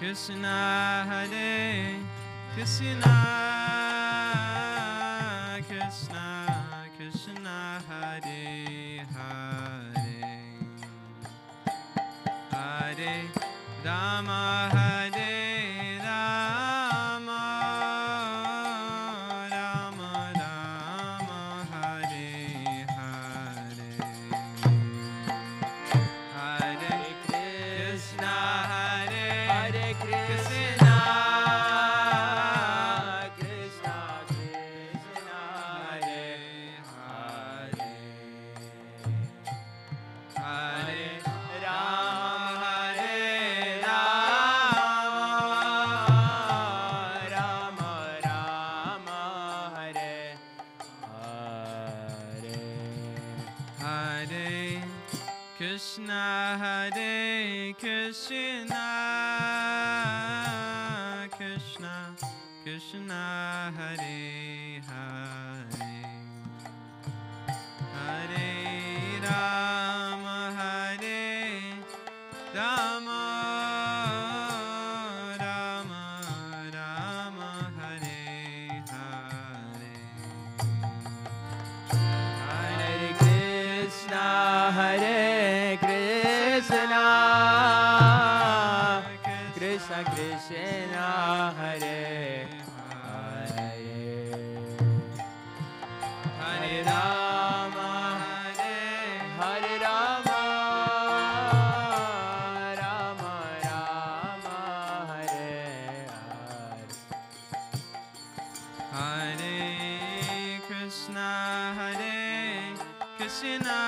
Krishna Hare Krishna Krishna Krishna Hare Hare Hare Rama Hare Rama Rama Rama Hare Hare Hare Krishna Hare Krishna Krishna Krishna Hare Hare Hare Rama Hare Rama Rama Rama Hare Hare Hare Krishna Hare Krishna Krishna Krishna Hare Hare Hare Rama Hare Rama Rama Rama Hare Hare Hare Krishna Hare Krishna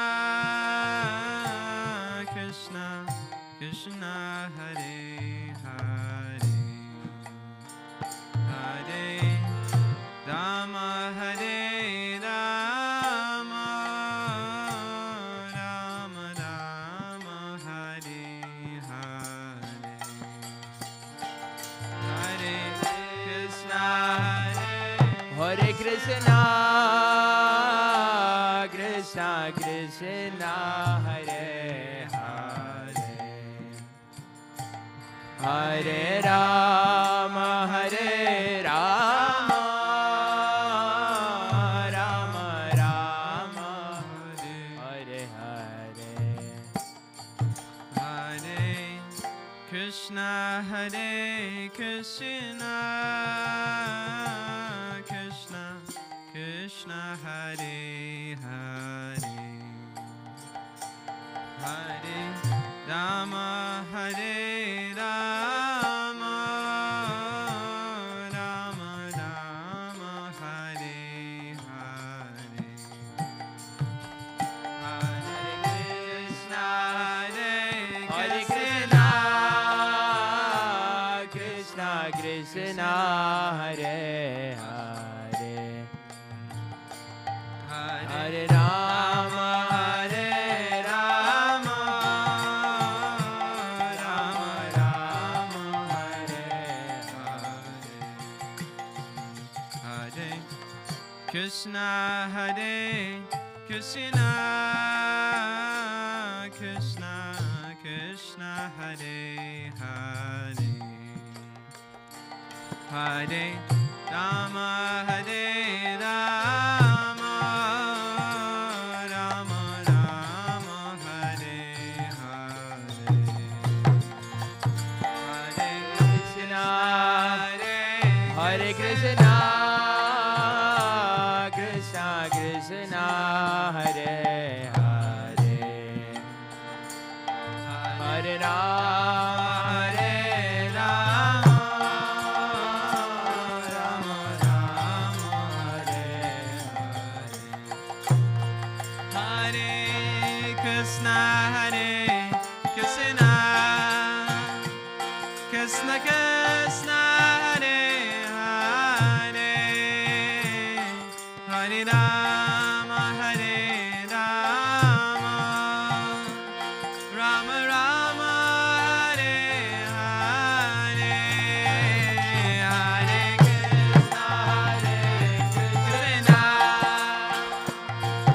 Krishna Krishna Hare Hare Hare Rama Hare Rama Rama Rama Hare Hare Hare Krishna Hare Krishna Krishna Krishna Hare Hare Hare Rama Hare Rama Rama Rama Hare Hare Hare Krishna Hare Krishna Krishna Krishna Hare Hare Hare Rama Hare Rama Rama Rama Hare Hare Hare Krishna Hare Krishna Krishna Krishna Hare Hare Hare Rama Hare Rama Rama Rama Hare Hare Hare Krishna Krishna Krishna Hare Hare Hare Rama Hare Rama Rama Rama Hare Hare Hare Krishna Hare Krishna Krishna Krishna Hare Hare Hare Rama Hare Rama Rama Rama Hare Hare Hare Krishna Hare Krishna Krishna Krishna Hare Hare Hare Rama Hare Rama Rama Rama Hare Hare Hare Krishna Hare Krishna Krishna Krishna Hare Hare Hare Rama Hare Rama Rama Rama Hare Hare Hare Krishna Hare Krishna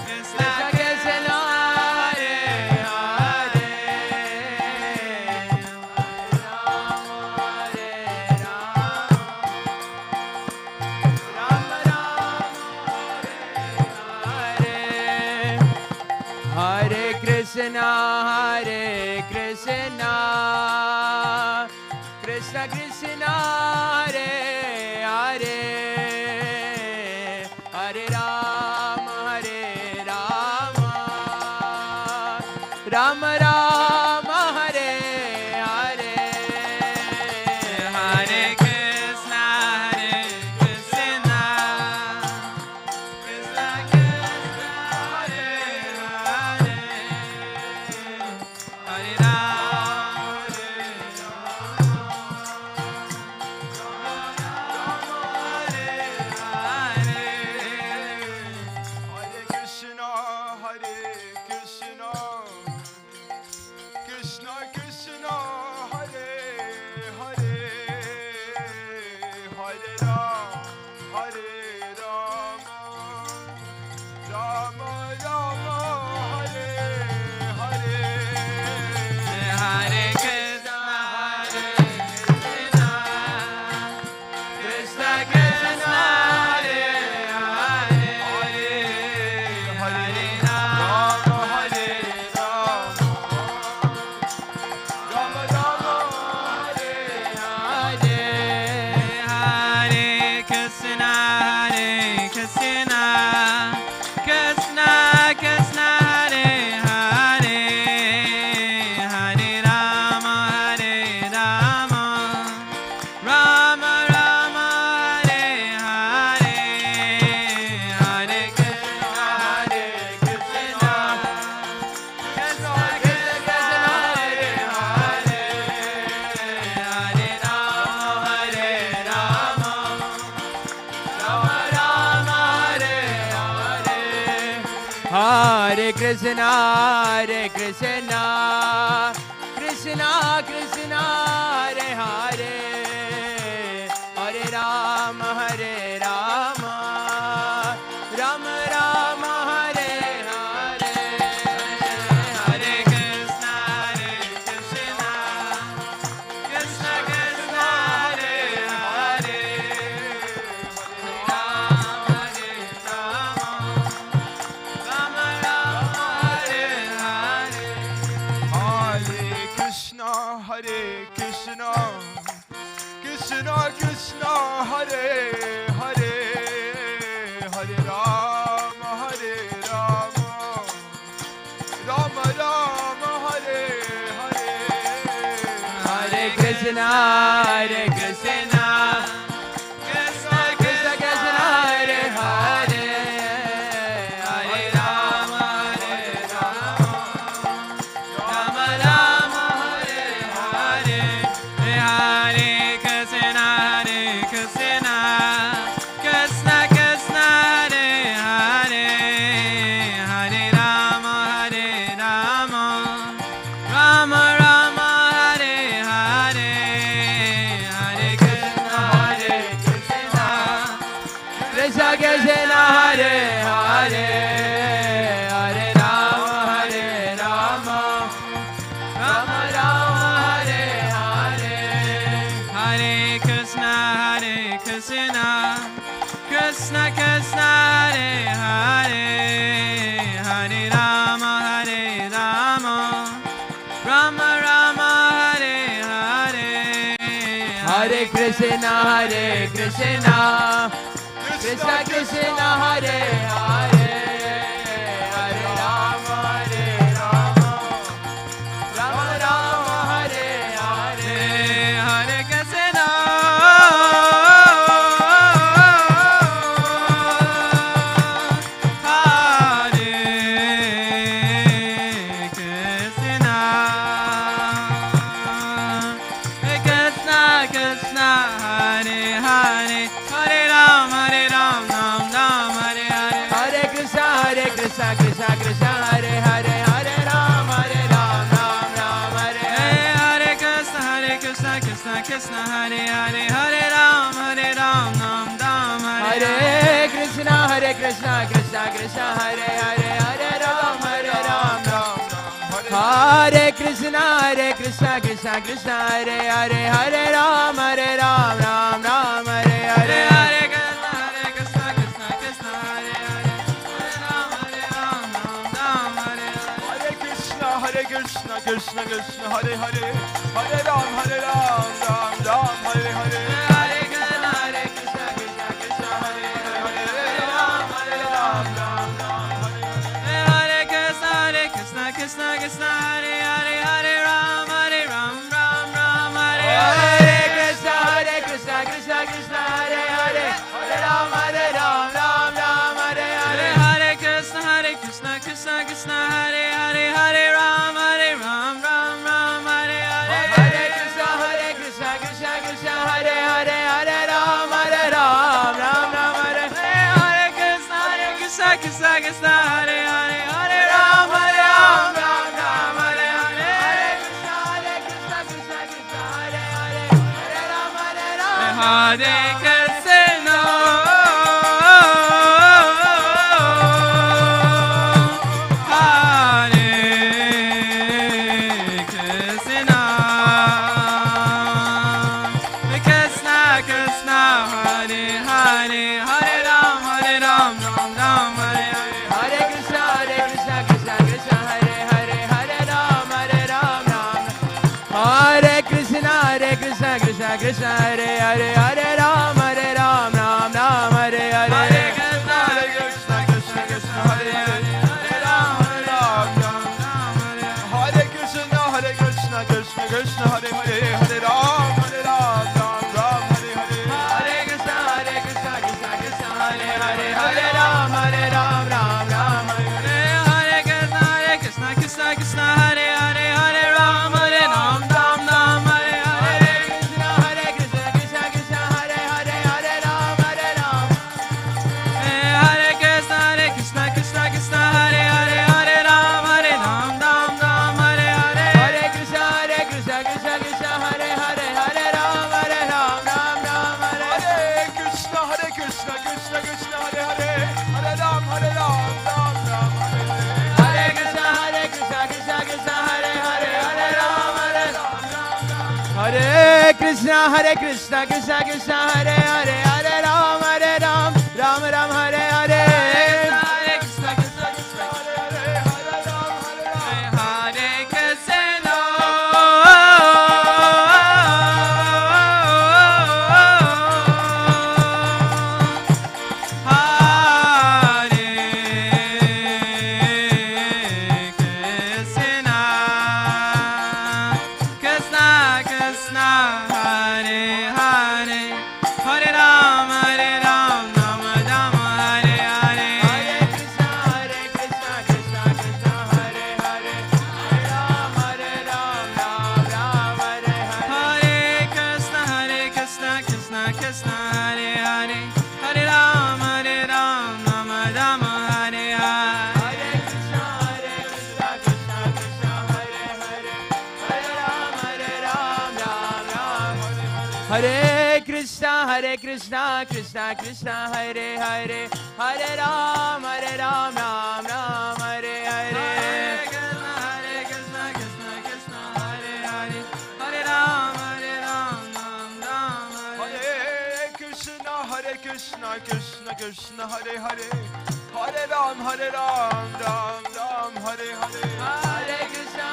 Krishna Krishna Hare Hare Hare Rama Krishna, Hare Krishna, Krishna Krishna, Hare Hare, Hare Rama, Hare Rama, Rama Rama, Hare Hare, Hare Krishna, Hare Krishna, Krishna Krishna, Hare Hare, Hare Rama, Hare Hare Krishna, Hare Krishna, Krishna Krishna, Hare Hare, Hare Rama, Hare Rama, Rama Rama, Hare Hare. Hare Krishna, Hare Krishna, Krishna Krishna, Hare Hare, Hare Rama, Hare Rama, Rama Rama, Hare Hare, Hare Krishna, Hare Krishna, Krishna Krishna, Hare Hare, Hare Rama, Hare Rama, Rama Rama, Hare Hare, Hare Krishna, Hare Krishna, Krishna Krishna, Hare Hare, Hare Rama, Hare Rama, Rama Rama, Hare Hare, Hare Krishna, Hare Krishna, Krishna Krishna, Hare Hare, Hare Rama, Hare Rama, Rama Rama, Hare Hare, Hare Krishna, Hare Krishna, Krishna Krishna, Hare Hare, Rama, Hare Rama, Rama Rama, Hare Hare, Hare Krishna, Hare Krishna, Krishna Krishna, Hare Hare, Hare Rama, Hare Rama, Rama Rama, Hare Hare. Hare Krishna, Hare Krishna, Krishna Krishna, Krishna Hare Hare, Hare Rama, Hare Rama, Rama Rama, Hare Hare, Hare Krishna, Hare Krishna, Krishna Krishna, Hare Hare, Hare Rama, Hare Rama, Rama Rama, Hare Hare, Hare Krishna, Hare Krishna, Krishna Krishna, Hare Hare, Hare Rama, Hare Rama, Rama Rama, Hare Hare, Hare Krishna, Hare Krishna, Krishna Krishna, Hare Hare, Hare Rama, Hare Rama, Rama Rama, Hare Hare, Hare Krishna, Hare Krishna, Krishna Krishna, Hare Hare, Hare Rama, Hare Rama, Rama Rama, Hare Hare, Hare Krishna, Hare Krishna, Krishna Krishna, Hare Hare, Hare Ram, Ram Ram, Hare Hare, Hare Krishna, Krishna Krishna, Hare Hare, Hare Ram, Ram Hare Hare Krishna, Krishna Krishna, Hare Hare, Hare Ram, Ram Hare Krishna, Krishna Krishna, Hare Hare, Hare Ram, Ram Hare Krishna, Krishna Krishna, Hare Hare, Hare Ram, Ram Hare Hare, Hare Krishna, Krishna Krishna, Hare Hare, Hare Ram, Ram Hare Hare, Hare Krishna, Hare Krishna, Krishna Krishna, Hare Hare, Hare Ram, Ram Ram, Hare Hare. Hare Krishna, Krishna Krishna, Hare Hare, Hare Ram, Ram Ram, Hare Hare. Krishna, Krishna Krishna, Hare Hare, Hare Ram, Ram Ram, Hare Hare. Krishna, Krishna Krishna, Hare Hare, Hare Ram, Ram Ram, Hare Hare. Hare Krishna, Krishna Krishna, Hare Hare, Hare Ram, Ram Hare Hare. Hare Krishna, Krishna Krishna, Hare Hare, Hare Ram, Ram Hare Hare. Hare Krishna, Krishna Krishna, Hare Hare, Hare Ram, Ram Hare Hare. Hare Krishna, Krishna Krishna, Hare Hare, Hare Ram, Hare Krishna. Krishna Krishna, Hare Hare, Hare Ram, Ram Ram, Hare Hare. Hare Krishna, Krishna Krishna, Hare Hare, Hare Ram, Ram Ram, Hare Krishna, Krishna Krishna, Hare Hare, Hare Ram, Ram Hare Hare. Hare Krishna, Krishna Krishna, Hare Hare, Hare Ram, Ram Hare Hare. Hare Krishna, Krishna Hare Hare, Hare Ram, Ram Hare Hare. Hare Krishna, Krishna Hare Hare, Hare Ram, Ram. Hare Krishna, Krishna Hare Hare, Hare Ram, Ram Hare Hare. Hare Krishna, Krishna Hare Hare, Hare Ram, Ram Hare. Hare Krishna, Krishna Krishna, Hare Hare, Hare Ram, Ram Hare Hare. Hare Krishna, Krishna Hare Hare, Hare Ram, Hare Krishna, Krishna Hare Hare, Hare Ram, Ram Hare Hare. Hare Krishna, Krishna Hare Hare, Hare Ram, Hare Krishna. Hare Krishna, Krishna Krishna, Hare Hare, Hare Ram, Ram Ram, Hare Hare. Hare Krishna, Krishna Hare Hare, Hare Ram, Ram Hare. Hare Krishna, Krishna Hare Hare, Hare Ram, Ram Hare Hare. Hare Krishna,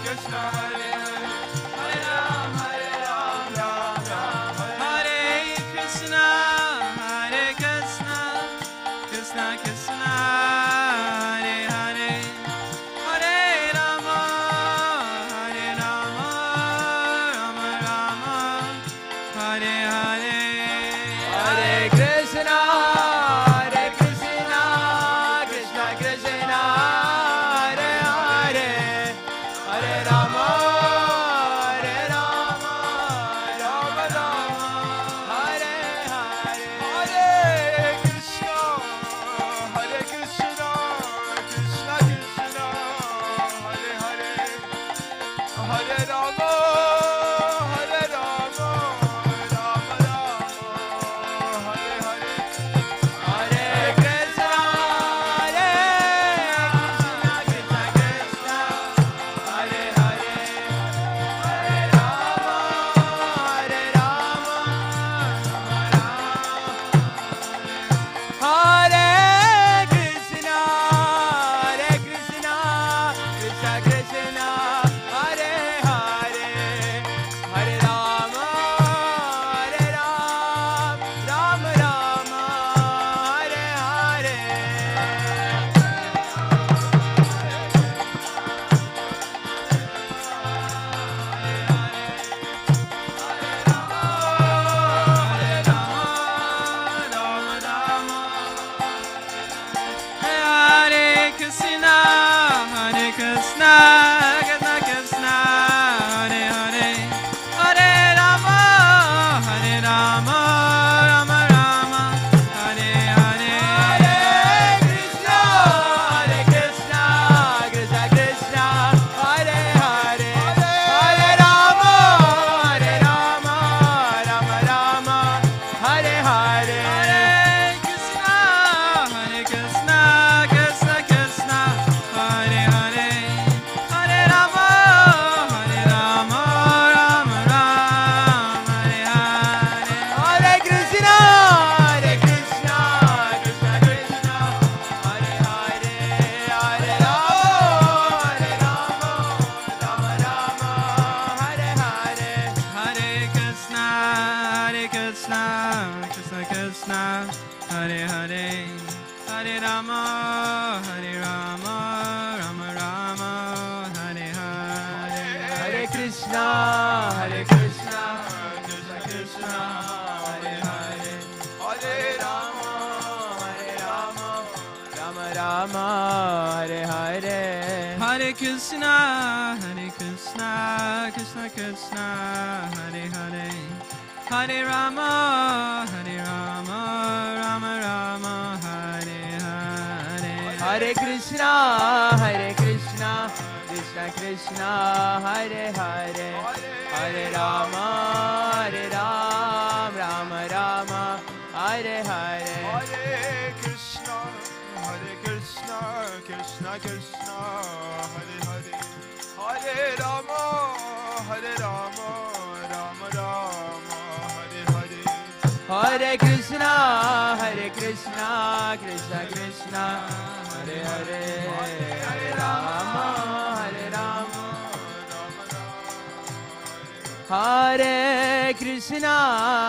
Krishna Hare Hare, Hare Ram, Ram Hare Krishna, Krishna Krishna, Hare Hare, Hare Rama, Rama Rama, Hare Hare. Hare Krishna, Krishna Krishna, Hare Hare, Hare Rama, Rama Rama, Hare Hare. Hare Krishna, Hare Rama, Hare Rama, Rama Rama, Hare Hare. Hare Krishna, Hare Krishna, Krishna Krishna, Hare Hare. Hare Rama, Rama Rama, Hare Hare. Hare Krishna, Krishna Krishna, Hare Hare. Hare Rama, Rama Rama, Hare Hare. Hare Krishna, Krishna Krishna, Hare Hare. Hare Rama, Rama Rama, Hare Hare. Hare Krishna, Krishna Krishna, Hare Hare. Hare Rama, Rama Rama, Hare Hare. Hare Krishna, Krishna Krishna, Hare Hare. Hare Rama, Rama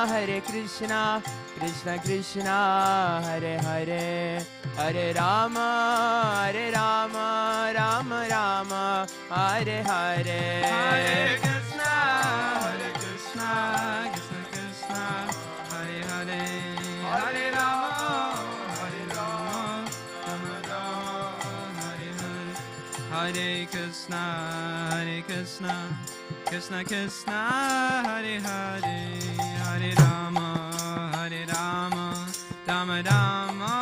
Hare Krishna, Krishna Krishna, Hare Hare. Hare Rama, Rama Rama, Hare Hare. Hare Krishna, Krishna Krishna, Hare Hare. Hare Rama, Rama Rama, Hare Hare. Hare Krishna, Krishna Krishna, Hare Hare. Hare Rama, Rama Rama,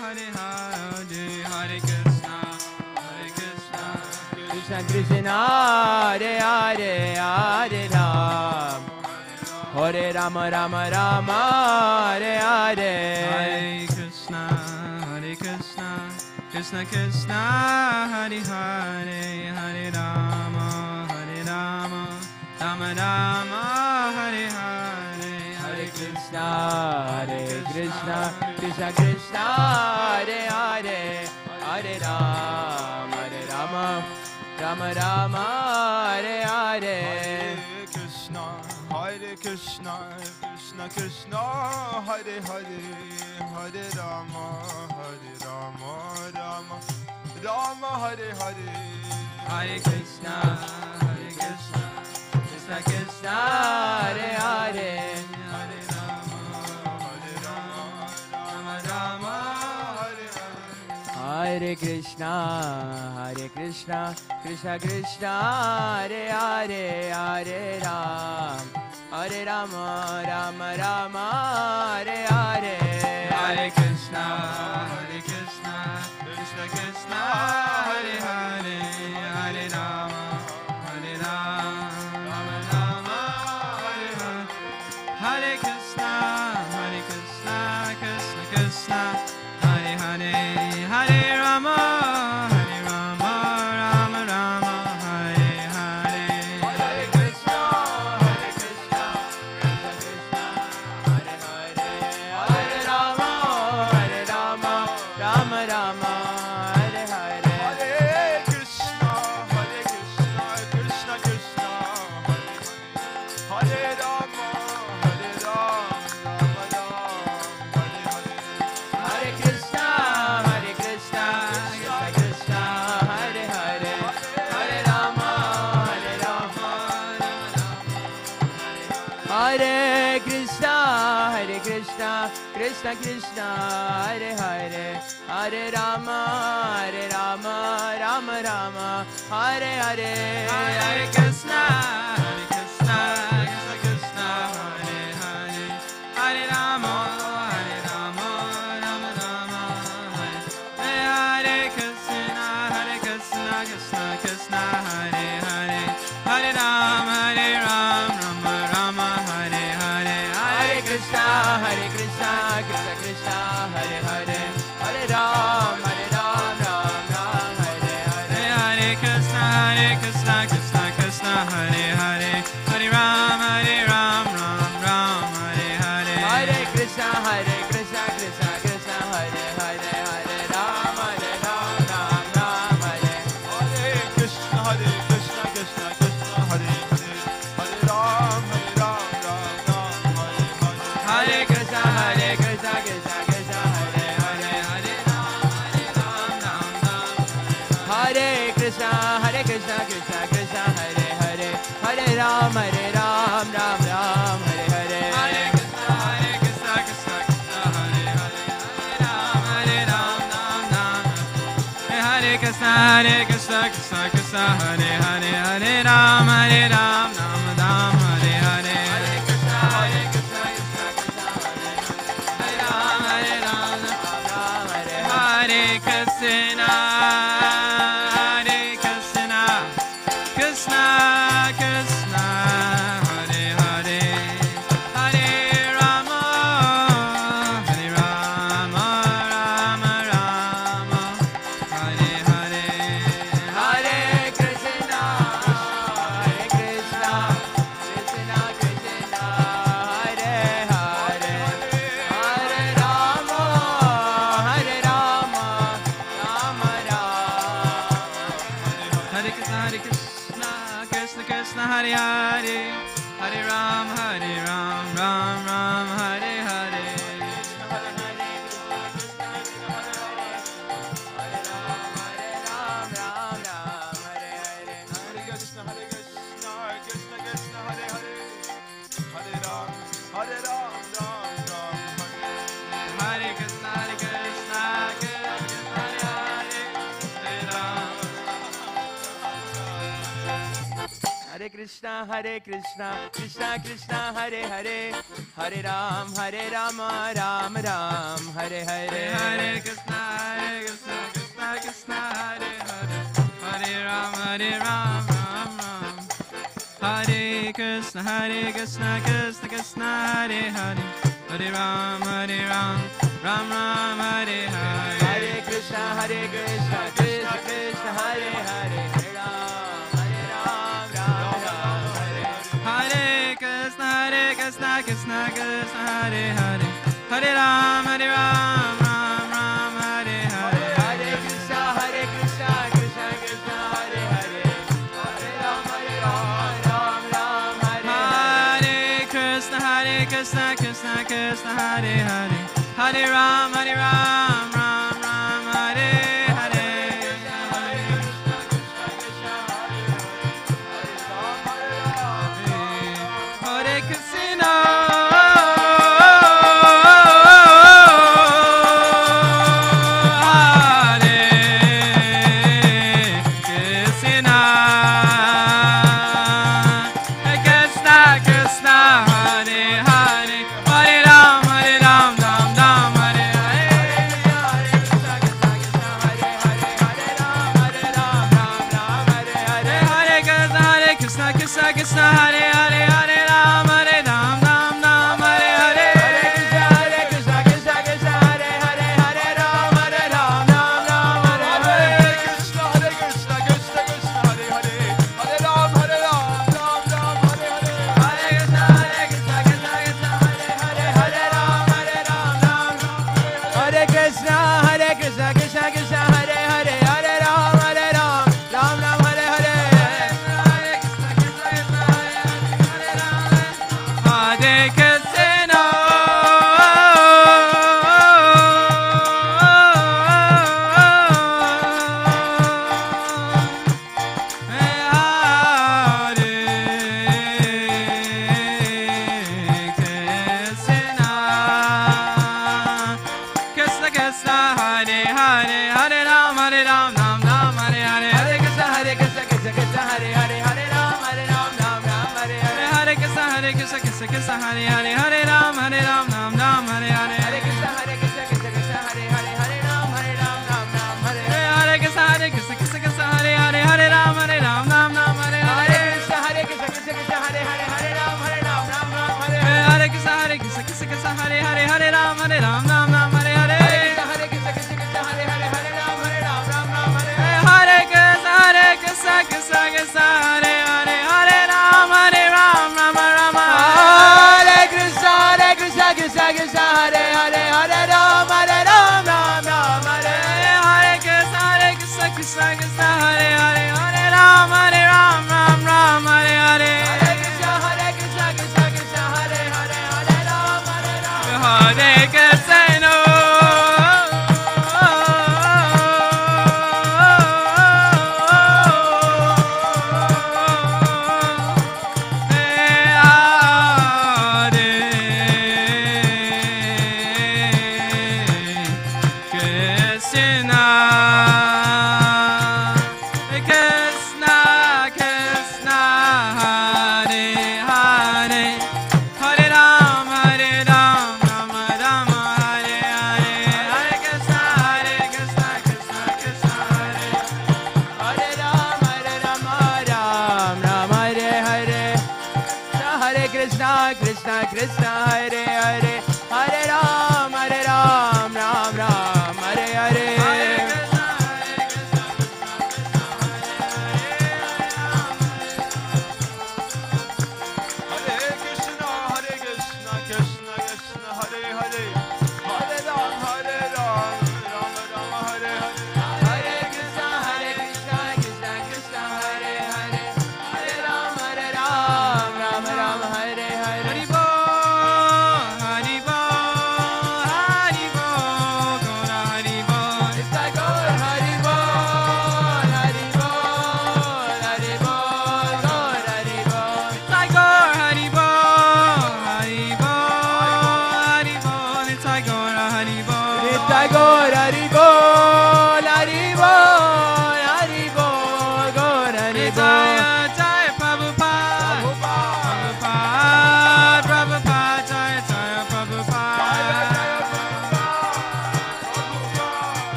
Hare Hare. Hare Krishna, Krishna Krishna, Hare Hare, Hare Ram. Hare Rama, Rama Rama, Hare Hare. Hare Krishna, Krishna Krishna, Hare Hare. Hare Rama, Rama Rama, Hare Hare. Hare Krishna, Krishna Krishna, Hare Hare. Hare Rama, Rama Rama, Hare Hare. Hare Krishna, Krishna Krishna, Hare Hare. Hare Rama, Rama Hare Hare. Hare Krishna, Krishna Krishna, Hare Hare. Hare Rama, Rama Rama, Hare Hare. Hare Krishna, Krishna Krishna, Hare Hare. Hare Ram, Hare Rama, Rama Hare Hare. Hare Krishna, Krishna Krishna, Hare Hare. Hare Rama, Rama Hare Hare. Hare Krishna, Krishna Krishna, Hare Hare. Hare Rama, Rama Rama, Hare Hare. Hare Krishna, Krishna Krishna, Hare Hare. Hare Rama, Rama Rama, Hare Hare. Hare Krishna, Krishna Krishna, Hare Rama, Rama Rama, Hare Hare. Hare Krishna, Krishna Krishna, Hare Hare. Hare Rama, Hare Krishna, Krishna Krishna, Hare Hare. Hare Rama, Rama Rama, Hare Hare. Hare Krishna, Krishna Krishna, Hare Hare. Hare Rama, Rama Rama, Hare Hare. Krishna, Krishna Krishna, Hare Hare. Hare Rama, Rama Rama, Hare Hare. Hare Krishna, Krishna Krishna, Hare Hare. Hare Ram, Ram Ram, Hare Hare. Hare Krishna, Krishna Krishna, Hare Hare. Krishna Krishna Krishna Hare Hare Hare Ram Ram Ram Hare Hare Hare Krishna Krishna Krishna Hare Hare Hare Ram Ram Hare Krishna Krishna Krishna Hare Hare Hare Ram Ram Ram Hare Hare Hare Krishna Krishna Krishna Hare Ram Ram Hare Hare Krishna Hare Krishna Krishna Krishna Hare Hare Hare Rama Hare Rama Rama Rama Hare Hare Hare Krishna Krishna Krishna Hare Hare Hare Rama Rama Hare Krishna Krishna Krishna Hare Hare Hare Ram Ram Ram Hare Hare Hare Krishna Krishna Krishna Hare Hare Hare Ram Ram Ram Hare Krishna Krishna Hare Hare Hare Ram Hare Krishna Krishna Krishna Hare Hare Hare Ram Ram Ram Hare Hare Hare Krishna Krishna Krishna Hare Hare Hare Ram Ram Ram Hare Krishna Krishna Krishna Hare Hare Hare Ram Ram Hare Hare Hare Krishna Krishna Krishna Hare Hare Hare Ram Ram Hare Hare Krishna Krishna Krishna Hare Hare Hare Ram Ram Hare Hare Hare Krishna Krishna Krishna Hare Hare Hare Ram Ram Hare Krishna Krishna Krishna Hare Hare Hare Ram Hare Hare Krishna Krishna Krishna Hare Hare Hare Ram Ram Ram Hare Hare Hare Krishna Krishna Krishna Hare Hare Hare Ram Ram Hare Hare Krishna Krishna Hare Hare Hare Ram Hare Krishna Krishna Krishna Hare Hare Hare Ram Hare Krishna Krishna Krishna Hare Hare Hare Ram Ram Hare Hare Hare Krishna Krishna Krishna Hare Hare Hare Ram Ram Hare Hare Hare Krishna Krishna Krishna Hare Hare Hare Ram Ram Hare Hare Hare Krishna Krishna Krishna Hare Hare Hare Ram Hare Hare Hare Krishna Krishna Krishna Hare Hare Hare Ram Hare Hare Krishna Krishna Krishna Hare Hare Hare Ram Hare Hare Krishna Krishna Krishna Hare Hare Hare Ram Hare Hare Krishna Krishna Krishna Hare Hare Hare Ram Hare Hare Hare Krishna Krishna Hare Hare Hare Ram Hare Hare Krishna Krishna Krishna Hare Hare Hare Ram Hare Hare Krishna Krishna Krishna Hare Hare Hare Ram Hare Hare Krishna Krishna Krishna Hare Hare Hare Ram Hare Hare Krishna Krishna Krishna Hare Hare Hare Ram Hare Krishna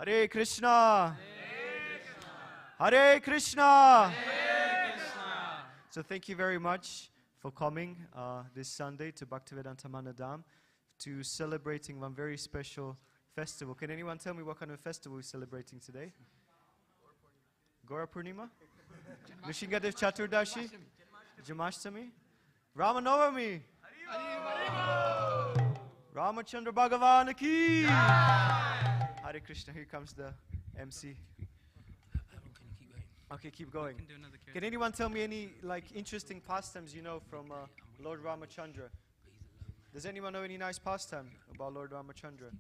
Hare Krishna. Hare Krishna. So thank you very much for coming this Sunday to Bhaktivedanta Manor to celebrating one very special festival. Can anyone tell me what kind of festival we're celebrating today? Gora Purnima? Nishingadev Chaturdashi? Jamashtami? Rama Navami? Ramachandra Bhagavan ki! Hare Krishna, here comes the MC. Okay, keep going. Can anyone tell me any interesting pastimes you know from Lord Ramachandra? Does anyone know any nice pastime about Lord Ramachandra?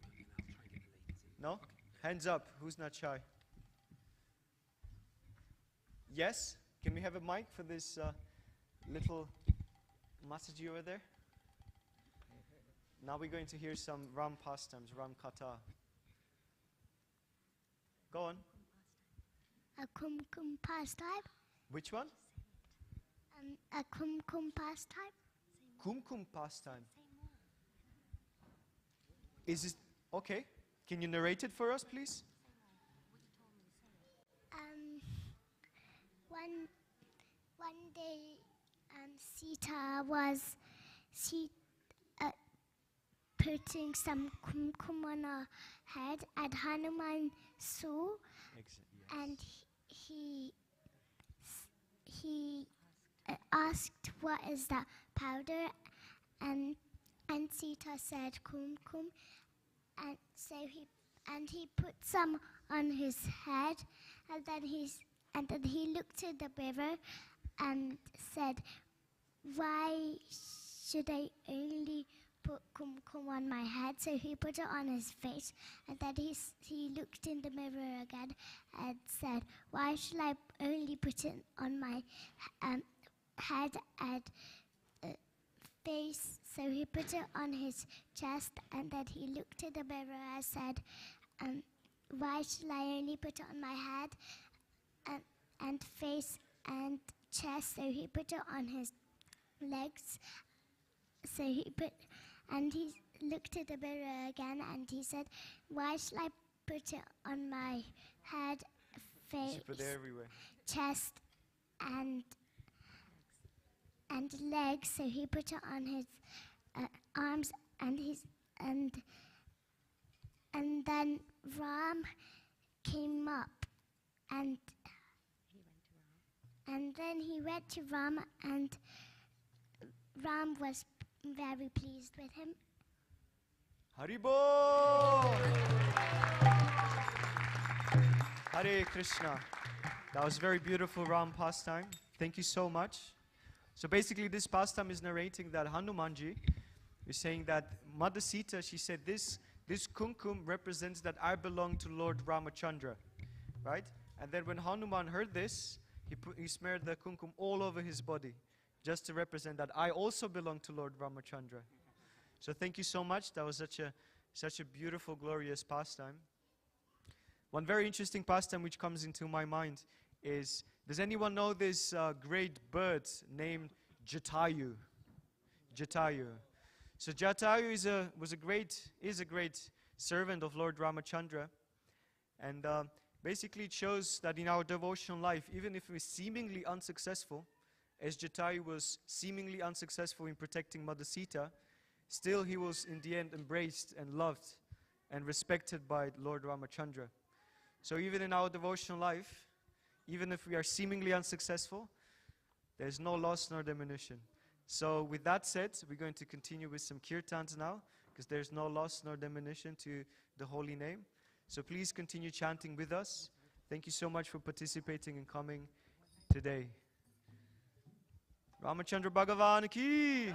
No? Hands up. Who's not shy? Yes? Can we have a mic for this little Mataji over there? Now we're going to hear some Ram pastimes, Ram Katha. Go on. A kum pastime. Which one? A kum pastime. Kum pastime. Is it okay? Can you narrate it for us, please? One day, Sita was putting some kumkum on her head, and Hanuman saw, and he asked, "What is that powder?" And Sita said, "Kumkum," and so he put some on his head, and then he looked at the mirror and said, "Why should I only put kumkum on my head?" So he put it on his face, and then he looked in the mirror again and said, "Why should I only put it on my head and face?" So he put it on his chest, and then he looked in the mirror and said, "Why should I only put it on my head and face and chest?" So he put it on his legs. So he looked at the mirror again, and he said, "Why should I put it on my head, face, chest, and legs?" So he put it on his arms and then Ram came up, and then he went to Ram, and Ram was very pleased with him. Haribol! Hare Krishna. That was very beautiful Ram pastime. Thank you so much. So basically this pastime is narrating that Hanumanji is saying that Mother Sita, she said this kumkum represents that I belong to Lord Ramachandra, right? And then when Hanuman heard this, he smeared the kumkum all over his body, just to represent that I also belong to Lord Ramachandra. So thank you so much. That was such a beautiful, glorious pastime. One very interesting pastime which comes into my mind is, does anyone know this great bird named Jatayu? Jatayu. So Jatayu is a great servant of Lord Ramachandra, and basically it shows that in our devotional life, even if we're seemingly unsuccessful, as Jatayu was seemingly unsuccessful in protecting Mother Sita, still he was in the end embraced and loved and respected by Lord Ramachandra. So even in our devotional life, even if we are seemingly unsuccessful, there's no loss nor diminution. So with that said, we're going to continue with some kirtans now, because there's no loss nor diminution to the holy name. So please continue chanting with us. Thank you so much for participating and coming today. Ramachandra Bhagavan ki!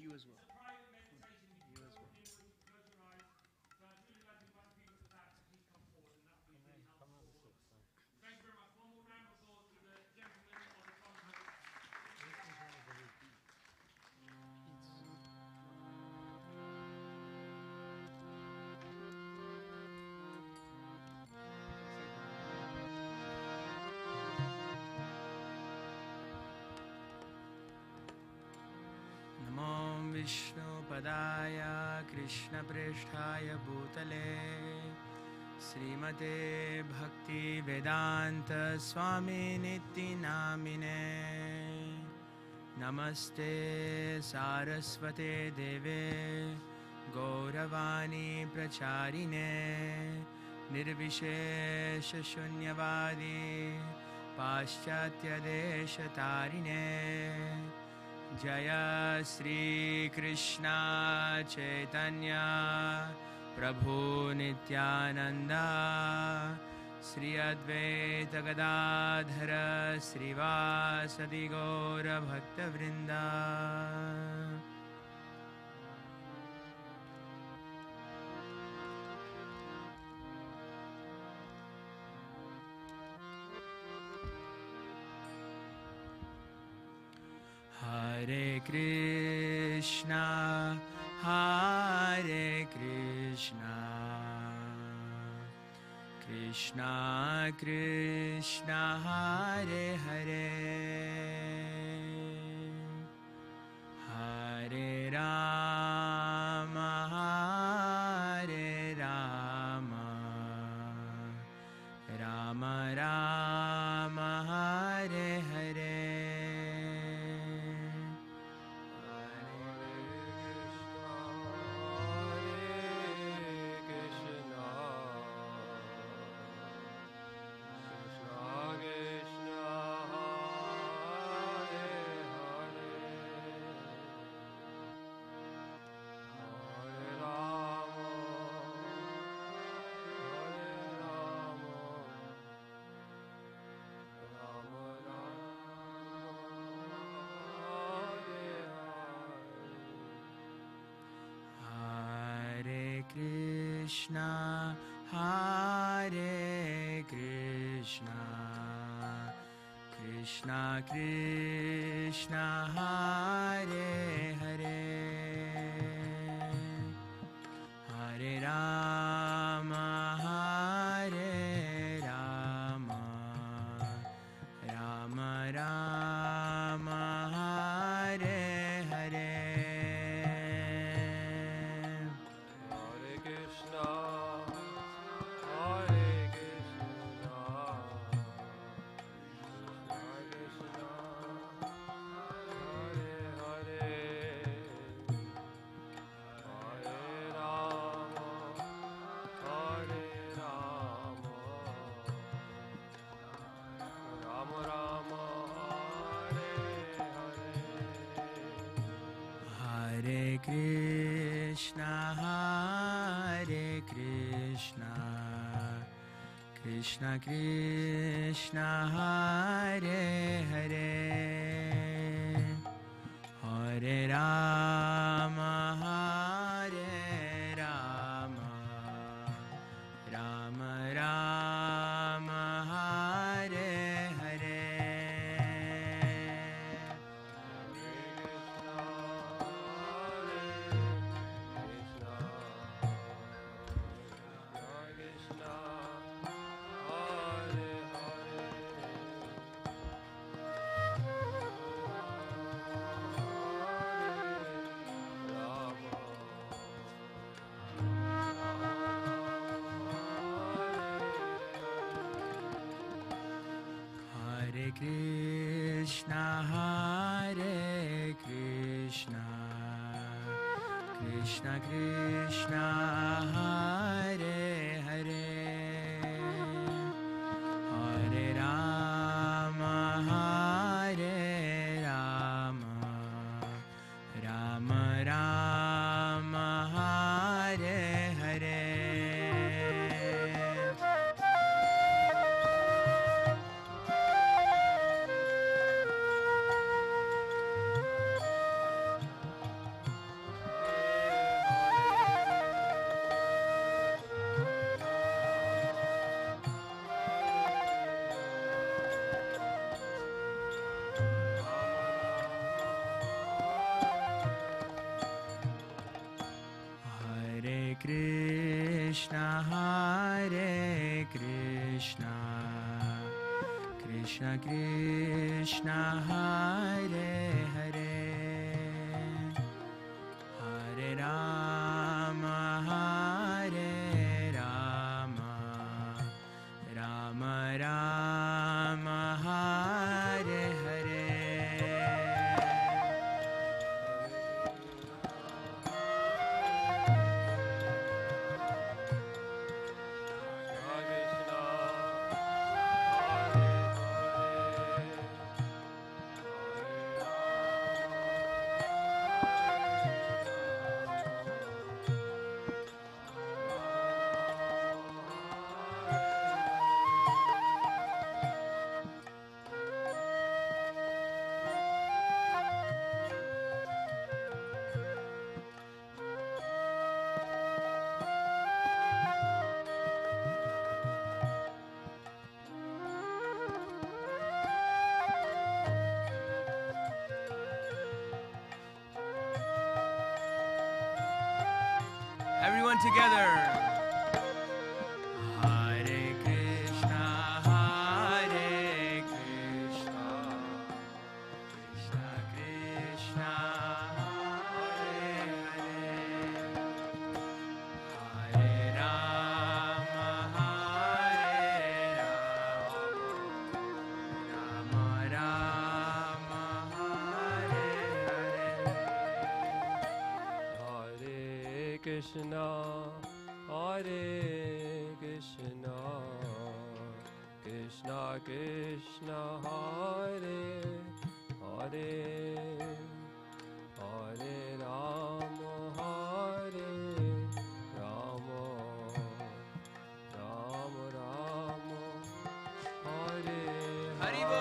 You as well. Namo Vishnupadaya Krishnapristhaya Bhutale Srimate Bhaktivedanta Swami Niti Namine Namaste Saraswate Deve Gauravani Pracharine Nirvishesha Shunyavadi Paschatya Deshatarine Jaya Sri Krishna Chaitanya Prabhu Nityananda Sri Advaita Gadadhara Srivasadi Gaura Bhakta Vrinda. Hare Krishna, Hare Krishna, Krishna Krishna, Hare Hare, Hare Rama, Hare Rama, Rama Rama, Hare Hare. Krishna, Hare Krishna, Krishna Krishna, Hare Hare, Hare Rama, Hare Rama, Rama Rama, Krishna, Krishna Krishna, Hare Hare, Hare Rama, Rama Rama, Hare Hare. Krishna, Hare Krishna, Krishna Krishna, Hare Hare, Hare Rama, Rama Rama, Hare Hare. Krishna, Hare Krishna, Krishna Krishna, Hare Hare, Hare Rama, Rama Rama, Hare Hare. Everyone together. Hare Krishna, Hare Krishna, Krishna Krishna, Hare Hare, Hare Rama, Rama Rama, Hare Hare. Krishna, Hare Krishna, Krishna Krishna, Hare Hare, Hare Rama, Rama Rama, Hare Haribo.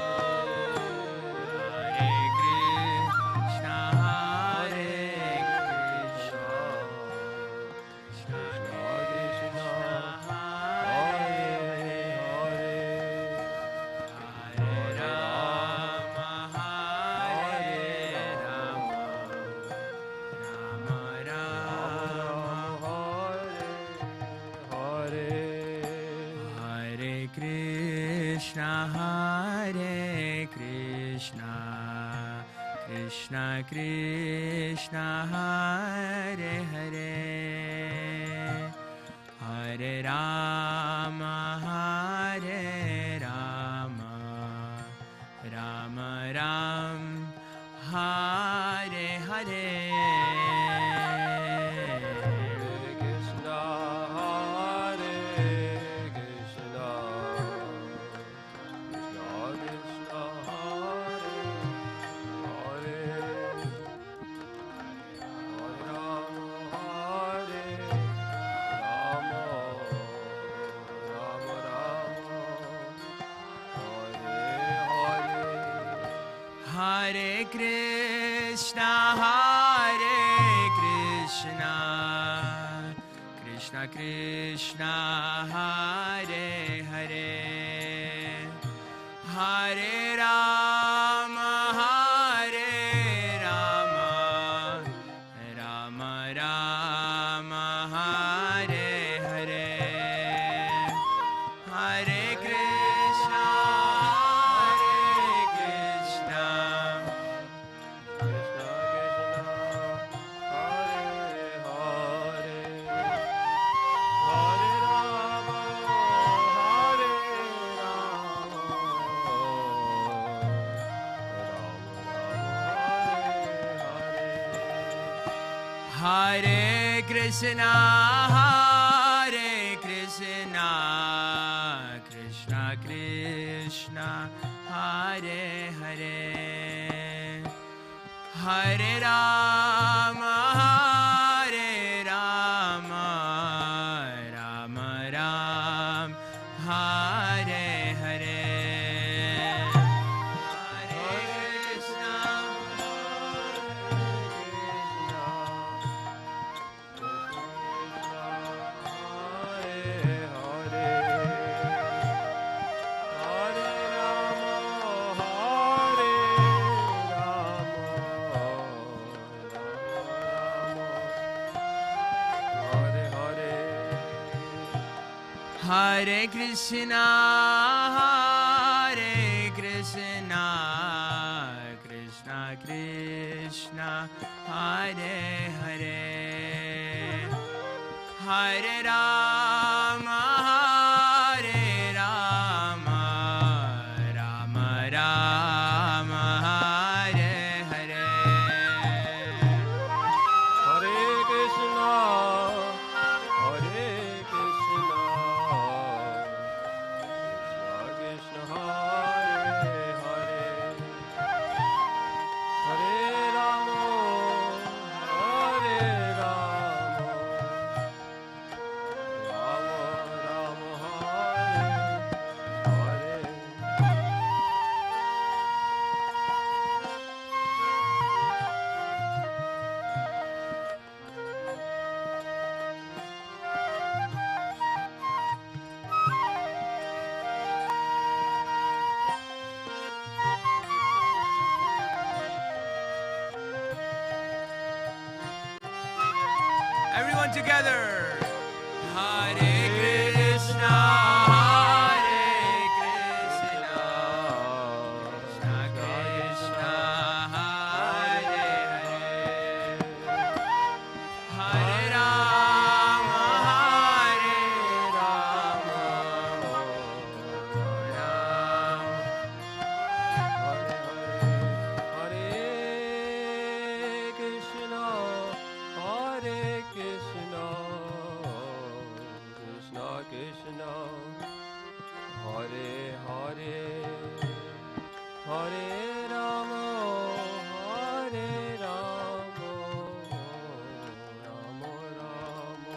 Krishna, Hare Krishna, Krishna Krishna, Hare Hare, Hare Rama, Rama Rama, Hare Hare. Krishna, Krishna Krishna, Hare Hare, Hare Rama, Rama Rama, Hare Hare, Hare Krishna, Krishna Hare Krishna, Krishna Krishna, Hare Hare, Hare Rama, Rama Rama, Hare Hare, Hare Krishna, Hare Krishna, Krishna Krishna, Hare Hare, Hare Rama, Rama Rama, Hare Hare, Hare Krishna, Hare Krishna, Krishna Krishna, Hare Hare, Hare Rama, Rama Rama, Hare Hare. everyone together. Hare Krishna, Krishna Krishna, Hare Hare, Hare Rama, Rama Hare Krishna, Krishna Krishna, Hare Hare, Hare Rama, Rama Rama,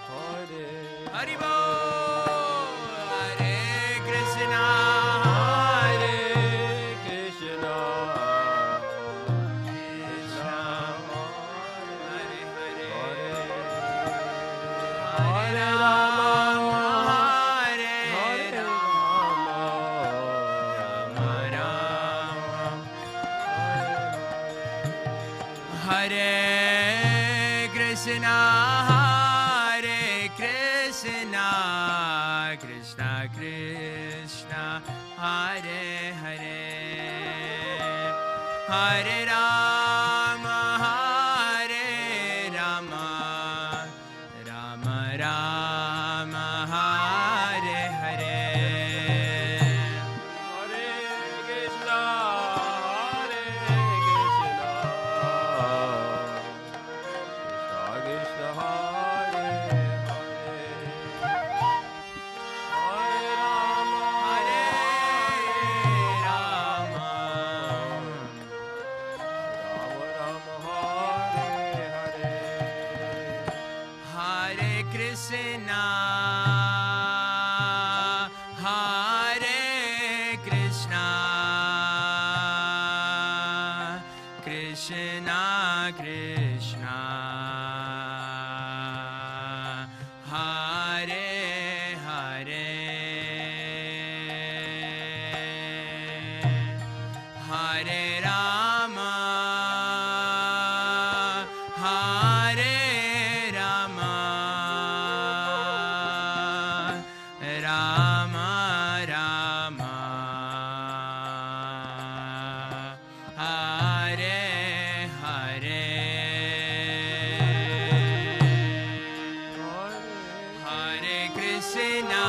Hare Haribo, Hare Krishna, Hare Krishna, Krishna Hare Hare, Hare Hare Rama, Hare Rama, Rama Hare Krishna, Krishna Krishna, Hare Hare, Hare Rama, Rama Rama, Hare Hare, Hare Krishna, Krishna Krishna, Hare Hare, Hare Rama, Hare Rama, Rama Hare Hare, Hare Krishna, Krishna Krishna Krishna Hare Hare Hare Rama Hare Rama Rama Rama Hare Hare Hare Krishna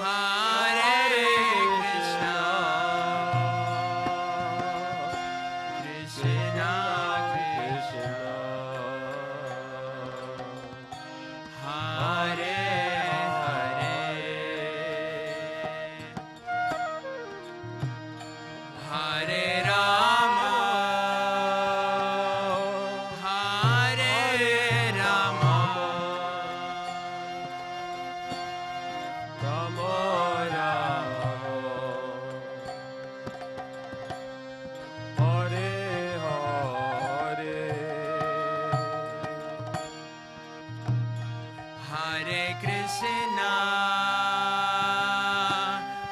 Hare Krishna Krishna Krishna Hare Hare Hare Rama Hare Rama Rama Rama Hare Hare Hare Krishna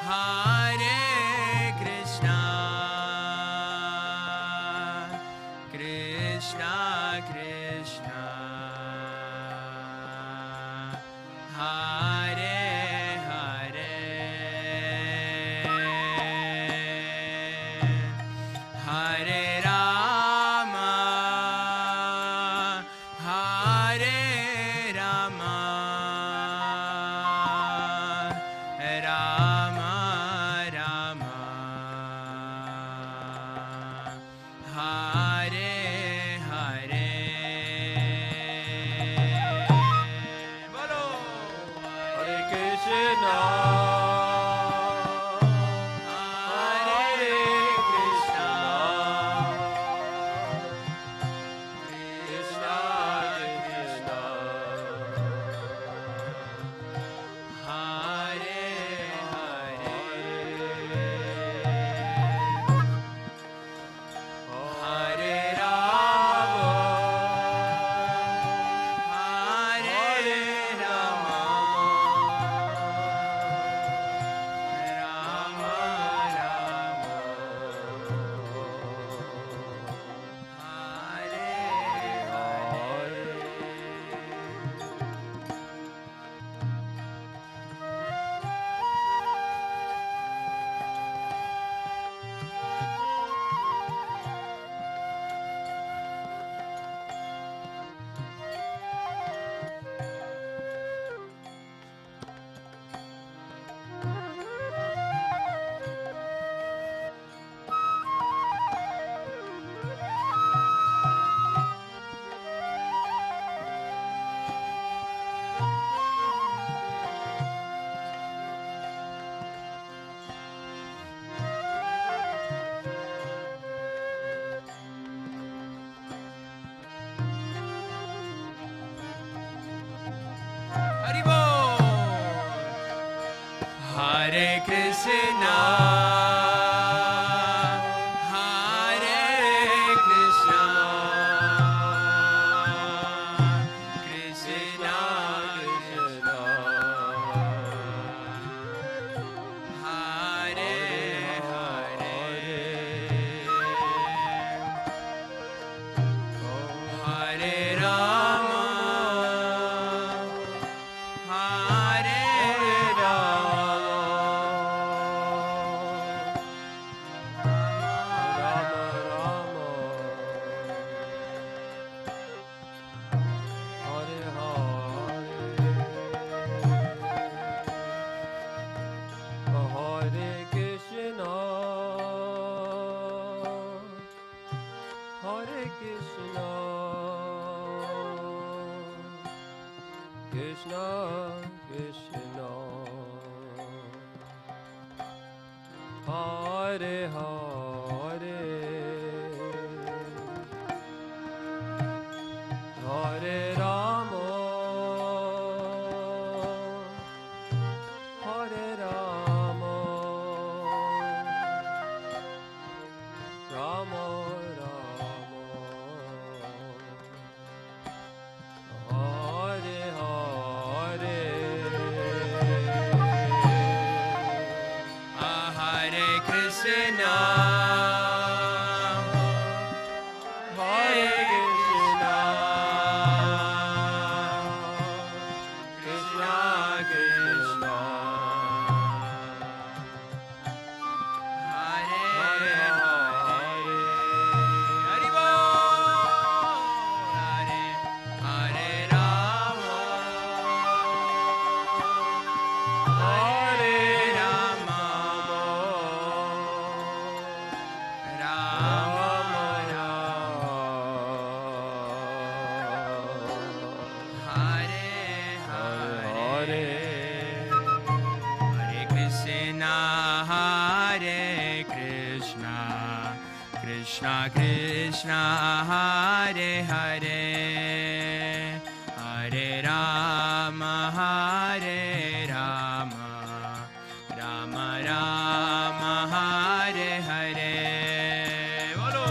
Hare Krishna Krishna Krishna Hare Hare Hare Rama Hare Rama Rama Rama Hare Hare Bolo Hare Krishna Hare Krishna Krishna Krishna Hare Hare Hare Rama Hare Rama Rama Rama Hare Hare Haribol Hare Krishna Hare Krishna Krishna Krishna Hare Hare Hare Rama Hare Krishna, Krishna, Hare Hare, Hare Rama, Hare Rama, Rama Hare Hare Hare Krishna Hare Krishna Krishna Krishna Hare Hare Hare Hari Bol Hare Hare Rama Hare Rama Rama Hare Hare Hare Krishna Krishna Krishna Hare Hare Hare Rama Rama Rama Hare Hare Bolo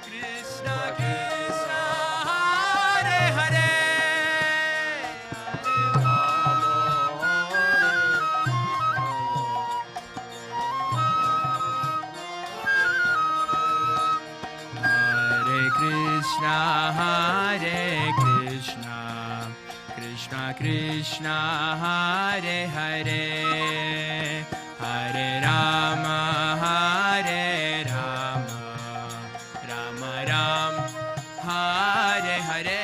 Krishna Krishna Hare Hare Hare Krishna Krishna Krishna Hare Hare Hare Rama Rama Rama Hare Hare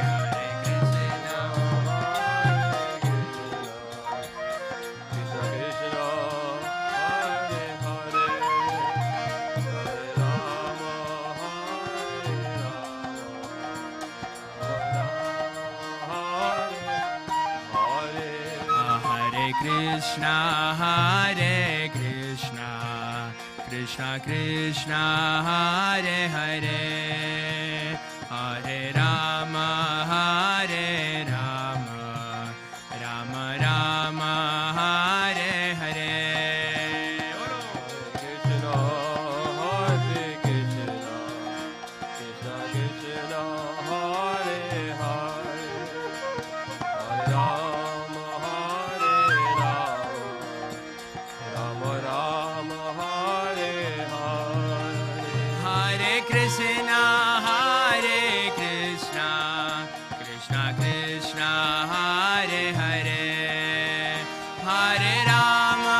Hare Krishna Krishna Krishna Hare Hare Hare Rama Hare Rama Hare Krishna Hare Krishna Krishna Krishna Hare Hare Hare Rama Rama Rama Hare Hare Krishna Hare Krishna Krishna Krishna Hare Hare Hare Rama Rama Rama Hare Hare Hare Krishna Hare Krishna Krishna Krishna Hare Hare Hare Rama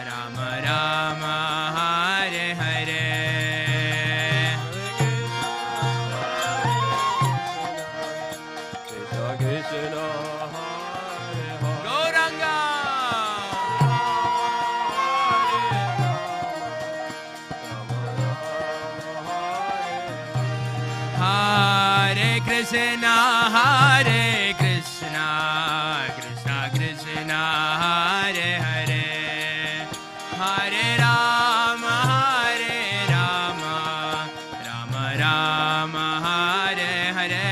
Rama Rama Hare Hare Krishna Krishna Hare Hare Gauranga Hare Krishna Hare Krishna Krishna Krishna Hare Hare Hare Rama Rama Rama Hare Hare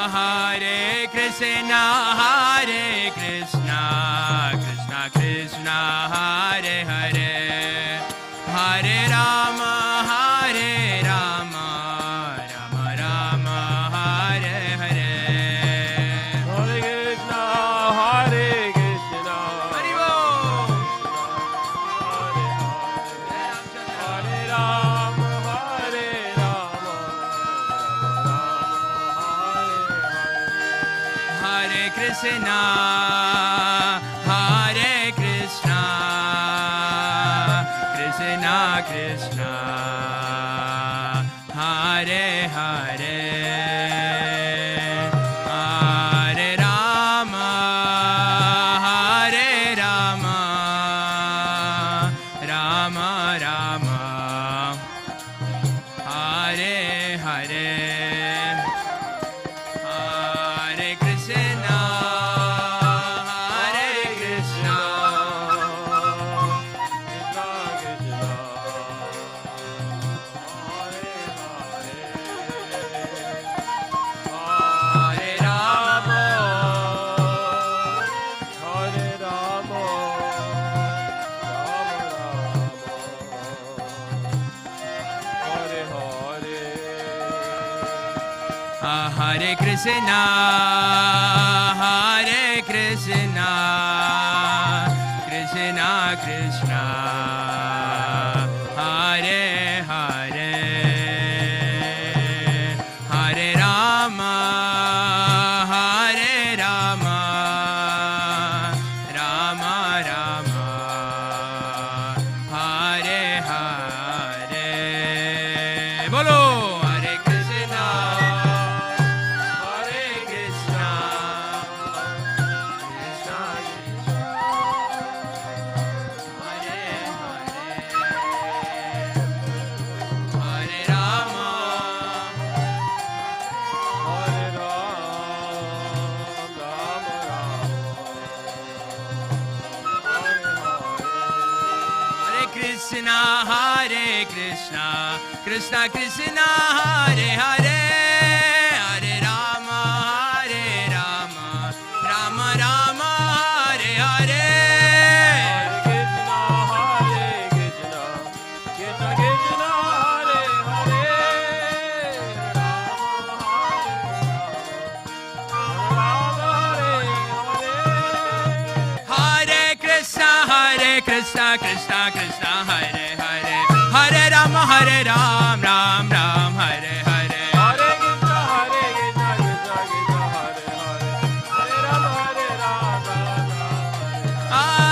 Hare Krishna Hare Krishna Krishna Krishna Hare Hare Hare Rama Rama Rama Hare Hare Hare Krishna Hare Krishna Hari Bol Hare Rama Hare Rama Hare Krishna Hare Krishna Krishna Krishna Hare Hare Hare Rama Rama Rama Hare Hare Hare Hare Krishna, Hare Krishna, Krishna Krishna, Hare Hare, Hare Rama, Hare Rama, Rama Rama, Hare Hare. Bolo Hare Krishna, Hare Krishna, Krishna Krishna, Hare Hare, Hare Rama, Hare Ram, Ram Ram, Hare Hare. Hare Krishna, Hare Krishna, Krishna Krishna, Hare Hare, Hare Rama, Hare Rama, Rama Rama, Hare Hare.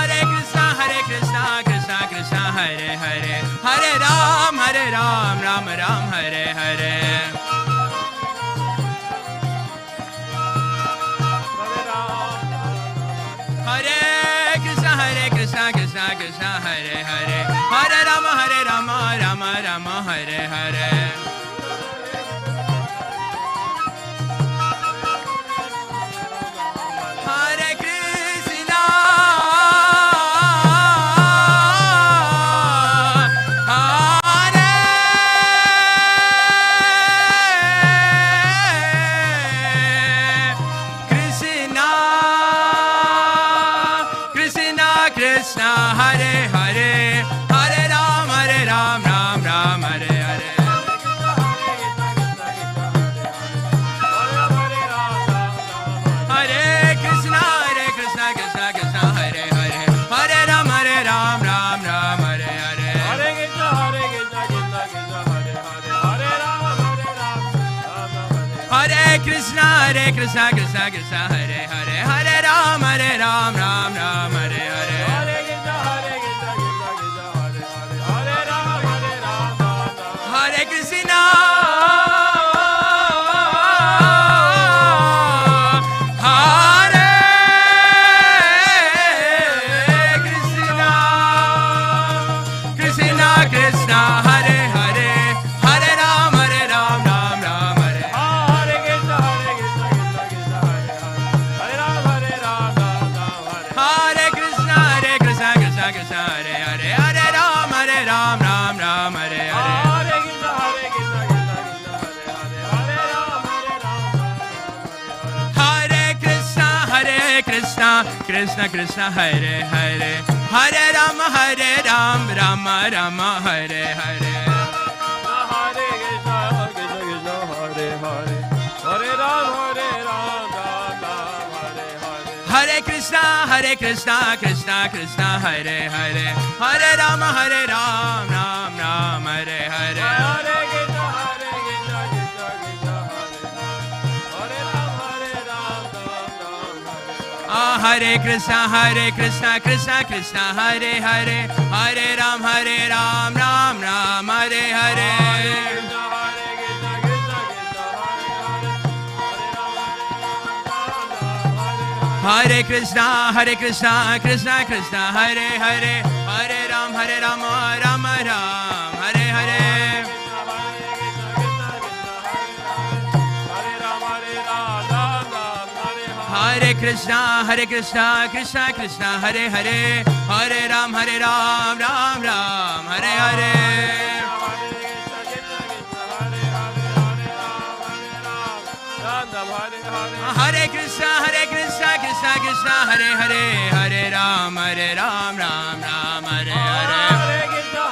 Krishna, Hare Krishna, Krishna Krishna, Hare Hare, Rama Hare Hare, Hare Krishna, Hare Krishna, Krishna Krishna, Hare Hare, Hare Rama, Hare Ram, Ram Ram, Hare Hare. Hare Krishna, Hare Krishna, Krishna Krishna, Hare Hare, Hare Rama, Hare Rama, Hare Krishna, Hare Krishna, Krishna Krishna, Hare Hare, Hare Ram, Ram Ram, Hare Hare. Hare Rama. Hare Krishna, Krishna Krishna, Hare Hare, Hare Rama, Rama Rama, Hare Hare. Hare Krishna, Krishna, Hare Hare, Hare Ram, Ram Ram, Hare Hare. Hare Krishna, Krishna Krishna, Hare Hare, Hare Ram, Ram Ram, Hare Hare. Hare Krishna, Hare Krishna, Krishna Krishna, Hare Hare, Hare Rama, Hare Rama, Rama Hare. Hare Krishna, Krishna Krishna, Hare Hare, Hare Ram, Ram Ram, Hare Hare. Hare Krishna, Hare Krishna, Krishna Krishna, Hare Hare, Hare Rama, Hare Rama, Hare Krishna, Hare Krishna, Krishna Krishna, Hare Hare, Hare Ram, Ram Hare. Hare Krishna, Hare Krishna, Krishna Krishna, Hare Hare, Hare Rama, Hare Rama, Hare. Hare Krishna, Krishna Krishna, Hare Hare, Hare Ram, Ram Hare Hare. Hare Krishna, Hare Krishna, Krishna Krishna, Hare Hare, Hare Rama, Hare Rama, Hare Hare. Hare Krishna, Krishna Krishna, Hare Hare, Hare Rama, Rama Rama, Hare Hare. Hare Krishna, Krishna Krishna, Hare Hare, Hare Rama, Hare Rama, Hare Hare. Hare Krishna, Krishna Krishna, Hare Hare, Hare Rama, Ram Ram, Hare Hare. Hare Krishna, Krishna Krishna, Hare Rama, Hare Krishna, Hare Krishna, Krishna Hare Hare, Hare Ram, Ram Ram, Hare Hare. Hare Krishna, Krishna Krishna, Hare Hare, Hare Ram, Ram Ram, Hare Hare. Hare Krishna, Krishna Krishna, Hare Hare, Hare Ram, Ram Ram, Hare Hare. Hare Krishna,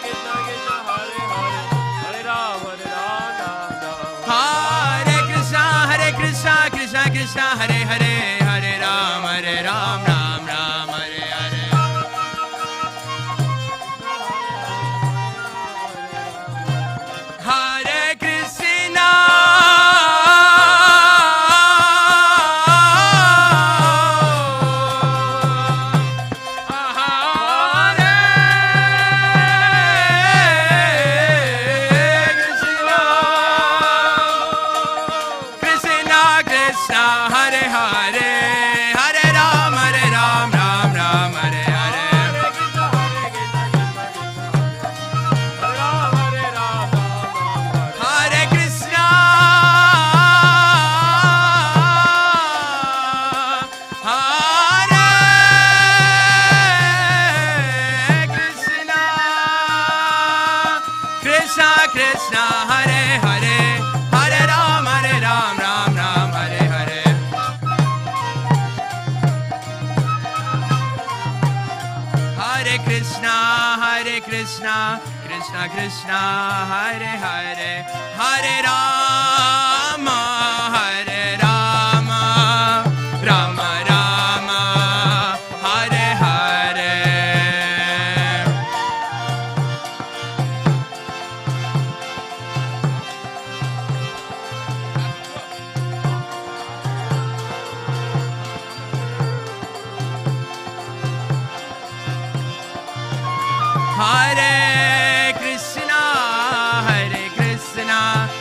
Krishna Krishna, Hare Hare, Hare Ram, Ram Ram, Hare Hare. Hare Krishna, Krishna Krishna Hare Hare Hare Ram Ram Ram Hare Hare Hare Krishna Krishna Krishna Hare Hare Hare Rama Hare Rama Rama Rama Hare Hare Hare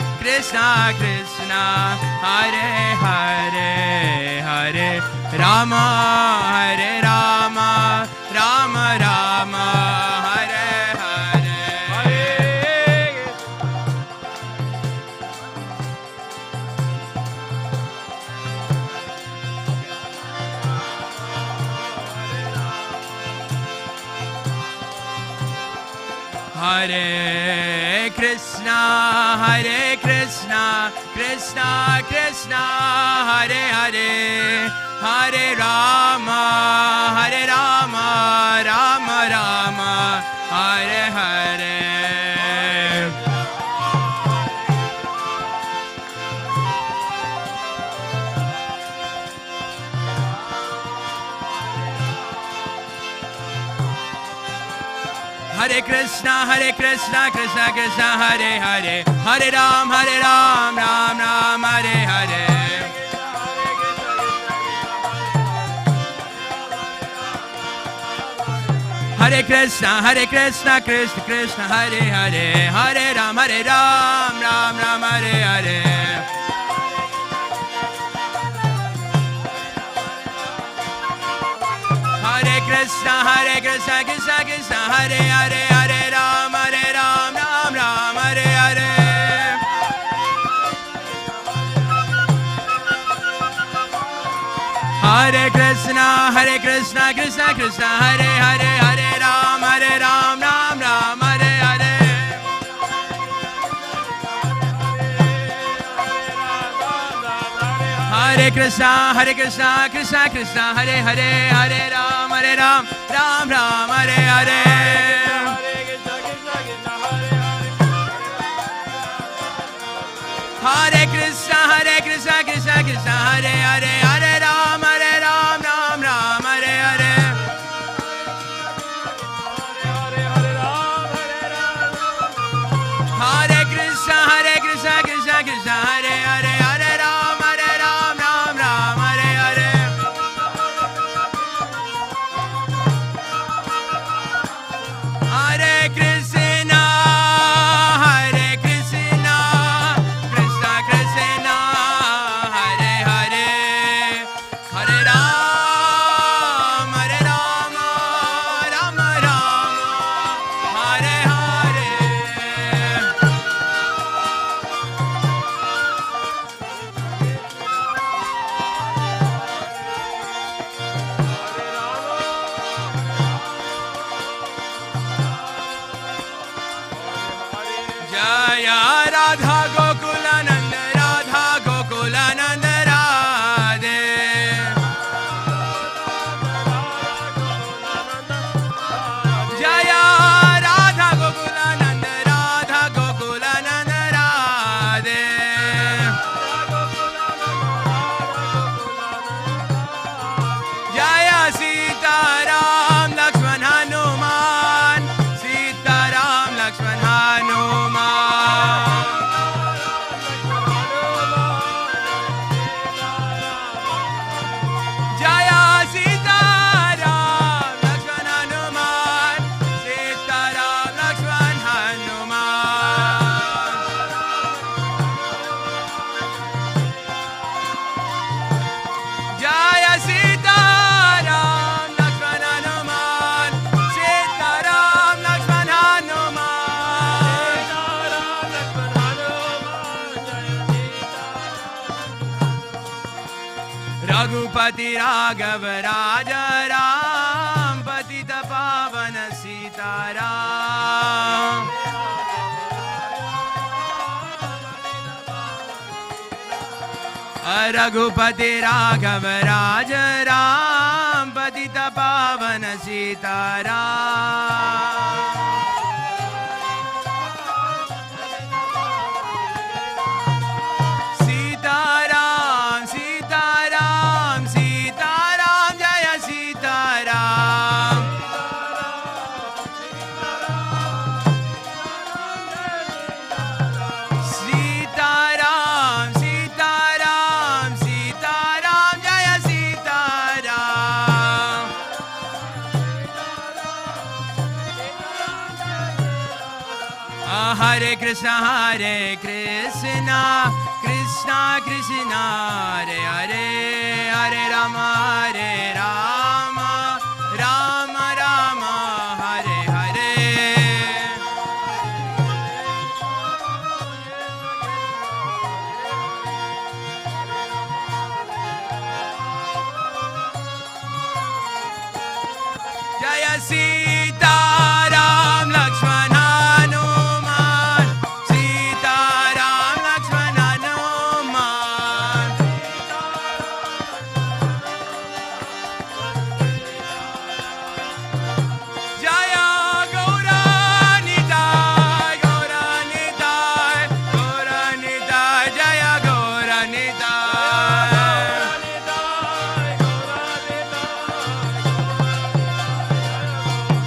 Krishna Krishna Hare Hare Hare Rama Hare Rama Rama Rama Hare Hare Hare Krishna Krishna Krishna Hare Hare Hare Rama Rama Rama Hare Hare Hare Krishna Krishna Krishna Hare Hare Hare Ram Ram Ram Hare Hare Hare Krishna Krishna Krishna Hare Hare Hare Ram Ram Hare Hare Hare Krishna Krishna Krishna Hare Hare Hare Ram Ram Hare Hare Hare Krishna Krishna Krishna Hare Hare Hare Ram Ram Hare Hare Hare Krishna Krishna Krishna Hare Hare Hare Ram Ram Hare Hare Hare Krishna Krishna Krishna Hare Hare Hare Ram Ram Hare Hare Hare Krishna Krishna Krishna Hare Hare Hare Ram Ram Hare Hare Hare Krishna Krishna Krishna Hare Hare Raghupati Raghav Raja Ram Patita Pavana Sitaram. Raghupati Raghav Raja Ram Patita Pavana Sitaram. Sitaram, Sitaram, Sitaram, Jaya Sitaram. Sitaram, Sitaram, Sitaram, Jaya Sitaram. Hare Krishna, Krishna Krishna, Hare Hare, Hare Rama, Rama Rama, Hare Hare. Jaya Sitaram, Lakshman Hanuman, Sitaram, Lakshman Hanuman. Jaya Gauranitai, Gauranitai, Gauranitai, Jaya Gauranitai.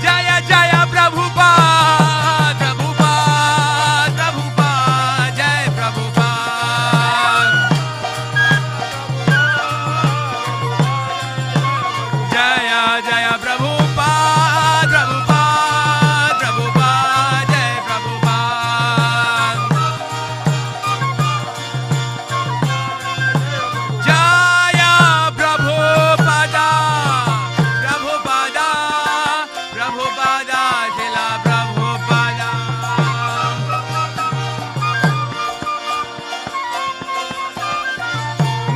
Jaya Jaya Prabhupada, Prabhupada, Prabhupada, Jai Prabhupada. Jaya Jaya Prabhupada, Prabhupada, Prabhupada, Jai Prabhupada. Jaya Prabhupada, Prabhupada, Prabhupada, Jila Prabhupada.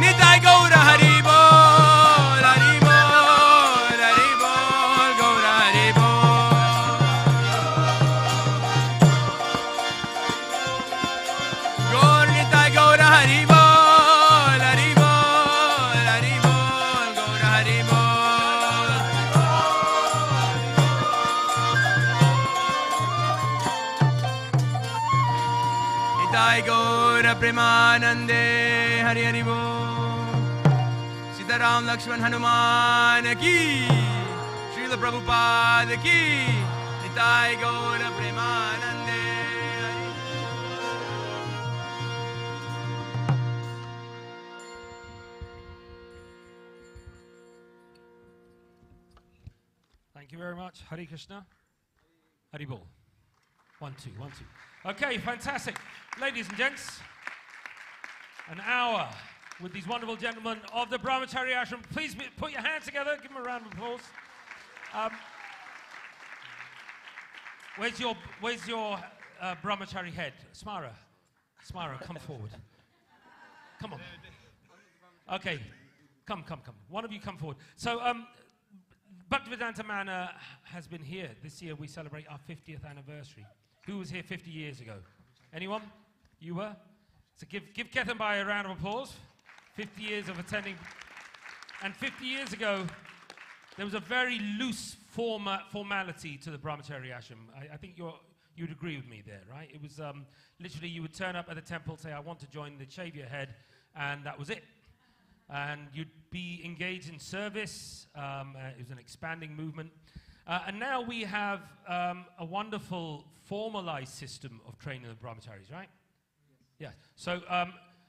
Nitai Gaura Hari Bol, Hari Bol, Hari Bol, Gaura Hari Bol. Gaur Nitai Gaura Hari Bol, Hari Bol, Hari Bol, Gaura Hari Bol. Nitai Gaura Premanande, Hari Hari Bol. Sitaram Lakshman Hanuman ki, Srila Prabhupada ki. Nitai Gaura Premanande, Hari. Thank you very much. Hare Krishna. Hari Bol. 1, 2, 1, 2. Okay, fantastic. Ladies and gents, an hour with these wonderful gentlemen of the Brahmachari Ashram. Please put your hands together. Give them a round of applause. Where's your Brahmachari head? Smara, come forward. Come on. Okay, come. One of you come forward. So, Bhaktivedanta Manor has been here. This year we celebrate our 50th anniversary. Who was here 50 years ago? Anyone? You were? So give Ketanbai a round of applause. 50 years of attending. And 50 years ago, there was a very loose formality to the Brahmachari Ashram. I think you'd agree with me there, right? It was literally you would turn up at the temple, say, I want to join the Shavya head, and that was it. And you'd be engaged in service. It was an expanding movement. And now we have a wonderful formalized system of training the brahmacharis, right? Yes. So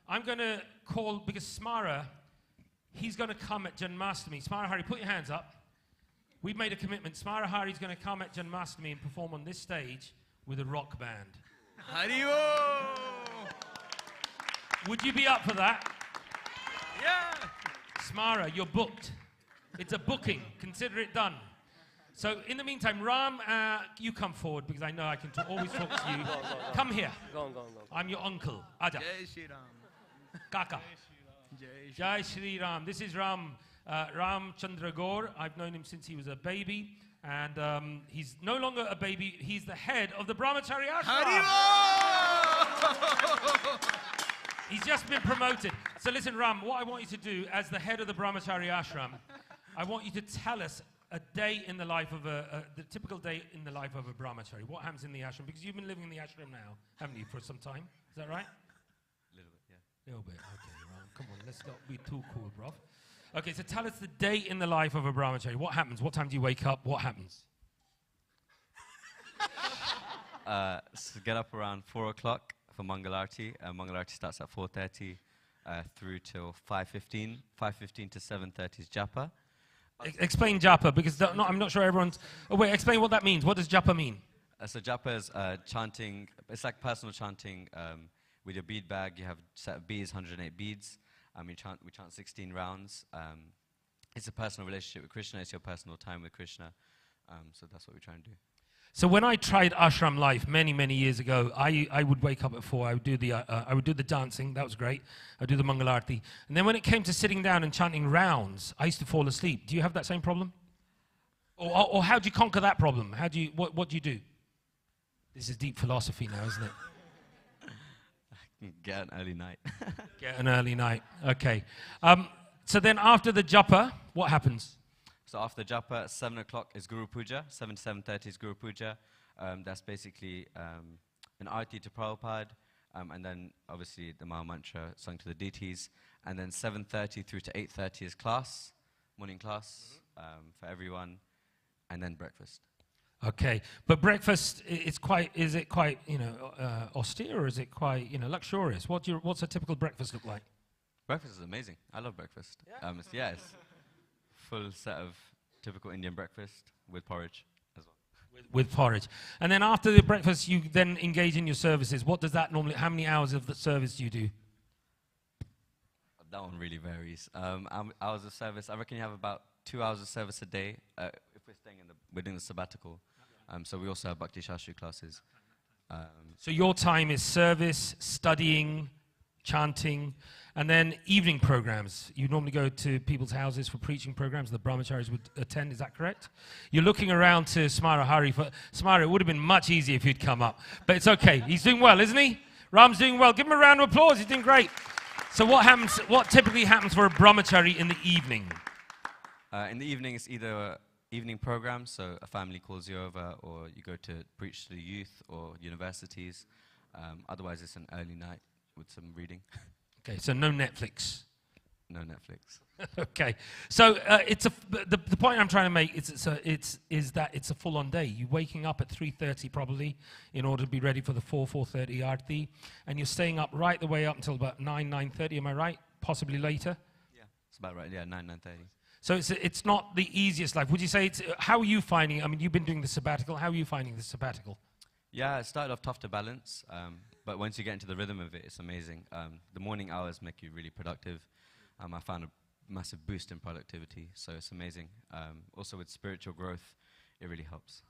I'm going to call, because Smara, he's going to come at Janmashtami. Smara Hari, put your hands up. We've made a commitment. Smara Hari is going to come at Janmashtami and perform on this stage with a rock band. Hari-o! Would you be up for that? Yeah! Smara, you're booked. It's a booking. Consider it done. So in the meantime, Ram, you come forward because I know I can always talk to you. Come here. Go on. I'm your uncle. Aja. Jai Shri Ram. Kaka. Jai Shri Ram. This is Ram Chandra Gaur. I've known him since he was a baby. And he's no longer a baby. He's the head of the Brahmachari Ashram. He's just been promoted. So listen, Ram, what I want you to do as the head of the Brahmachari Ashram, I want you to tell us a day in the life of the typical day in the life of a Brahmachari. What happens in the ashram? Because you've been living in the ashram now, haven't you, for some time? Is that right? A little bit, yeah. A little bit, okay, Ram. Come on, let's not be too cool, bruv. Okay, so tell us the day in the life of a Brahmachari. What happens? What time do you wake up? What happens? So get up around 4 o'clock for Mangalarti. Mangalarti starts at 4:30 through till 5:15. 5:15 to 7:30 is japa. Explain japa, because I'm not sure everyone's... Oh, wait, explain what that means. What does japa mean? So japa is chanting. It's like personal chanting with your bead bag. You have a set of beads, 108 beads. We chant 16 rounds. It's a personal relationship with Krishna. It's your personal time with Krishna. So that's what we try and do. So when I tried ashram life many, many years ago, I would wake up at 4. I would do the dancing. That was great. I would do the Mangalarti. And then when it came to sitting down and chanting rounds, I used to fall asleep. Do you have that same problem? Or how do you conquer that problem? What do you do? This is deep philosophy now, isn't it? Get an early night. Get an early night. Okay. So then after the japa, what happens? So after japa, 7 o'clock is Guru Puja. 7 to 7:30 is Guru Puja. That's basically an arti to Prabhupada, and then obviously the Maha Mantra sung to the deities. And then 7:30 through to 8:30 is class, morning class for everyone, and then breakfast. Okay, but breakfast is it quite austere, or is it quite luxurious? What's a typical breakfast look like? Breakfast is amazing. I love breakfast. Yeah, it's full set of typical Indian breakfast with porridge as well. With porridge. And then after the breakfast, you then engage in your services. What does that normally, how many hours of the service do you do? That one really varies. Hours of service, I reckon you have about 2 hours of service a day if we're doing the sabbatical. So we also have Bhakti Shastri classes. So your time is service, studying, chanting, and then evening programs. You normally go to people's houses for preaching programs. The brahmacharis would attend, is that correct? You're looking around to Smara Hari. Smara, it would have been much easier if you'd come up. But it's okay. He's doing well, isn't he? Ram's doing well. Give him a round of applause. He's doing great. So what typically happens for a brahmachari in the evening? In the evening, it's either evening program, so a family calls you over, or you go to preach to the youth or universities. Otherwise, it's an early night with some reading. Okay, so no Netflix. No Netflix. Okay, so the point I'm trying to make is that it's a full-on day. You're waking up at 3:30 probably in order to be ready for the 4:30 arti, and you're staying up right the way up until about 9:30. Am I right? Possibly later. Yeah, it's about right. Yeah, 9:30. So it's not the easiest life. Would you say how are you finding it? I mean, you've been doing the sabbatical. How are you finding the sabbatical? Yeah, it started off tough to balance, but once you get into the rhythm of it, it's amazing. The morning hours make you really productive. I found a massive boost in productivity, so it's amazing. Also with spiritual growth, it really helps.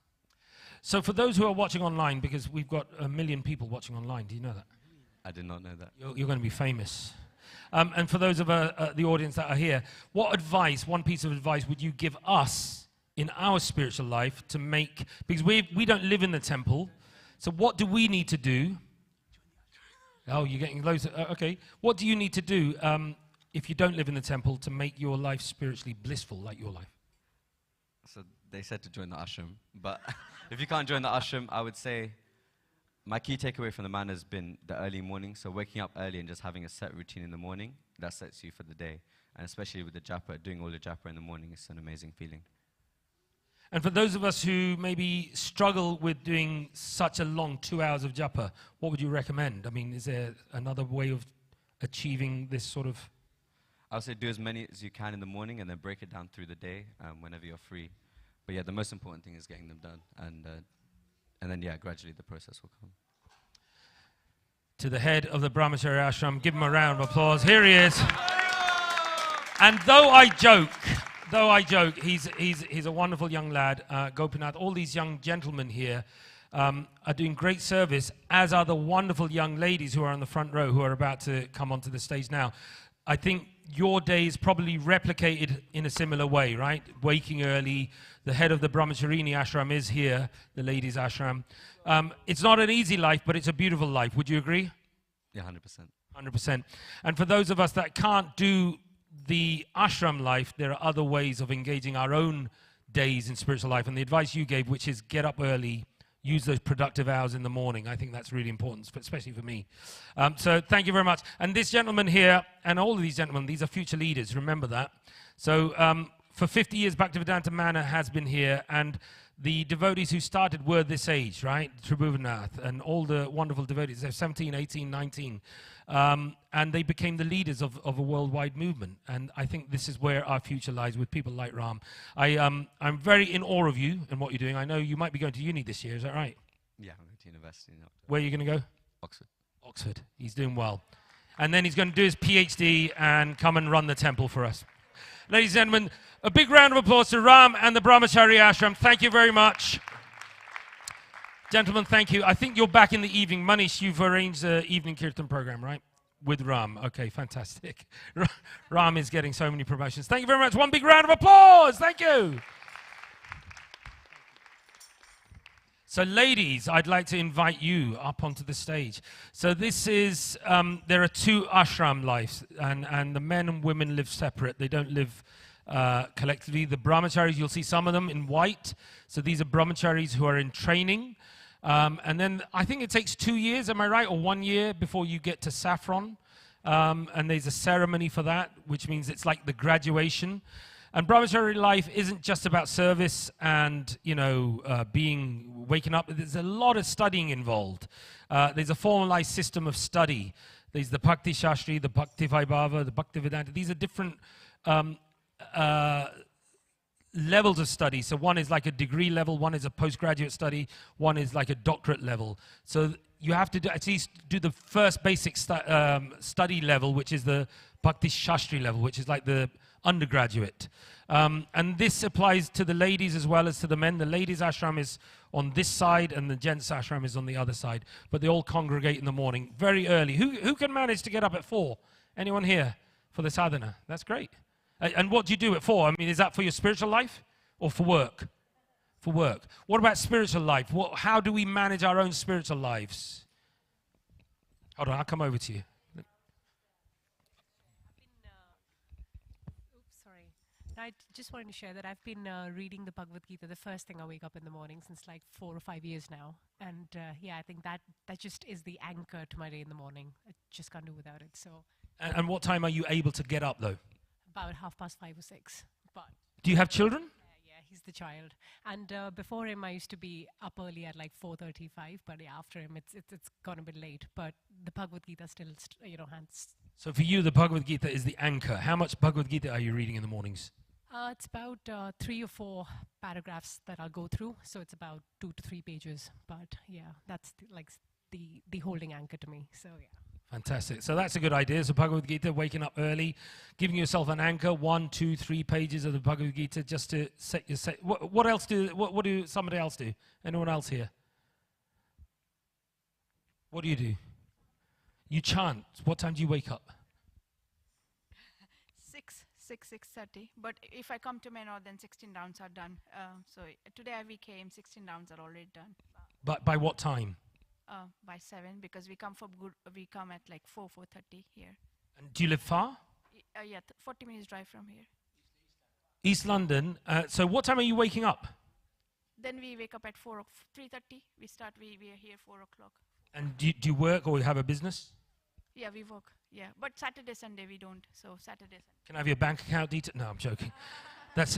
So for those who are watching online, because we've got 1 million people watching online, do you know that? I did not know that. You're going to be famous. And for those of the audience that are here, what advice, one piece of advice would you give us in our spiritual life to make, because we don't live in the temple, so what do we need to do? Oh, you're getting loads of, okay. What do you need to do if you don't live in the temple to make your life spiritually blissful like your life? So they said to join the ashram, but if you can't join the ashram, I would say my key takeaway from the man has been the early morning. So waking up early and just having a set routine in the morning, that sets you for the day. And especially with the japa, doing all the japa in the morning is an amazing feeling. And for those of us who maybe struggle with doing such a long 2 hours of japa, what would you recommend? I mean, is there another way of achieving this sort of... I would say do as many as you can in the morning and then break it down through the day whenever you're free. But yeah, the most important thing is getting them done. And then, yeah, gradually the process will come. To the head of the Brahmachari Ashram, give him a round of applause. Here he is. And though I joke, he's a wonderful young lad, Gopinath. All these young gentlemen here are doing great service, as are the wonderful young ladies who are on the front row who are about to come onto the stage now. I think your day is probably replicated in a similar way, right? Waking early. The head of the Brahmacharini ashram is here, the ladies' ashram. It's not an easy life, but it's a beautiful life. Would you agree? Yeah, 100%. 100%. And for those of us that can't do the ashram life, there are other ways of engaging our own days in spiritual life. And the advice you gave, which is get up early, use those productive hours in the morning. I think that's really important, especially for me. So thank you very much. And this gentleman here, and all of these gentlemen, these are future leaders, remember that. So for 50 years, Bhaktivedanta Manor has been here, and the devotees who started were this age, right? Tribhuvanath and all the wonderful devotees. They're 17, 18, 19. And they became the leaders of a worldwide movement. And I think this is where our future lies with people like Ram. I'm very in awe of you and what you're doing. I know you might be going to uni this year, is that right? Yeah, I'm going to university in October. Where are you going to go? Oxford. Oxford. He's doing well. And then he's going to do his PhD and come and run the temple for us. Ladies and gentlemen, a big round of applause to Ram and the Brahmachari Ashram. Thank you very much. Gentlemen, thank you. I think you're back in the evening. Manish, you've arranged the evening kirtan program, right? With Ram. Okay, fantastic. Ram is getting so many promotions. Thank you very much. One big round of applause. Thank you. So ladies, I'd like to invite you up onto the stage. So this is, there are two ashram lives, and the men and women live separate. They don't live collectively. The brahmacharis, you'll see some of them in white. So these are brahmacharis who are in training. And then I think it takes 2 years, am I right, or 1 year before you get to saffron. And there's a ceremony for that, which means it's like the graduation. And brahmachari life isn't just about service and, you know, waking up. There's a lot of studying involved. There's a formalized system of study. There's the Bhakti Shastri, the Bhakti Vaibhava, the Bhaktivedanta. These are different levels of study. So one is like a degree level, one is a postgraduate study, one is like a doctorate level. So you have to at least do the first basic study level, which is the Bhakti Shastri level, which is like the undergraduate. And this applies to the ladies as well as to the men. The ladies' ashram is on this side and the gents' ashram is on the other side. But they all congregate in the morning very early. Who can manage to get up at 4? Anyone here for the sadhana? That's great. And what do you do at 4? I mean, is that for your spiritual life or for work? For work. What about spiritual life? How do we manage our own spiritual lives? Hold on, I'll come over to you. I just wanted to share that I've been reading the Bhagavad Gita, the first thing I wake up in the morning since like 4 or 5 years now. And yeah, I think that just is the anchor to my day in the morning. I just can't do without it. So. And what time are you able to get up though? About 5:30 or 6. But do you have children? Yeah, he's the child. And before him, I used to be up early at like 4:35. But yeah, after him, it's gone a bit late. But the Bhagavad Gita still, hands. So for you, the Bhagavad Gita is the anchor. How much Bhagavad Gita are you reading in the mornings? It's about 3 or 4 paragraphs that I'll go through. So it's about 2 to 3 pages. But yeah, that's the holding anchor to me. So yeah. Fantastic. So that's a good idea. So Bhagavad Gita, waking up early, giving yourself an anchor, 1, 2, 3 pages of the Bhagavad Gita just to set your set. What else what do somebody else do? Anyone else here? What do you do? You chant. What time do you wake up? 6:30. But if I come to Manor, then 16 rounds are done. So today we came, 16 rounds are already done. But by what time? By 7, because we come at like 4:30 here. And do you live far? Yeah, 40 minutes drive from here. East London. So what time are you waking up? Then we wake up at 3:30. We are here 4 o'clock. And do you work or you have a business? Yeah, we work. Yeah, but Saturday, Sunday we don't. So Saturday. Can I have your bank account details? No, I'm joking.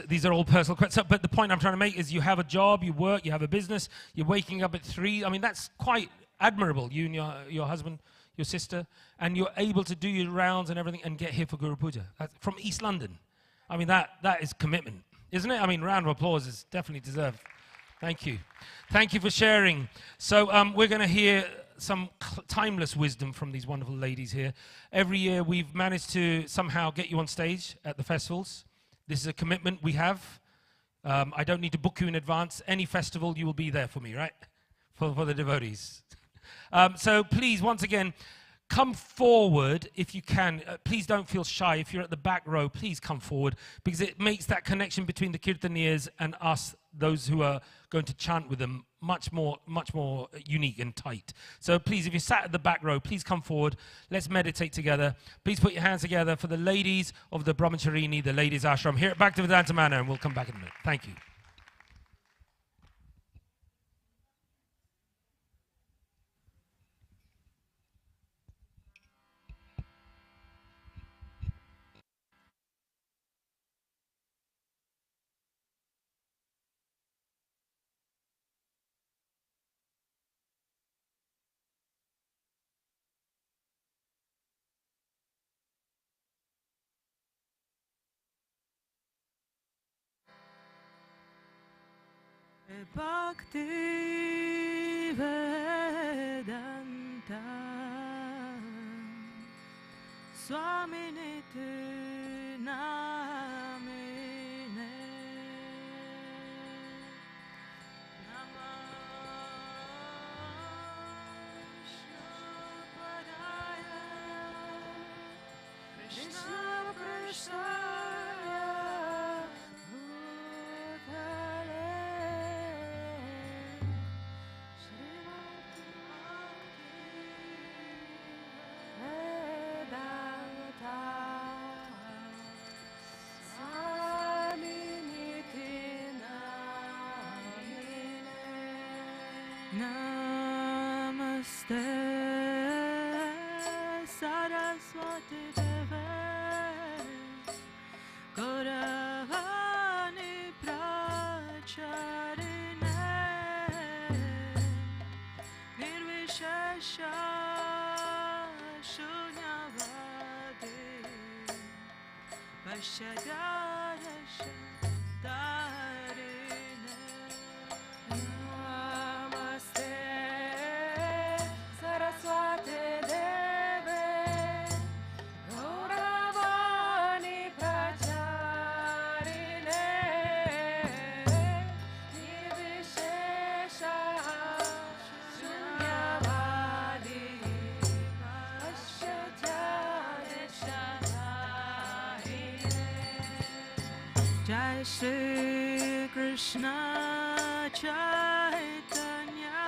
These are all personal questions. But the point I'm trying to make is you have a job, you work, you have a business, you're waking up at 3. I mean, that's quite admirable, you and your husband, your sister, and you're able to do your rounds and everything and get here for Guru Puja. That's from East London. I mean, that is commitment, isn't it? I mean, round of applause is definitely deserved. Thank you. Thank you for sharing. So we're going to hear some timeless wisdom from these wonderful ladies here. Every year we've managed to somehow get you on stage at the festivals. This is a commitment we have. I don't need to book you in advance. Any festival, you will be there for me, right? For the devotees. So please, once again, come forward if you can. Please don't feel shy. If you're at the back row, please come forward, because it makes that connection between the kirtaniers and us, those who are going to chant with them, much more unique and tight. So please, if you're sat at the back row, please come forward. Let's meditate together. Please put your hands together for the ladies of the Brahmacharini, the ladies ashram here at Bhaktivedanta Manor, and we'll come back in a minute. Thank you. Bhaktivedanta Swaminiti Namine Krishna Prasaya Bhutale Srimati Bhaktivedanta Swaminiti Namine Namaste Saraswati Deve Gauravani Pracharine Nirvishesha Shunyavadi Vashadharasha Dharine Namaste Saraswati Deve Gauravani Pracharine Nirvishesha Shunyavadi Vashadharasha Dharine Jai Shri Krishna Chaitanya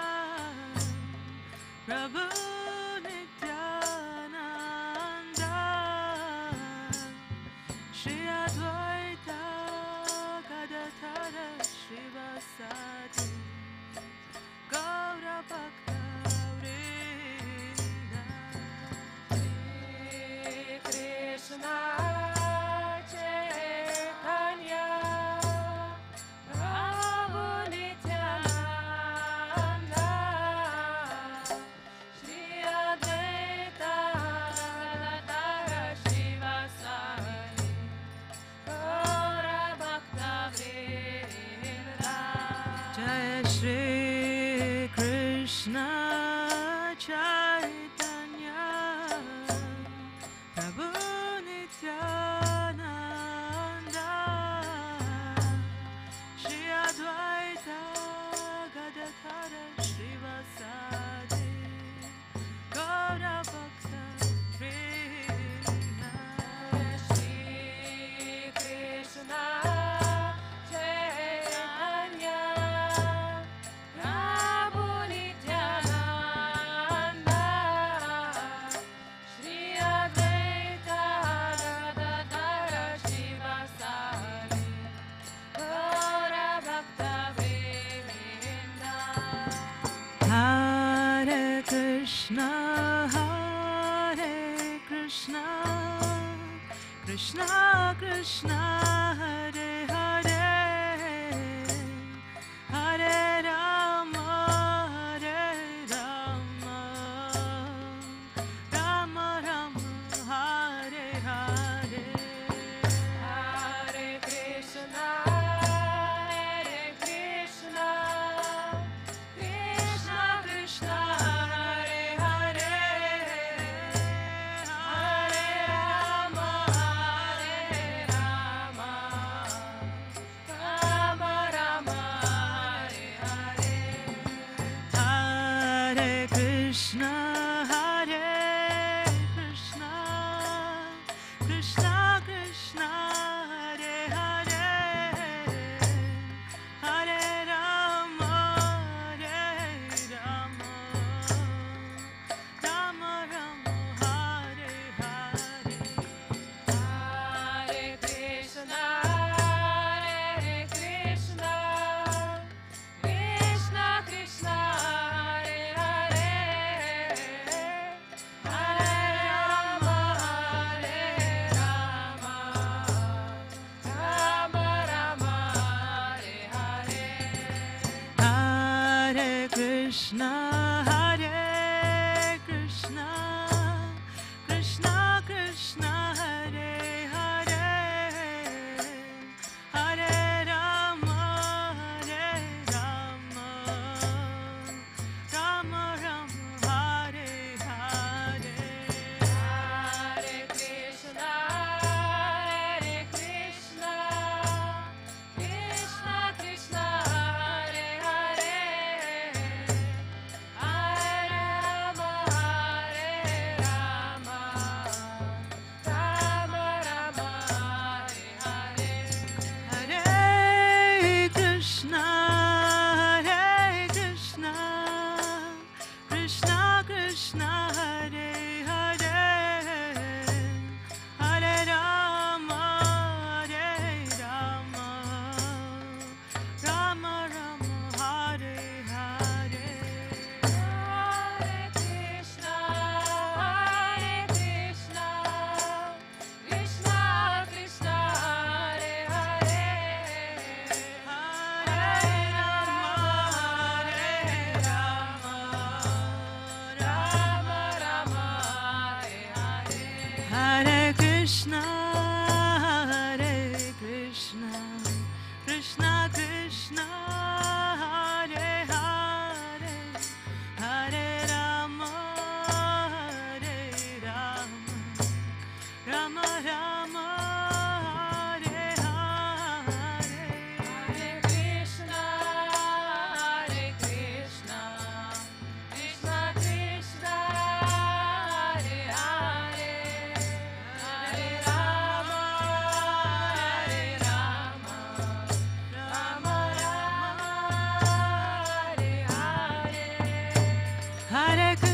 Prabhu Nityananda Shri Advaita Gadadhara Srivasadi Gaura Bhakta Vrinda Shri Krishna Chaitanya Prabhu Nityananda Shri Advaita Gadadhara Srivasadi Gaura Bhakta Vrinda Jai Shri Krishna Chaitanya Prabhu Nityananda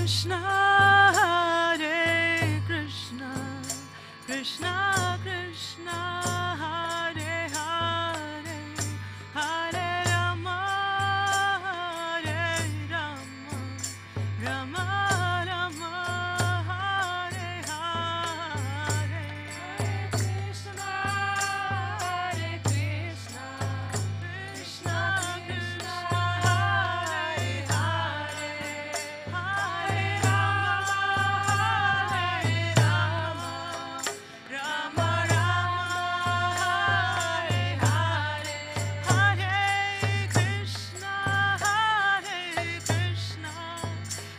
Krishna, Hare Krishna, Krishna Krishna, Hare Hare, Hare Rama, Hare Rama, Rama Rama, Hare Hare. Krishna, Hare Krishna, Krishna Krishna, Hare Hare, Hare Rama, Hare Rama, Rama Rama, Hare Hare, Hare Krishna, Hare Krishna,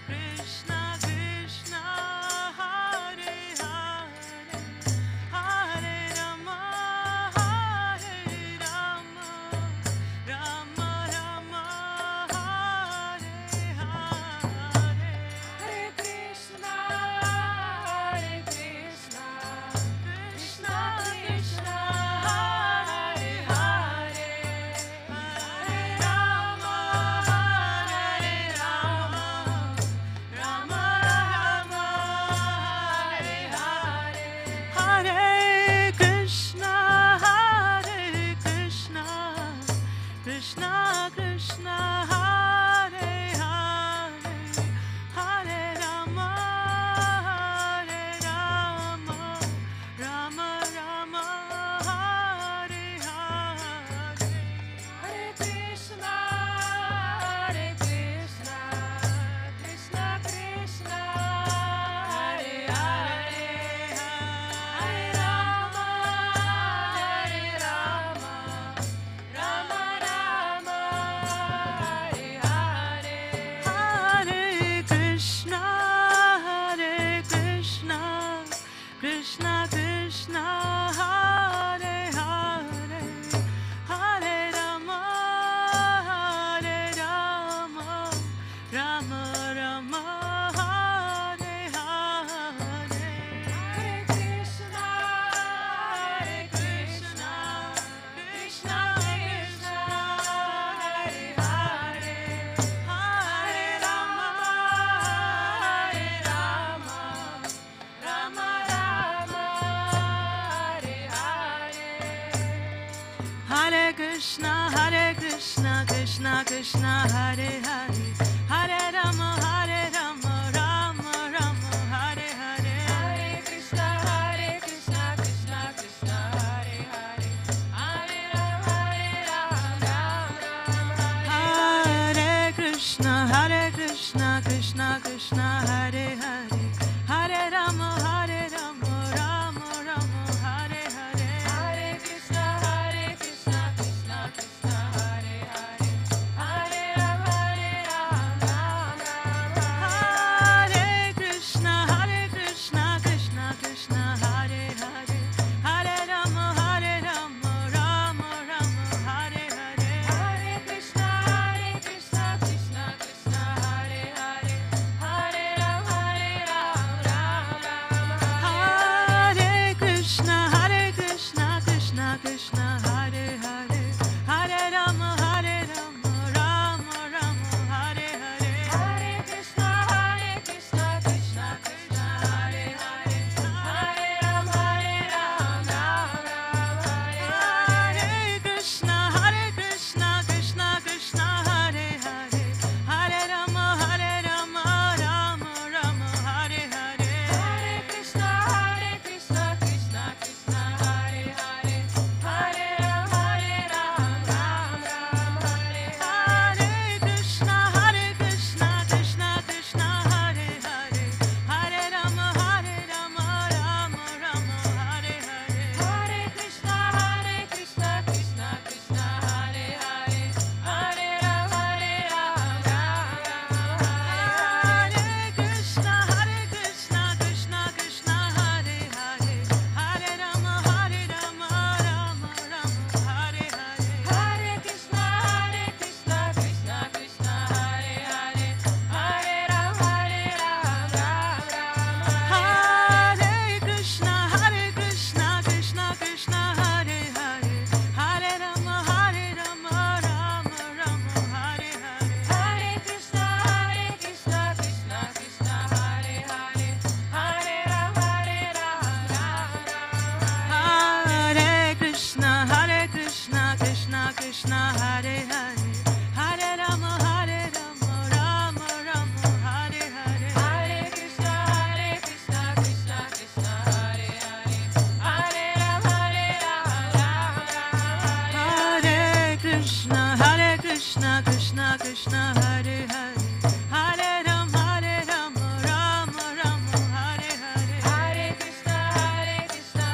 Krishna Krishna, Hare Hare, Hare Rama, Hare Rama, Rama Rama, Hare Hare. Hare Krishna, Hare Krishna, Krishna Krishna, Hare Hare, Hare Rama, Hare Rama, Rama Rama, Hare Hare, Hare Krishna, Hare Krishna, Krishna Krishna, Hare Hare, Hare Rama, Hare Rama, Rama Rama, Hare Hare. Hare Krishna, Hare Krishna, Krishna Krishna, Hare Hare, Hare Rama, Hare Rama, Rama Rama, Hare Hare. Hare Krishna, Hare Krishna, Krishna Krishna, Hare Hare, Hare Rama, Hare Rama, Rama Rama, Hare Hare. Hare Krishna, Hare Krishna, Krishna Krishna, Hare Hare, Hare Rama, Hare Rama, Rama Rama, Hare Hare. Hare Krishna, Hare Krishna, Krishna Krishna, Hare Hare, Hare Rama, Hare Rama, Rama Rama, Hare Hare. Hare Krishna, Hare Krishna, Krishna Krishna, Hare Hare, Hare Rama, Hare Rama, Rama Rama, Hare Krishna, Hare Krishna, Krishna Krishna, Hare Hare, Hare Rama, Hare Rama, Rama Rama, Hare Hare. Hare Krishna, Hare Krishna, Krishna Krishna, Hare Hare, Hare Rama, Hare Rama, Rama Rama, Hare Krishna, Hare Krishna, Krishna Krishna, Hare Hare, Hare Rama, Hare Rama, Rama Rama, Hare Hare. Hare Krishna, Hare Krishna, Krishna Krishna, Hare Hare, Hare Rama, Hare Rama, Rama Rama, Hare Krishna, Hare Krishna, Krishna Krishna, Hare Hare, Hare Rama, Hare Rama, Rama Rama, Hare Hare. Hare Krishna, Hare Krishna, Krishna Krishna, Hare Hare, Hare Rama, Hare Rama, Rama Rama, Hare Krishna, Hare Krishna, Krishna Krishna, Hare Hare, Hare Rama, Hare Rama, Rama Rama, Hare Hare. Hare Krishna, Hare Krishna, Krishna Krishna, Hare Hare, Hare Rama, Hare Krishna, Krishna Hare Hare, Hare Rama, Rama Rama, Hare Hare. Hare Krishna, Krishna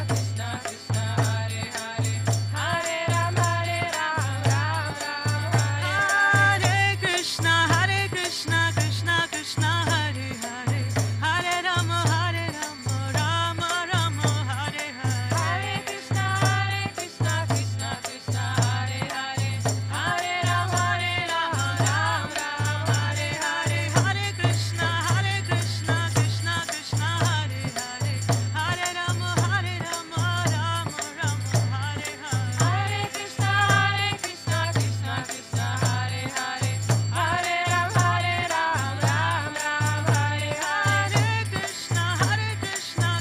Krishna, Hare Hare, Hare Rama, Rama Rama, Hare Krishna, Krishna Krishna, Hare Hare, Hare Rama, Rama Rama, Hare Hare. Hare Krishna, Krishna Krishna, Hare Hare, Hare Rama, Rama Rama, Hare Hare. Hare Krishna, Krishna Krishna, Hare Hare, Hare Rama, Rama Rama, Hare Hare. Hare Krishna, Krishna Krishna, Hare Hare, Hare Rama, Rama Rama, Hare Hare. Krishna,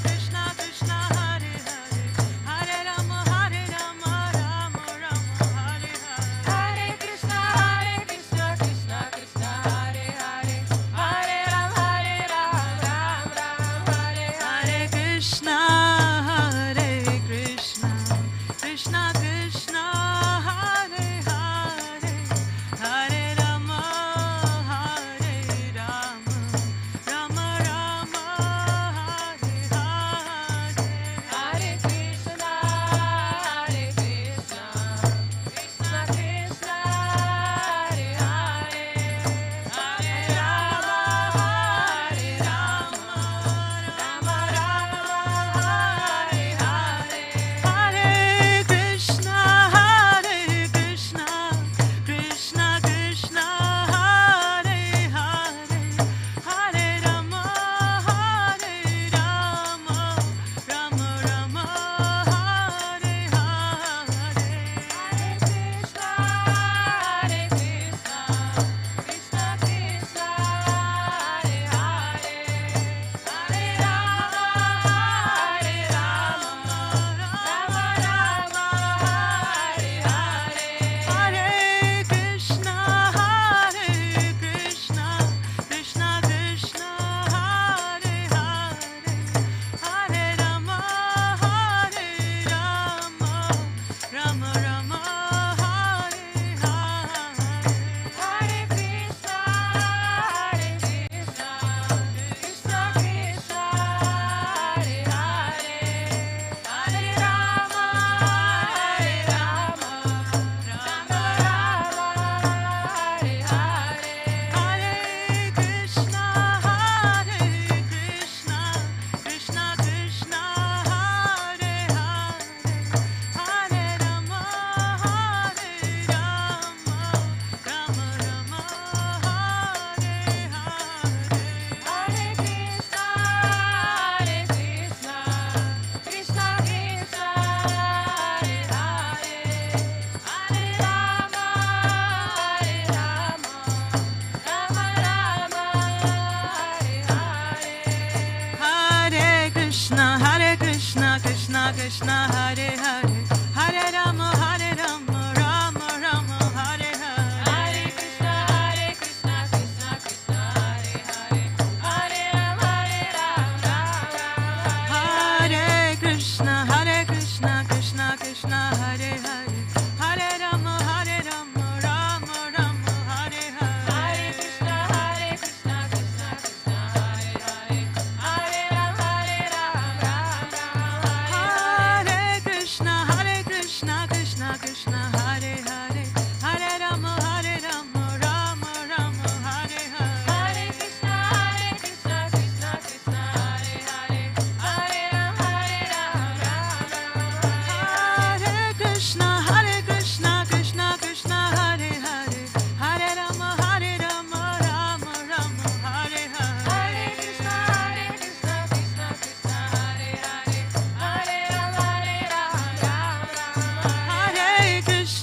Krishna Krishna, Hare Hare, Hare Rama, Rama Rama, Hare Hare. Hare Krishna, Krishna Krishna, Hare Hare, Hare Rama, Rama Rama, Hare Hare. Krishna, Hare Krishna, Krishna Krishna, Hare Hare, Hare Rama, Rama Rama, Hare Hare. Hare Krishna, Krishna Krishna, Hare Hare, Hare Rama, Rama Rama, Hare Hare. Hare Krishna, Krishna Krishna, Hare Hare, Hare Rama, Rama Rama, Hare Hare. Hare Krishna, Krishna Krishna, Hare Hare, Hare Rama, Rama Rama, Hare Hare. Hare Krishna, Krishna Krishna, Hare Hare, Hare Rama, Rama Rama, Hare Hare. Hare Krishna, Krishna Krishna, Hare Hare, Hare Rama, Rama Rama, Hare Hare. Hare Krishna, Krishna Krishna, Hare Hare, Hare Rama, Rama Rama, Hare Hare. Hare Krishna, Krishna Krishna, Hare Hare, Hare Rama, Rama Rama, Hare Hare. Hare Krishna, Krishna Krishna, Hare Hare, Hare Rama, Rama Rama, Hare Hare. Hare Krishna, Krishna Krishna, Hare Hare, Hare Rama, Rama Rama, Hare Krishna, Krishna Krishna, Hare Hare, Hare Rama, Rama Rama, Hare Hare. Hare Krishna, Krishna Krishna, Hare Hare, Hare Rama, Hare Krishna, Krishna Krishna, Hare Hare, Hare Rama, Rama Rama, Hare Hare. Hare Krishna, Krishna Krishna, Hare Hare, Hare Rama, Hare Krishna, Krishna Krishna, Hare Hare, Hare Rama, Rama Rama, Hare Hare. Hare Krishna, Krishna Krishna, Hare Hare, Hare Rama, Hare Rama, Hare Krishna.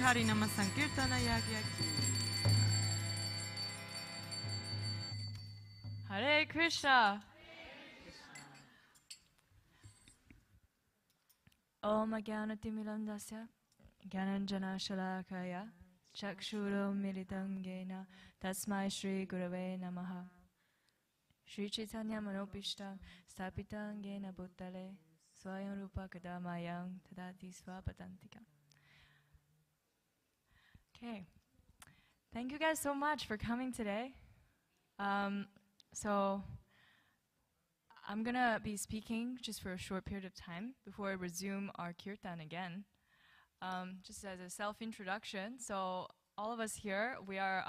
Hari Nama Sankirtana Yagya Ki. Hare Krishna. Om Agyanatimilandasya Gyananjana Shalakaya Chakshuro Militangena Tasmai Shri Gurave Namaha Shri Chaitanya Manopishtam Stapitangena Bhuttale Swayam Rupa Kadamayam Tadati Swapatantika. Okay. Thank you guys so much for coming today. So I'm gonna be speaking just for a short period of time before I resume our kirtan again. Just as a self-introduction, so all of us here, we are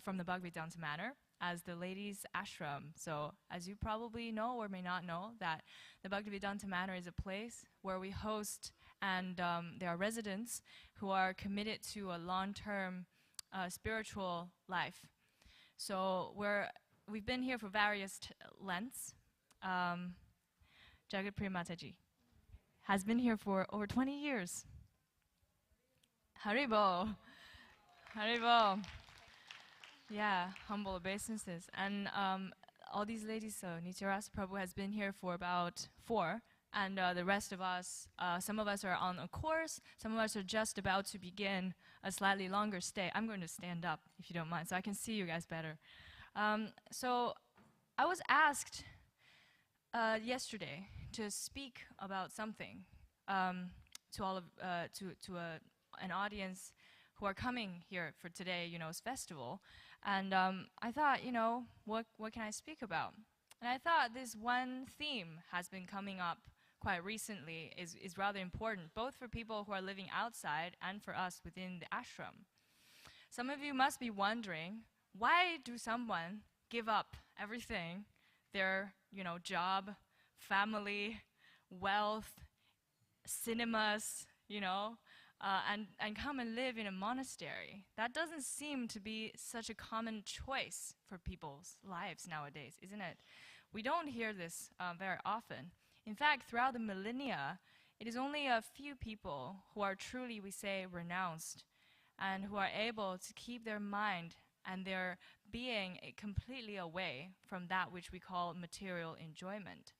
from the Bhaktivedanta Manor as the ladies' ashram. So as you probably know or may not know, that the Bhaktivedanta Manor is a place where we host and there are residents who are committed to a long-term spiritual life. So we've been here for various lengths. Jagat Priya Mataji has been here for over 20 years. Haribo. Haribo. Yeah, humble obeisances. And all these ladies, so Nityaras Prabhu has been here for about 4. And the rest of us, some of us are on a course, some of us are just about to begin a slightly longer stay. I'm going to stand up, if you don't mind, so I can see you guys better. So I was asked yesterday to speak about something to all of an audience who are coming here for today, festival. And I thought, what can I speak about? And I thought this one theme has been coming up quite recently, is rather important, both for people who are living outside and for us within the ashram. Some of you must be wondering, why do someone give up everything, their job, family, wealth, cinemas, and come and live in a monastery? That doesn't seem to be such a common choice for people's lives nowadays, isn't it? We don't hear this very often. In fact, throughout the millennia, it is only a few people who are truly, we say, renounced, and who are able to keep their mind and their being completely away from that which we call material enjoyment.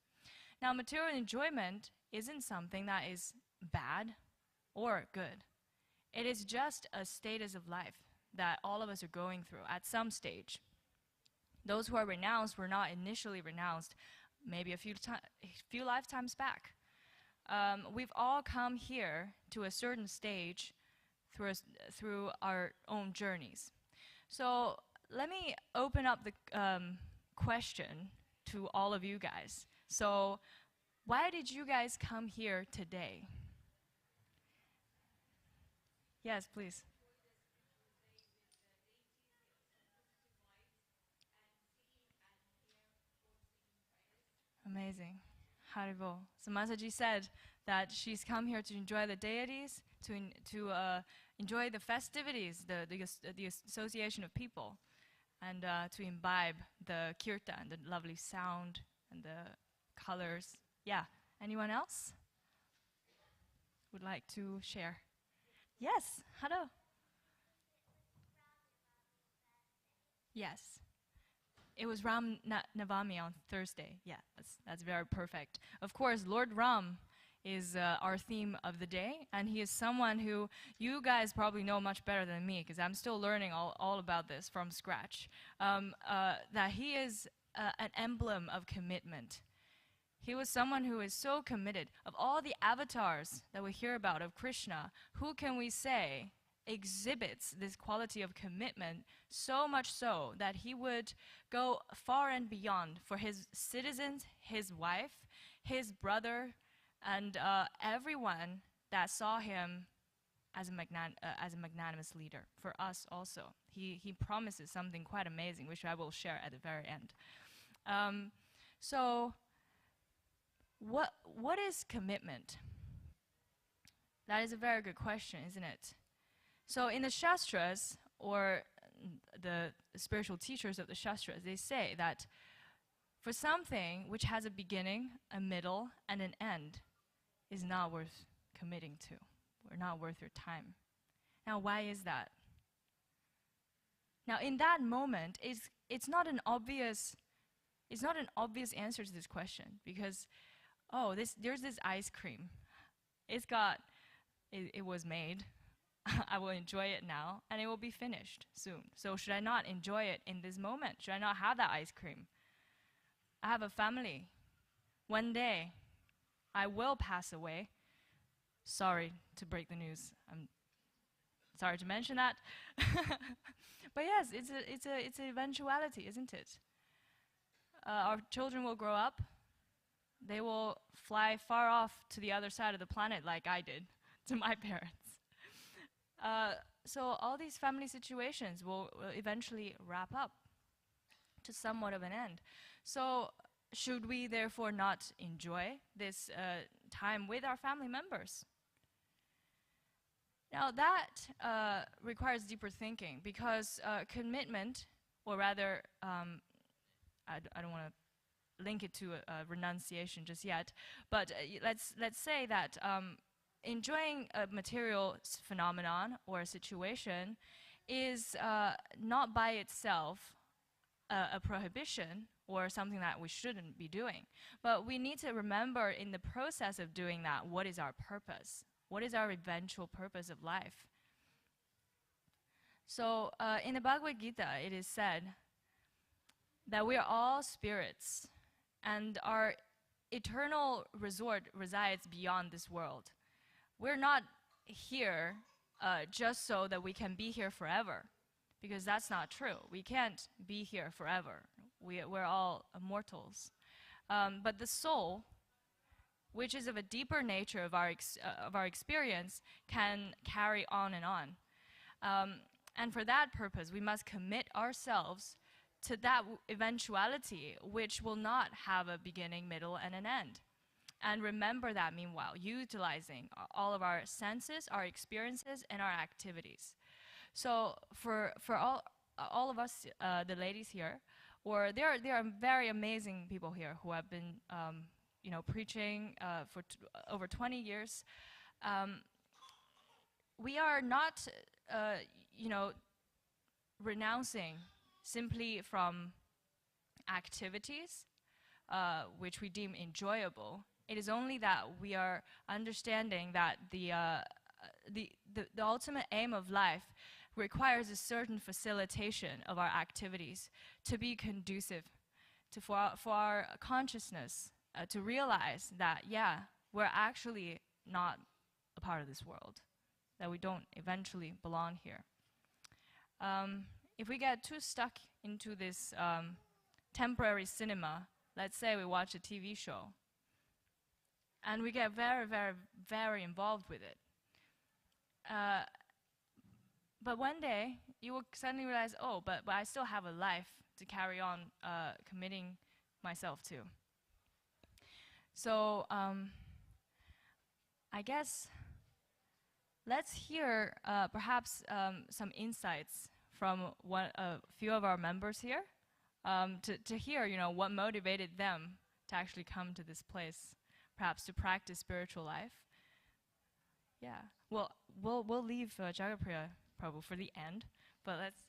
Now, material enjoyment isn't something that is bad or good. It is just a status of life that all of us are going through at some stage. Those who are renounced were not initially renounced maybe a few lifetimes back. We've all come here to a certain stage through our own journeys. So let me open up the question to all of you guys. So why did you guys come here today? Yes, please. Amazing. Haribo. So Masaji said that she's come here to enjoy the deities, to enjoy the festivities, the association of people, and to imbibe the kirtan, the lovely sound and the colors. Yeah. Anyone else would like to share? Yes. Hello. Yes. It was Navami on Thursday. Yeah, that's very perfect. Of course, Lord Ram is our theme of the day, and he is someone who you guys probably know much better than me, because I'm still learning all about this from scratch, that he is an emblem of commitment. He was someone who is so committed. Of all the avatars that we hear about of Krishna, who can we say exhibits this quality of commitment, so much so that he would go far and beyond for his citizens, his wife, his brother, and everyone that saw him as a magnanimous leader. For us also, he promises something quite amazing, which I will share at the very end. So what is commitment? That is a very good question, isn't it? So in the Shastras, or the spiritual teachers of the Shastras, they say that for something which has a beginning, a middle, and an end is not worth committing to, we're not worth your time. Now, why is that? Now, in that moment, it's not an obvious answer to this question, because, oh, there's this ice cream. It was made. I will enjoy it now, and it will be finished soon. So should I not enjoy it in this moment? Should I not have that ice cream? I have a family. One day, I will pass away. Sorry to break the news. I'm sorry to mention that. But yes, it's an eventuality, isn't it? Our children will grow up. They will fly far off to the other side of the planet like I did to my parents. So all these family situations will eventually wrap up to somewhat of an end. So should we therefore not enjoy this time with our family members? Now that requires deeper thinking, because commitment, or rather, I don't want to link it to a renunciation just yet, but let's say that enjoying a material phenomenon or a situation is not by itself a prohibition or something that we shouldn't be doing. But we need to remember in the process of doing that, what is our purpose? What is our eventual purpose of life? So in the Bhagavad Gita, it is said that we are all spirits, and our eternal resort resides beyond this world. We're not here just so that we can be here forever, because that's not true. We can't be here forever. We're all mortals. But the soul, which is of a deeper nature of our experience, can carry on and on. And for that purpose, we must commit ourselves to that eventuality which will not have a beginning, middle, and an end. And remember that meanwhile, utilizing all of our senses, our experiences, and our activities. So for all of us, the ladies here, or there are very amazing people here who have been preaching for over 20 years. We are not renouncing simply from activities which we deem enjoyable. It is only that we are understanding that the ultimate aim of life requires a certain facilitation of our activities to be conducive for our consciousness to realize that, yeah, we're actually not a part of this world, that we don't eventually belong here. If we get too stuck into this temporary cinema, let's say we watch a TV show, and we get very, very, very involved with it. But one day, you will suddenly realize, oh, but I still have a life to carry on committing myself to. So I guess let's hear perhaps some insights from a few of our members here to hear, what motivated them to actually come to this place, perhaps to practice spiritual life. Yeah, well, we'll leave Jagapriya Prabhu for the end, but let's.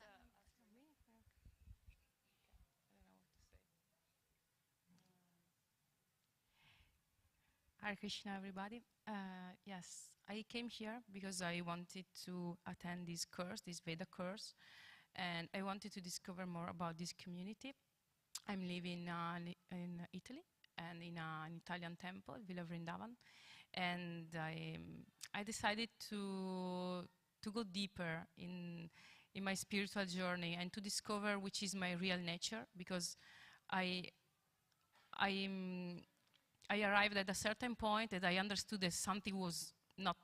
Hare Krishna, everybody. Yes, I came here because I wanted to attend this course, this Veda course, and I wanted to discover more about this community. I'm living in Italy and in an Italian temple, Villa Vrindavan, and I decided to go deeper in my spiritual journey and to discover which is my real nature, because I arrived at a certain point that I understood that something was not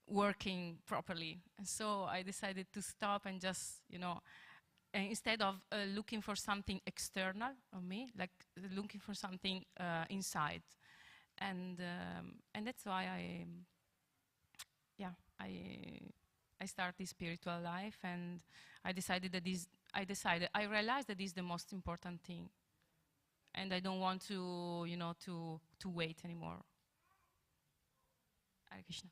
working properly. And so I decided to stop and just, instead of looking for something external on me, like looking for something inside. And that's why I started this spiritual life, and I realized that this is the most important thing. And I don't want to wait anymore. Hare Krishna.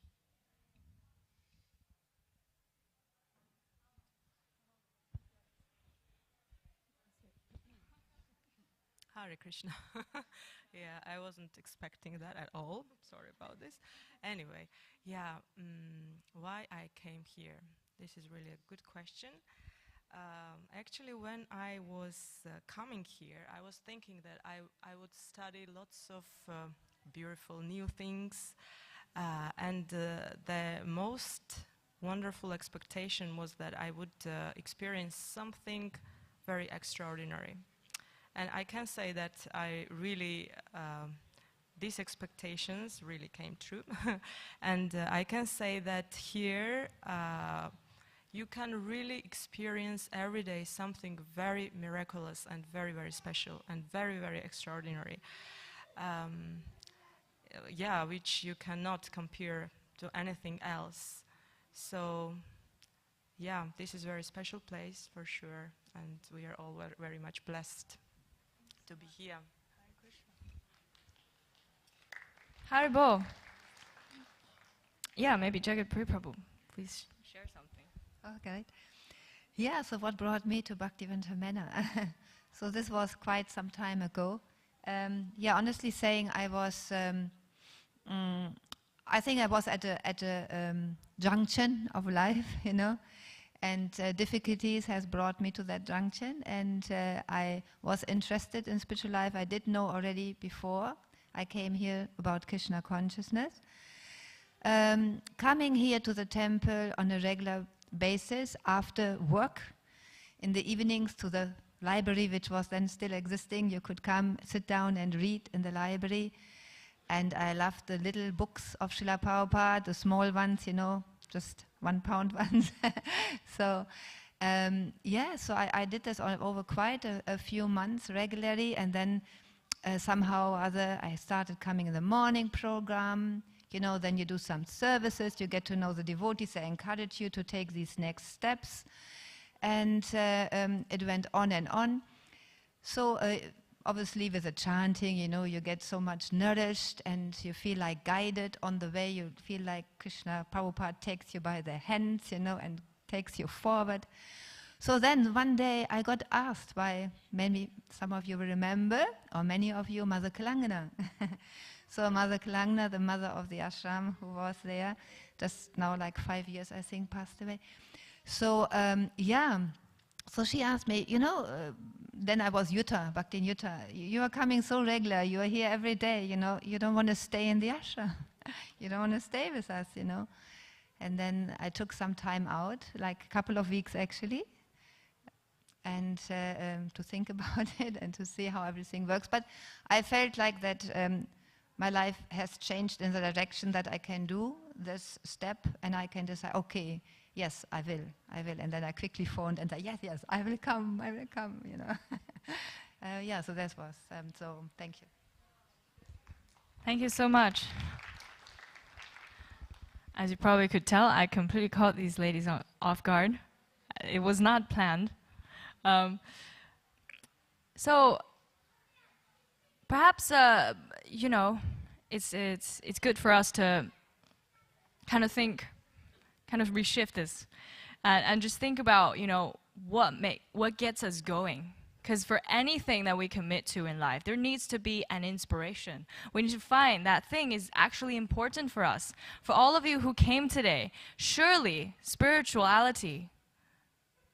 Hare Krishna. Yeah, I wasn't expecting that at all. Sorry about this. Anyway, yeah, why I came here? This is really a good question. Actually, when I was coming here, I was thinking that I would study lots of beautiful new things, and the most wonderful expectation was that I would experience something very extraordinary. And I can say that I really, these expectations really came true. And I can say that here you can really experience every day something very miraculous and very, very special and very, very extraordinary. Yeah, which you cannot compare to anything else. So, yeah, this is a very special place for sure, and we are all very much blessed to be here. Haribo. Yeah, maybe Jagat Prabhu, please share something. Okay. Yeah, so what brought me to Bhaktivedanta Manor? So this was quite some time ago. Yeah, honestly saying, I was, I think I was at a junction of life, you know, and difficulties has brought me to that junction, and I was interested in spiritual life. I did know already before I came here about Krishna consciousness. Coming here to the temple on a regular basis after work, in the evenings to the library, which was then still existing. You could come, sit down and read in the library. And I loved the little books of Srila Prabhupada, the small ones, you know, just 1 pound ones. So, yeah, so I did this over quite a few months regularly. And then somehow or other, I started coming in the morning program. You know, then you do some services, you get to know the devotees, they encourage you to take these next steps. And it went on and on. So obviously with the chanting, you know, you get so much nourished and you feel like guided on the way. You feel like Krishna Prabhupada takes you by the hands, you know, and takes you forward. So then one day I got asked by some of you will remember, or many of you, Mother Kalangana. So Mother Kalangana, the mother of the ashram who was there, just now like 5 years I think passed away. So yeah, so she asked me, you know, then I was Yuta, Bhakti in Yuta, you are coming so regular, you are here every day, you know, you don't want to stay in the ashram. You don't want to stay with us, you know. And then I took some time out, like a couple of weeks actually, and to think about it and to see how everything works. But I felt like that my life has changed in the direction that I can do this step and I can decide, okay, yes, I will. And then I quickly phoned and said, yes, I will come, you know. Yeah, so that was, so thank you. Thank you so much. As you probably could tell, I completely caught these ladies off guard. It was not planned. So perhaps, you know, it's good for us to kind of think, kind of reshift this, and just think about, you know, what gets us going. Because for anything that we commit to in life, there needs to be an inspiration. We need to find that thing is actually important for us. For all of you who came today, surely spirituality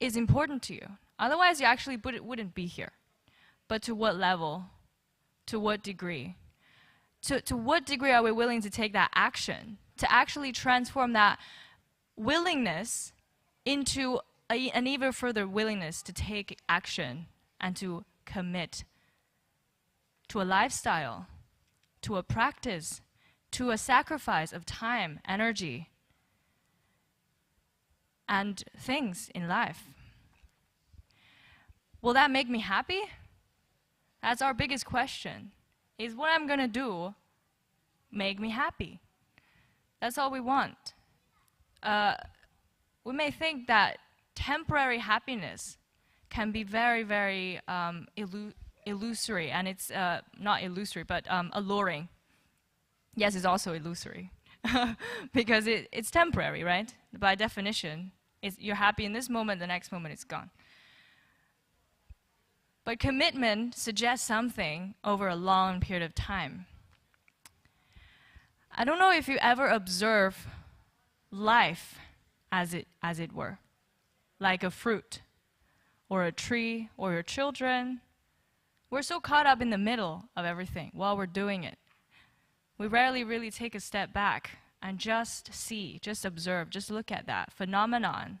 is important to you. Otherwise, you actually wouldn't be here. But to what level? To what degree? To what degree are we willing to take that action? To actually transform that willingness into an even further willingness to take action and to commit to a lifestyle, to a practice, to a sacrifice of time, energy, and things in life. Will that make me happy? That's our biggest question. Is what I'm going to do make me happy? That's all we want. We may think that temporary happiness can be very, very illusory, and it's not illusory, but alluring. Yes, it's also illusory, because it's temporary, right? By definition, you're happy in this moment, the next moment it's gone. But commitment suggests something over a long period of time. I don't know if you ever observe life as it were, like a fruit, or a tree, or your children. We're so caught up in the middle of everything while we're doing it. We rarely really take a step back and just see, just observe, just look at that phenomenon.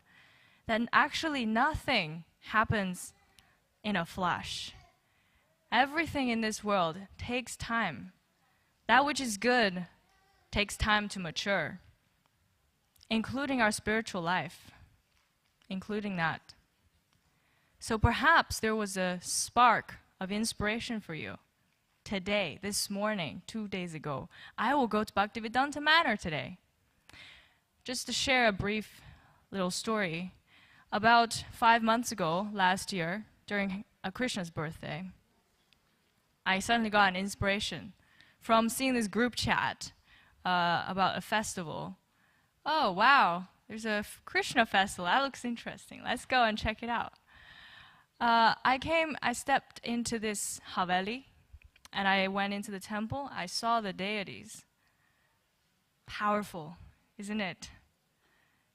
Then actually nothing happens in a flash. Everything in this world takes time. That which is good takes time to mature, including our spiritual life, including that. So perhaps there was a spark of inspiration for you today, this morning, 2 days ago. I will go to Bhaktivedanta Manor today. Just to share a brief little story. About 5 months ago, last year, during Krishna's birthday, I suddenly got an inspiration from seeing this group chat about a festival. Oh, wow, there's a Krishna festival. That looks interesting. Let's go and check it out. I stepped into this Haveli, and I went into the temple. I saw the deities. Powerful, isn't it?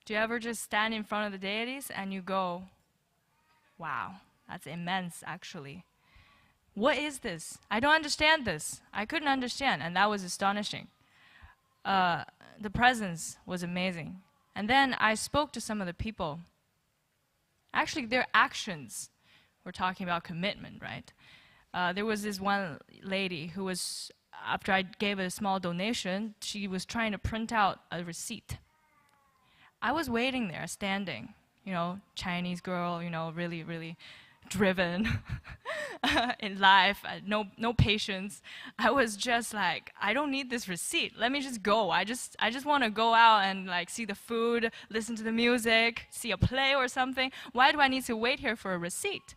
Do you ever just stand in front of the deities and you go, wow, that's immense, actually. What is this? I don't understand this. I couldn't understand, and that was astonishing. The presence was amazing. And then I spoke to some of the people. Actually, their actions. We're talking about commitment, right? There was this one lady who was, after I gave a small donation, she was trying to print out a receipt. I was waiting there, standing, Chinese girl, really, really driven in life, no patience. I was just like, I don't need this receipt. Let me just go. I just want to go out and see the food, listen to the music, see a play or something. Why do I need to wait here for a receipt?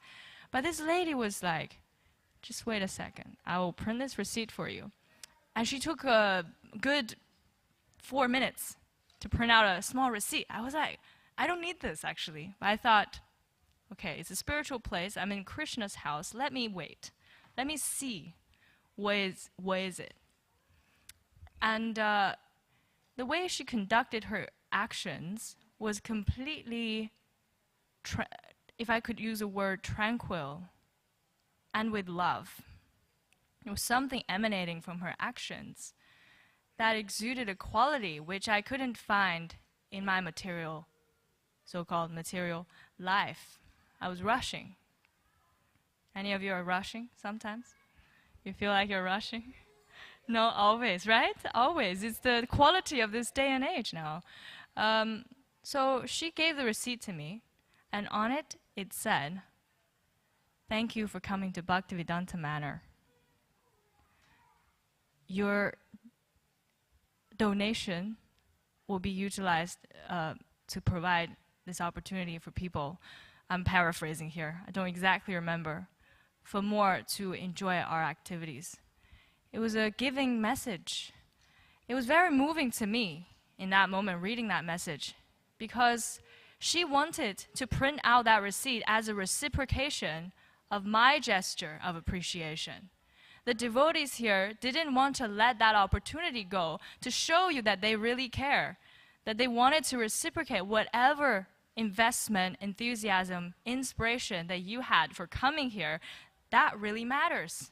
But this lady was like, just wait a second. I will print this receipt for you. And she took a good 4 minutes to print out a small receipt. I was like, I don't need this, actually. But I thought, okay, it's a spiritual place. I'm in Krishna's house. Let me wait. Let me see what is it. And the way she conducted her actions was completely, if I could use a word, tranquil and with love. There was something emanating from her actions that exuded a quality which I couldn't find in my so-called material life. I was rushing. Any of you are rushing sometimes? You feel like you're rushing? No, always, right? Always. It's the quality of this day and age now. So she gave the receipt to me, and on it, it said, "Thank you for coming to Bhaktivedanta Manor. Your donation will be utilized to provide this opportunity for people," I'm paraphrasing here, I don't exactly remember, "for more to enjoy our activities." It was a giving message. It was very moving to me in that moment, reading that message, because she wanted to print out that receipt as a reciprocation of my gesture of appreciation. The devotees here didn't want to let that opportunity go to show you that they really care, that they wanted to reciprocate whatever investment, enthusiasm, inspiration that you had for coming here. That really matters.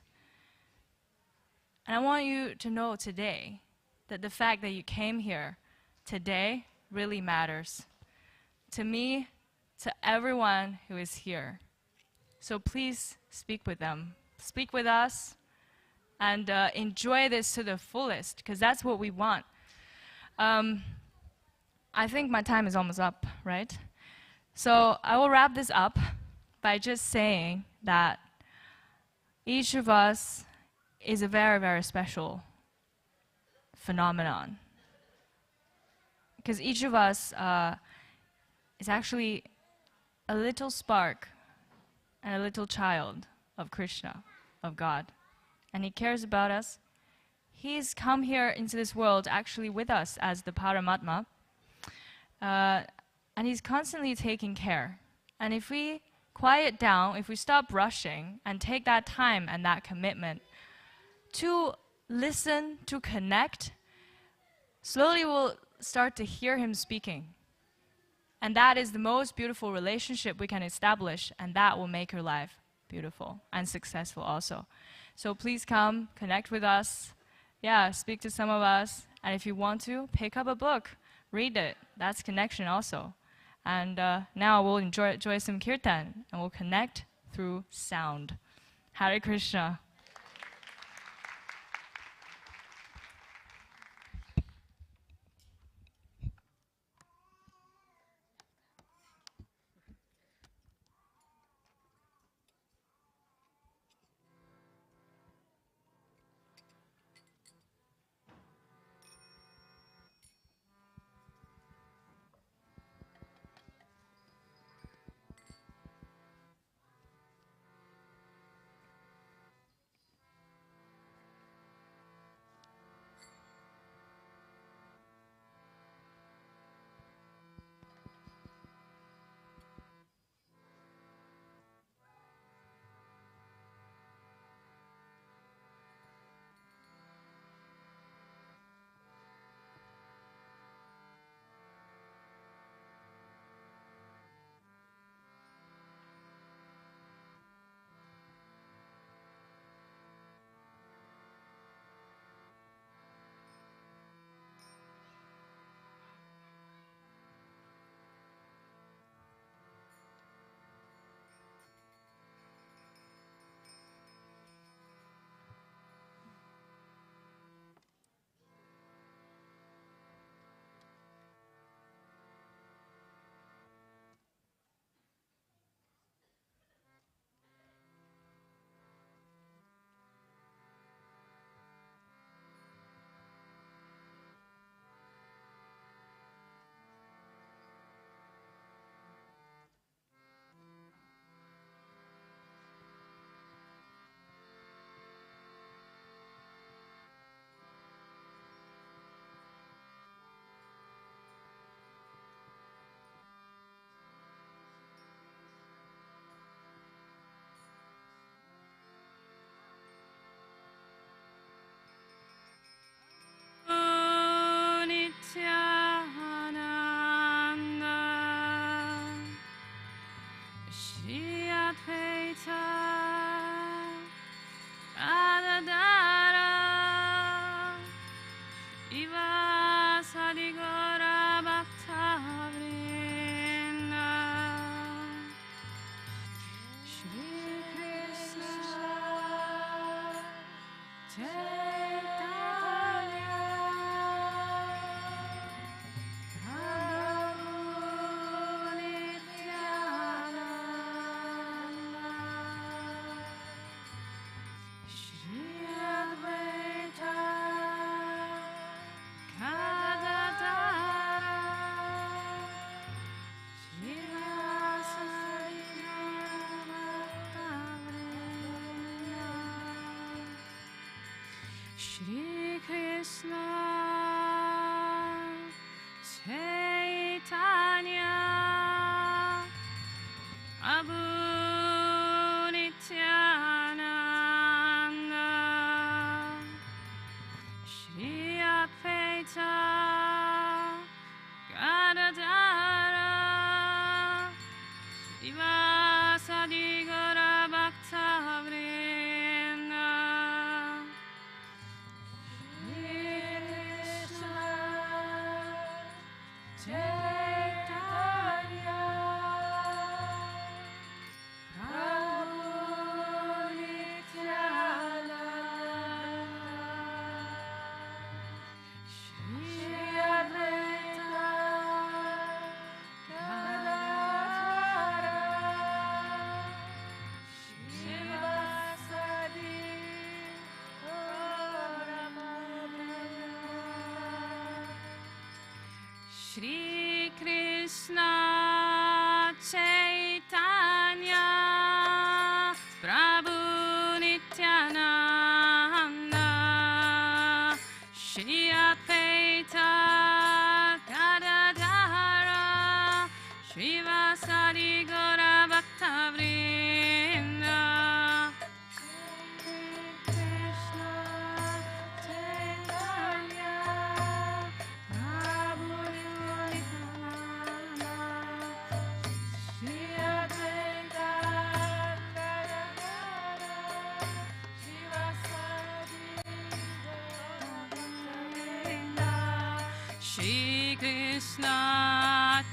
And I want you to know today that the fact that you came here today really matters. To me, to everyone who is here. So please speak with them. Speak with us and enjoy this to the fullest, because that's what we want. I think my time is almost up, right? So I will wrap this up by just saying that each of us is a very, very special phenomenon. Because each of us is actually a little spark and a little child of Krishna, of God. And He cares about us. He's come here into this world actually with us as the Paramatma. And He's constantly taking care. And if we quiet down, if we stop rushing and take that time and that commitment to listen, to connect, slowly we'll start to hear him speaking. And that is the most beautiful relationship we can establish, and that will make your life beautiful and successful also. So please come, connect with us. Yeah, speak to some of us. And if you want to, pick up a book, read it. That's connection also. And now we'll enjoy some kirtan, and we'll connect through sound. Hare Krishna. Shri Krishna Chaitanya Prabhu Nityananda Shri Advaita Gadadara Srivasadi Gaura Bhaktavrinda Shri Krishna Chaitanya Prabhu Nityananda Shri Advaita Gadadara Srivasadi Gaura Bhaktavrinda Shri Krishna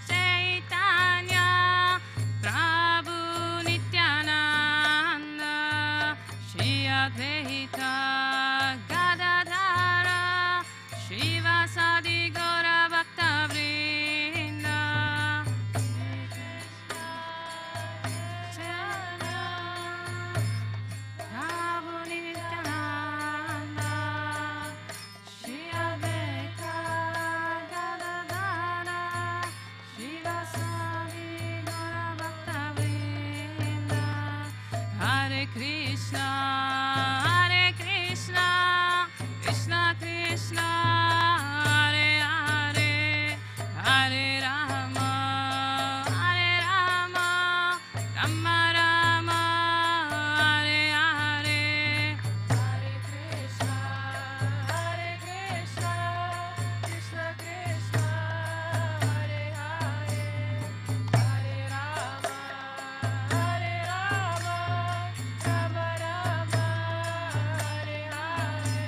Chaitanya Prabhu Nityananda Shri Advaita Gadadhara Shivasadi Gaura Bhakta Vrinda Prabhu Nityananda Shri Advaita Gadadhara Shivasadi Gaura Bhakta Vrinda Hare Krishna Hare Krishna Krishna Krishna Hare Hare Hare Rama Hare Rama Rama Rama Hare Hare Hare Krishna Hare Krishna Krishna Krishna Hare Hare Hare Rama Hare Rama Rama Rama Hare Hare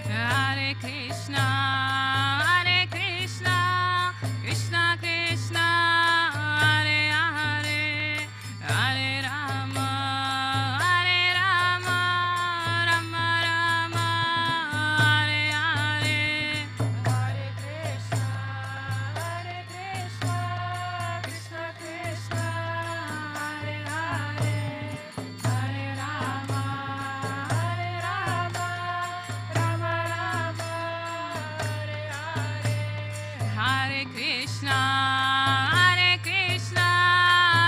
Hare Krishna Hare Krishna Krishna Krishna Hare Hare Hare Rama Hare Rama Rama Rama Hare Hare Hare Krishna Hare Krishna Krishna Krishna Hare Hare Hare Rama Hare Rama Rama Rama Hare Hare Hare Krishna Hare Krishna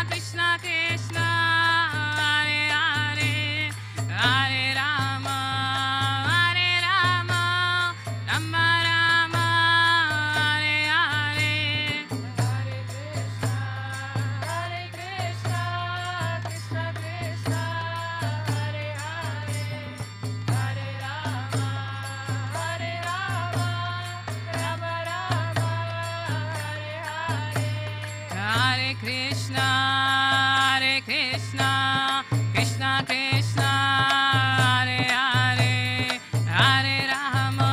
Krishna Krishna Hare Hare Hare Rama Hare Rama Rama Rama Hare Hare Hare Krishna Hare Krishna Krishna Krishna Hare Hare Hare Rama Hare Rama Rama Rama Hare Hare Hare Krishna Hare Krishna Krishna Krishna Hare Hare Hare Rama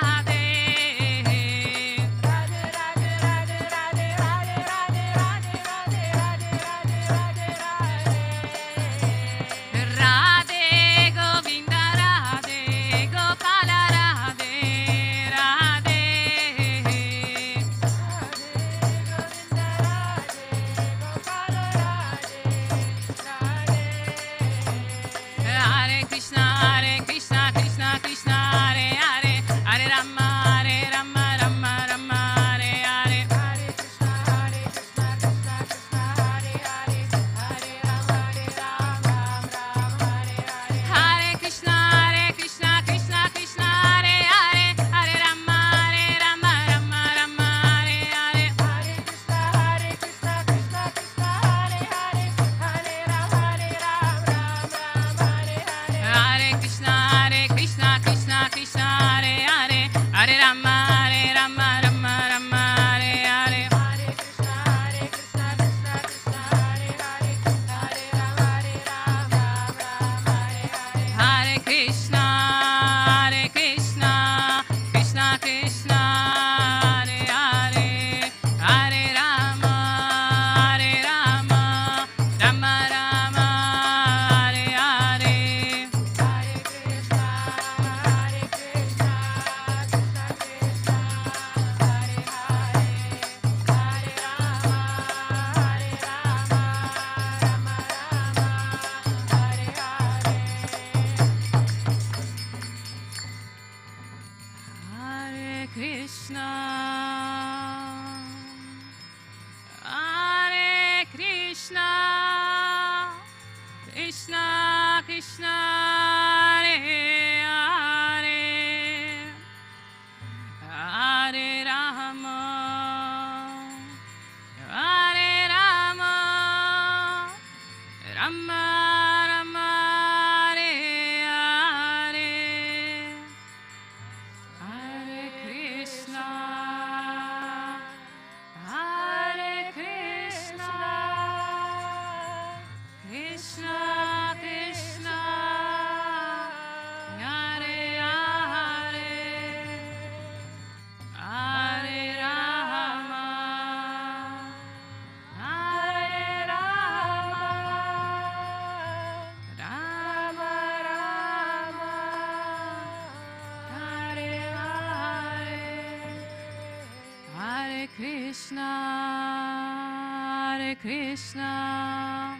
Krishna,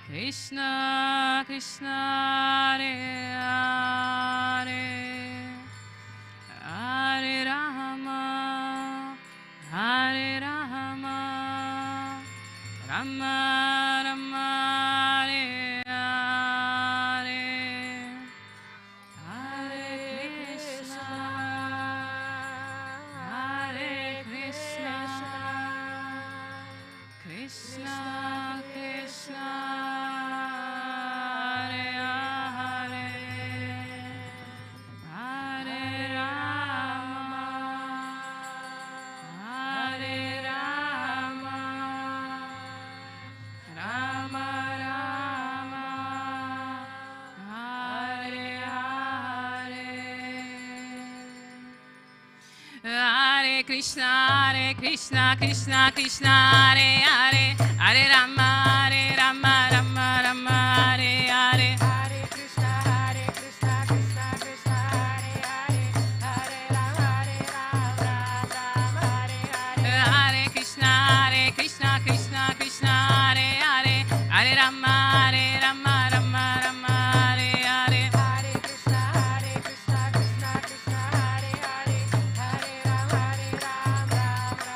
Krishna Krishna, Hare Krishna, Krishna Krishna, Hare Hare, Hare Rama, Rama Rama, Hare Hare. Hare Krishna, Krishna Krishna, Hare Hare, Hare Rama, Rama Rama, Hare Hare. Hare Krishna, Krishna Krishna, Hare Hare, Hare Rama, Rama Rama, Hare Hare. Hare Krishna, Krishna Krishna, Hare Hare, Hare Rama,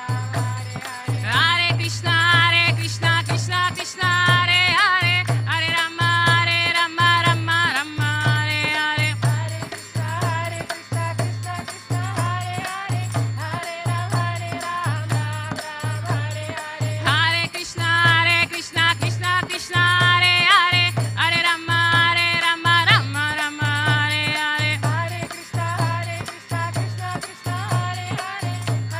Rama Rama, Hare Hare. Hare Krishna, Krishna Krishna, Hare Hare, Hare Rama, Rama Rama, Hare Hare. Hare Krishna, Krishna Krishna, Hare Hare, Hare Rama, Rama Rama, Hare Hare. Hare Krishna, Krishna Krishna, Hare Hare, Hare Rama, Rama Rama, Hare Hare. Hare Krishna, Krishna Krishna, Hare Hare,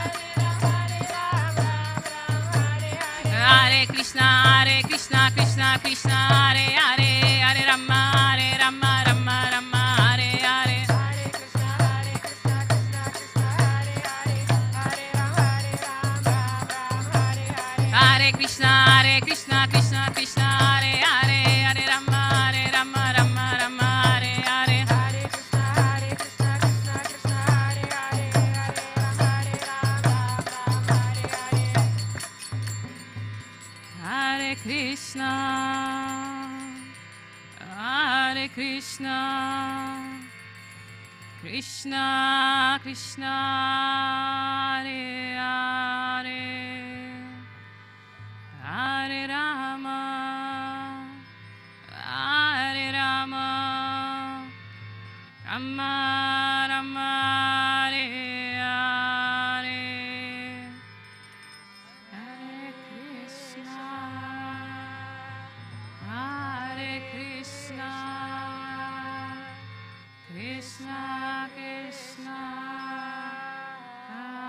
Hare Rama, Rama Rama, Hare Hare. Hare Krishna, Krishna Krishna, Hare Hare, Hare Rama, Rama Rama, Hare Hare. Hare Krishna, Krishna Krishna, Hare Hare, Hare Rama, Rama Rama, Hare Hare. Hare Krishna, Krishna Krishna, Hare Hare, Hare Rama, Rama Rama, Hare Hare. Hare Krishna, Krishna Krishna, Hare Hare, Hare Rama, Rama Rama, Hare Hare. Hare Krishna, Krishna Krishna, Hare Hare, Hare Rama, Rama Rama, Hare Hare. Hare Krishna, Krishna Krishna, Hare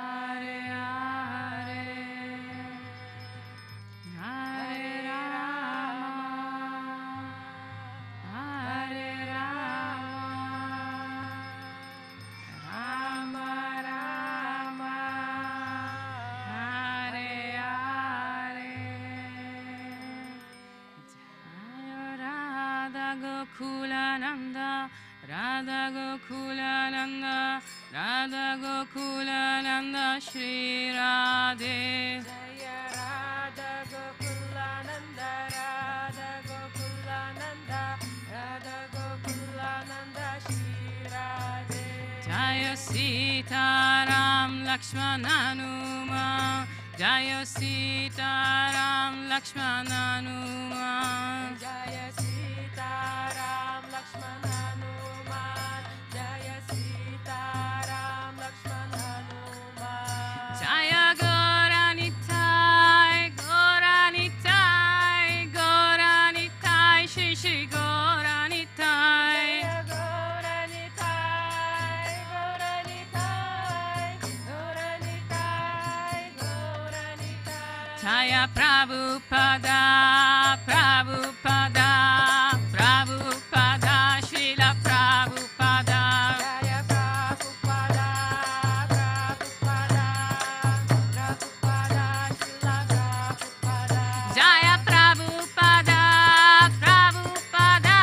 Hare, Hare Rama, Rama Hare Hare. Jaya Radha Gokulananda, Radha Gokulananda, Radha Gokulananda, Shri Radhe. Jaya Radha Gokulananda, Radha Gokulananda, Radha Gokulananda, Shri Radhe. Jaya Sita Ram Lakshman Hanuman, Jaya Sita Ram Lakshman Hanuman. Jaya Sita Ram Lakshman Hanuman, Jaya Sita Ram Lakshman Hanuman. Jaya Goranitai, Goranitai, Goranitai, Shri Shri Goranitai. Jaya Goranitai, Goranitai, Goranitai, Goranitai. Jaya Prabhupada, Prabhupada, Prabhupada, Srila Prabhupada. Jaya Prabhupada, Prabhupada, Prabhupada, Srila Prabhupada. Jaya Prabhupada, Prabhupada,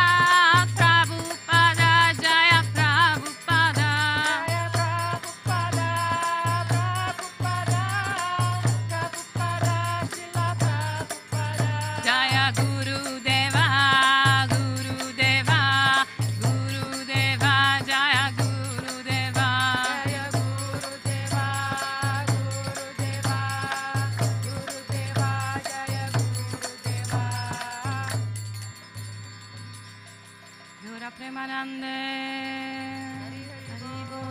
Prabhupada, Jaya Prabhupada. Jaya Prabhupada, Prabhupada, Prabhupada, Srila Prabhupada. Jaya Guru Deva, Guru Deva, Guru Deva, Jaya Guru Deva. Jaya Guru Deva, Guru Deva, Guru Deva, Jaya Guru Deva. Gura Premanande. Haribo.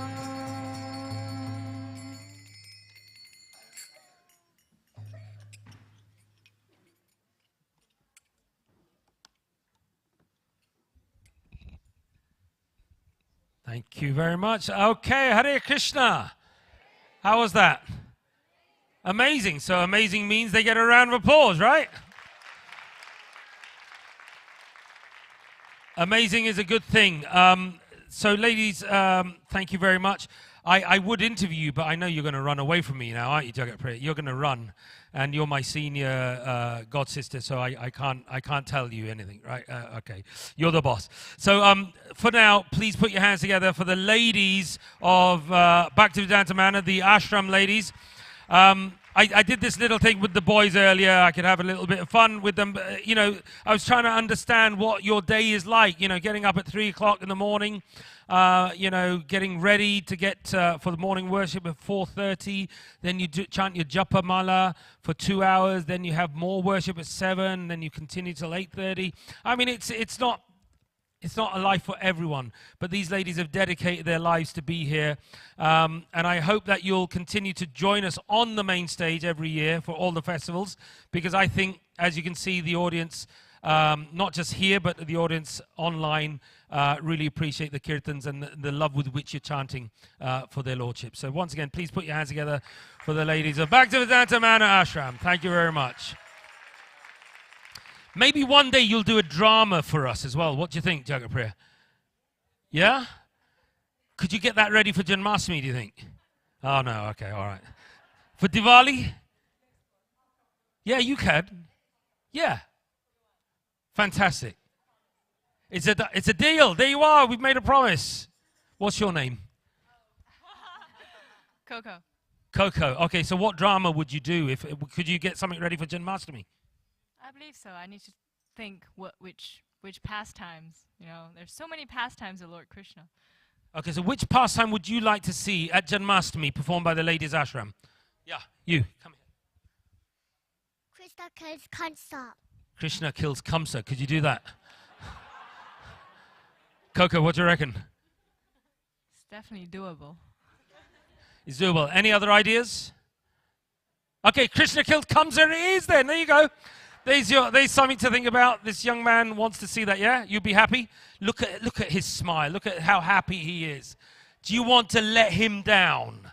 Thank you very much. Okay, Hare Krishna. How was that? Amazing. So amazing means they get a round of applause, right? Amazing is a good thing. So ladies, thank you very much. I would interview you, but I know you're going to run away from me now, aren't you, Jagat Priya? You're going to run, and you're my senior god sister, so I can't tell you anything, right? Okay, you're the boss. So for now, please put your hands together for the ladies of Bhaktivedanta Manor, the ashram ladies. I did this little thing with the boys earlier. I could have a little bit of fun with them. You know, I was trying to understand what your day is like. You know, getting up at 3 o'clock in the morning. You know, getting ready to get for the morning worship at 4:30. Then you chant your japa mala for 2 hours. Then you have more worship at 7. Then you continue till 8:30. I mean, it's not a life for everyone, but these ladies have dedicated their lives to be here. And I hope that you'll continue to join us on the main stage every year for all the festivals, because I think, as you can see, the audience, not just here, but the audience online, really appreciate the kirtans and the love with which you're chanting for their lordship. So once again, please put your hands together for the ladies of Bhaktivedanta Manor Ashram. Thank you very much. Maybe one day you'll do a drama for us as well. What do you think, Jagat Priya? Yeah? Could you get that ready for Janmashtami, do you think? Oh, no. Okay, all right. For Diwali? Yeah, you can. Yeah. Fantastic. It's a deal. There you are. We've made a promise. What's your name? Coco. Coco. Okay, so what drama would you do? Could you get something ready for Janmashtami? I believe so. I need to think which pastimes. You know, there's so many pastimes of Lord Krishna. Okay, so which pastime would you like to see at Janmashtami performed by the ladies' ashram? Yeah, you. Come here. Krishna kills Kamsa. Krishna kills Kamsa. Could you do that? Coco, what do you reckon? It's definitely doable. It's doable. Any other ideas? Okay, Krishna killed Kamsa. It is then. There you go. There's something to think about. This young man wants to see that, yeah? You'd be happy? Look at his smile. Look at how happy he is. Do you want to let him down?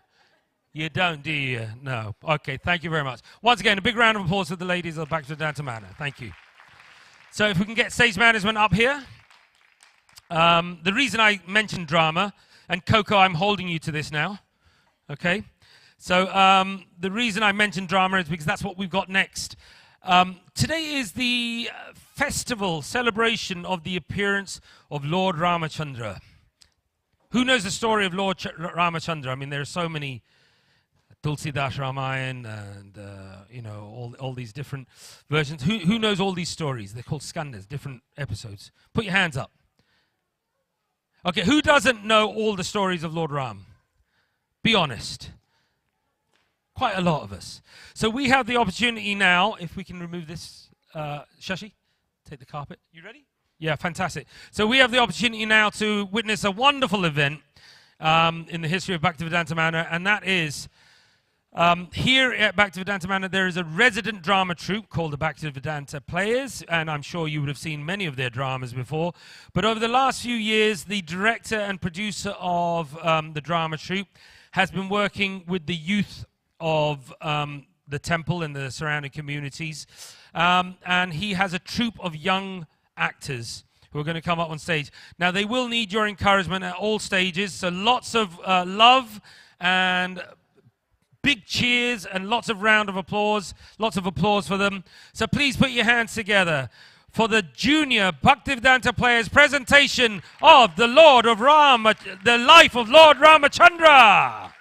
You don't, do you? No. Okay, thank you very much. Once again, a big round of applause for the ladies of Bhaktivedanta Manor. Thank you. So if we can get stage management up here. The reason I mentioned drama, and Coco, I'm holding you to this now. Okay? So the reason I mentioned drama is because that's what we've got next. Today is the festival celebration of the appearance of Lord Ramachandra. Who knows the story of Lord Ramachandra? I mean, there are so many, Tulsidas Ramayana and you know, all these different versions. Who knows all these stories? They're called Skandas, different episodes. Put your hands up. Okay, who doesn't know all the stories of Lord Ram? Be honest. Quite a lot of us. So we have the opportunity now, if we can remove this, Shashi, take the carpet. You ready? Yeah, fantastic. So we have the opportunity now to witness a wonderful event in the history of Bhaktivedanta Manor, and that is, here at Bhaktivedanta Manor, there is a resident drama troupe called the Bhaktivedanta Players, and I'm sure you would have seen many of their dramas before. But over the last few years, the director and producer of the drama troupe has been working with the youth of the temple and the surrounding communities. And he has a troupe of young actors who are going to come up on stage. Now, they will need your encouragement at all stages, so lots of love and big cheers and lots of round of applause, lots of applause for them. So please put your hands together for the junior Bhaktivedanta Players presentation of the life of Lord Ramachandra.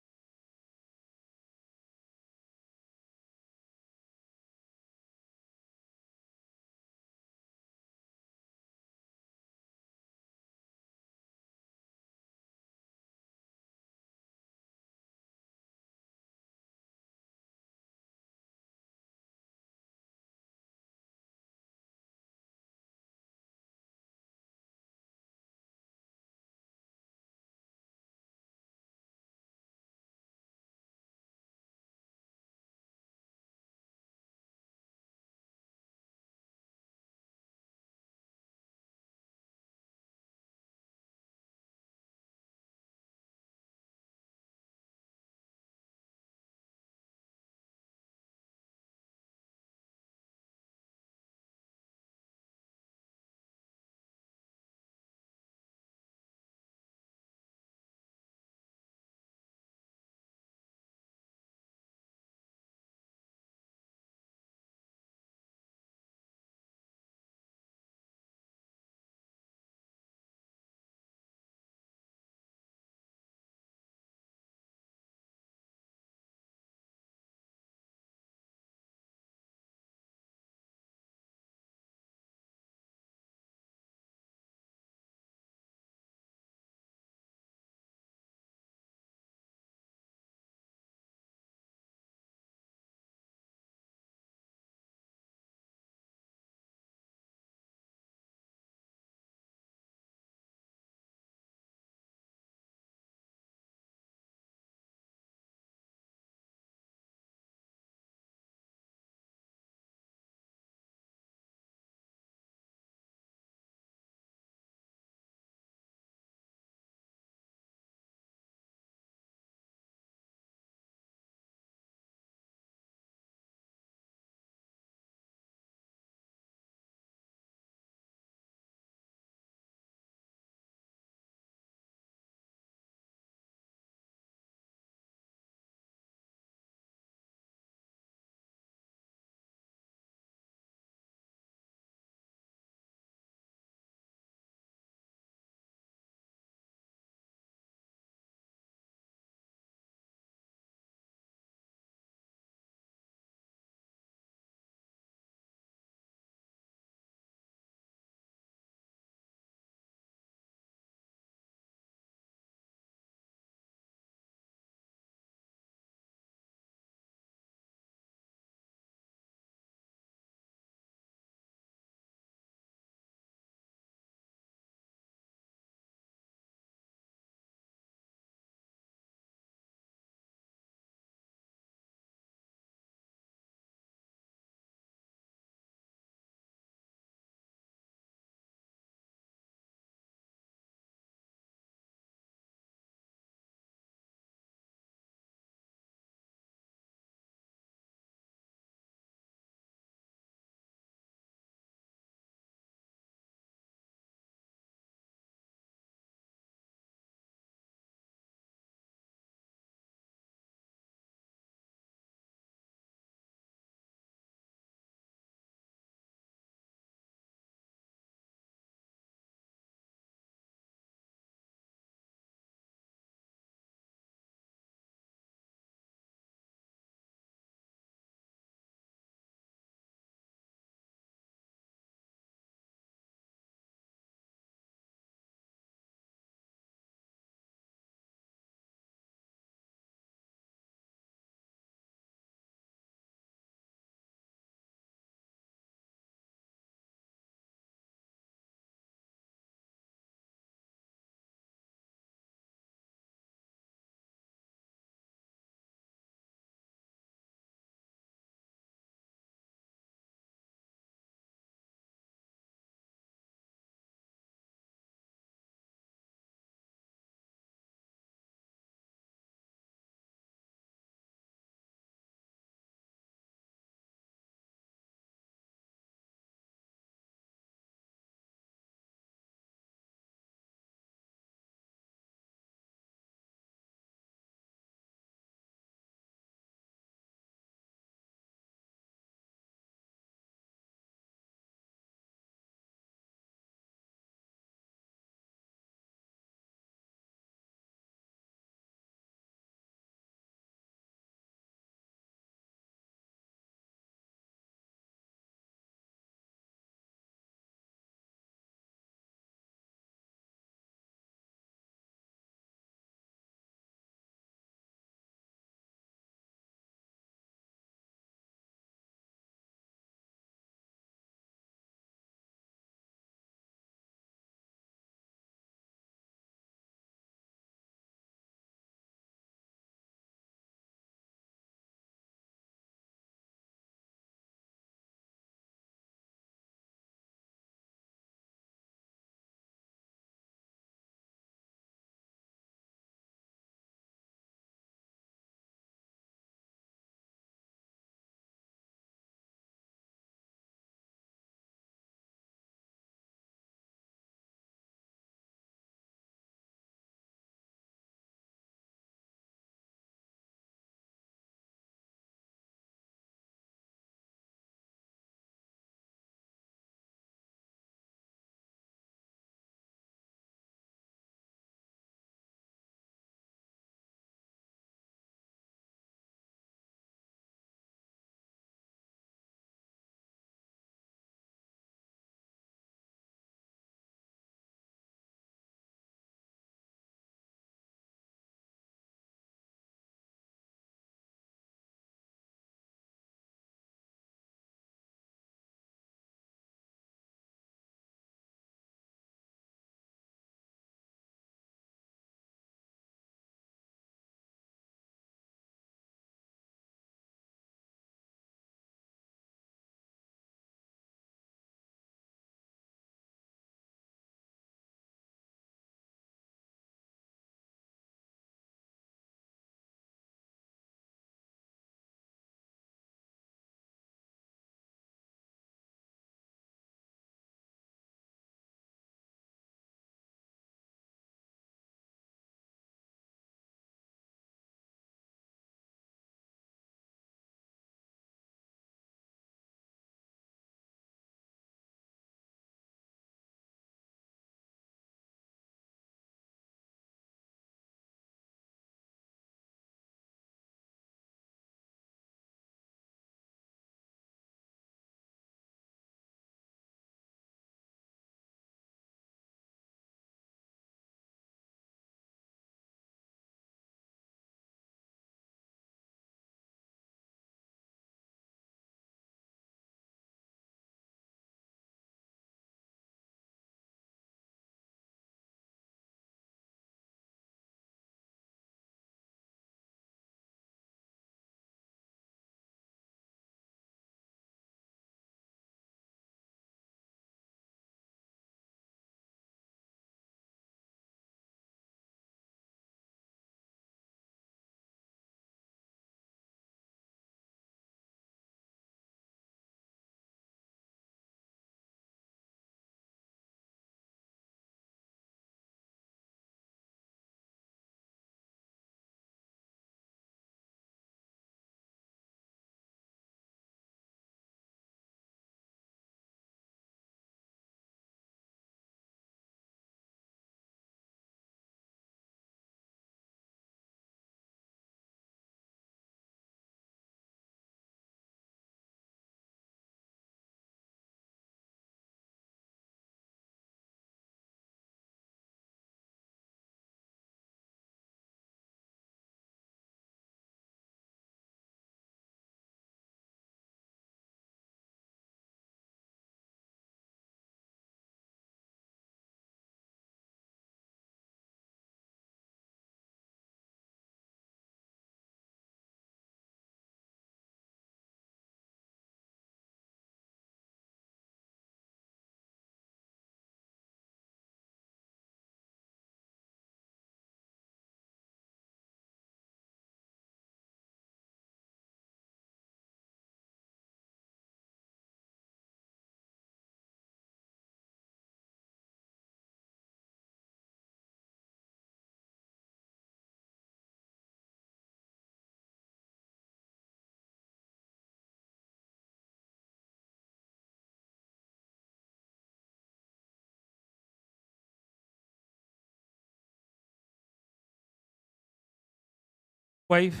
Wave.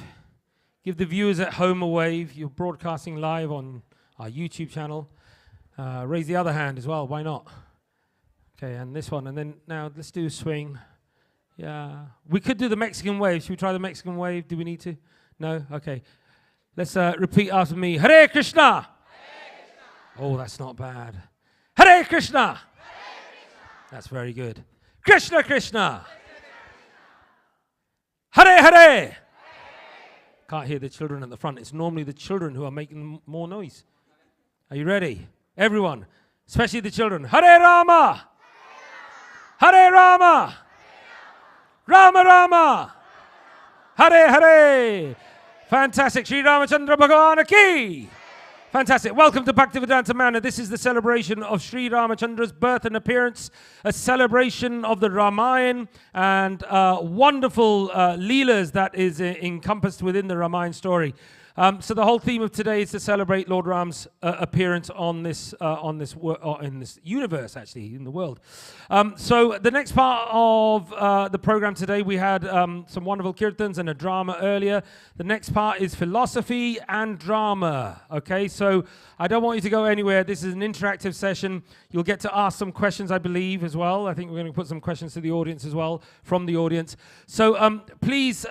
Give the viewers at home a wave. You're broadcasting live on our YouTube channel. Raise the other hand as well. Why not? Okay, and this one. And then now let's do a swing. Yeah. We could do the Mexican wave. Should we try the Mexican wave? Do we need to? No? Okay. Let's repeat after me. Hare Krishna. Hare Krishna. Oh, that's not bad. Hare Krishna. Hare Krishna. That's very good. Krishna Krishna. Hare Hare. Can't hear the children at the front. It's normally the children who are making more noise. Are you ready? Everyone, especially the children. Hare Rama. Hare Rama. Rama Rama. Hare Hare. Fantastic. Sri Ramachandra Bhagavana ki. Fantastic. Welcome to Bhaktivedanta Manor. This is the celebration of Sri Ramachandra's birth and appearance, a celebration of the Ramayana and wonderful leelas that is encompassed within the Ramayana story. So the whole theme of today is to celebrate Lord Ram's appearance in this universe, actually, in the world. So the next part of the program today, we had some wonderful kirtans and a drama earlier. The next part is philosophy and drama. Okay, so I don't want you to go anywhere. This is an interactive session. You'll get to ask some questions, I believe, as well. I think we're going to put some questions to the audience as well, from the audience. So please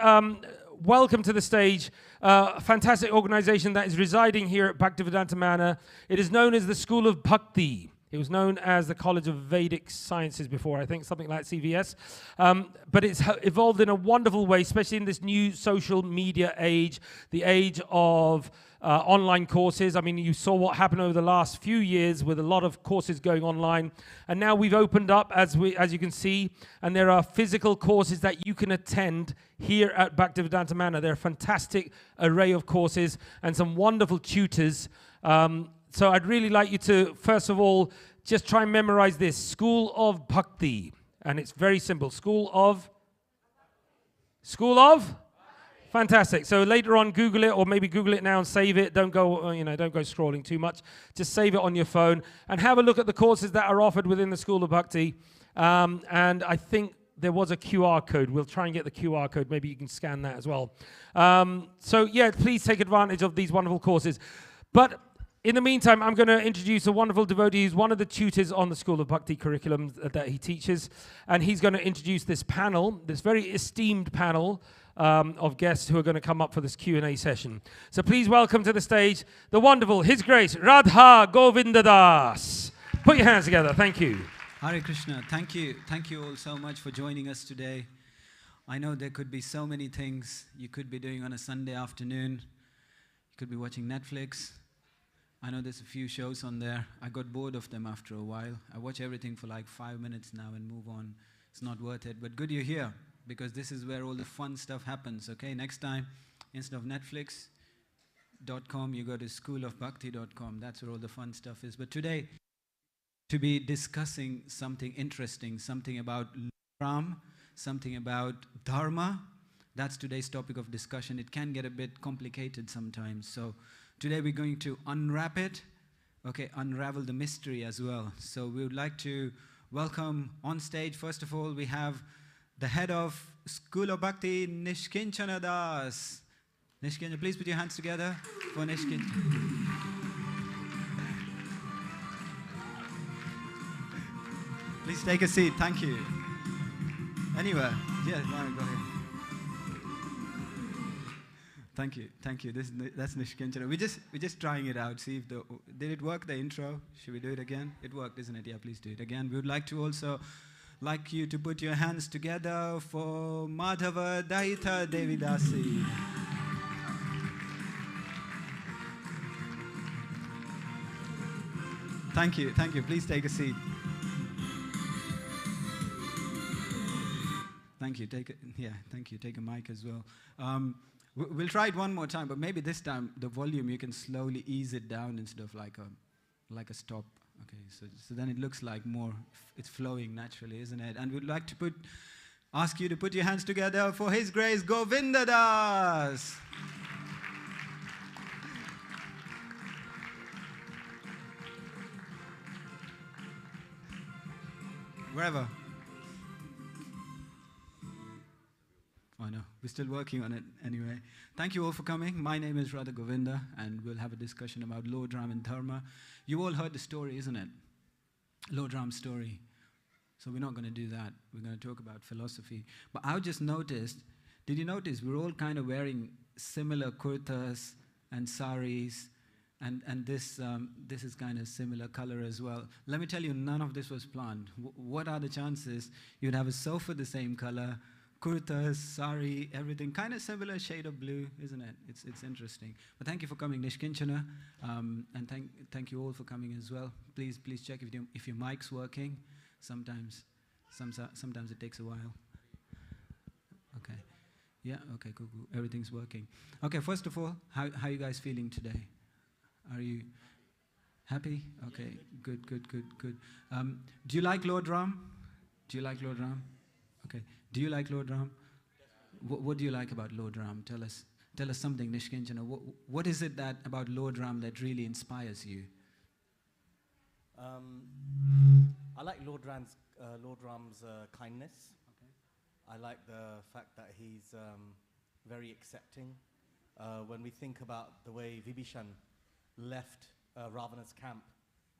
welcome to the stage a fantastic organization that is residing here at Bhaktivedanta Manor. It is known as the School of Bhakti. It was known as the College of Vedic Sciences before, I think, something like CVS. But it's evolved in a wonderful way, especially in this new social media age, the age of online courses. I mean, you saw what happened over the last few years with a lot of courses going online. And now we've opened up, as you can see, and there are physical courses that you can attend here at Bhaktivedanta Manor. There are a fantastic array of courses and some wonderful tutors. So I'd really like you to, first of all, just try and memorize this. School of Bhakti. And it's very simple. School of? Fantastic. So later on, Google it, or maybe Google it now and save it. Don't go scrolling too much. Just save it on your phone and have a look at the courses that are offered within the School of Bhakti. And I think there was a QR code. We'll try and get the QR code. Maybe you can scan that as well. So yeah, please take advantage of these wonderful courses. But in the meantime, I'm going to introduce a wonderful devotee who's one of the tutors on the School of Bhakti curriculum that he teaches. And he's going to introduce this panel, this very esteemed panel of guests who are going to come up for this Q&A session. So please welcome to the stage the wonderful His Grace Radha Govindadas. Put your hands together. Thank you. Hare Krishna. Thank you. Thank you all so much for joining us today. I know there could be so many things you could be doing on a Sunday afternoon. You could be watching Netflix. I know there's a few shows on there. I got bored of them after a while. I watch everything for like 5 minutes now and move on. It's not worth it. But good you're here, because this is where all the fun stuff happens, okay? Next time, instead of Netflix.com, you go to schoolofbhakti.com. That's where all the fun stuff is. But today, to be discussing something interesting, something about Ram, something about Dharma. That's today's topic of discussion. It can get a bit complicated sometimes. So today we're going to unwrap it, okay, unravel the mystery as well. So we would like to welcome on stage, first of all, we have the head of School of Bhakti, Nishkinchana Das. Nishkinchana, please put your hands together for Nishkinchana. Please take a seat. Thank you. Anywhere. Yeah, go ahead. Thank you. Thank you. That's Nishkinchana. We're just trying it out. See if did it work, the intro? Should we do it again? It worked, isn't it? Yeah, please do it again. We would like to also like you to put your hands together for Madhava Daita Devidasi. Thank you. Thank you. Please take a seat. Thank you. Thank you. Take a mic as well. We'll try it one more time, but maybe this time the volume you can slowly ease it down instead of like a stop. Okay, so then it looks like more it's flowing naturally, isn't it? And we'd like to ask you to put your hands together for His Grace Govinda Das. Wherever. Oh no, we're still working on it anyway. Thank you all for coming. My name is Radha Govinda, and we'll have a discussion about Lord Ram and Dharma. You all heard the story, isn't it? Lord Ram's story. So we're not going to do that. We're going to talk about philosophy. But I just noticed, did you notice we're all kind of wearing similar kurtas and saris, and this is kind of similar color as well. Let me tell you, none of this was planned. What are the chances you'd have a sofa the same color, kurtas, sari, everything, kind of similar shade of blue, isn't it? It's interesting. But thank you for coming, Nishkinchana, and thank you all for coming as well. Please check if your mic's working. Sometimes it takes a while. Okay. Yeah, okay, cool. Everything's working. Okay, first of all, how are you guys feeling today? Are you happy? Okay, good. Do you like Lord Ram? Do you like Lord Ram? Okay. Do you like Lord Ram? What do you like about Lord Ram? Tell us something, Nishkinchana. What is it that about Lord Ram that really inspires you? I like Lord Ram's kindness. Okay. I like the fact that he's very accepting. When we think about the way Vibhishan left Ravana's camp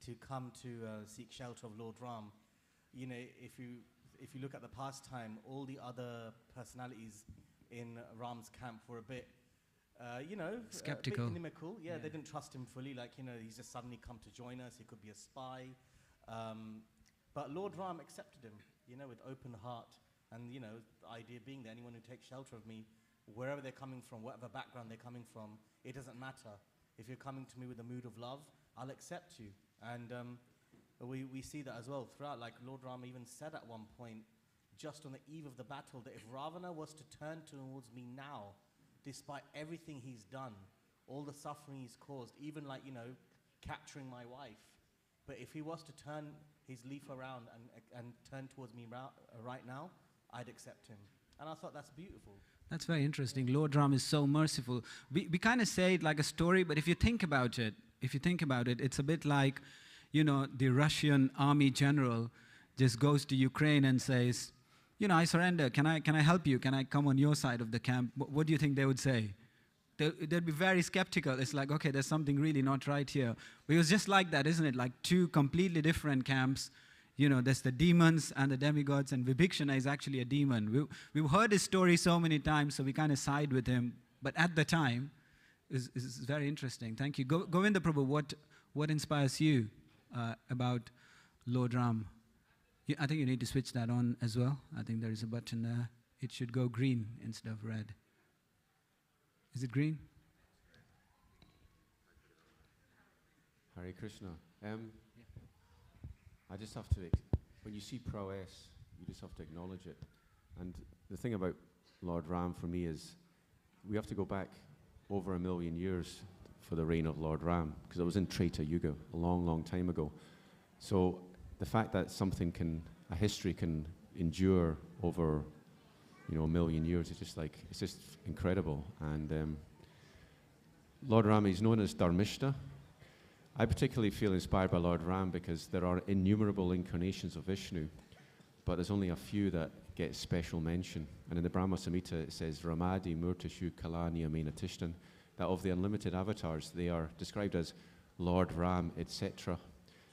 to come to seek shelter of Lord Ram, you know, if you look at the pastime, all the other personalities in Ram's camp were a bit, skeptical, a bit inimical. Yeah, they didn't trust him fully. Like, he's just suddenly come to join us. He could be a spy. But Lord Ram accepted him, with open heart. And, the idea being that anyone who takes shelter of me, wherever they're coming from, whatever background they're coming from, it doesn't matter. If you're coming to me with a mood of love, I'll accept you. And we see that as well throughout. Like, Lord Ram even said at one point, just on the eve of the battle, that if Ravana was to turn towards me now, despite everything he's done, all the suffering he's caused, even capturing my wife, but if he was to turn his leaf around and turn towards me right now, I'd accept him. And I thought that's beautiful. That's very interesting. Lord Ram is so merciful. We kind of say it like a story, but if you think about it, it's a bit like, the Russian army general just goes to Ukraine and says, I surrender. Can I help you? Can I come on your side of the camp? What do you think they would say? They'd be very skeptical. It's like, okay, there's something really not right here. But it was just like that, isn't it? Like two completely different camps. There's the demons and the demigods, and Vibhishana is actually a demon. We've heard his story so many times, so we kind of side with him. But at the time, it's very interesting. Thank you. Govinda Prabhu, what inspires you about Lord Ram? I think you need to switch that on as well. I think there is a button there. It should go green instead of red. Is it green? Hare Krishna. I just have to, when you see prowess, you just have to acknowledge it. And the thing about Lord Ram for me is, we have to go back over 1 million years for the reign of Lord Ram, because it was in Treta Yuga, a long, long time ago. So the fact that a history can endure over 1 million years, it's just incredible. And Lord Ram is known as Dharmishta. I particularly feel inspired by Lord Ram because there are innumerable incarnations of Vishnu, but there's only a few that get special mention. And in the Brahma Samhita it says, Ramadi Murtishu Kalani Amena Tishtan, that of the unlimited avatars, they are described as Lord Ram, etc.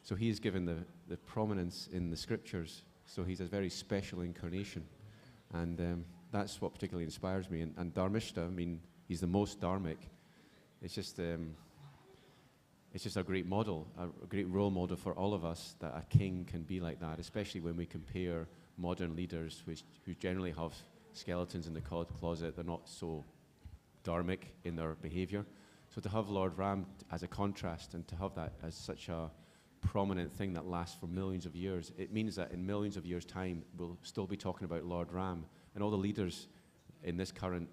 So he is given the prominence in the scriptures, so he's a very special incarnation. And that's what particularly inspires me. And Dharmishta, he's the most dharmic. It's just a great model, a great role model for all of us, that a king can be like that, especially when we compare modern leaders who generally have skeletons in the closet. They're not so dharmic in their behavior. So to have Lord Ram as a contrast, and to have that as such a prominent thing that lasts for millions of years, it means that in millions of years' time, we'll still be talking about Lord Ram, and all the leaders in this current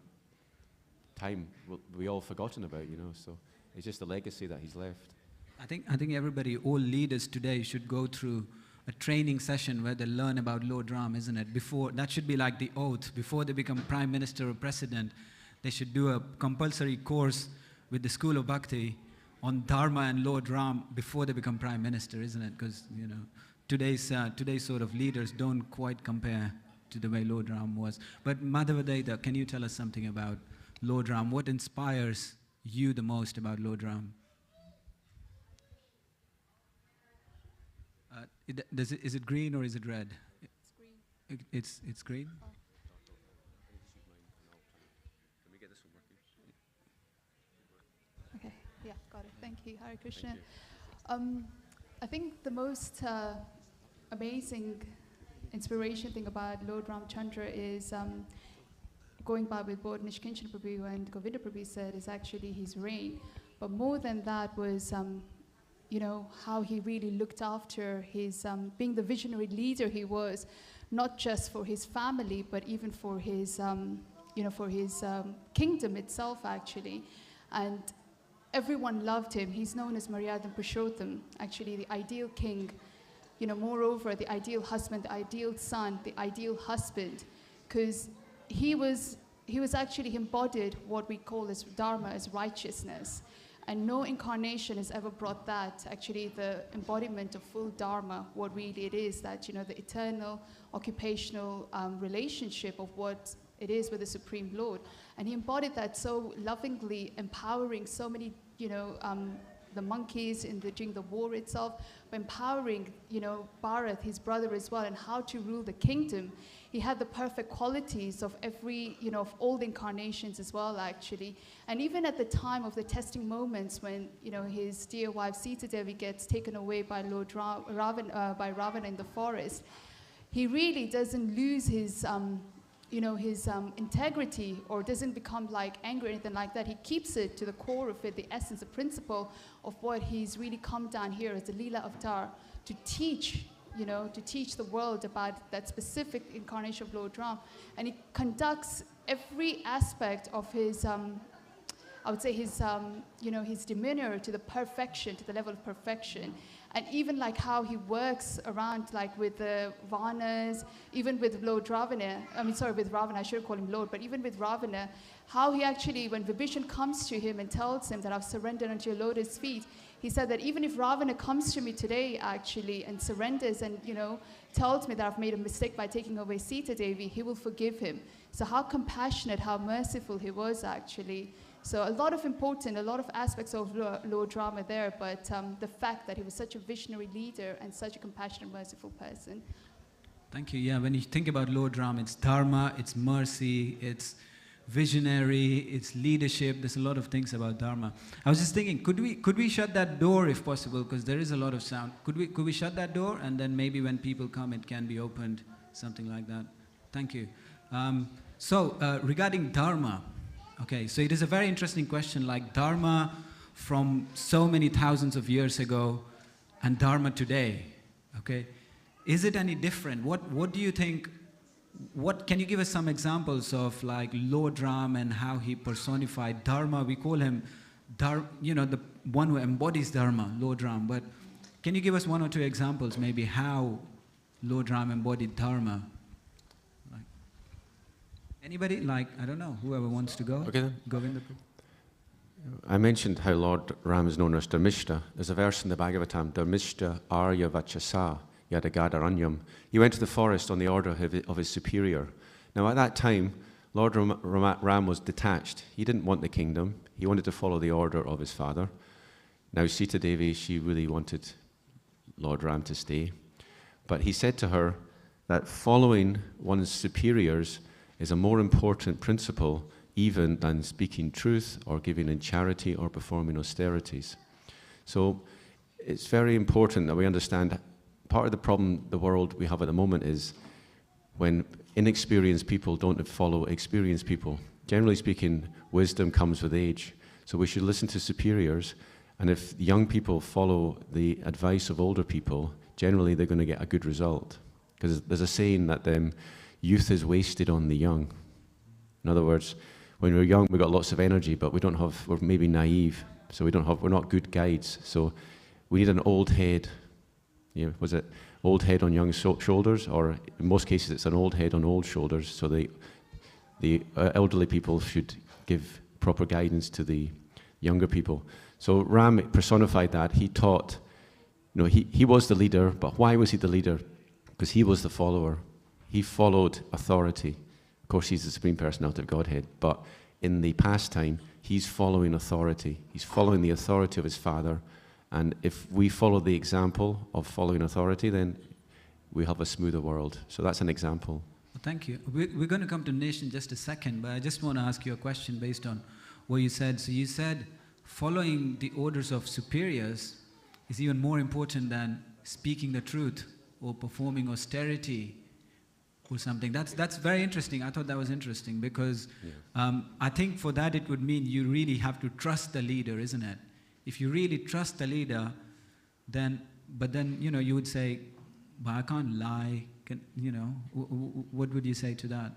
time will be all forgotten about, so it's just a legacy that he's left. I think everybody, all leaders today, should go through a training session where they learn about Lord Ram, isn't it? That should be like the oath. Before they become prime minister or president, they should do a compulsory course with the School of Bhakti on Dharma and Lord Ram before they become prime minister, isn't it? Because today's sort of leaders don't quite compare to the way Lord Ram was. But Madhavadeda, can you tell us something about Lord Ram? What inspires you the most about Lord Ram? Is it green or is it red? It's green. It's green? Oh. Okay, yeah, got it. Thank you, Hare Krishna. I think the most amazing inspiration thing about Lord Ramchandra is going by with what Nishkinchan Prabhu and Govinda Prabhu said is actually his reign. But more than that was, how he really looked after his, being the visionary leader he was, not just for his family, but even for his, kingdom itself, actually. And everyone loved him. He's known as Maryadam Purushottam, actually the ideal king. Moreover, the ideal husband, the ideal son, the ideal husband, because he was actually embodied what we call as Dharma, as righteousness. And no incarnation has ever brought that, actually the embodiment of full Dharma, what really it is, that, the eternal occupational relationship of what it is with the Supreme Lord. And he embodied that so lovingly, empowering so many, the monkeys during the war itself, empowering, Bharat, his brother as well, and how to rule the kingdom. He had the perfect qualities of every, of all the incarnations as well, actually. And even at the time of the testing moments when, his dear wife Sita Devi gets taken away by Lord Ravana in the forest, he really doesn't lose his, his integrity, or doesn't become like angry or anything like that. He keeps it to the core of it, the essence, the principle of what he's really come down here as the Leela Avatar to teach, to teach the world about that specific incarnation of Lord Ram. And he conducts every aspect of his, I would say his demeanor to the perfection, to the level of perfection. And even like how he works around like with the Vanas, even with Lord Ravana, with Ravana, I should call him Lord, but even with Ravana, how he actually, when Vibhishan comes to him and tells him that I've surrendered unto your lotus feet, he said that even if Ravana comes to me today actually and surrenders and, tells me that I've made a mistake by taking away Sita Devi, he will forgive him. So how compassionate, how merciful he was actually. So a lot of aspects of Lord Rama there, but the fact that he was such a visionary leader and such a compassionate, merciful person. Thank you. Yeah, when you think about Lord Ram, it's Dharma, it's mercy, it's visionary, it's leadership. There's a lot of things about Dharma. I was just thinking, could we shut that door if possible, because there is a lot of sound. Could we shut that door, and then maybe when people come, it can be opened, something like that. Thank you. Regarding Dharma. Okay, so it is a very interesting question, like Dharma from so many thousands of years ago and Dharma today, okay? Is it any different? What do you think, can you give us some examples of like Lord Ram and how he personified Dharma? We call him, the one who embodies Dharma, Lord Ram, but can you give us one or two examples maybe how Lord Ram embodied Dharma? Anybody? I don't know, whoever wants to go. Okay then. Govinda. I mentioned how Lord Ram is known as Dharmishta. There's a verse in the Bhagavatam, Dharmishta Arya Vachasa Yadagadharanyam. He went to the forest on the order of his superior. Now at that time, Lord Ram was detached. He didn't want the kingdom. He wanted to follow the order of his father. Now Sita Devi, she really wanted Lord Ram to stay. But he said to her that following one's superiors is a more important principle even than speaking truth or giving in charity or performing austerities. So it's very important that we understand part of the problem the world we have at the moment is when inexperienced people don't follow experienced people. Generally speaking, wisdom comes with age. So we should listen to superiors, and if young people follow the advice of older people, generally they're going to get a good result. Because there's a saying that youth is wasted on the young. In other words, when we're young, we've got lots of energy, but we're maybe naive, so we're not good guides. So we need an old head. Was it old head on young shoulders? Or in most cases, it's an old head on old shoulders. So the elderly people should give proper guidance to the younger people. So Ram personified that. He taught, he was the leader, but why was he the leader? Because he was the follower. he followed authority. Of course, he's the Supreme Personality of Godhead, but in the past time, he's following authority. He's following the authority of his Father. And if we follow the example of following authority, then we have a smoother world. So that's an example. Well, thank you. We're going to come to Nish in just a second, but I just want to ask you a question based on what you said. So you said following the orders of superiors is even more important than speaking the truth or performing austerity or something. That's very interesting. I thought that was interesting because I think for that it would mean you really have to trust the leader, isn't it? If you really trust the leader, then you would say, but I can't lie. What would you say to that?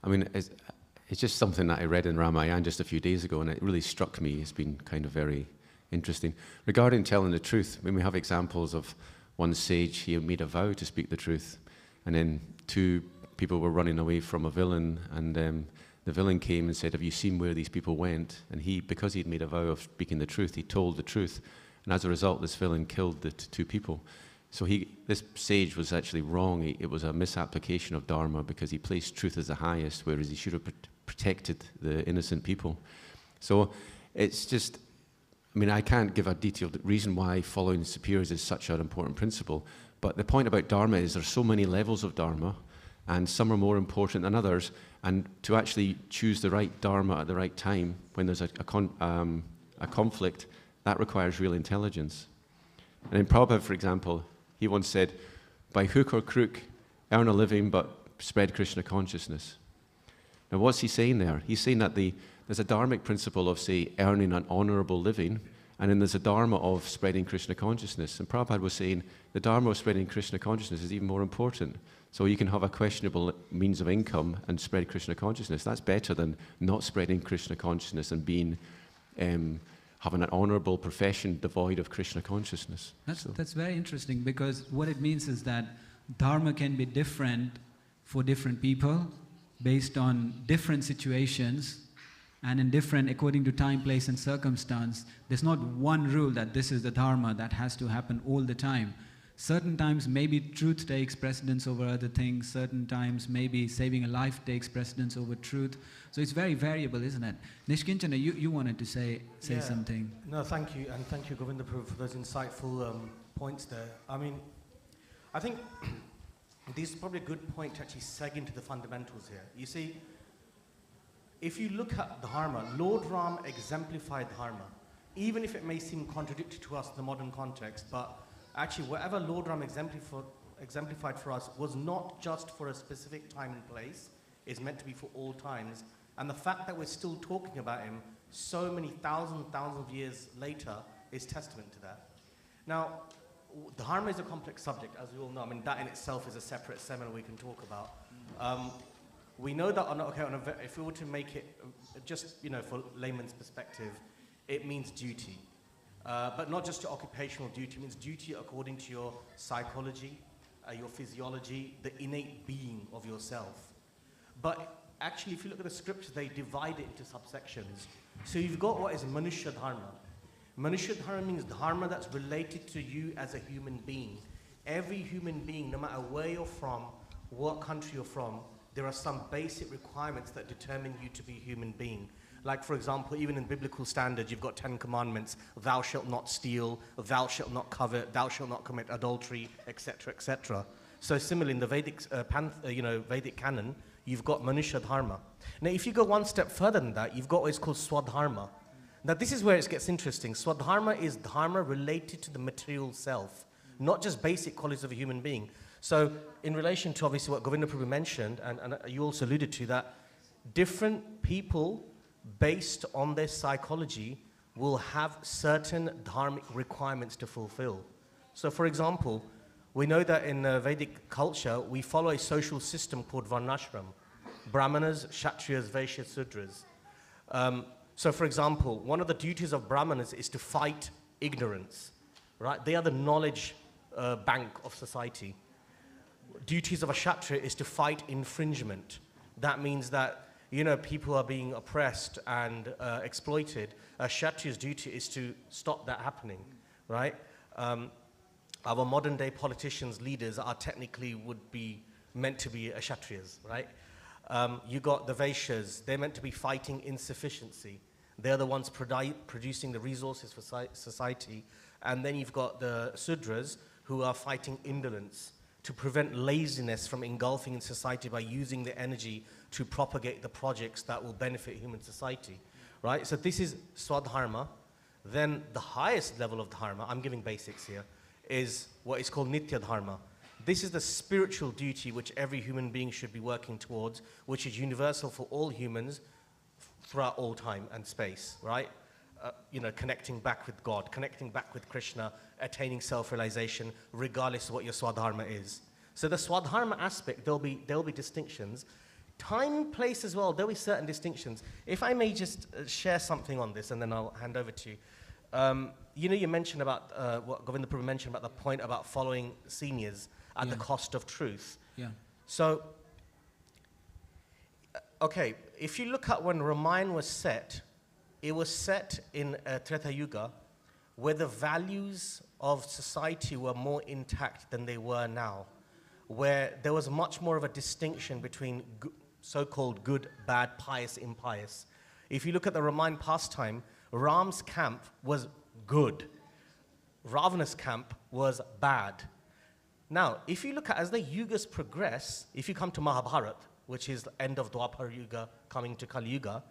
I mean, it's just something that I read in Ramayana just a few days ago, and it really struck me. It's been kind of very interesting. Regarding telling the truth, when we have examples of one sage, he made a vow to speak the truth, and then 2 people were running away from a villain, and the villain came and said, have you seen where these people went? And he, because he'd made a vow of speaking the truth, he told the truth, and as a result, this villain killed the 2 people. So this sage was actually wrong. It was a misapplication of Dharma because he placed truth as the highest, whereas he should have protected the innocent people. So it's just, I mean, I can't give a detailed reason why following superiors is such an important principle, but the point about Dharma is there's so many levels of Dharma, and some are more important than others, and to actually choose the right Dharma at the right time when there's a conflict, that requires real intelligence. And in Prabhupada, for example, he once said, by hook or crook, earn a living but spread Krishna consciousness. Now what's he saying there? He's saying that there's a dharmic principle of, say, earning an honorable living, and then there's a dharma of spreading Krishna consciousness. And Prabhupada was saying the dharma of spreading Krishna consciousness is even more important. So you can have a questionable means of income and spread Krishna consciousness. That's better than not spreading Krishna consciousness and being having an honorable profession devoid of Krishna consciousness. That's very interesting, because what it means is that dharma can be different for different people based on different situations and in different, according to time, place and circumstance. There's not one rule that this is the dharma that has to happen all the time. Certain times maybe truth takes precedence over other things. Certain times maybe saving a life takes precedence over truth. So it's very variable, isn't it? Nishkinchana, you wanted to say something. No, thank you, and thank you, Govinda, for those insightful points there. I mean, I think this is probably a good point to actually seg into the fundamentals here. You see, if you look at Dharma, Lord Ram exemplified Dharma, even if it may seem contradictory to us in the modern context, but actually whatever Lord Ram exemplified for us was not just for a specific time and place, it's meant to be for all times. And the fact that we're still talking about him so many thousands of years later is testament to that. Now, Dharma is a complex subject, as we all know. I mean, that in itself is a separate seminar we can talk about. We know that, if we were to make it just, for layman's perspective, it means duty. But not just your occupational duty, it means duty according to your psychology, your physiology, the innate being of yourself. But actually, if you look at the scriptures, they divide it into subsections. So you've got what is Manushya Dharma. Manushya Dharma means Dharma that's related to you as a human being. Every human being, no matter where you're from, what country you're from, there are some basic requirements that determine you to be a human being. Like, for example, even in biblical standards, you've got 10 commandments. Thou shalt not steal, thou shalt not covet, thou shalt not commit adultery, etc., etc. So similarly, in the Vedic, Vedic canon, you've got Manushya Dharma. Now, if you go one step further than that, you've got what is called Swadharma. Now, this is where it gets interesting. Swadharma is dharma related to the material self, not just basic qualities of a human being. So, in relation to obviously what Govinda Prabhu mentioned, and you also alluded to that, different people, based on their psychology, will have certain dharmic requirements to fulfill. So, for example, we know that in Vedic culture, we follow a social system called Varnashram. Brahmanas, Kshatriyas, Vaishyas, Sudras. So, for example, one of the duties of Brahmanas is to fight ignorance, right? They are the knowledge bank of society. Duties of a Kshatriya is to fight infringement. That means that, people are being oppressed and exploited. A Kshatriya's duty is to stop that happening, right? Our modern day politicians, leaders, are technically would be meant to be Kshatriyas, right? You got the Vaishyas, they're meant to be fighting insufficiency. They're the ones producing the resources for society. And then you've got the Sudras, who are fighting indolence to prevent laziness from engulfing in society by using the energy to propagate the projects that will benefit human society, right? So this is Swadharma. Then the highest level of dharma, I'm giving basics here, is what is called Nitya Dharma. This is the spiritual duty which every human being should be working towards, which is universal for all humans throughout all time and space, right? Connecting back with God, connecting back with Krishna, attaining self-realization, regardless of what your Swadharma is. So the Swadharma aspect, there'll be distinctions. Time, place as well, there'll be certain distinctions. If I may just share something on this, and then I'll hand over to you. You mentioned about, what Govinda Prabhu mentioned about the point about following seniors at the cost of truth. Yeah. So, okay, if you look at when Ramayana was set, it was set in Treta Yuga, where the values of society were more intact than they were now, where there was much more of a distinction between so-called good, bad, pious, impious. If you look at the Ramayana pastime, Ram's camp was good. Ravana's camp was bad. Now, if you look at, as the yugas progress, if you come to Mahabharata, which is the end of Dwapar Yuga, coming to Kali Yuga,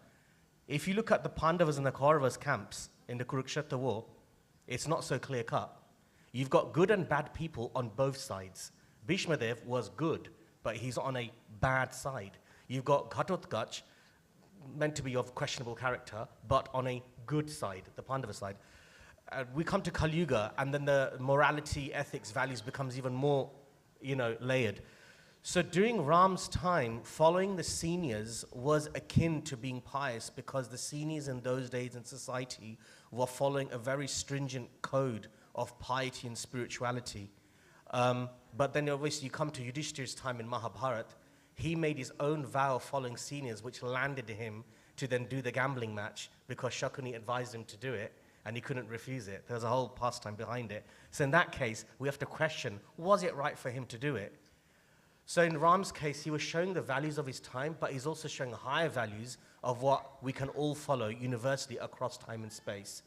if you look at the Pandavas and the Kauravas camps in the Kurukshetra war, it's not so clear cut. You've got good and bad people on both sides. Bhishma Dev was good, but he's on a bad side. You've got Ghatotkacha, meant to be of questionable character, but on a good side, the Pandava side. We come to Kali Yuga, and then the morality, ethics, values becomes even more, layered. So during Ram's time, following the seniors was akin to being pious, because the seniors in those days in society were following a very stringent code of piety and spirituality. But then obviously you come to Yudhishthir's time in Mahabharata, he made his own vow of following seniors, which landed him to then do the gambling match, because Shakuni advised him to do it, and he couldn't refuse it. There was a whole pastime behind it. So in that case, we have to question, was it right for him to do it? So in Ram's case, he was showing the values of his time, but he's also showing higher values of what we can all follow universally across time and space.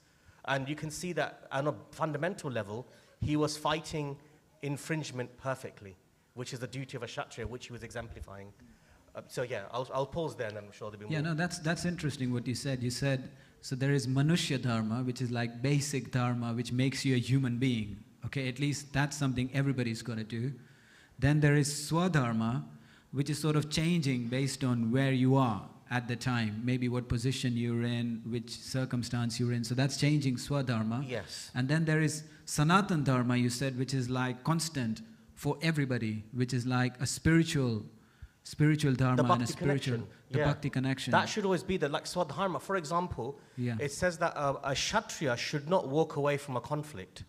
And you can see that on a fundamental level, he was fighting infringement perfectly, which is the duty of a Kshatriya, which he was exemplifying. I'll pause there, and I'm sure there'll be more. Yeah, no, that's interesting what you said. You said, so there is Manushya Dharma, which is like basic Dharma, which makes you a human being. Okay, at least that's something everybody's going to do. Then there is Swadharma, which is sort of changing based on where you are at the time, maybe what position you're in, which circumstance you're in. So that's changing Swadharma. Yes. And then there is Sanatan Dharma, you said, which is like constant for everybody, which is like a spiritual dharma and a spiritual, bhakti connection. That should always be there, like Swadharma. For example, it says that a Kshatriya should not walk away from a conflict.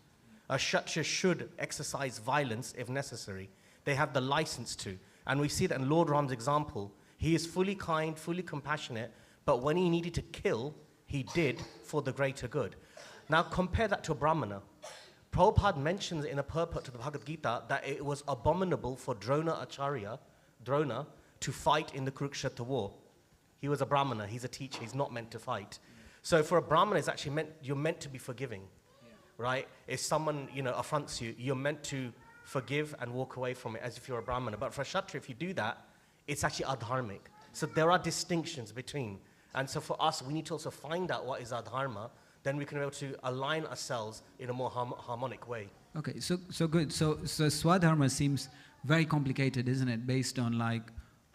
A Kshatriya should exercise violence if necessary. They have the license to. And we see that in Lord Ram's example. He is fully kind, fully compassionate, but when he needed to kill, he did for the greater good. Now compare that to a Brahmana. Prabhupada mentions in a purport to the Bhagavad Gita that it was abominable for Drona to fight in the Kurukshetra war. He was a Brahmana, he's a teacher, he's not meant to fight. So for a Brahmana, it's actually you're meant to be forgiving, right? If someone, affronts you, you're meant to forgive and walk away from it as if you're a Brahmana. But for a Kshatriya, if you do that, it's actually adharmic. So there are distinctions between. And so for us, we need to also find out what is our dharma, then we can be able to align ourselves in a more harmonic way. Okay, so good. So Swadharma seems very complicated, isn't it? Based on like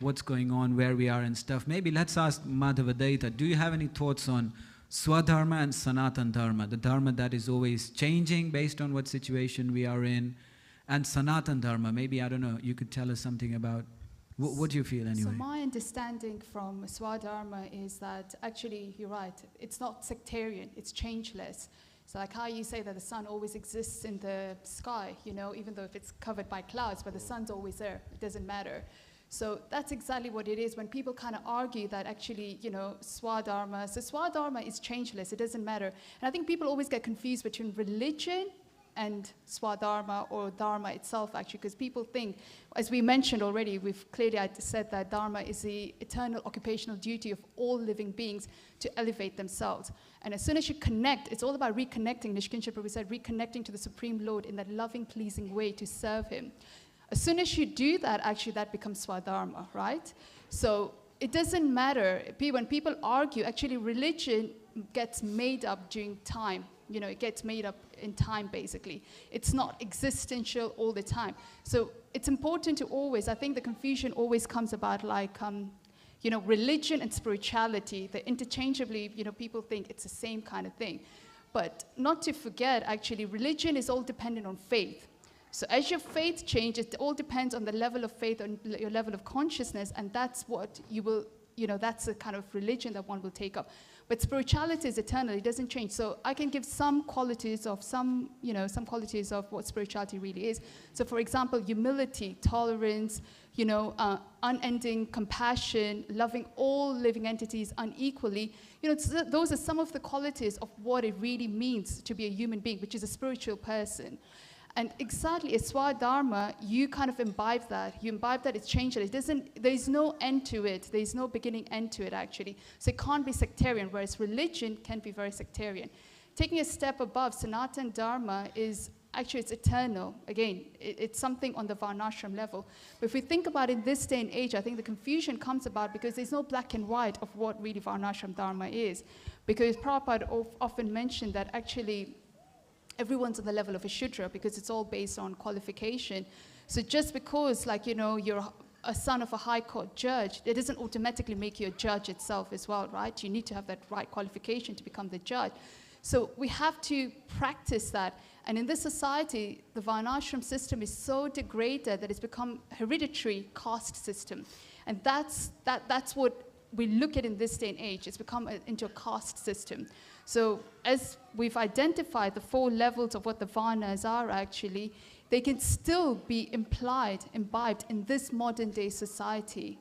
what's going on, where we are and stuff. Maybe let's ask Madhavadaita, do you have any thoughts on Swadharma and Sanatan Dharma? The Dharma that is always changing based on what situation we are in. And Sanatan Dharma, maybe, I don't know, you could tell us something about, what do you feel anyway? So my understanding from Swadharma is that actually, you're right, it's not sectarian, it's changeless. So like how you say that the sun always exists in the sky, even though if it's covered by clouds, but the sun's always there, it doesn't matter. So that's exactly what it is when people kind of argue that actually, Swadharma, so Swadharma is changeless, it doesn't matter. And I think people always get confused between religion and Swadharma or Dharma itself, actually, because people think, as we mentioned already, we've clearly said that Dharma is the eternal occupational duty of all living beings to elevate themselves. And as soon as you connect, it's all about reconnecting. Nishkinsha Prabhu said, reconnecting to the Supreme Lord in that loving, pleasing way to serve Him. As soon as you do that, actually, that becomes Swadharma, right? So it doesn't matter. When people argue, actually, religion gets made up during time. You know, it gets made up in time, basically. It's not existential all the time. So it's important to always, I think the confusion always comes about like, you know, religion and spirituality. They're interchangeably, you know, people think it's the same kind of thing. But not to forget, actually, religion is all dependent on faith. So as your faith changes, it all depends on the level of faith, on your level of consciousness, and that's what you will, you know, that's the kind of religion that one will take up. But spirituality is eternal, it doesn't change. So I can give some qualities of some qualities of what spirituality really is. So for example, humility, tolerance, you know, unending compassion, loving all living entities unequally. You know, those are some of the qualities of what it really means to be a human being, which is a spiritual person. And exactly, as Swadharma, you kind of imbibe that. You imbibe that, it's changeless. There's no end to it. There's no beginning end to it, actually. So it can't be sectarian, whereas religion can be very sectarian. Taking a step above, Sanatan Dharma is, actually, it's eternal. Again, it's something on the Varnashram level. But if we think about it in this day and age, I think the confusion comes about because there's no black and white of what really Varnashram Dharma is. Because Prabhupada often mentioned that actually, everyone's on the level of a Shudra because it's all based on qualification. So just because, like, you know, you're a son of a high court judge, it doesn't automatically make you a judge itself as well, right? You need to have that right qualification to become the judge. So we have to practice that. And in this society, the Varnashram system is so degraded that it's become hereditary caste system. And that's what we look at in this day and age. It's become into a caste system. So as we've identified the 4 levels of what the Varnas are actually, they can still be imbibed in this modern day society.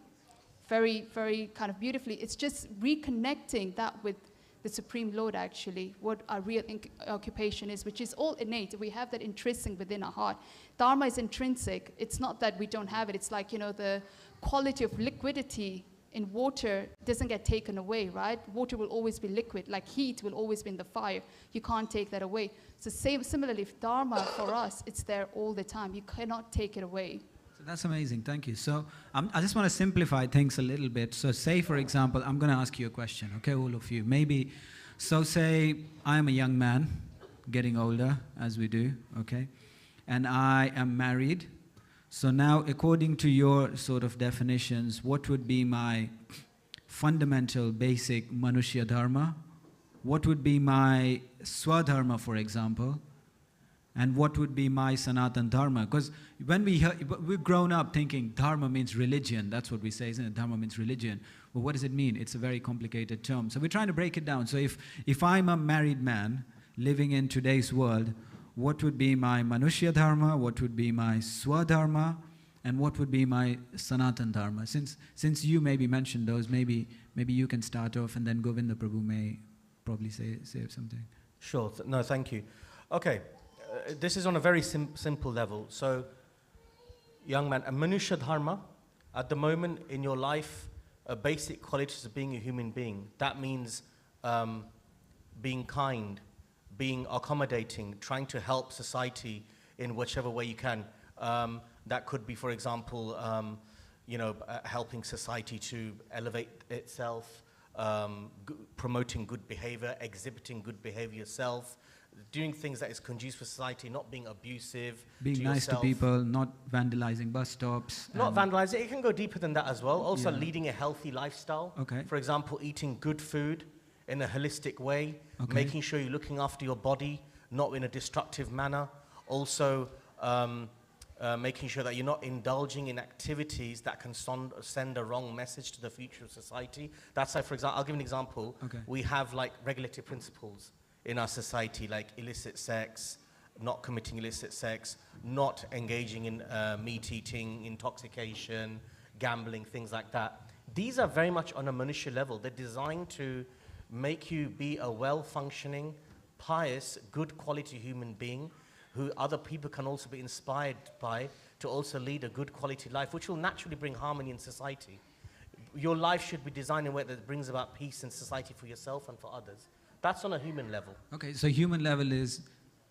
Very, very kind of beautifully. It's just reconnecting that with the Supreme Lord actually, what our real occupation is, which is all innate. We have that intrinsic within our heart. Dharma is intrinsic. It's not that we don't have it. It's like, you know, the quality of liquidity in water doesn't get taken away, right? Water will always be liquid, like heat will always be in the fire. You can't take that away. So similarly, if Dharma for us, it's there all the time. You cannot take it away. So that's amazing, thank you. So I just want to simplify things a little bit. So say, for example, I'm going to ask you a question, okay, all of you. Maybe, so say I'm a young man, getting older, as we do, okay? And I am married. So now, according to your sort of definitions, what would be my fundamental, basic Manushya Dharma? What would be my Swadharma, for example? And what would be my Sanatan Dharma? Because when we've grown up thinking Dharma means religion, that's what we say, isn't it? Dharma means religion. Well, what does it mean? It's a very complicated term. So we're trying to break it down. So if I'm a married man living in today's world, what would be my Manushya Dharma, what would be my Swadharma, and what would be my Sanatan Dharma? Since you maybe mentioned those, maybe you can start off and then Govinda Prabhu may probably say something. Sure, no, thank you. Okay, this is on a very simple level. So, young man, a Manushya Dharma, at the moment in your life, a basic qualities of being a human being. That means being kind, being accommodating, trying to help society in whichever way you can. That could be, for example, you know, helping society to elevate itself, promoting good behavior, exhibiting good behavior yourself, doing things that is conducive for society, not being abusive. Being nice to people, not vandalizing bus stops. Not vandalizing, it can go deeper than that as well. Also leading a healthy lifestyle. Okay. For example, eating good food in a holistic way, making sure you're looking after your body, not in a destructive manner. Also, making sure that you're not indulging in activities that can send a wrong message to the future of society. That's like, for example, I'll give an example. We have like regulative principles in our society, like illicit sex, not committing illicit sex, not engaging in meat eating, intoxication, gambling, things like that. These are very much on a Manushya level. They're designed to make you be a well-functioning, pious, good quality human being who other people can also be inspired by to also lead a good quality life, which will naturally bring harmony in society. Your life should be designed in a way that brings about peace in society for yourself and for others. That's on a human level. Okay, so human level is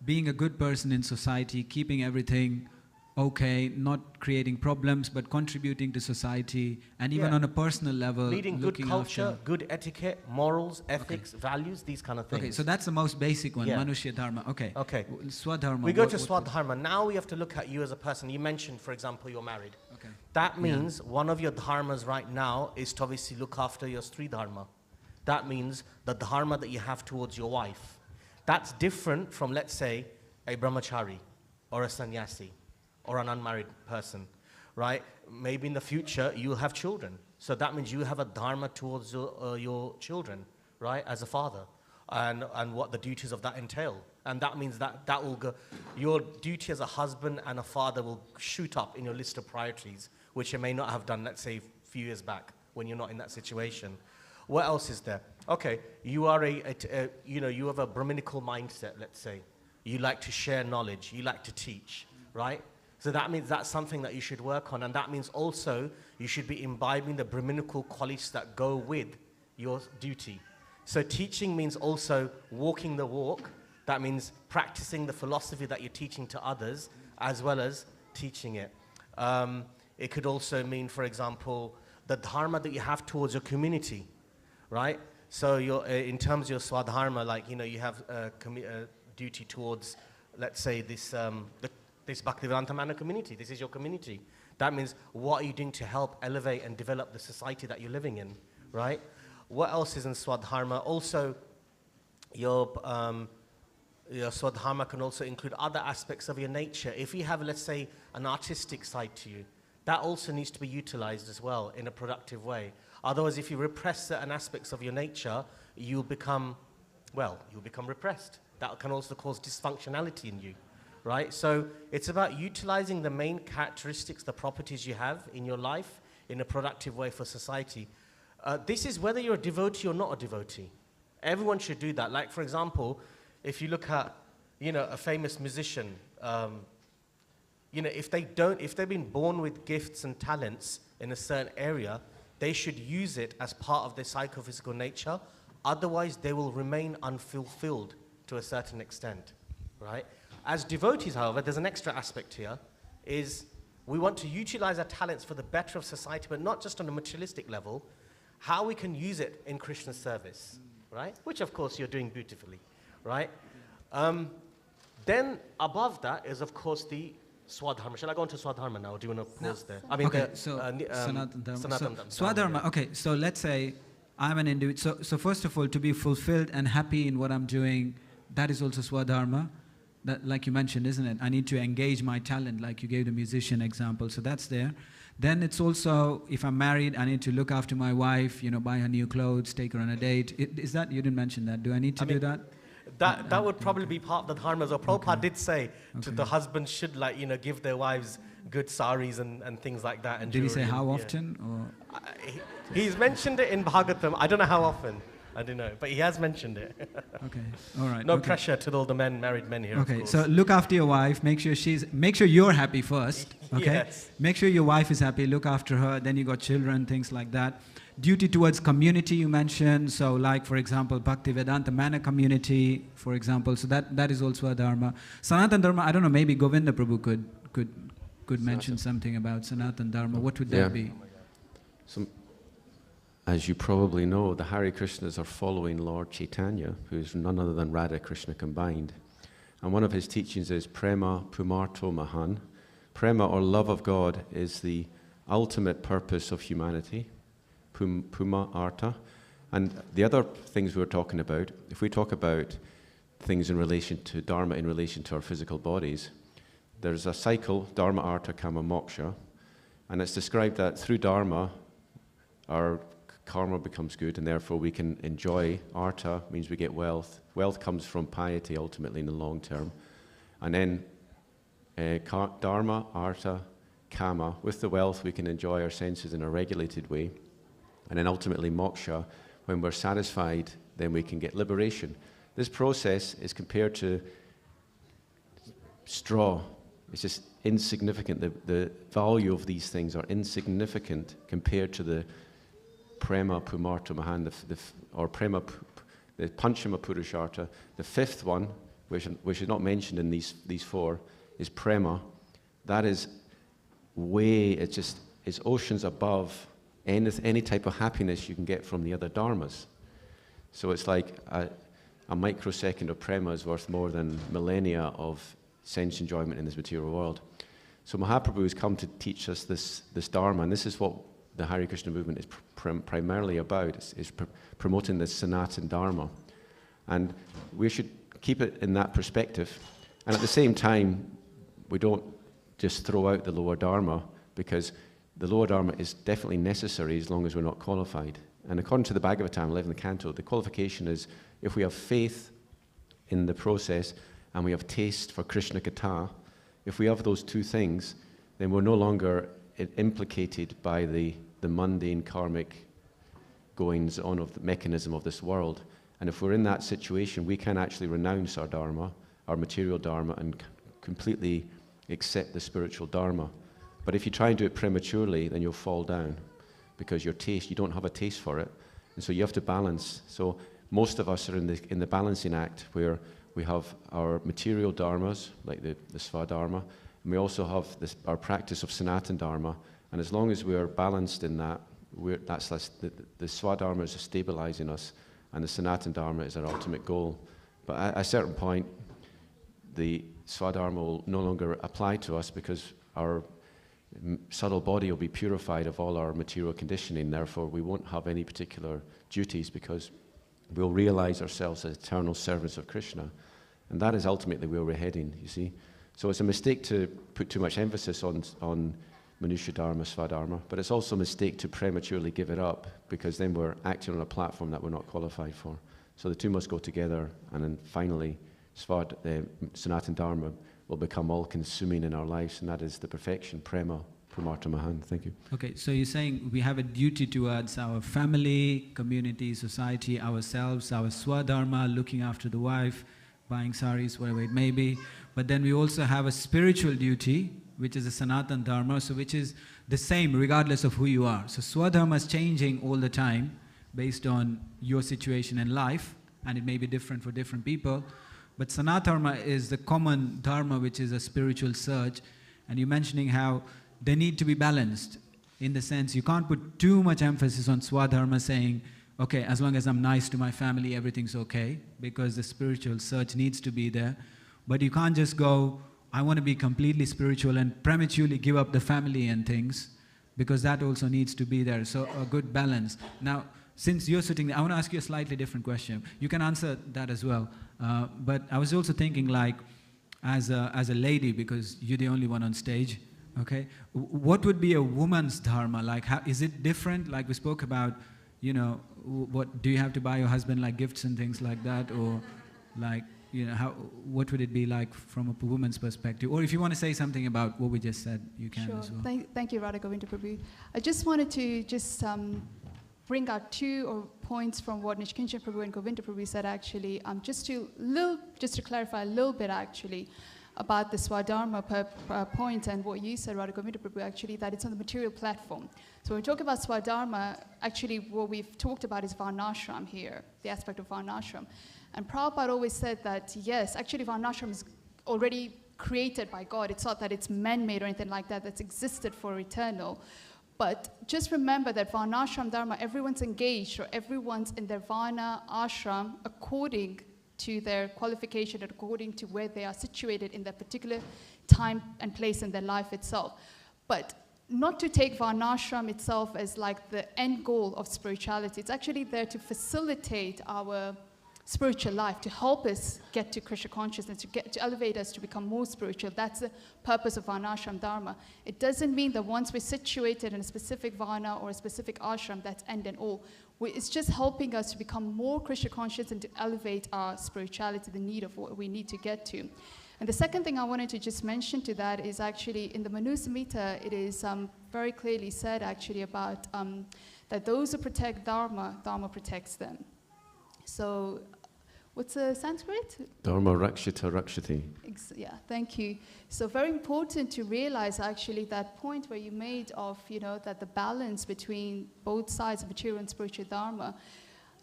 being a good person in society, keeping everything okay, not creating problems, but contributing to society, and even on a personal level, leading good culture, good etiquette, morals, ethics, values, these kind of things. Okay, so that's the most basic one, Yeah. Manushya Dharma. Okay. Okay. Swadharma. We go to Swadharma. Now we have to look at you as a person. You mentioned, for example, you're married. Okay. That means one of your dharmas right now is to obviously look after your Stri Dharma. That means the dharma that you have towards your wife. That's different from, let's say, a brahmachari or a sannyasi or an unmarried person, right? Maybe in the future you'll have children. So that means you have a dharma towards your children, right, as a father, and what the duties of that entail. And that means that will go, your duty as a husband and a father will shoot up in your list of priorities, which you may not have done, let's say, a few years back when you're not in that situation. What else is there? Okay, you are you have a Brahminical mindset, let's say. You like to share knowledge, you like to teach, right? So that means that's something that you should work on, and that means also you should be imbibing the Brahminical qualities that go with your duty. So teaching means also walking the walk. That means practicing the philosophy that you're teaching to others, as well as teaching it. It could also mean, for example, the dharma that you have towards your community, right? So you're, in terms of your swadharma, like, you have a duty towards, let's say, this Bhaktivedanta Manor community. This is your community. That means what are you doing to help elevate and develop the society that you're living in, right? What else is in swadharma? Also, your swadharma can also include other aspects of your nature. If you have, let's say, an artistic side to you, that also needs to be utilized as well in a productive way. Otherwise, if you repress certain aspects of your nature, you'll become repressed. That can also cause dysfunctionality in you, right? So it's about utilizing the main characteristics, the properties you have in your life in a productive way for society. This is whether you're a devotee or not a devotee. Everyone should do that. Like, for example, if you look at, a famous musician, if they've been born with gifts and talents in a certain area, they should use it as part of their psychophysical nature. Otherwise, they will remain unfulfilled to a certain extent, right? As devotees, however, there's an extra aspect here, is we want to utilize our talents for the better of society, but not just on a materialistic level, how we can use it in Krishna's service, right? Which, of course, you're doing beautifully, right? Then above that is, of course, the Swadharma. Shall I go on to Swadharma now, or do you want to pause there? I mean, okay, Sanatan Dharma. Swadharma, okay, so let's say I'm an individual. So first of all, to be fulfilled and happy in what I'm doing, that is also Swadharma. That, like you mentioned, isn't it? I need to engage my talent, like you gave the musician example, so that's there. Then it's also, if I'm married, I need to look after my wife, buy her new clothes, take her on a date. Is that, you didn't mention that. Do I need to do that? That would probably be part of the dharma. So Prabhupada did say to the husbands should, give their wives good saris and things like that. And did he say how often? Or? He's mentioned it in Bhagavatam. I don't know how often. I don't know, but he has mentioned it. Okay, all right. No pressure to all the married men here. Okay, so look after your wife. Make sure you're happy first. Okay. Yes. Make sure your wife is happy. Look after her. Then you got children, things like that. Duty towards community you mentioned. So, like for example, Bhaktivedanta Manor community, for example. So that is also a dharma. Sanatan Dharma. I don't know. Maybe Govinda Prabhu could mention something about Sanatan Dharma. What would that be? As you probably know, the Hare Krishnas are following Lord Chaitanya, who is none other than Radha Krishna combined. And one of his teachings is Prema Pumarto Mahan. Prema, or love of God, is the ultimate purpose of humanity. Puma Arta. And the other things we were talking about, if we talk about things in relation to Dharma, in relation to our physical bodies, there's a cycle, Dharma, Arta, Kama, Moksha, and it's described that through Dharma, our karma becomes good, and therefore we can enjoy. Arta means we get wealth. Wealth comes from piety, ultimately, in the long term. And then Dharma, Arta, Kama. With the wealth, we can enjoy our senses in a regulated way. And then ultimately, Moksha. When we're satisfied, then we can get liberation. This process is compared to straw. It's just insignificant. The value of these things are insignificant compared to the prema pumarta mahan, or prema, the panchama purusharta. The fifth one, which is not mentioned in these four, is prema. That is it's oceans above any type of happiness you can get from the other dharmas. So it's like a microsecond of prema is worth more than millennia of sense enjoyment in this material world. So Mahaprabhu has come to teach us this dharma, and this is what the Hare Krishna movement is primarily about, is promoting this Sanatana Dharma. And we should keep it in that perspective. And at the same time, we don't just throw out the lower dharma, because the lower dharma is definitely necessary as long as we're not qualified. And according to the Bhagavatam, 11th canto, the qualification is if we have faith in the process and we have taste for Krishna Katha, if we have those two things, then we're no longer implicated by the mundane karmic goings on of the mechanism of this world. And if we're in that situation, we can actually renounce our dharma, our material dharma, and completely accept the spiritual dharma. But if you try and do it prematurely, then you'll fall down, because you don't have a taste for it. And so you have to balance. So most of us are in the balancing act, where we have our material dharmas, like the Svadharma, and we also have our practice of Sanatana Dharma. And as long as we are balanced in that, the Swadharma is stabilizing us, and the Sanatana Dharma is our ultimate goal. But at a certain point, the Swadharma will no longer apply to us, because our subtle body will be purified of all our material conditioning. Therefore, we won't have any particular duties, because we'll realize ourselves as eternal servants of Krishna. And that is ultimately where we're heading, you see. So it's a mistake to put too much emphasis on Manusya Dharma, Svadharma, but it's also a mistake to prematurely give it up, because then we're acting on a platform that we're not qualified for. So the two must go together, and then finally, Sanatana Dharma will become all-consuming in our lives, and that is the perfection, prema, pramartha mahan. Thank you. Okay, so you're saying we have a duty towards our family, community, society, ourselves, our swadharma, looking after the wife, buying saris, whatever it may be. But then we also have a spiritual duty, which is a Sanatana Dharma, so which is the same regardless of who you are. So swadharma is changing all the time based on your situation in life, and it may be different for different people. But Sanatana is the common dharma, which is a spiritual surge. And you're mentioning how they need to be balanced, in the sense you can't put too much emphasis on Swadharma, saying, okay, as long as I'm nice to my family, everything's okay, because the spiritual surge needs to be there. But you can't just go, I want to be completely spiritual and prematurely give up the family and things, because that also needs to be there. So a good balance. Now, since you're sitting there, I want to ask you a slightly different question. You can answer that as well. But I was also thinking, like, as a lady, because you're the only one on stage, okay? What would be a woman's dharma? Like, how, is it different? Like we spoke about, you know, what do you have to buy your husband, like gifts and things like that? Or like, you know, what would it be like from a woman's perspective? Or if you want to say something about what we just said, you can as well. Thank you, Radha Govinda Prabhu. I just wanted to bring out two points from what Nishkinchan Prabhu and Govinda Prabhu said, actually, just to clarify a little bit, actually, about the Swadharma point and what you said, Radha Govinda Prabhu, actually, that it's on the material platform. So when we talk about Swadharma, actually what we've talked about is Varnashram here, the aspect of Varnashram. And Prabhupada always said that, yes, actually Varnashram is already created by God. It's not that it's man-made or anything like that, that's existed for eternal. But just remember that Varnashram Dharma, everyone's engaged, or everyone's in their Varna ashram according to their qualification, and according to where they are situated in that particular time and place in their life itself. But not to take Varnashram itself as like the end goal of spirituality. It's actually there to facilitate our spiritual life, to help us get to Krishna consciousness, to elevate us to become more spiritual. That's the purpose of Varnashram Dharma. It doesn't mean that once we're situated in a specific Varna or a specific ashram, that's end and all. It's just helping us to become more Krishna conscious and to elevate our spirituality, the need of what we need to get to. And the second thing I wanted to just mention to that is actually in the Manu Samhita, it is very clearly said actually about that those who protect Dharma, Dharma protects them. So what's the Sanskrit? Dharma rakshita rakshati. Yeah, thank you. So very important to realize actually that point where you made of, that the balance between both sides of material and spiritual dharma,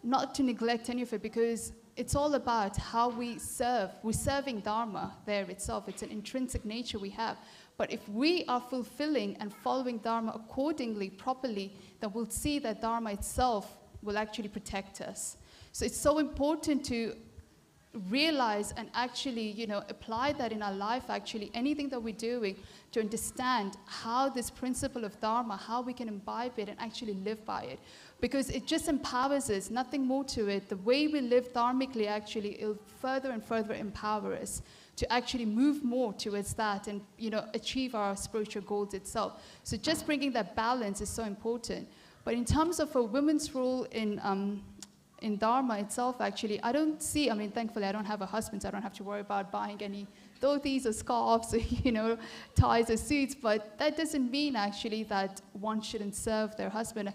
not to neglect any of it, because it's all about how we serve. We're serving dharma there itself. It's an intrinsic nature we have. But if we are fulfilling and following dharma accordingly, properly, then we'll see that dharma itself will actually protect us. So it's so important to realize and actually, apply that in our life, actually, anything that we're doing, to understand how this principle of dharma, how we can imbibe it and actually live by it. Because it just empowers us, nothing more to it. The way we live dharmically, actually, it'll further and further empower us to actually move more towards that and, achieve our spiritual goals itself. So just bringing that balance is so important. But in terms of a woman's role in Dharma itself, actually, I don't see, thankfully I don't have a husband, so I don't have to worry about buying any dhotis or scarves or, ties or suits, but that doesn't mean, actually, that one shouldn't serve their husband.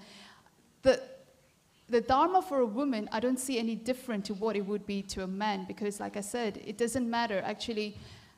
The Dharma for a woman, I don't see any different to what it would be to a man, because, like I said, it doesn't matter. Actually,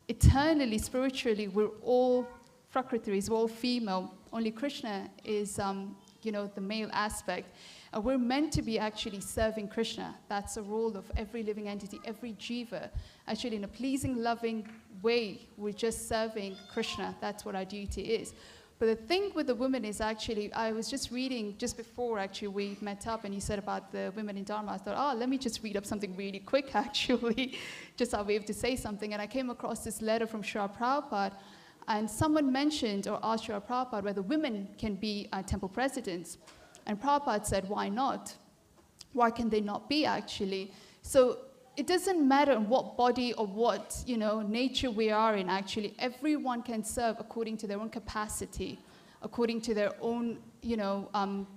eternally, spiritually, we're all Prakriti, we're all female. Only Krishna is, the male aspect. We're meant to be actually serving Krishna. That's the role of every living entity, every jiva. Actually, in a pleasing, loving way, we're just serving Krishna. That's what our duty is. But the thing with the women is actually, I was just reading just before actually we met up, and you said about the women in Dharma. I thought, let me just read up something really quick actually, just our way to say something. And I came across this letter from Srila Prabhupada, and someone mentioned or asked Srila Prabhupada whether women can be temple presidents. And Prabhupada said, why not? Why can they not be, actually? So it doesn't matter what body or what, nature we are in, actually. Everyone can serve according to their own capacity, according to their own,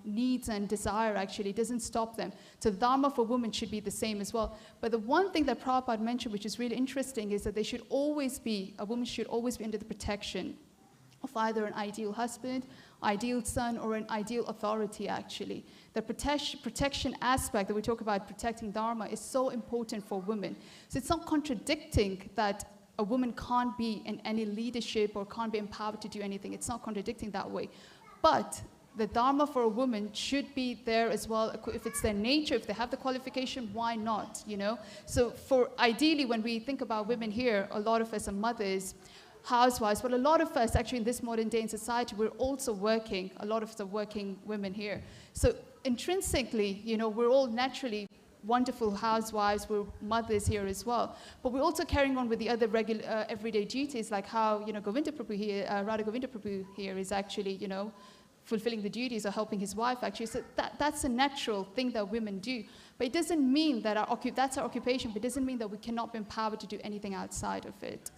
needs and desire, actually. It doesn't stop them. So the Dharma for women should be the same as well. But the one thing that Prabhupada mentioned, which is really interesting, is that a woman should always be under the protection of either an ideal husband, ideal son, or an ideal authority, actually. The protection aspect that we talk about, protecting Dharma, is so important for women. So it's not contradicting that a woman can't be in any leadership or can't be empowered to do anything. It's not contradicting that way. But the Dharma for a woman should be there as well. If it's their nature, if they have the qualification, why not, So ideally, when we think about women here, a lot of us are mothers, housewives, but a lot of us actually in this modern day in society, we're also working. A lot of us are working women here. So intrinsically, we're all naturally wonderful housewives, we're mothers here as well. But we're also carrying on with the other regular everyday duties, like how, Govinda Prabhu here, Radha Govinda Prabhu here is actually, fulfilling the duties or helping his wife, actually. So that's a natural thing that women do. But it doesn't mean that that's our occupation, but it doesn't mean that we cannot be empowered to do anything outside of it.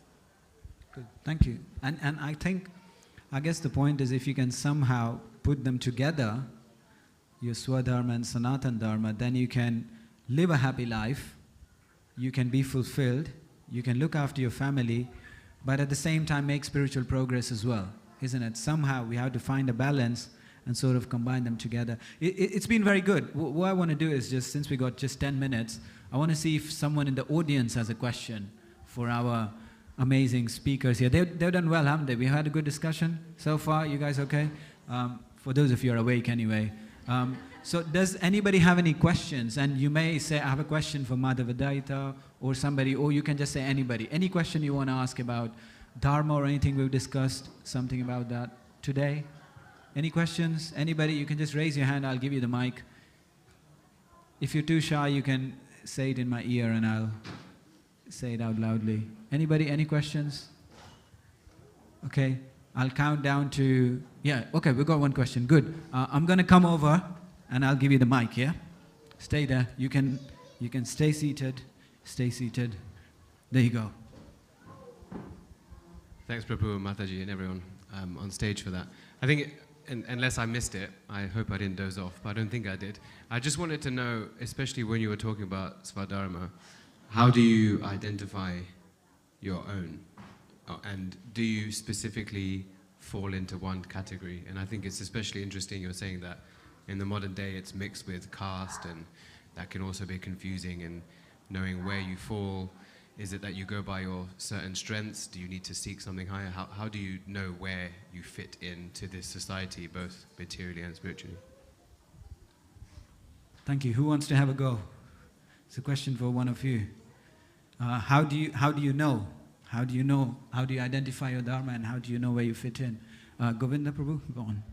Good. Thank you. And I guess the point is, if you can somehow put them together, your Swadharma and Sanatan Dharma, then you can live a happy life, you can be fulfilled, you can look after your family, but at the same time make spiritual progress as well, isn't it? Somehow we have to find a balance and sort of combine them together. It's been very good. What I want to do is just, since we got just 10 minutes, I want to see if someone in the audience has a question for our amazing speakers here. They've done well, haven't they? We had a good discussion so far. You guys okay? For those of you who are awake anyway. So does anybody have any questions? And you may say, I have a question for Madhavadaita or somebody, or you can just say anybody. Any question you want to ask about Dharma or anything we've discussed, something about that today? Any questions? Anybody? You can just raise your hand. I'll give you the mic. If you're too shy, you can say it in my ear and I'll say it out loudly. Anybody, any questions? Okay, I'll count down to, okay, we've got one question, good. I'm gonna come over and I'll give you the mic, yeah? Stay there, you can stay seated, There you go. Thanks Prabhu, Mataji and everyone on stage for that. I think, unless I missed it, I hope I didn't doze off, but I don't think I did. I just wanted to know, especially when you were talking about Swadharma, how do you identify your own? And do you specifically fall into one category? And I think it's especially interesting you're saying that in the modern day it's mixed with caste, and that can also be confusing. And knowing where you fall? Is it that you go by your certain strengths? Do you need to seek something higher? How do you know where you fit into this society, both materially and spiritually? Thank you. Who wants to have a go? It's a question for one of you. How do you know? How do you know? How do you identify your dharma, and how do you know where you fit in? Govinda Prabhu, go on.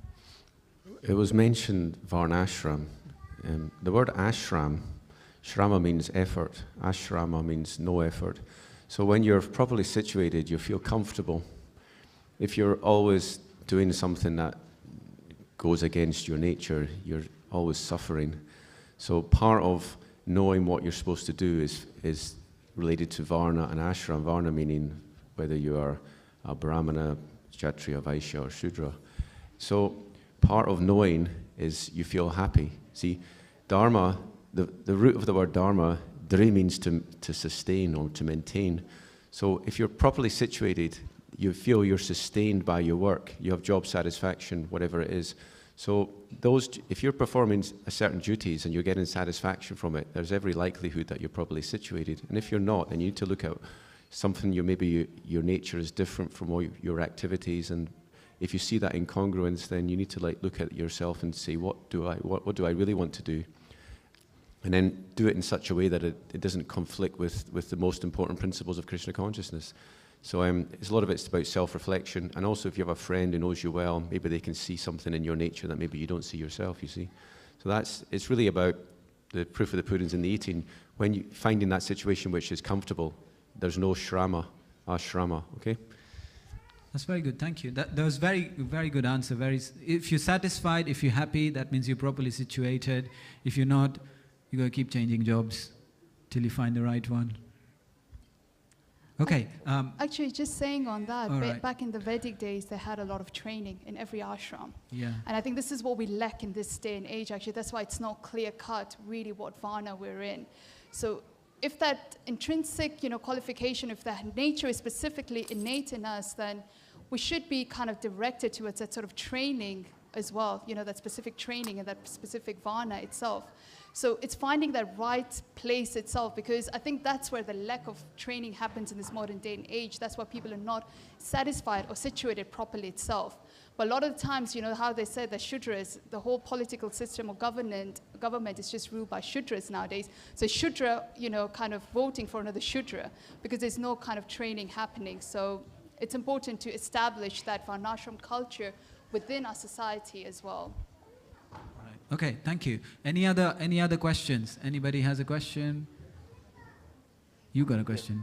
It was mentioned Varnashram. The word ashram, shrama means effort. Ashrama means no effort. So when you're properly situated, you feel comfortable. If you're always doing something that goes against your nature, you're always suffering. So part of knowing what you're supposed to do is related to Varna and Ashram. Varna meaning whether you are a Brahmana, Kshatriya, Vaishya or Shudra. So part of knowing is you feel happy. See, Dharma, the root of the word Dharma, Dri means to sustain or to maintain. So if you're properly situated, you feel you're sustained by your work. You have job satisfaction, whatever it is. So if you're performing certain duties and you're getting satisfaction from it, there's every likelihood that you're properly situated. And if you're not, then you need to look at something your nature is different from all your activities. And if you see that incongruence, then you need to look at yourself and say, what do I really want to do? And then do it in such a way that it doesn't conflict with the most important principles of Krishna consciousness. So it's a lot of it's about self-reflection, and also if you have a friend who knows you well, maybe they can see something in your nature that maybe you don't see yourself, you see. So it's really about the proof of the pudding's in the eating. When you finding that situation which is comfortable, there's no ashrama, okay? That's very good, thank you. That was very, very good answer. If you're satisfied, if you're happy, that means you're properly situated. If you're not, you got to keep changing jobs till you find the right one. Okay. Actually, just saying on that, right. back in the Vedic days, they had a lot of training in every ashram. Yeah. And I think this is what we lack in this day and age, actually. That's why it's not clear-cut, really, what varna we're in. So if that intrinsic, qualification, if that nature is specifically innate in us, then we should be kind of directed towards that sort of training as well, that specific training and that specific varna itself. So it's finding that right place itself, because I think that's where the lack of training happens in this modern day and age. That's why people are not satisfied or situated properly itself. But a lot of the times, how they say that Shudras, the whole political system or government is just ruled by Shudras nowadays. So Shudra, kind of voting for another Shudra, because there's no kind of training happening. So it's important to establish that Varnashram culture within our society as well. Okay, thank you. Any other questions? Anybody has a question? You got a question?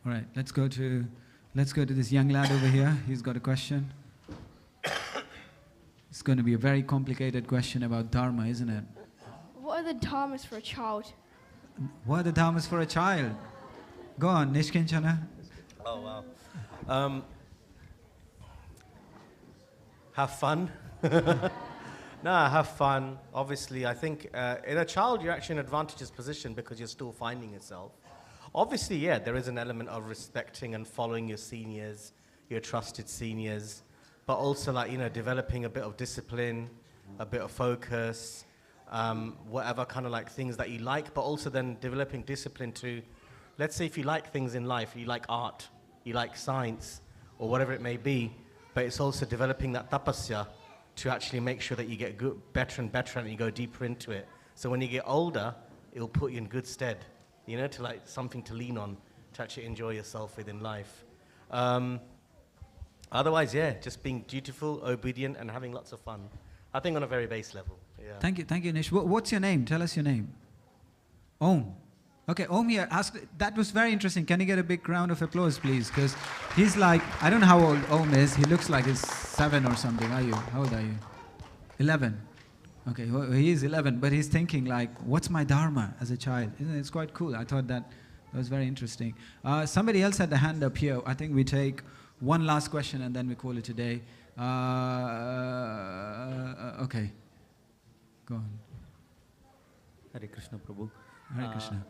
All right, let's go to this young lad over here. He's got a question. It's going to be a very complicated question about dharma, isn't it? What are the dharmas for a child? What are the dharmas for a child? Go on, Nishkinchana. Oh, wow. Have fun. Have fun. Obviously, I think in a child, you're actually in an advantageous position because you're still finding yourself. Obviously, yeah, there is an element of respecting and following your seniors, your trusted seniors, but also developing a bit of discipline, a bit of focus, whatever kind of things that you like, but also then developing discipline to, let's say if you like things in life, you like art, you like science, or whatever it may be, but it's also developing that tapasya to actually make sure that you get better and better and you go deeper into it. So when you get older, it'll put you in good stead, to something to lean on, to actually enjoy yourself within life. Otherwise, yeah, just being dutiful, obedient, and having lots of fun. I think on a very base level. Yeah. Thank you, Nish. What's your name? Tell us your name. Om. Okay, Om here. That was very interesting. Can you get a big round of applause, please? Because he's I don't know how old Om is. He looks like he's 7 or something. Are you? How old are you? 11. Okay, well, he is 11, but he's thinking what's my dharma as a child? It's quite cool. I thought that was very interesting. Somebody else had the hand up here. I think we take one last question and then we call it a day. Okay, go on. Hare Krishna, Prabhu. Hare Krishna.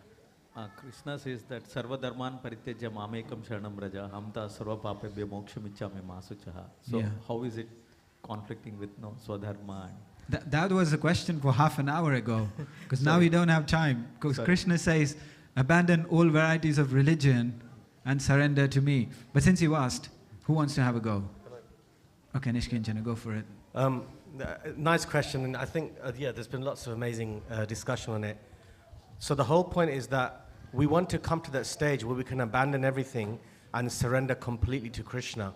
Krishna says that Sarva Dharman Parityaja Mamekam Sharanam Braja Hamta Sarva Papebhyo Moksham Ichchami Ma Suchaha. So Yeah. how is it conflicting with Swadharma? That was a question for half an hour ago, because now we don't have time. Because Krishna says, abandon all varieties of religion and surrender to me. But since you asked, who wants to have a go? Okay, Nishkinchana, go for it. Nice question, and I think, yeah, there's been lots of amazing discussion on it. So the whole point is that we want to come to that stage where we can abandon everything and surrender completely to Krishna.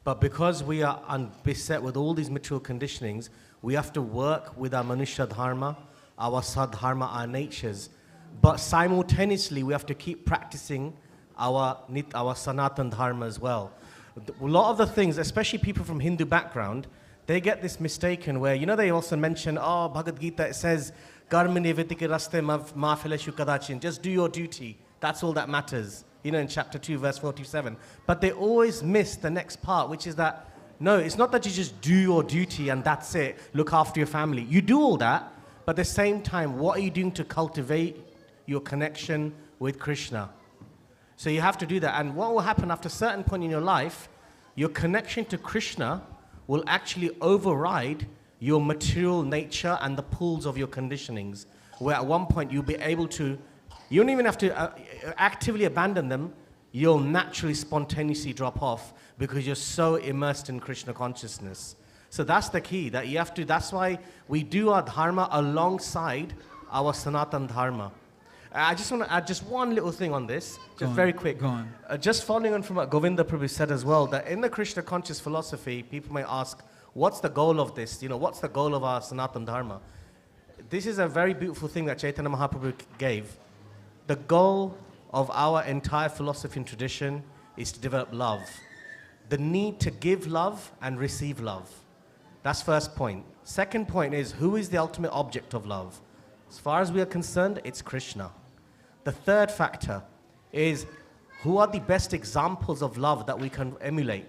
But because we are beset with all these material conditionings, we have to work with our Manushya Dharma, our Sadharma, our natures. But simultaneously, we have to keep practicing our Sanatan Dharma as well. A lot of the things, especially people from Hindu background, they get this mistaken where, you know, they also mention, oh, Bhagavad Gita, it says, Garmini vitike raste ma feleshu kadachin. Just do your duty. That's all that matters. You know, in chapter 2, verse 47. But they always miss the next part, which is that, no, it's not that you just do your duty and that's it. Look after your family. You do all that, but at the same time, what are you doing to cultivate your connection with Krishna? So you have to do that. And what will happen after a certain point in your life, your connection to Krishna will actually override your material nature and the pulls of your conditionings, where at one point you'll be able to, you don't even have to actively abandon them, you'll naturally spontaneously drop off because you're so immersed in Krishna consciousness. So that's the key, that you have to, that's why we do our dharma alongside our Sanatan Dharma. I just want to add just one little thing on this, just very quick. Go on. Just following on from what Govinda Prabhu said as well, that in the Krishna conscious philosophy, people may ask, what's the goal of this? You know, what's the goal of our Sanatan Dharma? This is a very beautiful thing that Chaitanya Mahaprabhu gave. The goal of our entire philosophy and tradition is to develop love. The need to give love and receive love. That's first point. Second point is, who is the ultimate object of love? As far as we are concerned, it's Krishna. The third factor is, who are the best examples of love that we can emulate?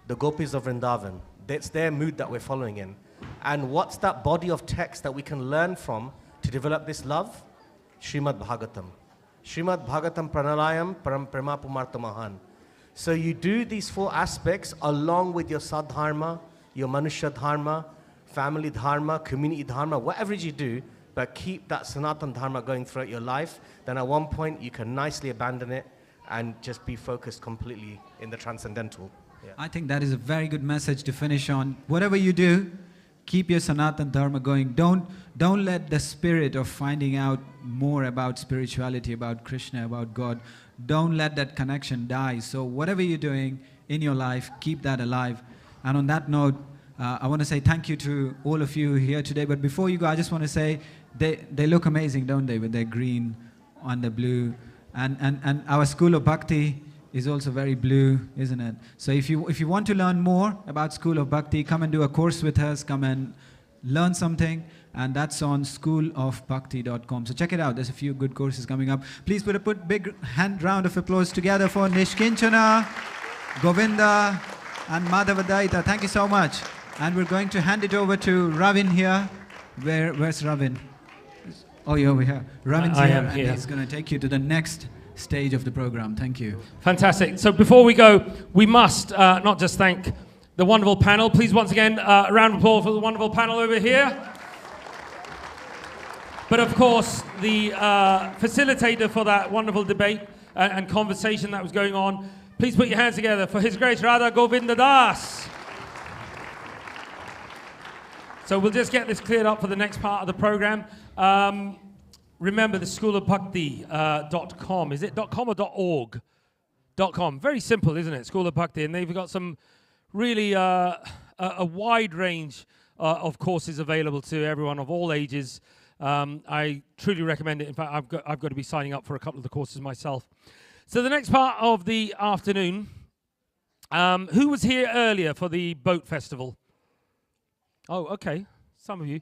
The gopis of Vrindavan. It's their mood that we're following in. And what's that body of text that we can learn from to develop this love? Srimad Bhagavatam. Srimad Bhagavatam Pranalayam Param Prema Pumartamahan. So you do these four aspects along with your Sadharma, your Manushya Dharma, family Dharma, community Dharma, whatever you do, but keep that Sanatan Dharma going throughout your life, then at one point you can nicely abandon it and just be focused completely in the transcendental. Yeah. I think that is a very good message to finish on. Whatever you do, keep your Sanatan Dharma going. Don't let the spirit of finding out more about spirituality, about Krishna, about God, don't let that connection die. So whatever you're doing in your life, keep that alive. And on that note, I want to say thank you to all of you here today. But before you go, I just want to say, they look amazing, don't they, with their green and the blue. And our School of Bhakti is also very blue, isn't it? So if you want to learn more about School of Bhakti, come and do a course with us, come and learn something, and that's on schoolofbhakti.com. So check it out, there's a few good courses coming up. Please put a big round of applause together for Nishkinchana, Govinda, and Madhavadaita. Thank you so much. And we're going to hand it over to Ravin here. Where's Ravin? Oh, you're over here. Ravin's I here, am and here. he's going to take you to the next stage of the program. Thank you. Fantastic. So before we go, we must not just thank the wonderful panel. Please, once again, a round of applause for the wonderful panel over here. But of course, the facilitator for that wonderful debate and conversation that was going on. Please put your hands together for His Grace Radha Govinda Das. So we'll just get this cleared up for the next part of the program. Remember, the schoolofbhakti.com. Is it .com or .org? .com. Very simple, isn't it? School of Bhakti. And they've got some really a wide range of courses available to everyone of all ages. I truly recommend it. In fact, I've got to be signing up for a couple of the courses myself. So the next part of the afternoon, who was here earlier for the boat festival? Oh, okay, some of you.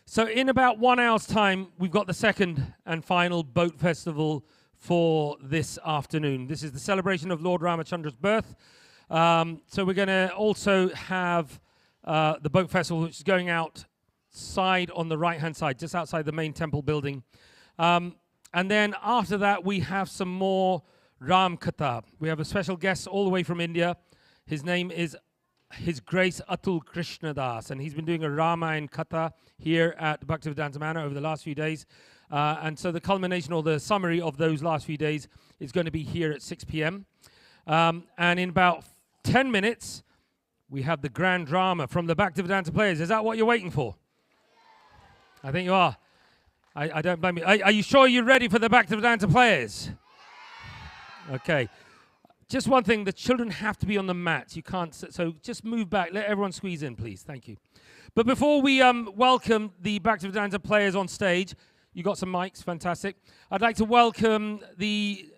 So in about 1 hour's time, we've got the second and final boat festival for this afternoon. This is the celebration of Lord Ramachandra's birth. So we're going to also have the boat festival, which is going outside on the right-hand side, just outside the main temple building. And then after that, we have some more Ram Katha. We have a special guest all the way from India. His name is His Grace Atul Krishna Das, and he's been doing a Rama Katha here at Bhaktivedanta Manor over the last few days. And so the culmination or the summary of those last few days is going to be here at 6 p.m. And in about 10 minutes, we have the grand drama from the Bhaktivedanta players. Is that what you're waiting for? I think you are. I don't blame you. Are you sure you're ready for the Bhaktivedanta players? Okay. Just one thing, the children have to be on the mats. You can't, so just move back. Let everyone squeeze in, please. Thank you. But before we welcome the Bhaktivedanta players on stage, you got some mics, fantastic. I'd like to welcome the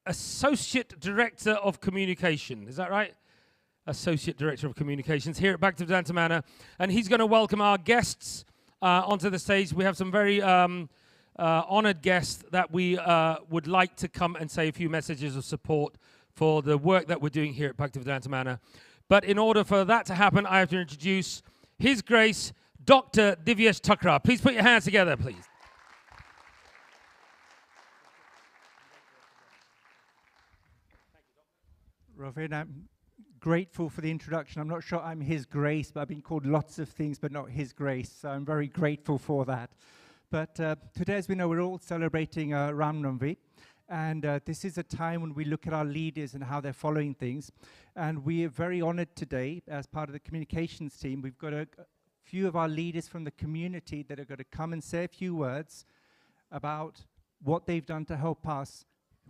Associate Director of Communication. Is that right? Associate Director of Communications here at Bhaktivedanta Manor. And he's going to welcome our guests onto the stage. We have some very honored guests that we would like to come and say a few messages of support for the work that we're doing here at Bhaktivedanta Manor. But in order for that to happen, I have to introduce His Grace, Dr. Divyesh Thakra. Please put your hands together, please. Ravin, I'm grateful for the introduction. I'm not sure I'm His Grace, but I've been called lots of things, but not His Grace. So I'm very grateful for that. But today, as we know, we're all celebrating Navami. And this is a time when we look at our leaders and how they're following things. And we are very honored today, as part of the communications team, we've got a few of our leaders from the community that are going to come and say a few words about what they've done to help us,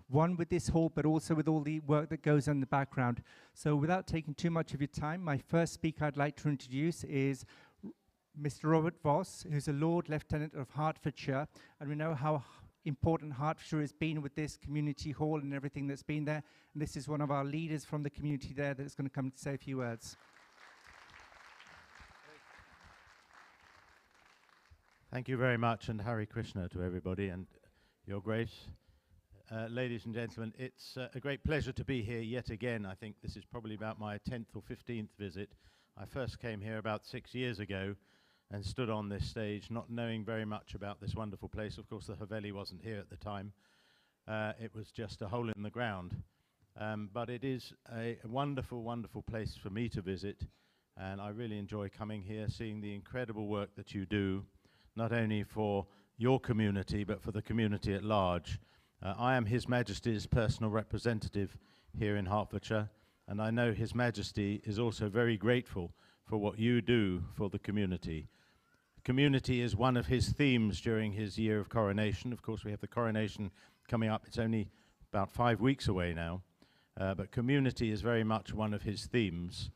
one with this hall, but also with all the work that goes on in the background. So without taking too much of your time, my first speaker I'd like to introduce is Mr. Robert Voss, who's a Lord Lieutenant of Hertfordshire, and we know how important Hertfordshire has been with this community hall and everything that's been there. And this is one of our leaders from the community there that's going to come to say a few words. Thank you very much, and Hare Krishna to everybody, and Your Grace. Ladies and gentlemen, it's a great pleasure to be here yet again. I think this is probably about my 10th or 15th visit. I first came here about 6 years ago and stood on this stage, not knowing very much about this wonderful place. Of course, the Haveli wasn't here at the time. It was just a hole in the ground. But it is a wonderful, wonderful place for me to visit, and I really enjoy coming here, seeing the incredible work that you do, not only for your community, but for the community at large. I am His Majesty's personal representative here in Hertfordshire, and I know His Majesty is also very grateful for what you do for the community. Community is one of his themes during his year of coronation. Of course, we have the coronation coming up. It's only about 5 weeks away now, but community is very much one of his themes.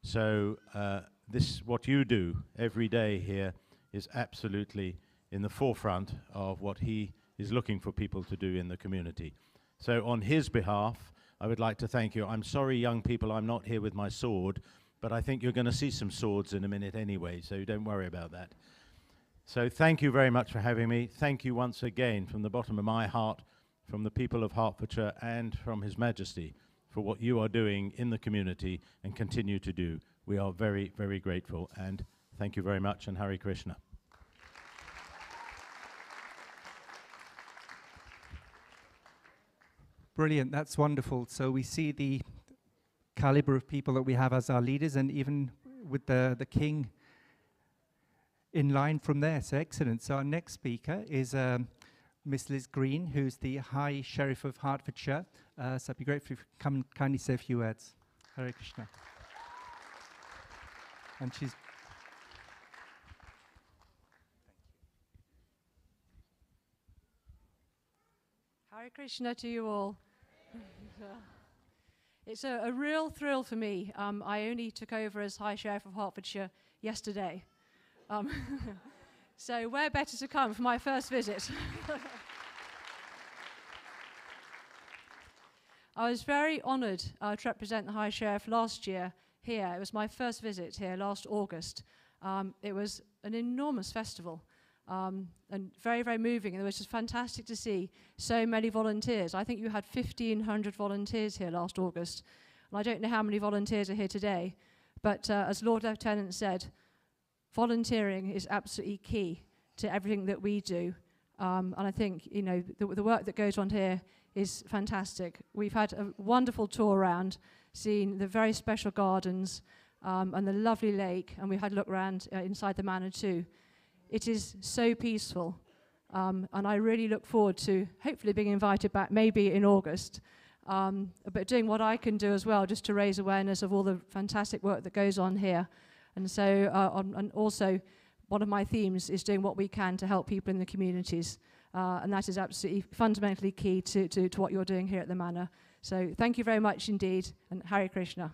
So what you do every day here is absolutely in the forefront of what he is looking for people to do in the community. So on his behalf, I would like to thank you. I'm sorry, young people, I'm not here with my sword, but I think you're going to see some swords in a minute anyway, so don't worry about that. So thank you very much for having me. Thank you once again from the bottom of my heart, from the people of Hertfordshire and from His Majesty for what you are doing in the community and continue to do. We are very, very grateful, and thank you very much, and Hare Krishna. Brilliant, that's wonderful. So we see the caliber of people that we have as our leaders, and even with the king in line from there. So excellent. So our next speaker is Miss Liz Green, who's the High Sheriff of Hertfordshire. So I'd be grateful if you come and kindly say a few words. Hare Krishna. And she's... Hare Krishna to you all. It's a real thrill for me. I only took over as High Sheriff of Hertfordshire yesterday. So where better to come for my first visit? I was very honoured to represent the High Sheriff last year here. It was my first visit here last August. It was an enormous festival. And very, very moving. And it was just fantastic to see so many volunteers. I think you had 1,500 volunteers here last August. And I don't know how many volunteers are here today. But as Lord Lieutenant said, volunteering is absolutely key to everything that we do. And I think, you know, the work that goes on here is fantastic. We've had a wonderful tour around, seen the very special gardens and the lovely lake, and we had a look around inside the manor too. It is so peaceful, and I really look forward to hopefully being invited back, maybe in August, but doing what I can do as well, just to raise awareness of all the fantastic work that goes on here. And so, and also, one of my themes is doing what we can to help people in the communities, and that is absolutely fundamentally key to what you're doing here at the Manor. So thank you very much indeed, and Hare Krishna.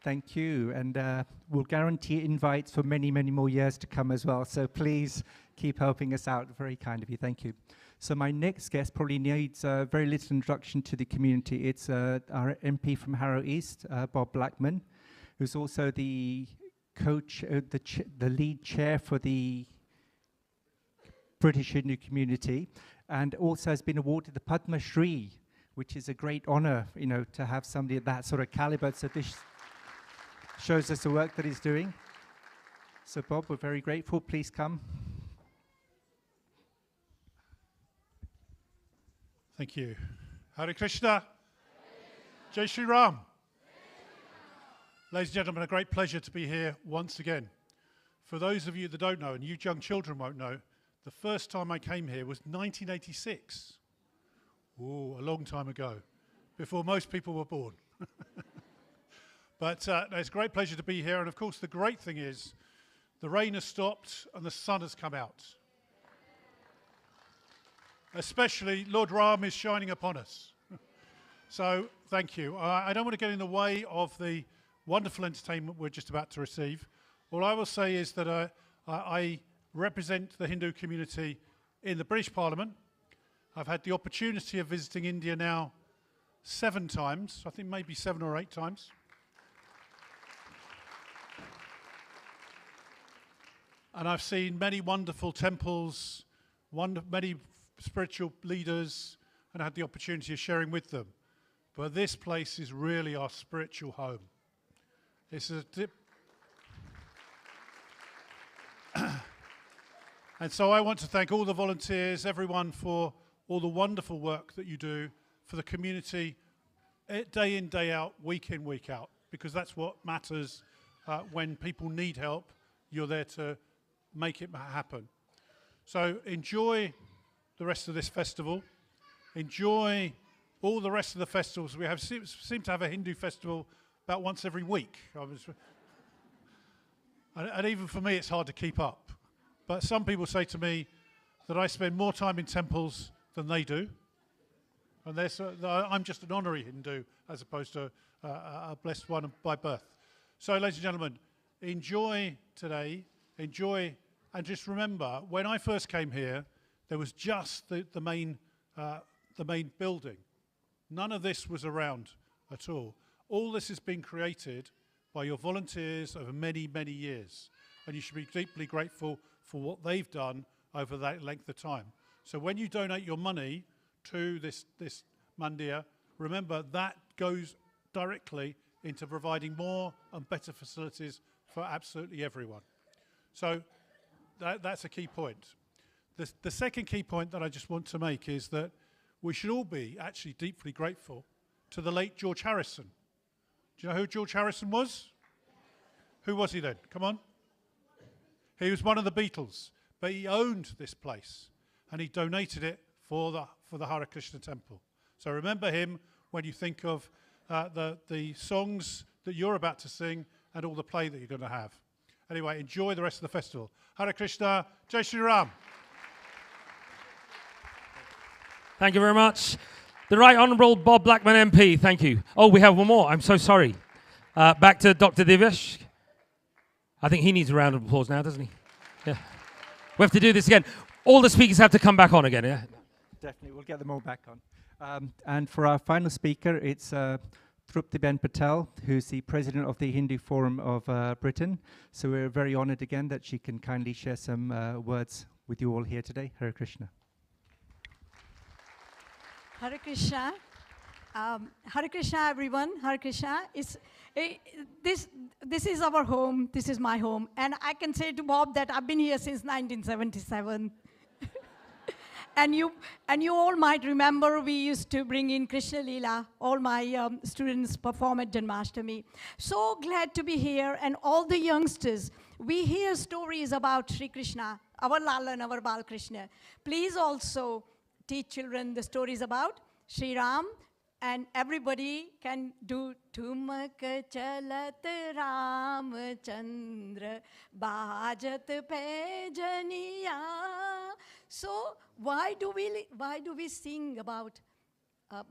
Thank you, and we'll guarantee invites for many, many more years to come as well. So please keep helping us out. Very kind of you. Thank you. So my next guest probably needs very little introduction to the community. It's our MP from Harrow East, Bob Blackman, who's also the coach, the lead chair for the British Hindu community, and also has been awarded the Padma Shri, which is a great honor, you know, to have somebody at that sort of caliber. So this shows us the work that he's doing. So Bob, we're very grateful. Please come. Thank you. Hare Krishna. Jai Shri Ram. Ladies and gentlemen, a great pleasure to be here once again. For those of you that don't know, and you young children won't know, the first time I came here was 1986. Ooh, a long time ago, before most people were born. But it's a great pleasure to be here. And of course, the great thing is the rain has stopped and the sun has come out. Especially Lord Rama is shining upon us. So thank you. I don't want to get in the way of the wonderful entertainment we're just about to receive. All I will say is that I represent the Hindu community in the British Parliament. I've had the opportunity of visiting India now 7 times, I think maybe 7 or 8 times. And I've seen many wonderful temples, many spiritual leaders, and had the opportunity of sharing with them. But this place is really our spiritual home. It's a And so I want to thank all the volunteers, everyone, for all the wonderful work that you do for the community, day in, day out, week in, week out, because that's what matters. When people need help, you're there to make it happen. So enjoy the rest of this festival. Enjoy all the rest of the festivals. We seem to have a Hindu festival about once every week. And even for me, it's hard to keep up. But some people say to me that I spend more time in temples than they do. And I'm just an honorary Hindu as opposed to a blessed one by birth. So, ladies and gentlemen, enjoy today. Enjoy, and just remember, when I first came here, there was just the main building. None of this was around at all. All this has been created by your volunteers over many, many years. And you should be deeply grateful for what they've done over that length of time. So when you donate your money to this mandir, remember that goes directly into providing more and better facilities for absolutely everyone. So that's a key point. The second key point that I just want to make is that we should all be actually deeply grateful to the late George Harrison. Do you know who George Harrison was? Who was he then? Come on. He was one of the Beatles, but he owned this place and he donated it for the Hare Krishna temple. So remember him when you think of the songs that you're about to sing and all the play that you're going to have. Anyway, enjoy the rest of the festival. Hare Krishna, Jai Shri Ram. Thank you very much. The Right Honourable Bob Blackman MP, thank you. Oh, we have one more. I'm so sorry. Back to Dr. Divesh. I think he needs a round of applause now, doesn't he? Yeah. We have to do this again. All the speakers have to come back on again, yeah? Definitely, we'll get them all back on. And for our final speaker, it's Bhaktivedanta Patel, who's the president of the Hindu Forum of Britain. So we're very honored again that she can kindly share some words with you all here today. Hare Krishna. Hare Krishna. Hare Krishna, everyone. Hare Krishna. This is our home. This is my home. And I can say to Bob that I've been here since 1977. And you all might remember we used to bring in Krishna Leela. All my students perform at Janmashtami. So glad to be here. And all the youngsters, we hear stories about Sri Krishna, our Lala and our Bal Krishna. Please also teach children the stories about Sri Ram. And everybody can do Tumak chalat Ram Chandra Bhajat Pejaniya. So why do we sing about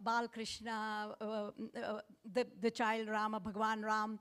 Bal Krishna, the child Rama, Bhagwan Ram?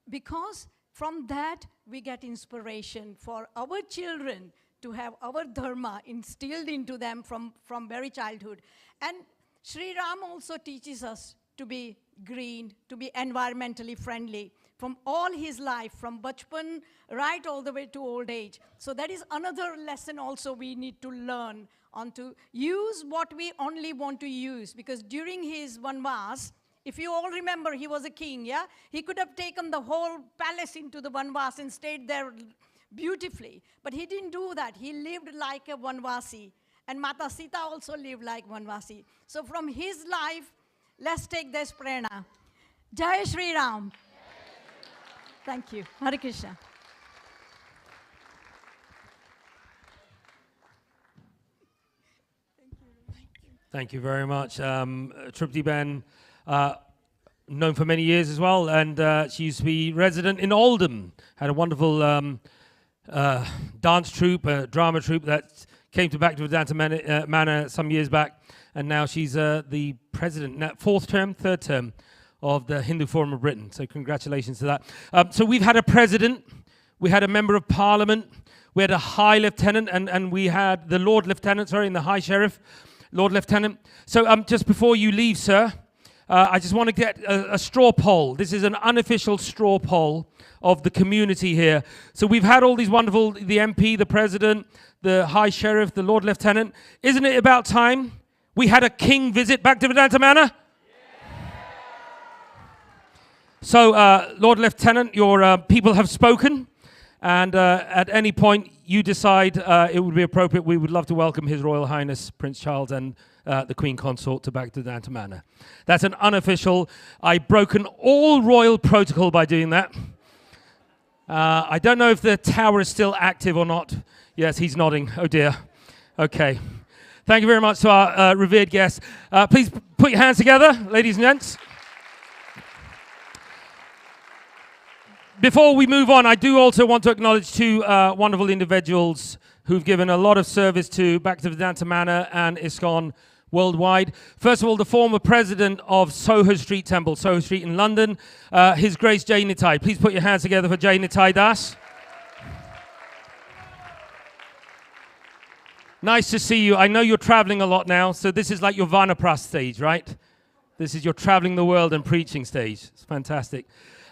Because from that we get inspiration for our children to have our dharma instilled into them from very childhood. And Sri Ram also teaches us to be green, to be environmentally friendly from all his life, from bachpan right all the way to old age. So that is another lesson also we need to learn on to use what we only want to use. Because during his Vanvas, if you all remember, he was a king, yeah? He could have taken the whole palace into the Vanvas and stayed there beautifully. But he didn't do that. He lived like a Vanvasi. And Mata Sita also lived like Vanvasi. So from his life, let's take this prerna. Jai Shri Ram. Thank you. Hare Krishna. Thank you very much. Tripti Ben, known for many years as well, and she used to be resident in Oldham. Had a wonderful dance troupe, drama troupe that came to Bhaktivedanta Manor some years back, and now she's the president, third term of the Hindu Forum of Britain. So congratulations to that. So we've had a president, we had a member of parliament, we had a high lieutenant, and we had the Lord Lieutenant, and the High Sheriff, Lord Lieutenant. So just before you leave, sir, I just want to get a straw poll. This is an unofficial straw poll of the community here. So we've had all these wonderful, the MP, the President, the High Sheriff, the Lord Lieutenant. Isn't it about time we had a king visit Bhaktivedanta Manor? So, Lord Lieutenant, your people have spoken, and at any point you decide it would be appropriate, we would love to welcome His Royal Highness Prince Charles and the Queen Consort to Bhaktivedanta Manor. That's an unofficial. I've broken all royal protocol by doing that. I don't know if the tower is still active or not. Yes, he's nodding. Oh dear. Okay. Thank you very much to our revered guests. Please put your hands together, ladies and gents. Before we move on, I do also want to acknowledge two wonderful individuals who've given a lot of service to Bhaktivedanta Manor and ISKCON worldwide. First of all, the former president of Soho Street Temple, Soho Street in London, His Grace Jai Nitai. Please put your hands together for Jai Nitai Das. Nice to see you. I know you're traveling a lot now, so this is like your Vanapras stage, right? This is your traveling the world and preaching stage. It's fantastic.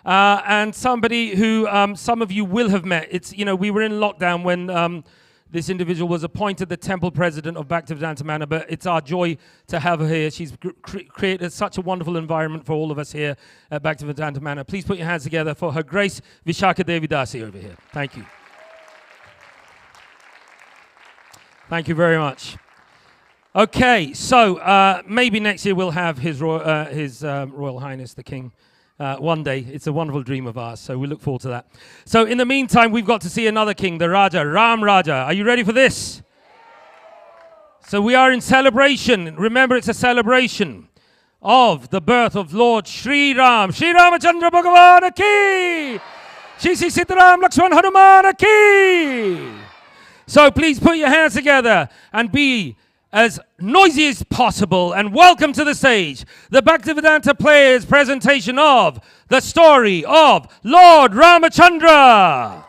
And somebody who some of you will have met. It's, you know, we were in lockdown when this individual was appointed the temple president of Bhaktivedanta Manor, but it's our joy to have her here. She's created such a wonderful environment for all of us here at Bhaktivedanta Manor. Please put your hands together for Her Grace Vishaka Devi Dasi over here. Thank you. Thank you very much. Okay, so maybe next year we'll have His Royal Highness the King. One day. It's a wonderful dream of ours, so we look forward to that. So in the meantime, we've got to see another king, the Raja, Ram Raja. Are you ready for this? So we are in celebration. Remember, it's a celebration of the birth of Lord Sri Ram. Sri Ramachandra Bhagavan ki! Shri Sitaram Lakshman Hanuman ki! So please put your hands together and be as noisy as possible, and welcome to the stage the Bhaktivedanta Players presentation of the story of Lord Ramachandra.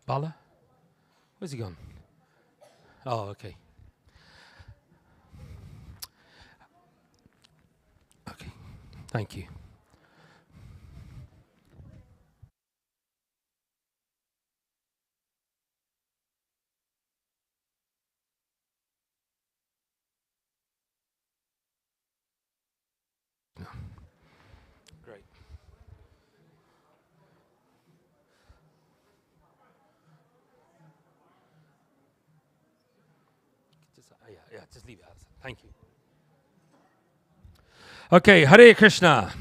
Bala? Where's he gone? Oh, okay. Okay, thank you. Great. Just leave it as. Thank you. Okay, Hare Krishna.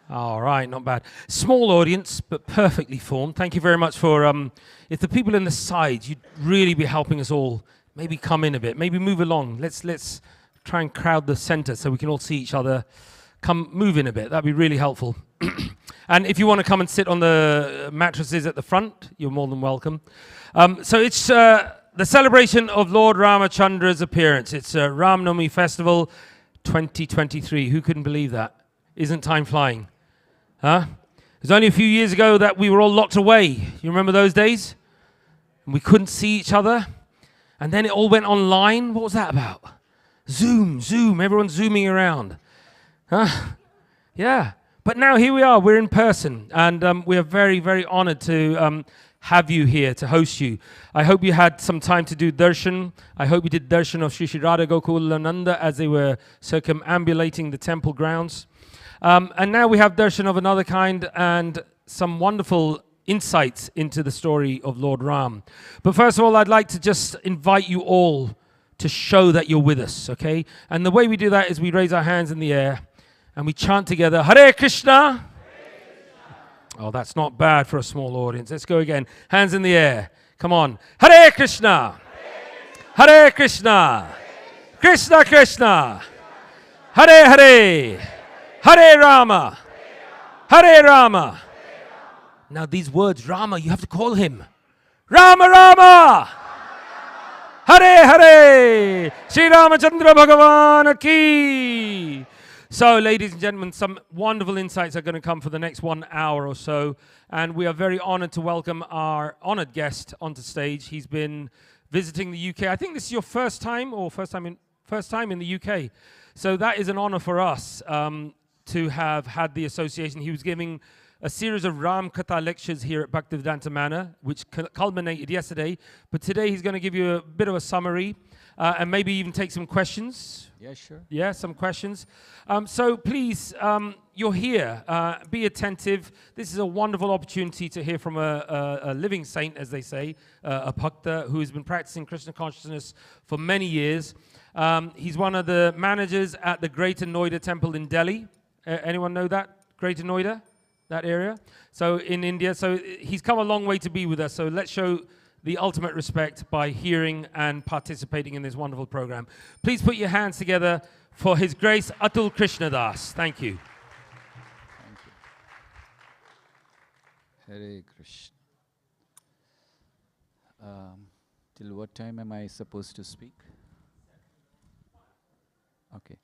All right, not bad. Small audience, but perfectly formed. Thank you very much for, if the people in the sides, you'd really be helping us all. Maybe come in a bit, maybe move along. Let's try and crowd the center so we can all see each other. Move in a bit, that'd be really helpful. And if you want to come and sit on the mattresses at the front, you're more than welcome. So it's the celebration of Lord Ramachandra's appearance. It's Ram Navami Festival 2023. Who couldn't believe that? Isn't time flying? Huh? It was only a few years ago that we were all locked away. You remember those days? And we couldn't see each other. And then it all went online. What was that about? Zoom. Everyone's zooming around. Huh? Yeah. But now here we are. We're in person. And we are very, very honored to have you here, to host you. I hope you had some time to do darshan. I hope you did darshan of Shri Shri Radha Gokulananda as they were circumambulating the temple grounds. And now we have darshan of another kind and some wonderful insights into the story of Lord Ram. But first of all, I'd like to just invite you all to show that you're with us, okay? And the way we do that is we raise our hands in the air and we chant together, Hare Krishna. Oh, that's not bad for a small audience. Let's go again. Hands in the air. Come on. Hare Krishna. Hare Krishna. Krishna Krishna. Hare Hare. Hare Rama. Hare Rama. Now these words, Rama, you have to call him. Rama Rama. Hare Hare. Sri Ramachandra Bhagavan ki. So, ladies and gentlemen, some wonderful insights are going to come for the next 1 hour or so. And we are very honored to welcome our honored guest onto stage. He's been visiting the UK. I think this is your first time in the UK. So that is an honor for us to have had the association. He was giving a series of Ram Katha lectures here at Bhaktivedanta Manor, which culminated yesterday. But today he's going to give you a bit of a summary and maybe even take some questions. Yeah, sure. Yeah, some questions. So please, you're here. Be attentive. This is a wonderful opportunity to hear from a living saint, as they say, a bhakta who has been practicing Krishna consciousness for many years. He's one of the managers at the Greater Noida Temple in Delhi. Anyone know that? Greater Noida? That area? So in India. So he's come a long way to be with us. So let's show the ultimate respect by hearing and participating in this wonderful program. Please put your hands together for His Grace Atul Krishnadas. Thank you. Thank you. Hare Krishna. Till what time am I supposed to speak? Okay.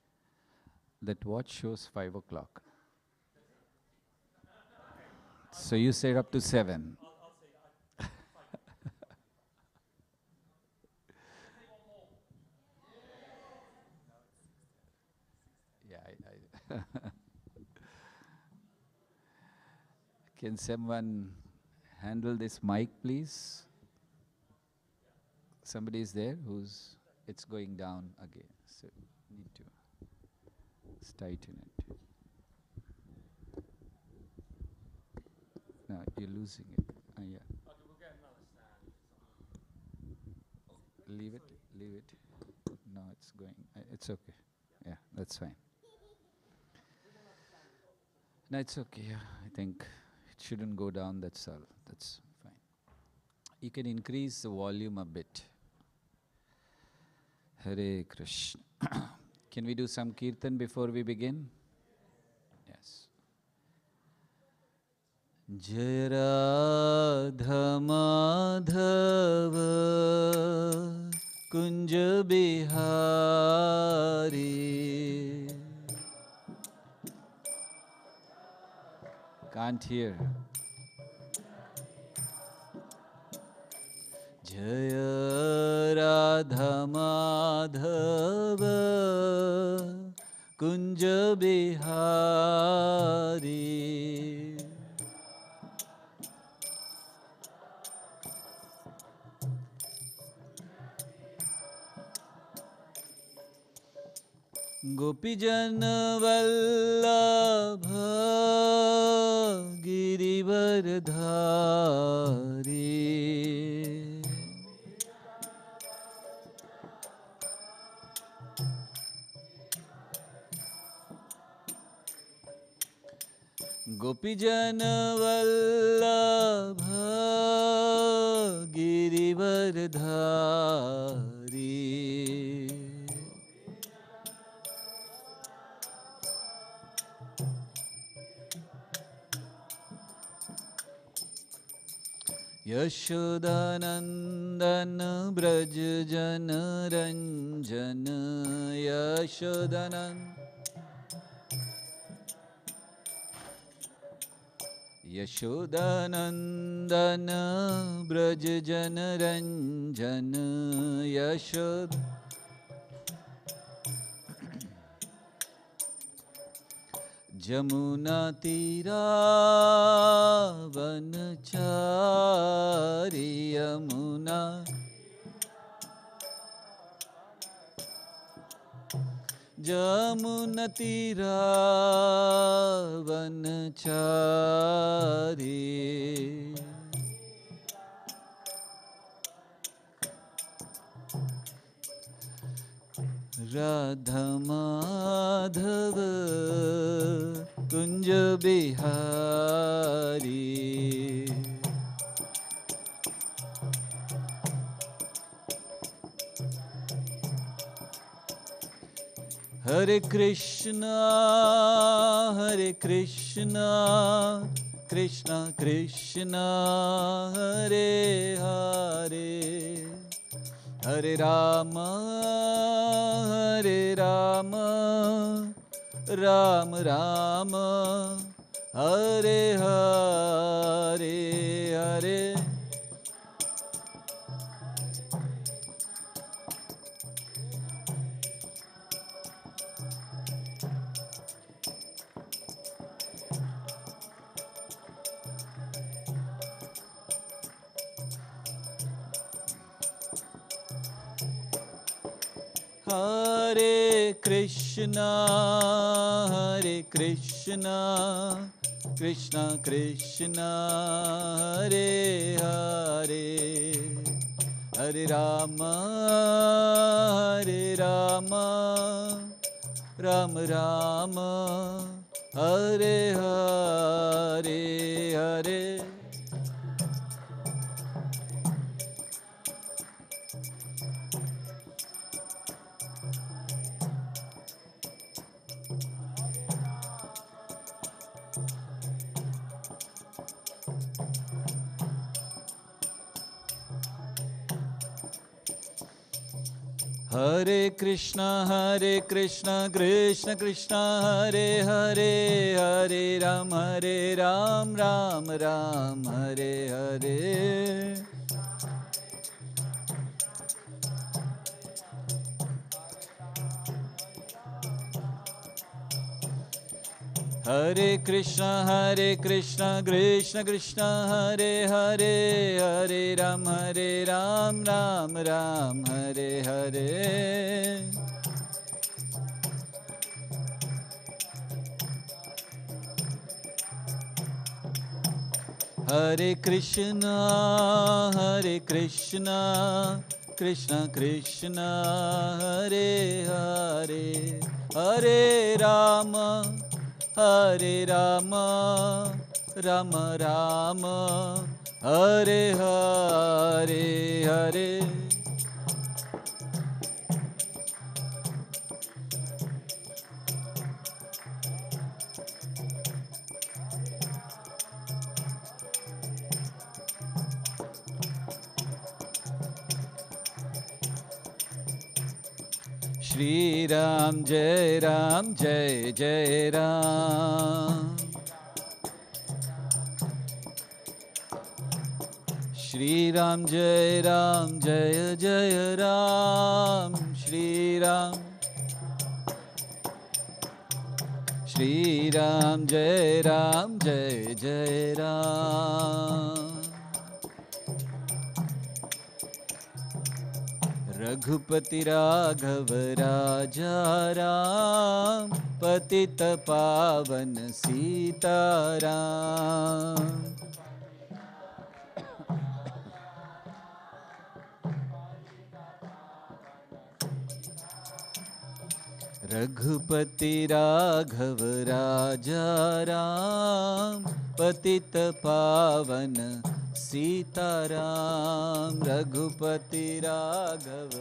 That watch shows 5 o'clock. So you said up to 7. Can someone handle this mic, please? Somebody is there it's going down again, so need to tighten it. No, you're losing it. Yeah. Leave it. No, it's going. It's okay. Yeah, that's fine. No, it's okay. Yeah, I think it shouldn't go down. That's all. That's fine. You can increase the volume a bit. Hare Krishna. Can we do some kirtan before we begin? Yes. Jai Radha Madhava Kunja Bihari. Can't hear. Jaya Radha Madhava Kunja Bihari. Gopijan Vallabha Girivardhari. Gopijan Vallabha Girivardhari. Yashodanandana Braj Jana Ranjana Yashodanandana Braj Jana Ranjana Jamuna Tira Vanachari Yamuna Jamuna Tira Vanachari Radha Madhava Kunja Bihari. Hare Krishna, Hare Krishna, Krishna Krishna, Hare Hare, Hare Rama, Hare Rama, Rama Rama, Hare Hare, Hare. Hare Krishna, Hare Krishna, Krishna Krishna, Hare Hare, Hare Rama, Hare Rama, Rama Rama, Hare Hare, Hare. Hare Krishna, Krishna Krishna, Hare Hare, Hare Ram, Ram Ram, Hare Hare. Hare Krishna, Krishna Krishna, Hare Hare, Hare Ram, Ram Ram, Hare Hare. Hare Krishna, Krishna Krishna, Hare Hare, Hare Rama, Hare Rama, Rama Rama, Hare Hare, Hare. Shri Ram, Jai Jai Ram. Shri Ram Jai Ram Jai Jai Ram Shri Ram Shri Ram Jai Ram Jai Jai Ram Raghupati Raghav Raja Ram Patita Pavan Sita Ram Raghupati Raghav Raja Ram Patita Pavan Sita Ram Raghupati Raghav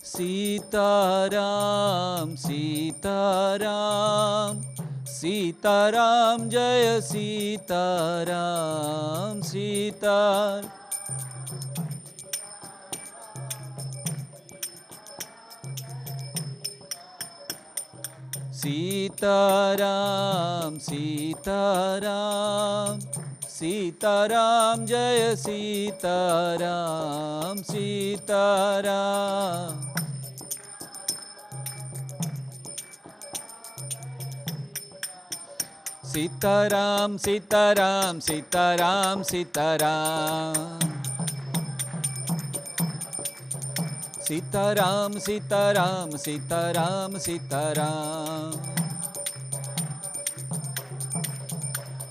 Sita Ram Sita Ram Sita Ram Jaya Sita Ram Sita Sita Ram Sita Ram Sita Ram Jaya Sita Ram Sita Ram Sita Ram Sita Ram Sita Ram Sita Ram Sita Ram Sita Ram Sita Ram Sita Ram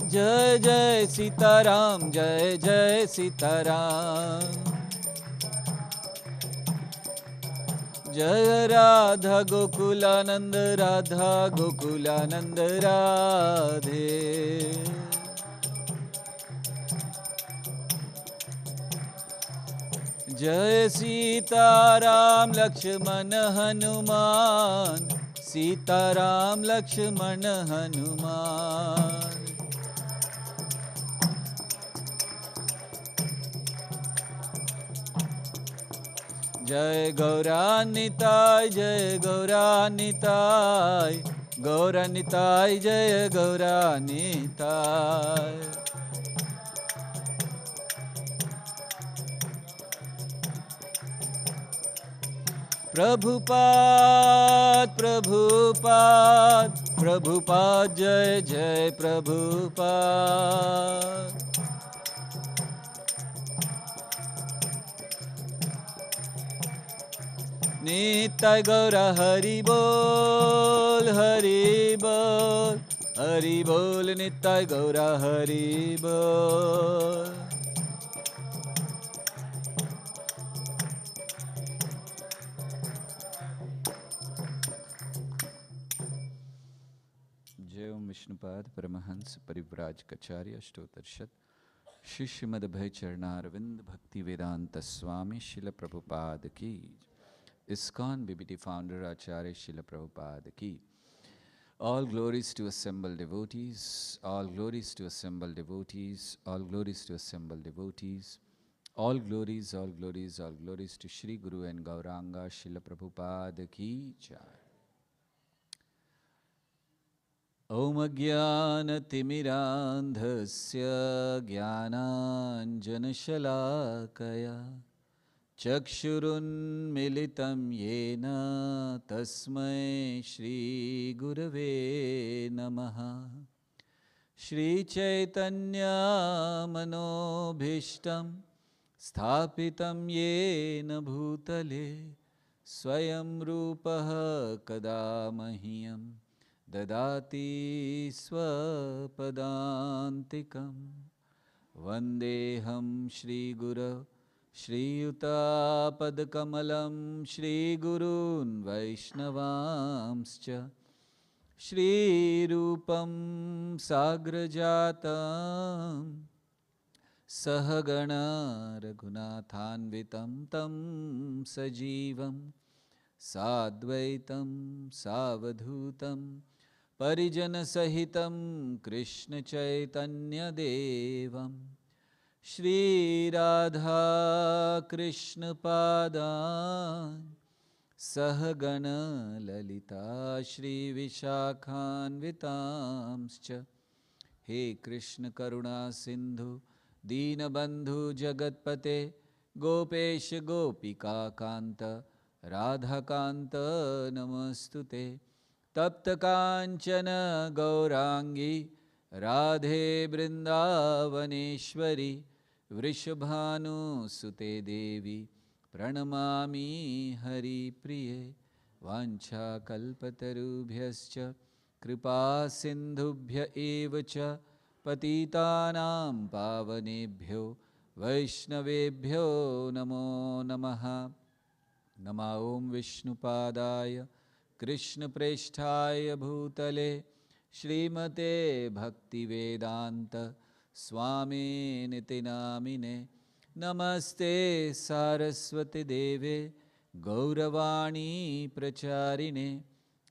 Jai Jai Sita Ram Jai Jai Sita Ram Jai Radha Gokulanand Radha Gokulanand Radhe Jai Sita Ram Lakshman Hanuman Sita Ram Lakshman Hanuman Jai Gauranitai Jai Gauranitai Gauranitai Jai Gauranitai Prabhupada, Prabhupada, Prabhupada, Jai Jai Prabhupada. Nitai Gaura Hari Bol, Hari Bol, Hari Bol, Nitai Gaura Hari Bol. Vishnupad Paramahans Parivrajkacharya Ashtotarshad Shishimad Abhay Charnarvind Bhaktivedanta Swami Srila Prabhupada Ki ISKCON BBT founder Acharya Srila Prabhupada Ki. All glories to assembled devotees, all glories to assembled devotees, all glories to assembled devotees, all glories, all glories, all glories to Shri Guru and Gauranga Srila Prabhupada Ki Jai. Om Ajnanatimirandhasya Jnananjanashalakaya Chakshurunmilitam Yena Tasmai Shri Gurave Namaha Shri Chaitanya Manobhishtam Sthapitam Yena Bhutale Swayam Rupaha Kadamahyam Dadati Swapadantikam Vandeham Shri Guru Shri Yuta Padkamalam Shri Gurun Vaishnavamscha Shri Rupam Sagrajatam Sahagana Raghunathanvitam Tam Sajivam Sadvaitam Savadhutam Parijana Sahitam Krishna Chaitanya Devam Shri Radha Krishna Padan Sahagana Lalita Shri Vishakhanvitamscha He Krishna Karuna Sindhu Deenabandhu Jagatpate Gopesh Gopika Kanta Radha Kanta Namastute Tapta Kanchana Gaurangi Radhe Brindavaneshwari Vrishabhanu Sute Devi Pranamami Hari Priye Vancha Kalpatarubhyascha Kripa Sindhubhya Evacha Patitanam Pavanebhyo Vaishnavebhyo Namo Namaha Nama Om Vishnupadaya Krishna Presthaya Bhutale Srimate Bhaktivedanta Swami Niti Namine Namaste Saraswati Deve Gauravani Pracharine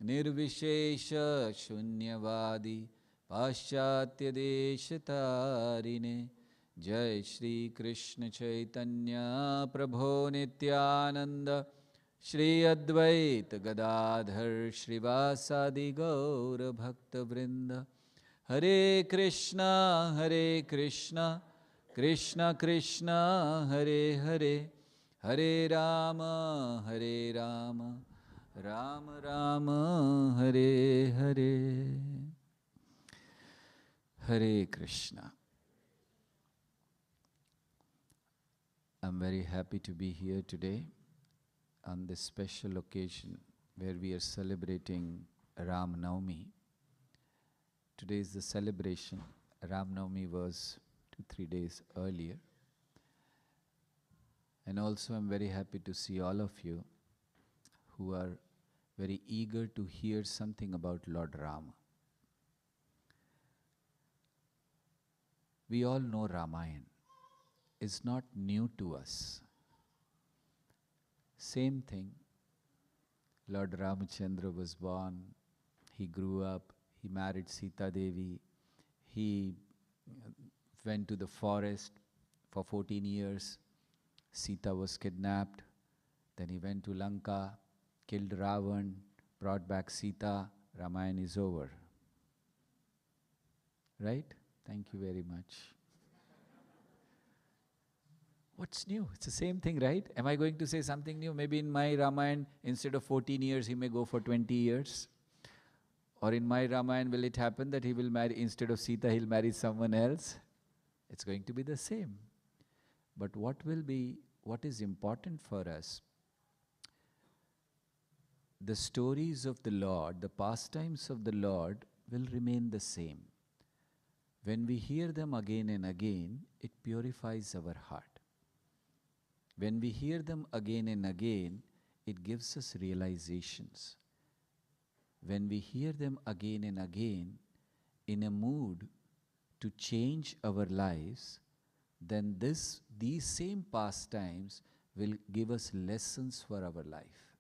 Nirvishesha Shunyavadi Paschatya Deshatarine Jai Shri Krishna Chaitanya Prabho Nityananda Shri Advaita Gadadhar Shrivasadi Gaura Bhakta Vrinda Hare Krishna Krishna Krishna Hare Hare Hare Rama Rama Rama Hare Hare Hare Krishna. I'm very happy to be here today on this special occasion where we are celebrating Ram Navami. Today is the celebration. Ram Navami was 2-3 days earlier. And also I'm very happy to see all of you who are very eager to hear something about Lord Rama. We all know Ramayana. It's not new to us. Same thing. Lord Ramachandra was born, he grew up, he married Sita Devi, he went to the forest for 14 years. Sita was kidnapped. Then he went to Lanka, killed Ravan, brought back Sita. Ramayana is over. Right? Thank you very much. What's new? It's the same thing, right? Am I going to say something new? Maybe in my Ramayana, instead of 14 years, he may go for 20 years. Or in my Ramayana, will it happen that he will marry, instead of Sita, he'll marry someone else? It's going to be the same. But what is important for us? The stories of the Lord, the pastimes of the Lord will remain the same. When we hear them again and again, it purifies our heart. When we hear them again and again, it gives us realizations. When we hear them again and again, in a mood to change our lives, then these same pastimes will give us lessons for our life,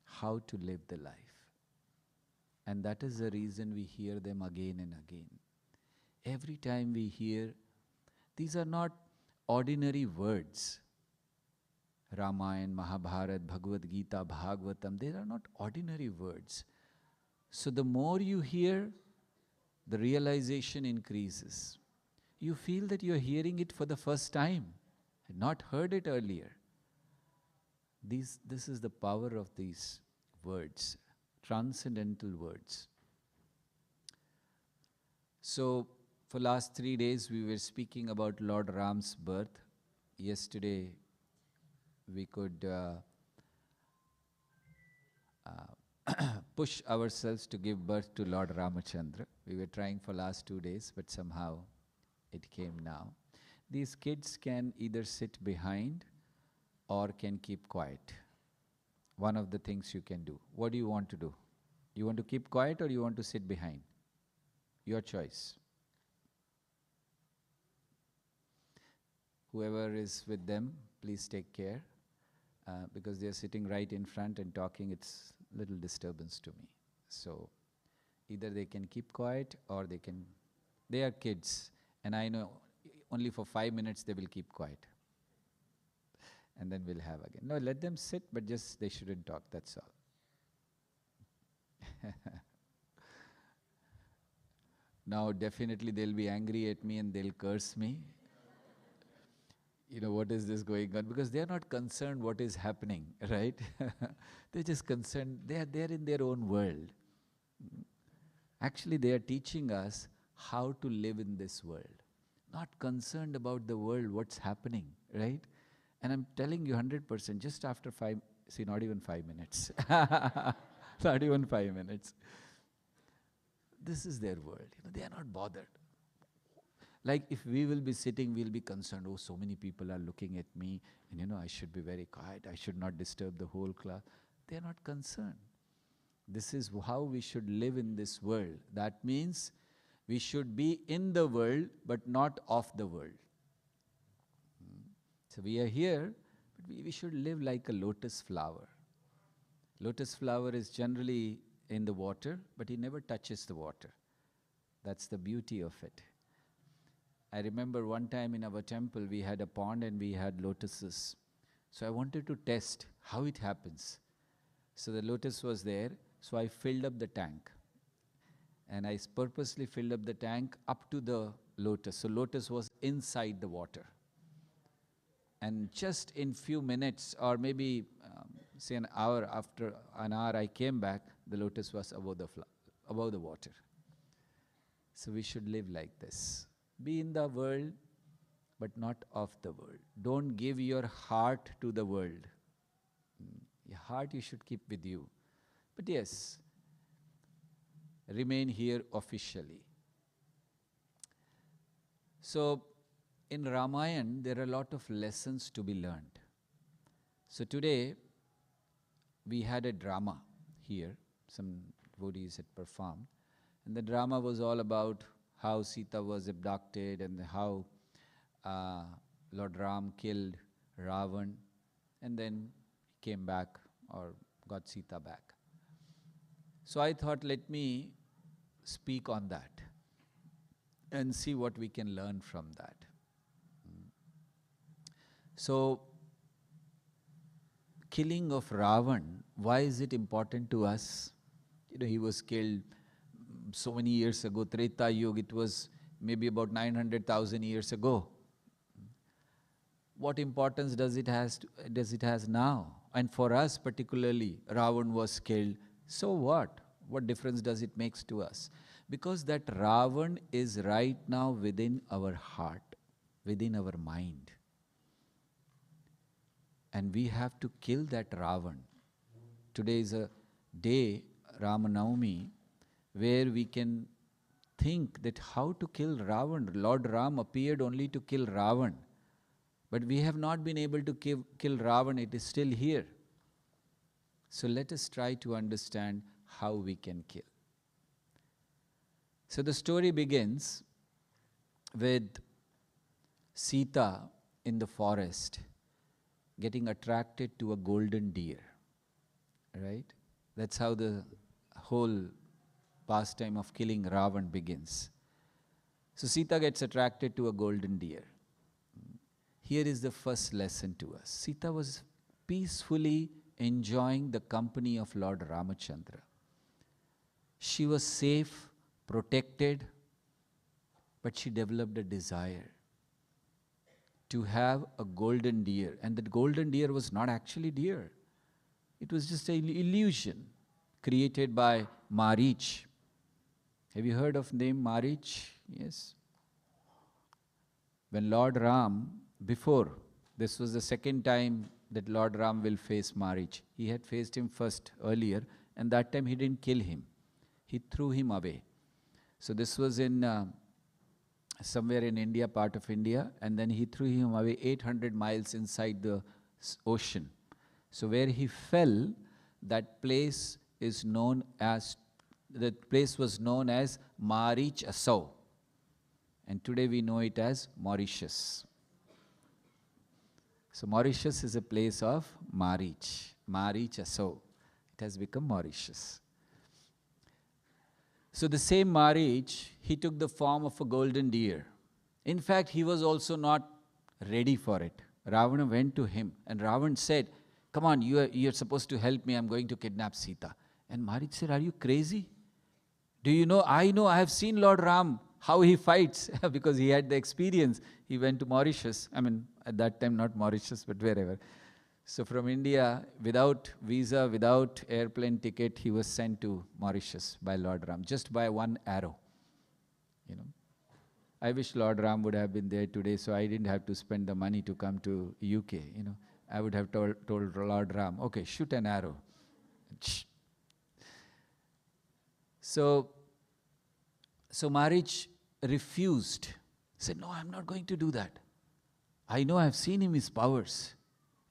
how to live the life. And that is the reason we hear them again and again. Every time we hear, these are not ordinary words. Ramayana, Mahabharata, Bhagavad Gita, Bhagavatam, they are not ordinary words. So the more you hear, the realization increases. You feel that you are hearing it for the first time, had not heard it earlier. This is the power of these words, transcendental words. So, for last 3 days we were speaking about Lord Ram's birth. Yesterday we could push ourselves to give birth to Lord Ramachandra. We were trying for last 2 days, but somehow it came now. These kids can either sit behind or can keep quiet. One of the things you can do. What do you want to do? You want to keep quiet or you want to sit behind? Your choice. Whoever is with them, please take care. Because they are sitting right in front and talking, it's a little disturbance to me. So, either they can keep quiet or they are kids. And I know only for 5 minutes they will keep quiet. and then we'll have again. No, let them sit, but just they shouldn't talk, that's all. Now definitely they'll be angry at me and they'll curse me. You know, what is this going on? Because they're not concerned what is happening, right? They're just concerned, they're in their own world. Actually, they are teaching us how to live in this world. Not concerned about the world, what's happening, right? And I'm telling you 100%, just after not even 5 minutes. Not even 5 minutes. This is their world. You know, they are not bothered. Like if we will be sitting, we'll be concerned, oh, so many people are looking at me, and you know, I should be very quiet, I should not disturb the whole class. They are not concerned. This is how we should live in this world. That means we should be in the world, but not of the world. So we are here, but we should live like a lotus flower. Lotus flower is generally in the water, but he never touches the water. That's the beauty of it. I remember one time in our temple, we had a pond and we had lotuses. So I wanted to test how it happens. So the lotus was there, so I filled up the tank. And I purposely filled up the tank up to the lotus. So lotus was inside the water. And just in few minutes, or maybe say an hour after an hour, I came back, the lotus was above the water. So we should live like this. Be in the world, but not of the world. Don't give your heart to the world. Your heart you should keep with you. But yes, remain here officially. So, in Ramayana, there are a lot of lessons to be learned. So today, we had a drama here. Some devotees had performed. And the drama was all about how Sita was abducted and how Lord Ram killed Ravan and then came back or got Sita back. So I thought, let me speak on that and see what we can learn from that. So, killing of Ravan, why is it important to us? You know, he was killed so many years ago, Treta Yuga, it was maybe about 900,000 years ago. What importance does it has now? And for us particularly, Ravan was killed. So what? What difference does it make to us? Because that Ravan is right now within our heart, within our mind. And we have to kill that Ravan. Today is a day, Navami, where we can think that how to kill Ravan. Lord Ram appeared only to kill Ravan. But we have not been able to kill Ravan, it is still here. So let us try to understand how we can kill. So the story begins with Sita in the forest getting attracted to a golden deer, right? That's how the whole pastime of killing Ravan begins. So Sita gets attracted to a golden deer. Here is the first lesson to us. Sita was peacefully enjoying the company of Lord Ramachandra. She was safe, protected, but she developed a desire to have a golden deer. And that golden deer was not actually deer. It was just an illusion created by Marich. Have you heard of the name Marich? Yes. When Lord Ram, before, this was the second time that Lord Ram will face Marich. He had faced him first earlier, and that time he didn't kill him. He threw him away. So this was in somewhere in India, part of India, and then he threw him away 800 miles inside the ocean. So where he fell, that place is known as, that place was known as Marich Asau. And today we know it as Mauritius. So Mauritius is a place of Marich, Marich Asau. It has become Mauritius. So the same Marich, he took the form of a golden deer. In fact, he was also not ready for it. Ravana went to him and Ravana said, come on, you're supposed to help me, I'm going to kidnap Sita. And Marich said, are you crazy? Do you know, I have seen Lord Ram, how he fights, because he had the experience. He went to Mauritius, I mean, at that time not Mauritius, but wherever. So from India, without visa, without airplane ticket, he was sent to Mauritius by Lord Ram, just by one arrow. You know, I wish Lord Ram would have been there today, so I didn't have to spend the money to come to UK. You know, I would have told Lord Ram, okay, shoot an arrow. So Marich refused. Said, no, I'm not going to do that. I know I've seen him, his powers.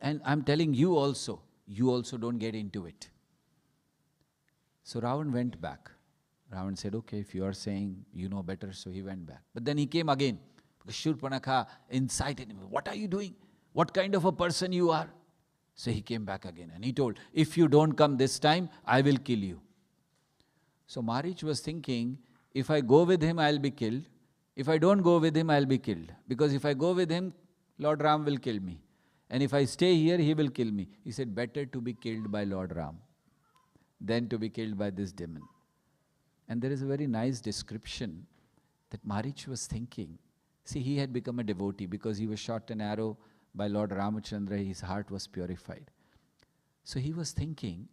And I'm telling you also don't get into it. So Ravan went back. Ravan said, okay, if you are saying you know better, so he went back. But then he came again. Because Shurpanakha incited him. What are you doing? What kind of a person you are? So he came back again and he told, if you don't come this time, I will kill you. So Marich was thinking, if I go with him, I'll be killed. If I don't go with him, I'll be killed. Because if I go with him, Lord Ram will kill me. And if I stay here, he will kill me. He said, better to be killed by Lord Ram than to be killed by this demon. And there is a very nice description that Marich was thinking. See, he had become a devotee because he was shot an arrow by Lord Ramachandra. His heart was purified. So he was thinking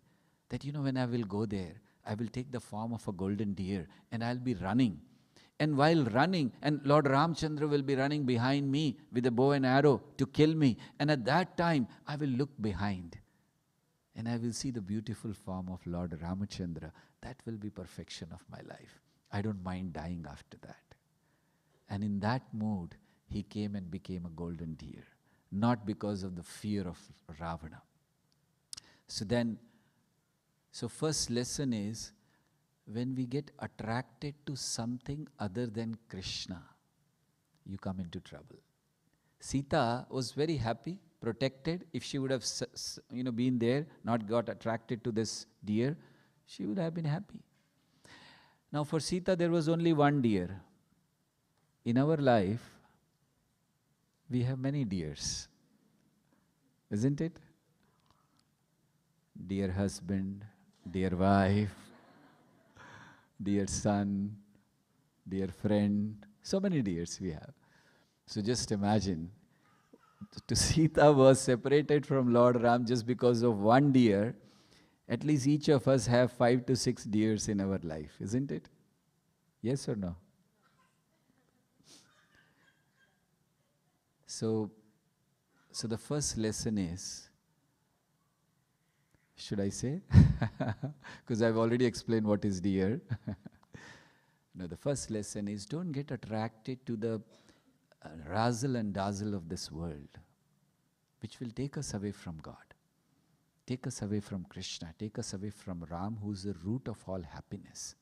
that, you know, when I will go there, I will take the form of a golden deer and I'll be running. And while running, and Lord Ramchandra will be running behind me with a bow and arrow to kill me. And at that time, I will look behind. And I will see the beautiful form of Lord Ramachandra. That will be perfection of my life. I don't mind dying after that. And in that mood, he came and became a golden deer. Not because of the fear of Ravana. So first lesson is, when we get attracted to something other than Krishna, you come into trouble. Sita was very happy, protected. If she would have been there, not got attracted to this deer, she would have been happy. Now for Sita, there was only one deer. In our life, we have many deers, isn't it? Dear husband, dear wife, dear son, dear friend, so many dears we have. So just imagine, Sita was separated from Lord Ram just because of one deer. At least each of us have 5 to 6 deers in our life, isn't it? Yes or no? So the first lesson is, should I say? Because I've already explained what is deer. No, the first lesson is, don't get attracted to the razzle and dazzle of this world, which will take us away from God, take us away from Krishna, take us away from Ram, who is the root of all happiness.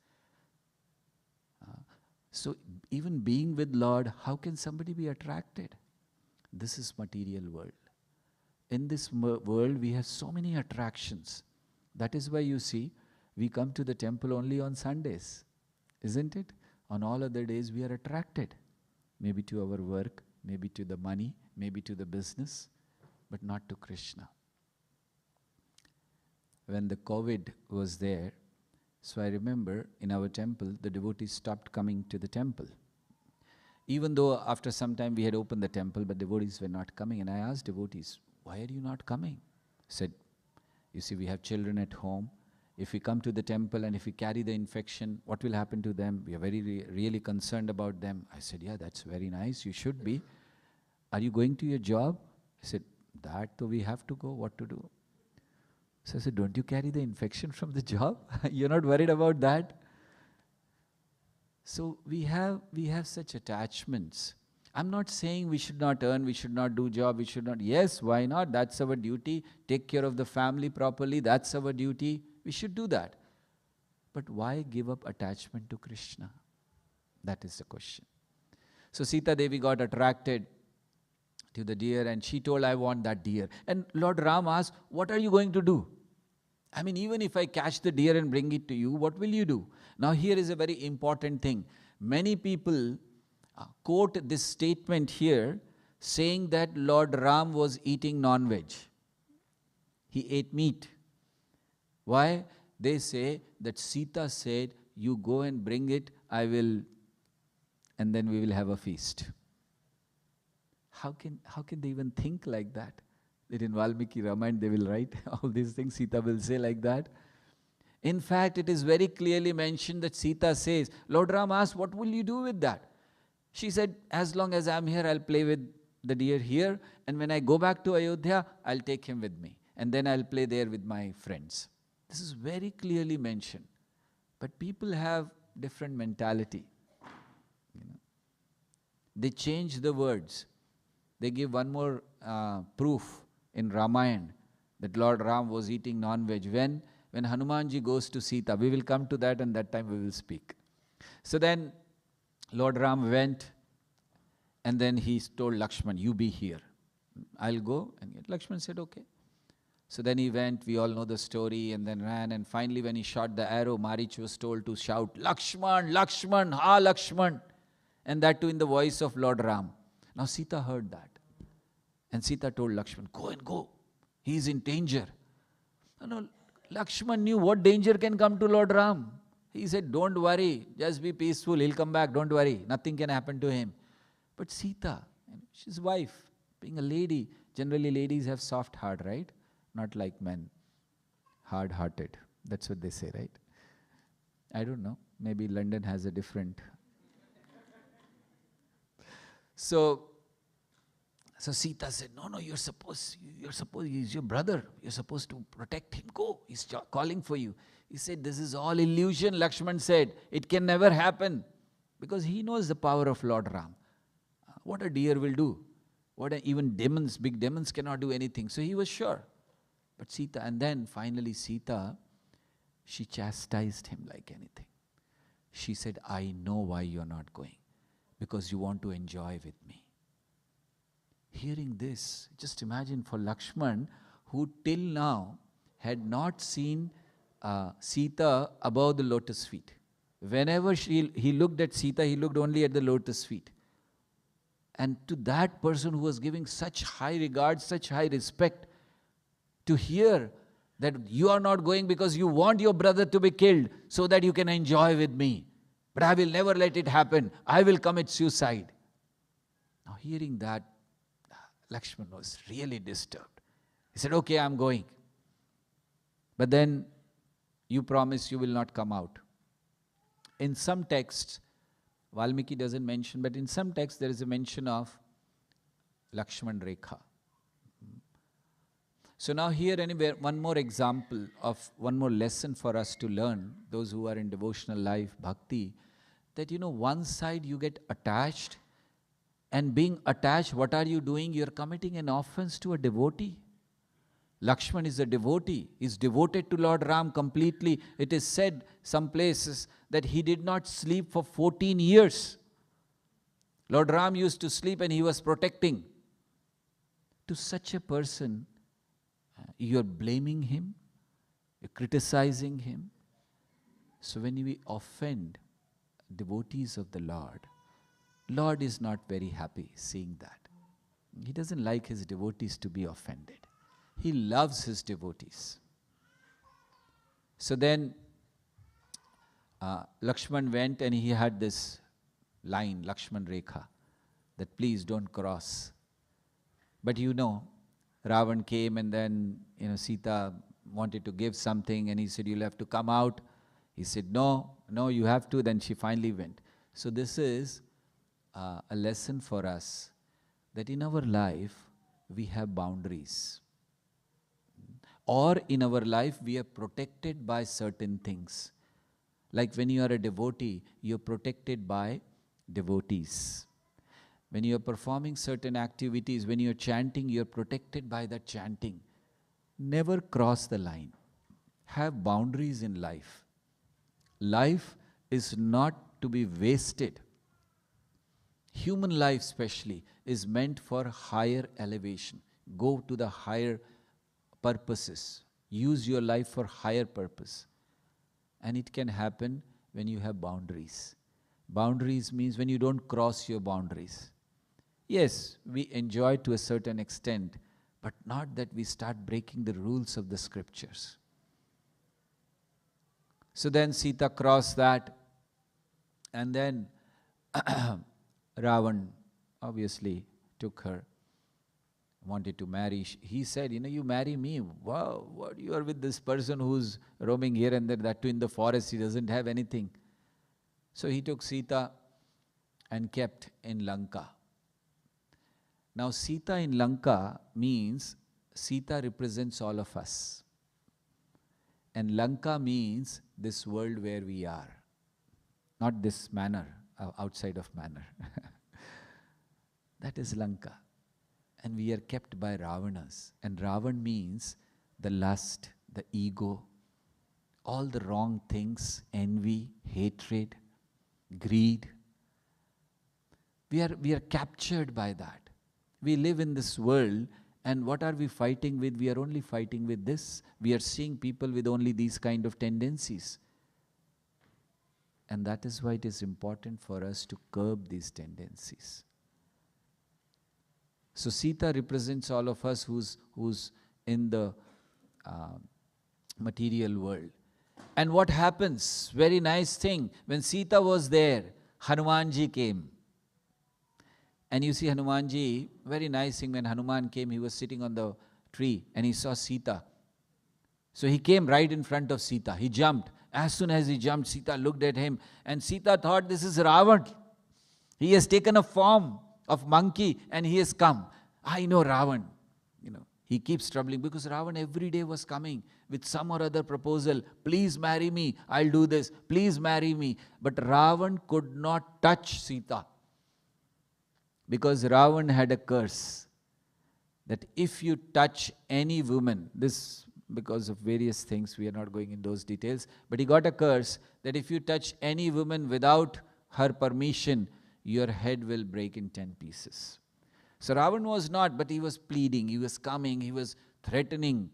So even being with Lord, how can somebody be attracted? This is material world. In this world, we have so many attractions. That is why you see, we come to the temple only on Sundays, isn't it? On all other days, we are attracted. Maybe to our work, maybe to the money, maybe to the business, but not to Krishna. When the COVID was there, so I remember in our temple, the devotees stopped coming to the temple. Even though after some time we had opened the temple, but devotees were not coming. And I asked devotees, why are you not coming? Said, you see, we have children at home. If we come to the temple and if we carry the infection, what will happen to them? We are really concerned about them. I said, yeah, that's very nice. You should be. Are you going to your job? I said, that though we have to go, what to do? So I said, don't you carry the infection from the job? You're not worried about that? So we have such attachments. I'm not saying we should not earn, we should not do job, we should not. Yes, why not? That's our duty. Take care of the family properly. That's our duty. We should do that. But why give up attachment to Krishna? That is the question. So Sita Devi got attracted to the deer and she told, I want that deer. And Lord Ram asked, what are you going to do? I mean, even if I catch the deer and bring it to you, what will you do? Now here is a very important thing. Many people quote this statement here saying that Lord Ram was eating non-veg. He ate meat. Why? They say that Sita said, you go and bring it, I will, and then we will have a feast. How can they even think like that? That in Valmiki Ramayana they will write all these things, Sita will say like that. In fact, it is very clearly mentioned that Sita says, Lord Ram asked, what will you do with that? She said, as long as I'm here, I'll play with the deer here, and when I go back to Ayodhya, I'll take him with me, and then I'll play there with my friends. This is very clearly mentioned. But people have different mentality. They change the words. They give one more proof in Ramayana that Lord Ram was eating non-veg. When Hanumanji goes to Sita, we will come to that, and that time we will speak. So then Lord Ram went, and then he told Lakshman, you be here. I'll go. And Lakshman said, okay. So then he went, we all know the story, and then ran, and finally when he shot the arrow, Marich was told to shout, Lakshman, Lakshman, ha Lakshman. And that too in the voice of Lord Ram. Now Sita heard that. And Sita told Lakshman, go and go. He is in danger. No, Lakshman knew what danger can come to Lord Ram. He said, don't worry, just be peaceful, he'll come back, don't worry, nothing can happen to him. But Sita, she's wife, being a lady, generally ladies have soft heart, right? Not like men, hard-hearted. That's what they say, right? I don't know, maybe London has a different. So Sita said, no, you're supposed, he's your brother. You're supposed to protect him. Go, he's calling for you. He said, this is all illusion, Lakshman said. It can never happen. Because he knows the power of Lord Ram. What a deer will do. Even demons, big demons cannot do anything. So he was sure. But Sita, and then finally Sita, she chastised him like anything. She said, I know why you're not going. Because you want to enjoy with me. Hearing this, just imagine for Lakshman, who till now had not seen Sita above the lotus feet. Whenever he looked at Sita, he looked only at the lotus feet. And to that person who was giving such high regard, such high respect, to hear that you are not going because you want your brother to be killed so that you can enjoy with me. But I will never let it happen. I will commit suicide. Now hearing that, Lakshman was really disturbed. He said, okay, I'm going. But then you promise you will not come out. In some texts, Valmiki doesn't mention, but in some texts there is a mention of Lakshman Rekha. So now here anywhere, one more example of one more lesson for us to learn, those who are in devotional life, bhakti, that one side you get attached, and being attached, what are you doing? You're committing an offense to a devotee. Lakshman is a devotee. He's devoted to Lord Ram completely. It is said some places that he did not sleep for 14 years. Lord Ram used to sleep and he was protecting. To such a person, you're blaming him, you're criticizing him. So when we offend devotees of the Lord is not very happy seeing that. He doesn't like his devotees to be offended. He loves his devotees. So then Lakshman went and he had this line, Lakshman Rekha, that please don't cross. But Ravan came and then Sita wanted to give something and he said, you'll have to come out. He said, no, you have to. Then she finally went. So this is a lesson for us that in our life we have boundaries. Or in our life we are protected by certain things. Like when you are a devotee, you are protected by devotees. When you are performing certain activities, when you are chanting, you are protected by that chanting. Never cross the line. Have boundaries in life. Life is not to be wasted. Human life especially is meant for higher elevation. Go to the higher purposes. Use your life for higher purpose. And it can happen when you have boundaries. Boundaries means when you don't cross your boundaries. Yes, we enjoy to a certain extent, but not that we start breaking the rules of the scriptures. So then Sita crossed that, and then Ravan obviously took her, wanted to marry. He said, you marry me. Wow, what, you are with this person who's roaming here and there, that too in the forest, he doesn't have anything. So he took Sita and kept in Lanka. Now Sita in Lanka means Sita represents all of us. And Lanka means this world where we are. Not this manor, outside of manor. That is Lanka. And we are kept by Ravanas. And Ravan means the lust, the ego, all the wrong things, envy, hatred, greed. We are captured by that. We live in this world, and what are we fighting with? We are only fighting with this. We are seeing people with only these kind of tendencies. And that is why it is important for us to curb these tendencies. So Sita represents all of us who's in the material world. And what happens? Very nice thing. When Sita was there, Hanumanji came. And you see Hanumanji, very nice thing, when Hanuman came, he was sitting on the tree and he saw Sita. So he came right in front of Sita. He jumped. As soon as he jumped, Sita looked at him, and Sita thought, this is Ravan. He has taken a form of monkey and he has come. I know Ravan. He keeps troubling because Ravan every day was coming with some or other proposal. Please marry me. I'll do this. Please marry me. But Ravan could not touch Sita. Because Ravan had a curse that if you touch any woman, this because of various things, we are not going in those details, but he got a curse that if you touch any woman without her permission, your head will break in 10 pieces. So Ravan was not, but he was pleading, he was coming, he was threatening.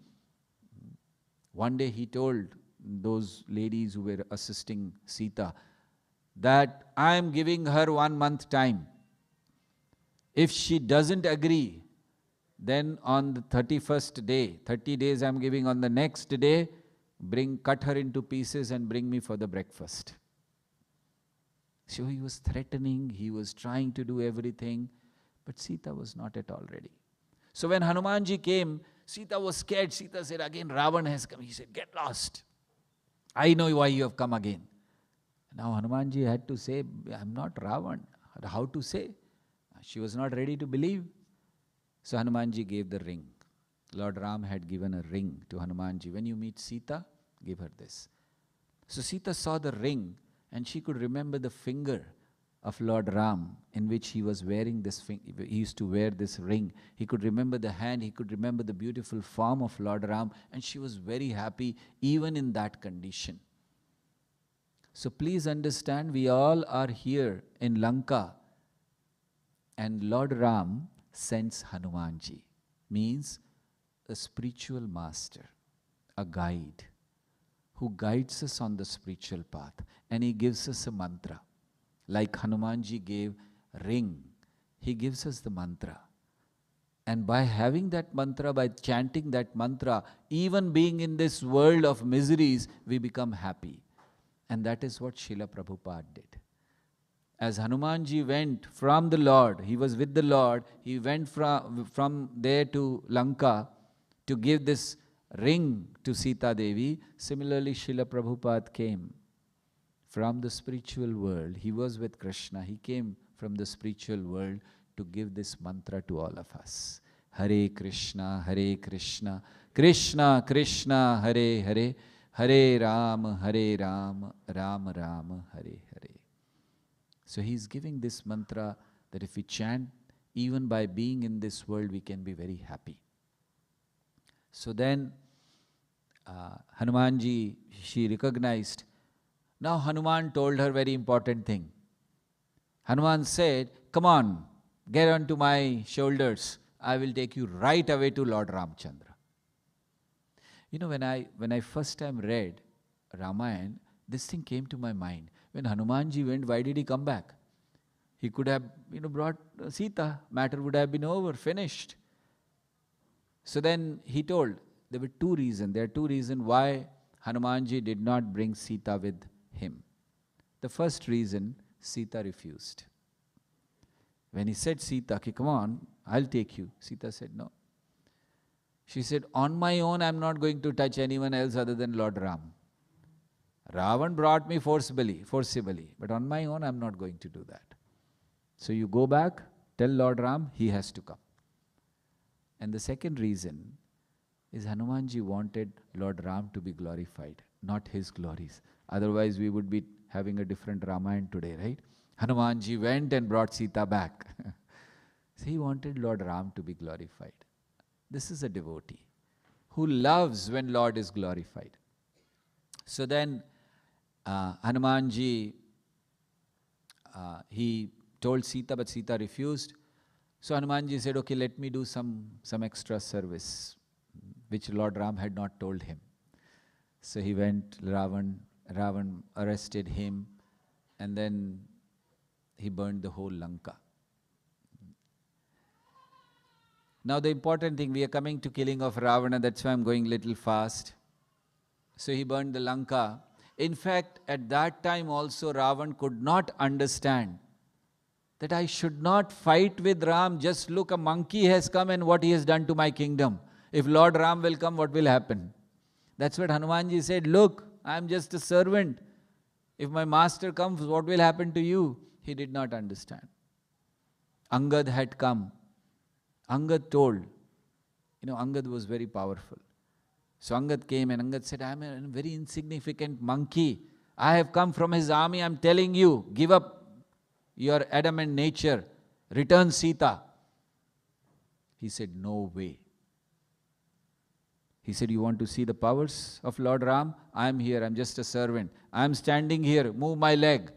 One day he told those ladies who were assisting Sita that I am giving her 1 month time. If she doesn't agree, then on the 31st day, 30 days I'm giving, on the next day, cut her into pieces and bring me for the breakfast. So he was threatening, he was trying to do everything, but Sita was not at all ready. So when Hanumanji came, Sita was scared. Sita said, again Ravan has come. He said, get lost. I know why you have come again. Now Hanumanji had to say, I'm not Ravan. How to say? She was not ready to believe. So Hanumanji gave the ring. Lord Ram had given a ring to Hanumanji. When you meet Sita, give her this. So Sita saw the ring and she could remember the finger of Lord Ram in which he was wearing this he used to wear this ring. He could remember the hand, he could remember the beautiful form of Lord Ram, and she was very happy even in that condition. So please understand, we all are here in Lanka. And Lord Ram sends Hanumanji, means a spiritual master, a guide, who guides us on the spiritual path. And he gives us a mantra. Like Hanumanji gave ring, he gives us the mantra. And by having that mantra, by chanting that mantra, even being in this world of miseries, we become happy. And that is what Srila Prabhupada did. As Hanumanji went from the Lord, he was with the Lord, he went from there to Lanka to give this ring to Sita Devi. Similarly, Srila Prabhupada came from the spiritual world. He was with Krishna. He came from the spiritual world to give this mantra to all of us. Hare Krishna, Krishna Krishna, Hare Hare, Hare Rama, Rama Rama, Hare Hare. So he is giving this mantra that if we chant, even by being in this world, we can be very happy. So then Hanumanji, she recognized. Now Hanuman told her very important thing. Hanuman said, come on, get onto my shoulders. I will take you right away to Lord Ramchandra. When I first time read Ramayana, this thing came to my mind. When Hanumanji went, why did he come back? He could have, brought Sita. Matter would have been over, finished. So then he told, there were two reasons. There are two reasons why Hanumanji did not bring Sita with him. The first reason, Sita refused. When he said, Sita, okay, come on, I'll take you. Sita said, no. She said, on my own, I'm not going to touch anyone else other than Lord Ram. Ravan brought me forcibly, but on my own, I'm not going to do that. So you go back, tell Lord Ram, he has to come. And the second reason is Hanumanji wanted Lord Ram to be glorified, not his glories. Otherwise, we would be having a different Ramayana today, right? Hanumanji went and brought Sita back. So he wanted Lord Ram to be glorified. This is a devotee who loves when Lord is glorified. So then Hanumanji, he told Sita, but Sita refused. So Hanumanji said, okay, let me do some extra service, which Lord Ram had not told him. So he went, Ravan arrested him, and then he burned the whole Lanka. Now the important thing, we are coming to killing of Ravana, that's why I'm going little fast. So he burned the Lanka. In fact, at that time also Ravan could not understand that I should not fight with Ram. Just look, a monkey has come and what he has done to my kingdom. If Lord Ram will come, what will happen? That's what Hanumanji said, look, I am just a servant. If my master comes, what will happen to you? He did not understand. Angad had come. Angad told, Angad was very powerful. So Angad came and Angad said, I am a very insignificant monkey. I have come from his army, I am telling you, give up your adamant nature, return Sita. He said, no way. He said, you want to see the powers of Lord Ram? I am here, I am just a servant. I am standing here, move my leg.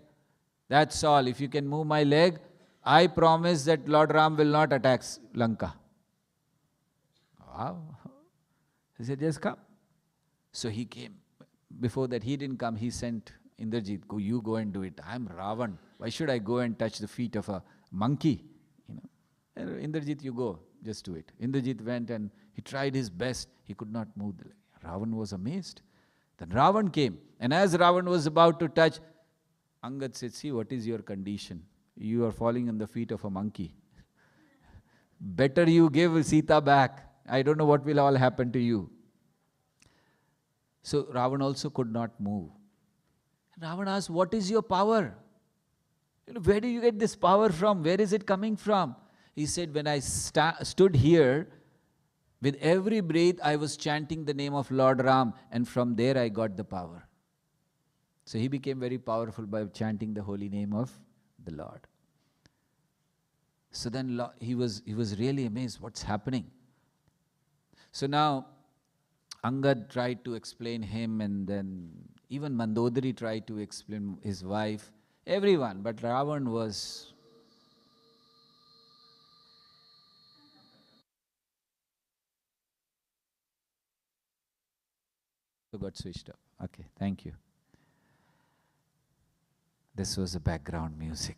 That's all. If you can move my leg, I promise that Lord Ram will not attack Lanka. Wow. He said, just come. So he came. Before that, he didn't come. He sent Indrajit, you go and do it. I am Ravan. Why should I go and touch the feet of a monkey? Indrajit, you go, just do it. Indrajit went and he tried his best. He could not move the leg. Ravan was amazed. Then Ravan came. And as Ravan was about to touch, Angad said, see, what is your condition? You are falling on the feet of a monkey. Better you give Sita back. I don't know what will all happen to you. So Ravan also could not move. Ravan asked, what is your power? Where do you get this power from? Where is it coming from? He said, when I stood here, with every breath I was chanting the name of Lord Ram, and from there I got the power. So he became very powerful by chanting the holy name of the Lord. So then he was really amazed, what's happening? So now Angad tried to explain him, and then even Mandodari tried to explain his wife, everyone, but Ravan was... got switched up. Okay, thank you. This was the background music.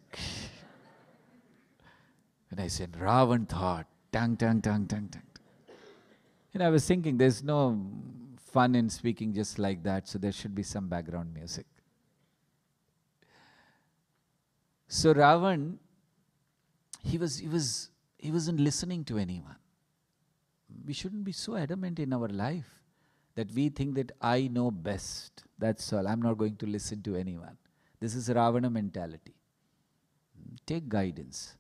When I said Ravan thought, tang, tang, tang, tang, tang. I was thinking there's no fun in speaking just like that, so there should be some background music. So Ravan, he wasn't listening to anyone. We shouldn't be so adamant in our life that we think that I know best. That's all. I'm not going to listen to anyone. This is Ravana mentality. Take guidance.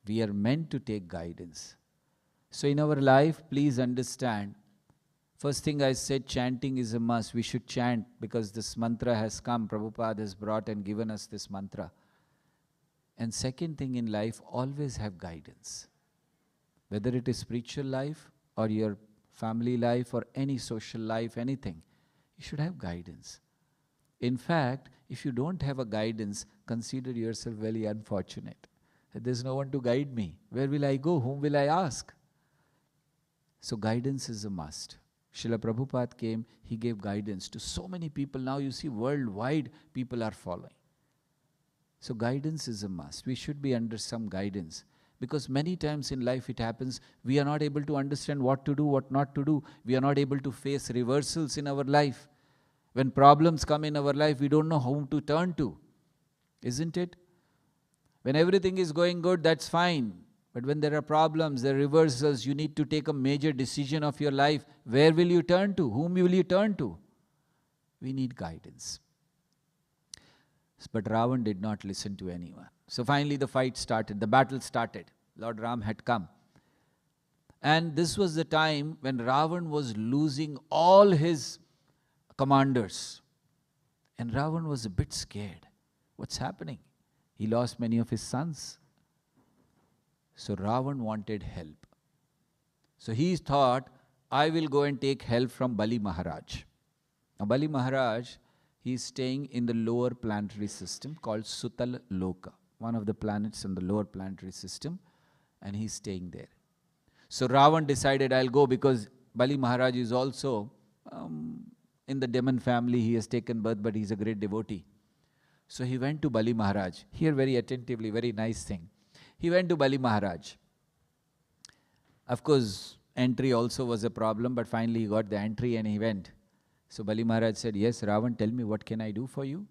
We are meant to take guidance. So in our life, please understand, first thing I said, chanting is a must. We should chant because this mantra has come. Prabhupada has brought and given us this mantra. And second thing in life, always have guidance. Whether it is spiritual life or your family life or any social life, anything, you should have guidance. In fact, if you don't have a guidance, consider yourself very unfortunate. There's no one to guide me. Where will I go? Whom will I ask? So guidance is a must. Srila Prabhupada came, he gave guidance to so many people. Now you see worldwide people are following. So guidance is a must. We should be under some guidance. Because many times in life it happens, we are not able to understand what to do, what not to do. We are not able to face reversals in our life. When problems come in our life, we don't know whom to turn to. Isn't it? When everything is going good, that's fine. But when there are problems, there are reversals, you need to take a major decision of your life. Where will you turn to? Whom will you turn to? We need guidance. But Ravan did not listen to anyone. So finally the fight started, the battle started. Lord Ram had come. And this was the time when Ravan was losing all his commanders. And Ravan was a bit scared. What's happening? He lost many of his sons. So Ravan wanted help. So he thought, I will go and take help from Bali Maharaj. Now Bali Maharaj, he is staying in the lower planetary system called Sutal Loka, one of the planets in the lower planetary system, and he's staying there. So Ravan decided, I'll go, because Bali Maharaj is also in the demon family. He has taken birth, but he's a great devotee. So he went to Bali Maharaj. Here very attentively, very nice thing. He went to Bali Maharaj. Of course, entry also was a problem, but finally he got the entry and he went. So Bali Maharaj said, yes, Ravan, tell me, what can I do for you?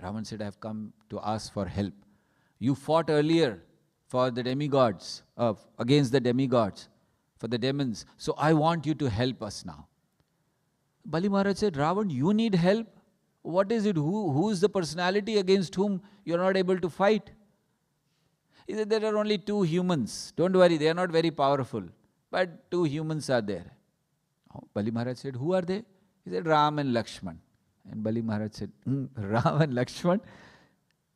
Ravan said, I have come to ask for help. You fought earlier for the demigods, against the demigods, for the demons. So I want you to help us now. Bali Maharaj said, Ravan, you need help? What is it? Who is the personality against whom you are not able to fight? He said, there are only 2 humans. Don't worry, they are not very powerful. But 2 humans are there. Bali Maharaj said, who are they? He said, Ram and Lakshman. And Bali Maharaj said, Ram and Lakshman?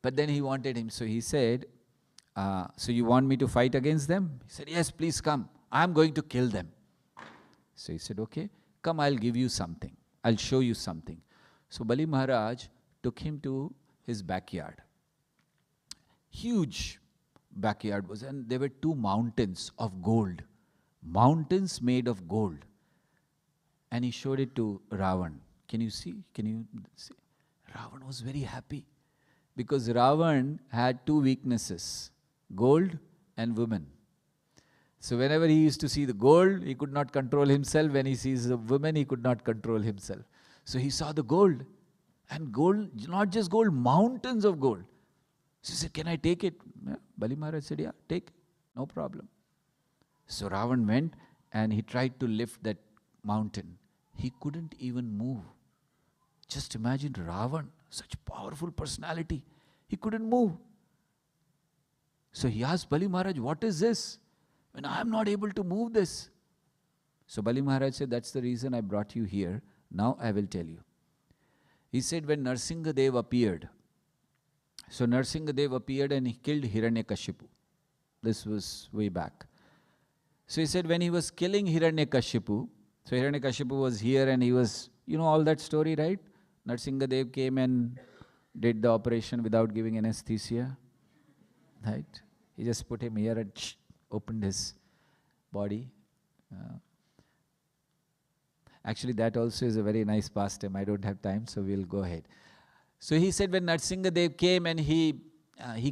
But then he wanted him. So he said, so you want me to fight against them? He said, yes, please come. I am going to kill them. So he said, okay, come, I'll give you something. I'll show you something. So Bali Maharaj took him to his backyard. Huge backyard was, and there were 2 mountains of gold. Mountains made of gold. And he showed it to Ravan. Can you see? Can you see? Ravan was very happy. Because Ravan had 2 weaknesses, gold and women. So whenever he used to see the gold, he could not control himself. When he sees the women, he could not control himself. So he saw the gold. And gold, not just gold, mountains of gold. So he said, can I take it? Yeah. Bali Maharaj said, yeah, take it. No problem. So Ravan went and he tried to lift that mountain. He couldn't even move. Just imagine Ravan, such powerful personality. He couldn't move. So he asked Bali Maharaj, what is this? When I am not able to move this. So Bali Maharaj said, that's the reason I brought you here. Now I will tell you. He said, when Narsingadev appeared, so Narsingadev appeared and he killed Hiranyakashipu. This was way back. So he said, when he was killing Hiranyakashipu, so Hiranyakashipu was here and he was, you know all that story, right? Narsingadev came and did the operation without giving anesthesia, right? He just put him here and opened his body. Actually, that also is a very nice pastime. I don't have time, so we'll go ahead. So he said when Narsingadev came and he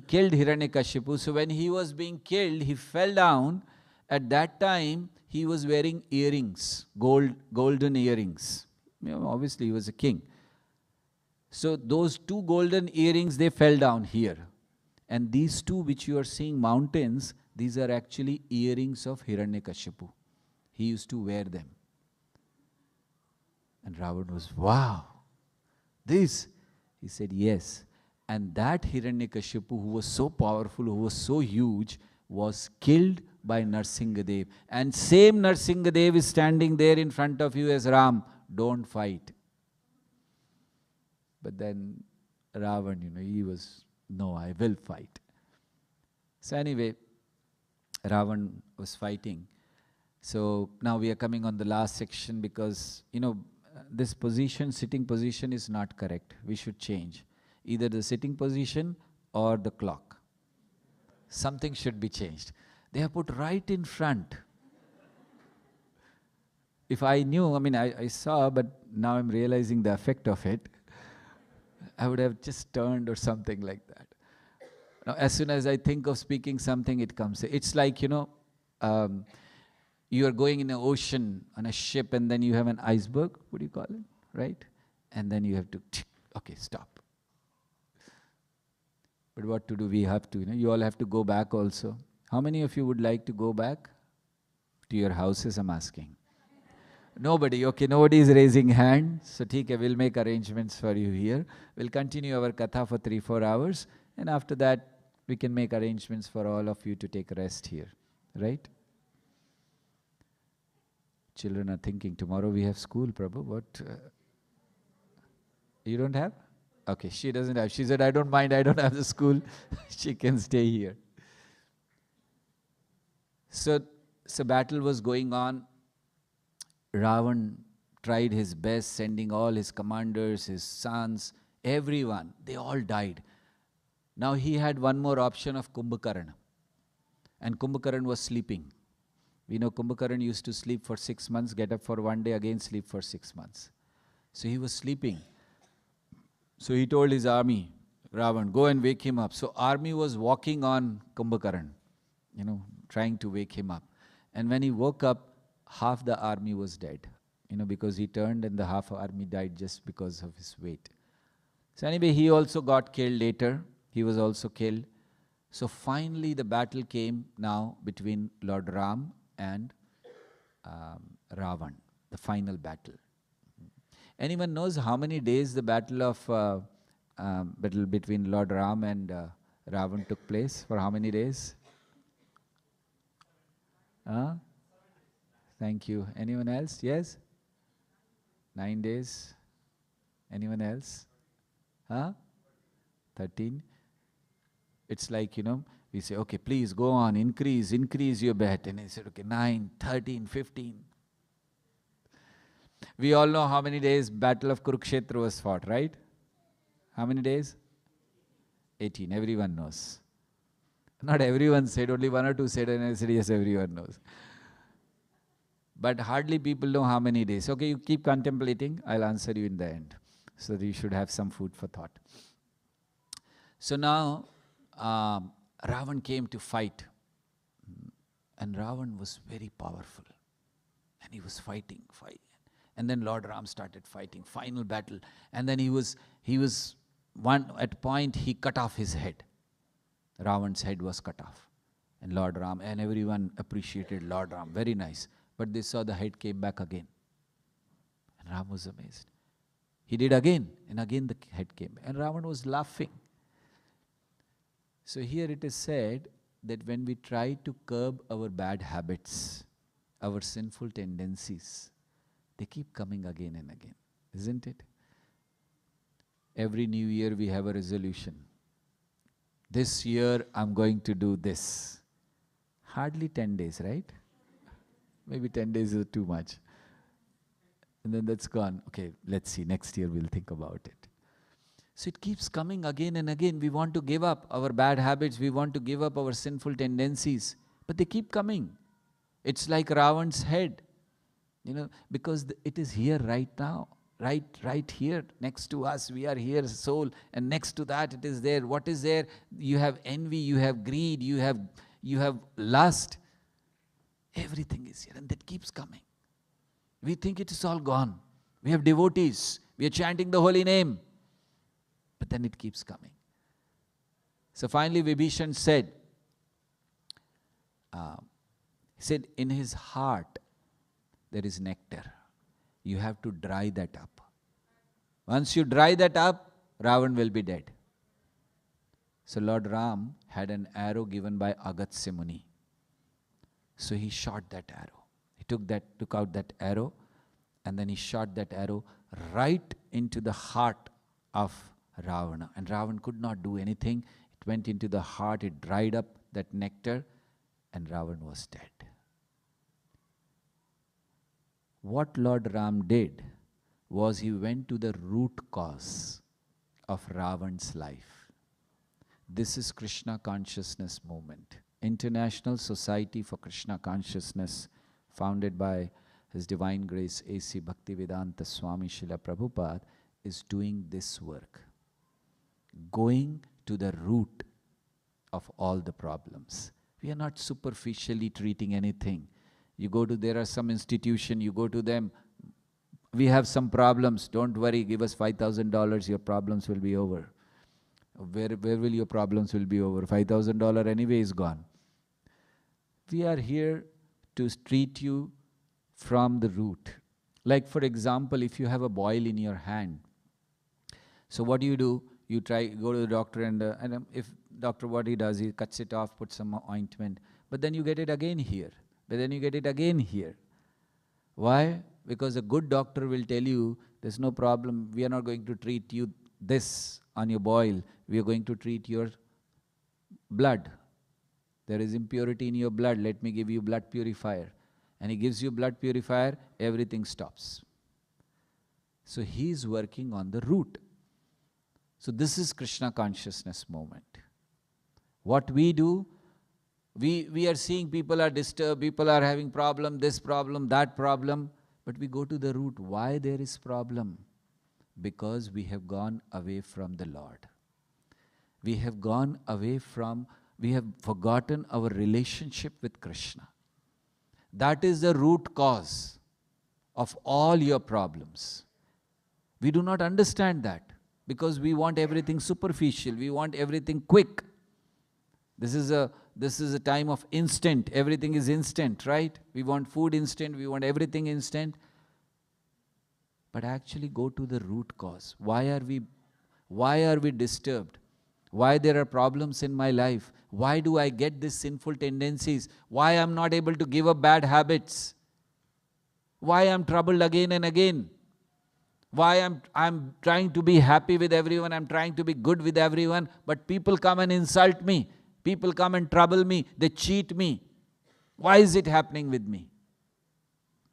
killed Hiranyakashipu, so when he was being killed, he fell down. At that time, he was wearing earrings, golden earrings. You know, obviously, he was a king. So those 2 golden earrings, they fell down here. And these 2 which you are seeing mountains, these are actually earrings of Hiranyakashipu. He used to wear them. And Ravan was, wow, this? He said, yes. And that Hiranyakashipu, who was so powerful, who was so huge, was killed by Narsingadev. And same Narsingadev is standing there in front of you as Ram. Don't fight. But then Ravan, he was, no, I will fight. So anyway, Ravan was fighting. So now we are coming on the last section because, this position, sitting position is not correct. We should change. Either the sitting position or the clock. Something should be changed. They are put right in front. If I knew, I saw, but now I'm realizing the effect of it. I would have just turned or something like that. Now, as soon as I think of speaking something, it comes. It's like, you are going in an ocean on a ship and then you have an iceberg, what do you call it, right? And then you have to, okay, stop. But what to do? We have to, you all have to go back also. How many of you would like to go back to your houses, I'm asking? Nobody, okay, nobody is raising hand. So, okay, we'll make arrangements for you here. We'll continue our katha for 3-4 hours. And after that, we can make arrangements for all of you to take rest here, right? Children are thinking, tomorrow we have school, Prabhu. What? You don't have? Okay, she doesn't have. She said, I don't mind, I don't have the school. She can stay here. So battle was going on. Ravan tried his best, sending all his commanders, his sons, everyone. They all died. Now he had one more option of Kumbhakarna. And Kumbhakarna was sleeping. We know Kumbhakarna used to sleep for 6 months, get up for 1 day, again sleep for 6 months. So he was sleeping. So he told his army, Ravan, go and wake him up. So army was walking on Kumbhakarna, trying to wake him up. And when he woke up, half the army was dead, because he turned and the half army died just because of his weight. So anyway, he also got killed later. He was also killed. So finally the battle came now between Lord Ram and Ravan, the final battle. Anyone knows how many days the battle between Lord Ram and Ravan took place? For how many days? Thank you. Anyone else? Yes? 9 days. Anyone else? 13. It's like, we say, okay, please go on, increase your bet. And he said, okay, 9, 13, 15. We all know how many days Battle of Kurukshetra was fought, right? How many days? 18. Everyone knows. Not everyone said, only 1 or 2 said, and I said, yes, everyone knows. But hardly people know how many days. Okay, you keep contemplating. I'll answer you in the end. So that you should have some food for thought. So now, Ravan came to fight. And Ravan was very powerful. And he was fighting. And then Lord Ram started fighting. Final battle. And then at a point, he cut off his head. Ravan's head was cut off. And Lord Ram, and everyone appreciated Lord Ram. Very nice. But they saw the head came back again. And Ram was amazed. He did again, and again the head came. And Ravan was laughing. So here it is said that when we try to curb our bad habits, our sinful tendencies, they keep coming again and again, isn't it? Every new year we have a resolution. This year I'm going to do this. Hardly 10 days, right? Maybe 10 days is too much. And then that's gone. Okay, let's see. Next year we'll think about it. So it keeps coming again and again. We want to give up our bad habits. We want to give up our sinful tendencies. But they keep coming. It's like Ravan's head. Because it is here right now. Right here next to us. We are here, soul. And next to that it is there. What is there? You have envy. You have greed. You have lust. Everything is here, and that keeps coming. We think it is all gone. We have devotees. We are chanting the holy name. But then it keeps coming. So finally Vibhishan said, in his heart there is nectar. You have to dry that up. Once you dry that up, Ravan will be dead. So Lord Ram had an arrow given by Agatya Muni. So he shot that arrow. He took out that arrow, and then he shot that arrow right into the heart of Ravana. And Ravan could not do anything. It went into the heart, it dried up that nectar, and Ravan was dead. What Lord Ram did was he went to the root cause of Ravan's life. This is Krishna Consciousness Movement. International Society for Krishna Consciousness, founded by His Divine Grace A.C. Bhaktivedanta Swami Srila Prabhupada, is doing this work. Going to the root of all the problems. We are not superficially treating anything. You go to, there are some institution, you go to them, we have some problems, don't worry, give us $5,000, your problems will be over. Where will your problems will be over? $5,000 anyway is gone. We are here to treat you from the root. Like for example, if you have a boil in your hand, so what do? You try, go to the doctor and if doctor, what he does, he cuts it off, puts some ointment, but then you get it again here, but then you get it again here. Why? Because a good doctor will tell you, there's no problem, we are not going to treat you this on your boil, we are going to treat your blood. There is impurity in your blood, let me give you blood purifier. And he gives you blood purifier, everything stops. So he is working on the root. So this is Krishna consciousness moment. What we do, we are seeing people are disturbed, people are having problem, this problem, that problem, but we go to the root. Why there is problem? Because we have gone away from the Lord. We have gone away from, we have forgotten our relationship with Krishna. That is the root cause of all your problems. We do not understand that because we want everything superficial, we want everything quick. This is a time of instant, everything is instant, right? We want food instant, we want everything instant. But actually go to the root cause. Why are we disturbed? Why there are problems in my life? Why do I get these sinful tendencies? Why I'm not able to give up bad habits? Why I'm troubled again and again? Why I'm trying to be happy with everyone, I'm trying to be good with everyone, but people come and insult me. People come and trouble me, they cheat me. Why is it happening with me?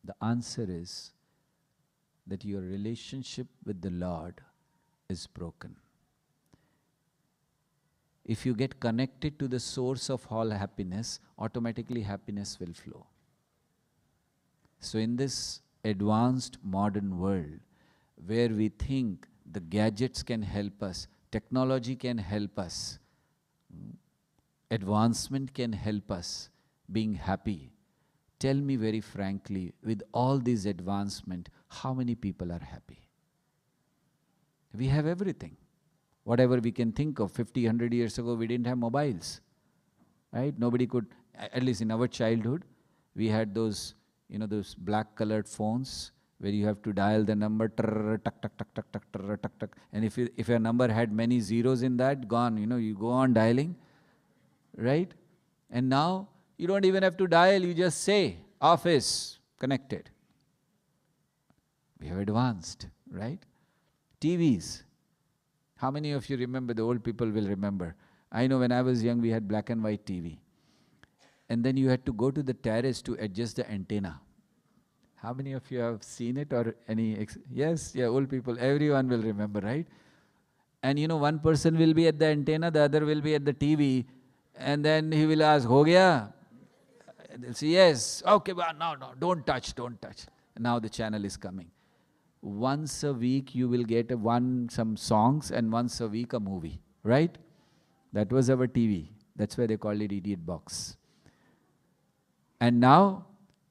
The answer is that your relationship with the Lord is broken. If you get connected to the source of all happiness, automatically happiness will flow. So in this advanced modern world, where we think the gadgets can help us, technology can help us, advancement can help us being happy, tell me very frankly, with all this advancement, how many people are happy? We have everything. Whatever we can think of, 50, 100 years ago, we didn't have mobiles, right? Nobody could, at least in our childhood, we had those, those black colored phones where you have to dial the number, tuck, tuck, tuck, tuck, tuck, tuck, tuck, tuck. And if your number had many zeros in that, gone, you go on dialing, right? And now, you don't even have to dial, you just say, office, connected. We have advanced, right? TVs. How many of you remember, the old people will remember. I know when I was young, we had black and white TV. And then you had to go to the terrace to adjust the antenna. How many of you have seen it or any? Yes, yeah, old people, everyone will remember, right? And one person will be at the antenna, the other will be at the TV, and then he will ask, "Ho gaya?" They'll say, "Yes." "Okay, but no, don't touch, don't touch." Now the channel is coming. Once a week you will get some songs, and once a week a movie, right? That was our TV. That's why they called it idiot box. And now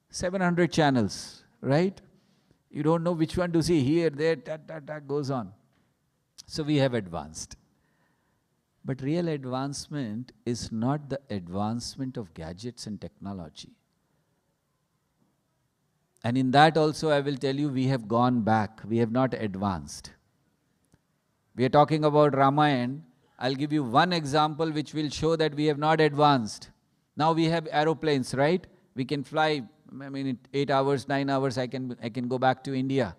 700 channels, right? You don't know which one to see, here, there, that goes on. So we have advanced. But real advancement is not the advancement of gadgets and technology. And in that also I will tell you, we have gone back. We have not advanced. We are talking about Ramayana. I'll give you one example which will show that we have not advanced. Now we have aeroplanes, right? We can fly, in 8 hours, 9 hours, I can go back to India.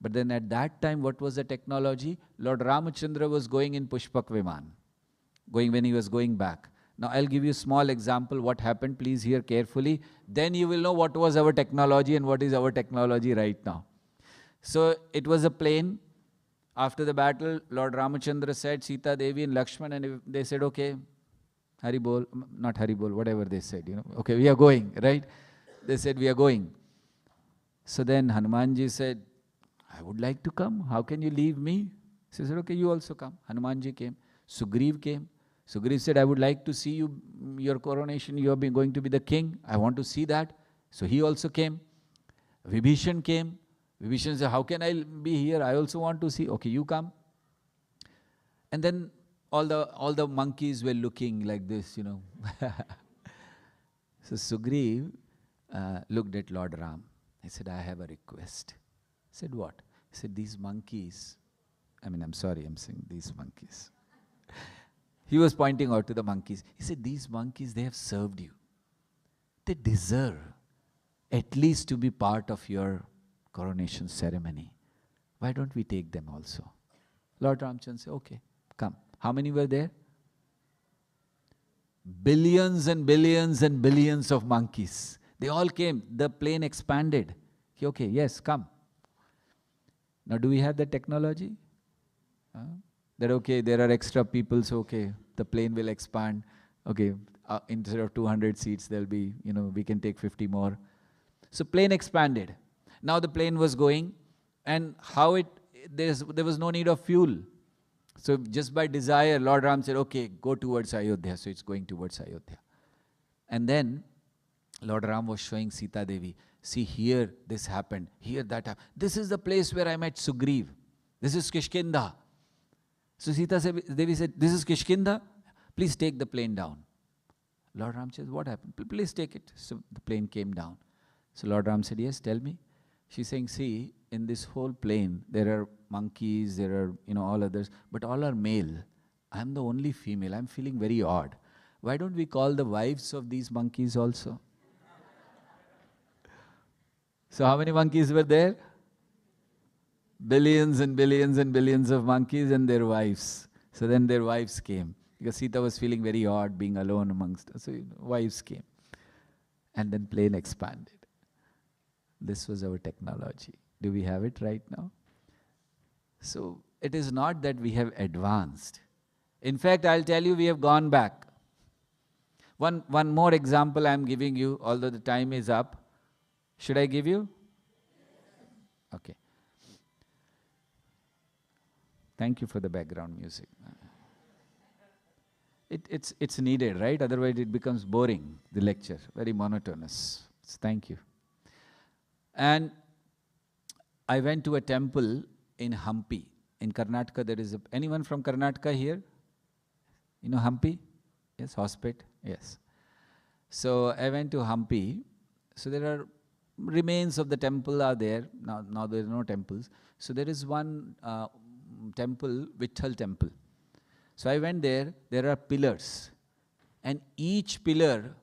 But then at that time, what was the technology? Lord Ramachandra was going in Pushpak Viman, when he was going back. Now I'll give you a small example what happened, please hear carefully. Then you will know what was our technology and what is our technology right now. So it was a plane. After the battle, Lord Ramachandra said, Sita Devi and Lakshman, and they said, okay, Hari Bol, not Hari Bol, whatever they said, okay, we are going, right? They said, we are going. So then Hanumanji said, I would like to come. How can you leave me? He said, okay, you also come. Hanumanji came. Sugriv came. Sugriv said, I would like to see you, your coronation, you are going to be the king. I want to see that. So he also came. Vibhishan came. Vibhishan said, how can I be here? I also want to see. Okay, you come. And then all the monkeys were looking like this, So Sugriv looked at Lord Ram. He said, I have a request. He said, what? He said, these monkeys, I'm sorry, I'm saying these monkeys. He was pointing out to the monkeys. He said, these monkeys, they have served you. They deserve at least to be part of your coronation ceremony. Why don't we take them also? Lord Ramchandra said, okay, come. How many were there? Billions and billions and billions of monkeys. They all came. The plane expanded. Okay, yes, come. Now, do we have the technology? That okay, there are extra people, so okay, the plane will expand. Okay, instead of 200 seats, there'll be, we can take 50 more. So plane expanded. Now the plane was going, and there was no need of fuel. So just by desire, Lord Ram said, okay, go towards Ayodhya. So it's going towards Ayodhya. And then Lord Ram was showing Sita Devi, see here this happened, here that happened. This is the place where I met Sugriv. This is Kishkinda. So Sita Devi said, this is Kishkinda, please take the plane down. Lord Ram said, what happened? Please take it. So the plane came down. So Lord Ram said, yes, tell me. She's saying, see, in this whole plane, there are monkeys, there are, all others, but all are male. I'm the only female. I'm feeling very odd. Why don't we call the wives of these monkeys also? So how many monkeys were there? Billions and billions and billions of monkeys and their wives. So then their wives came. Because Sita was feeling very odd being alone amongst us. So wives came. And then plane expanded. This was our technology. Do we have it right now? So it is not that we have advanced. In fact, I'll tell you, we have gone back. One more example I'm giving you, although the time is up. Should I give you? Okay. Thank you for the background music. It's needed, right? Otherwise it becomes boring, the lecture, very monotonous. So thank you. And I went to a temple in Hampi. In Karnataka, there is anyone from Karnataka here? You know Hampi? Yes, Hospit? Yes. So I went to Hampi. So there are remains of the temple are there. Now there are no temples. So there is one temple, Vitthal temple. So I went there are pillars. And each pillar,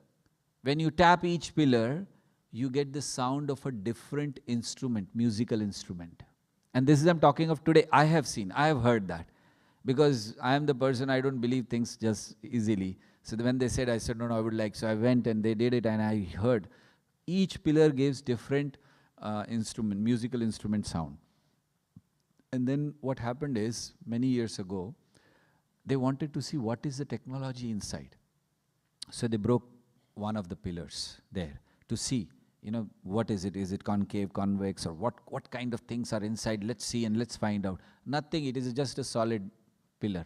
when you tap each pillar, you get the sound of a different instrument, musical instrument. And this is I'm talking of today. I have heard that. Because I am the person, I don't believe things just easily. So when they said, I said, no, I would like. So I went and they did it and I heard. Each pillar gives different musical instrument sound. And then what happened is, many years ago, they wanted to see what is the technology inside. So they broke one of the pillars there to see, what is it? Is it concave, convex, or what kind of things are inside? Let's see and let's find out. Nothing, it is just a solid pillar.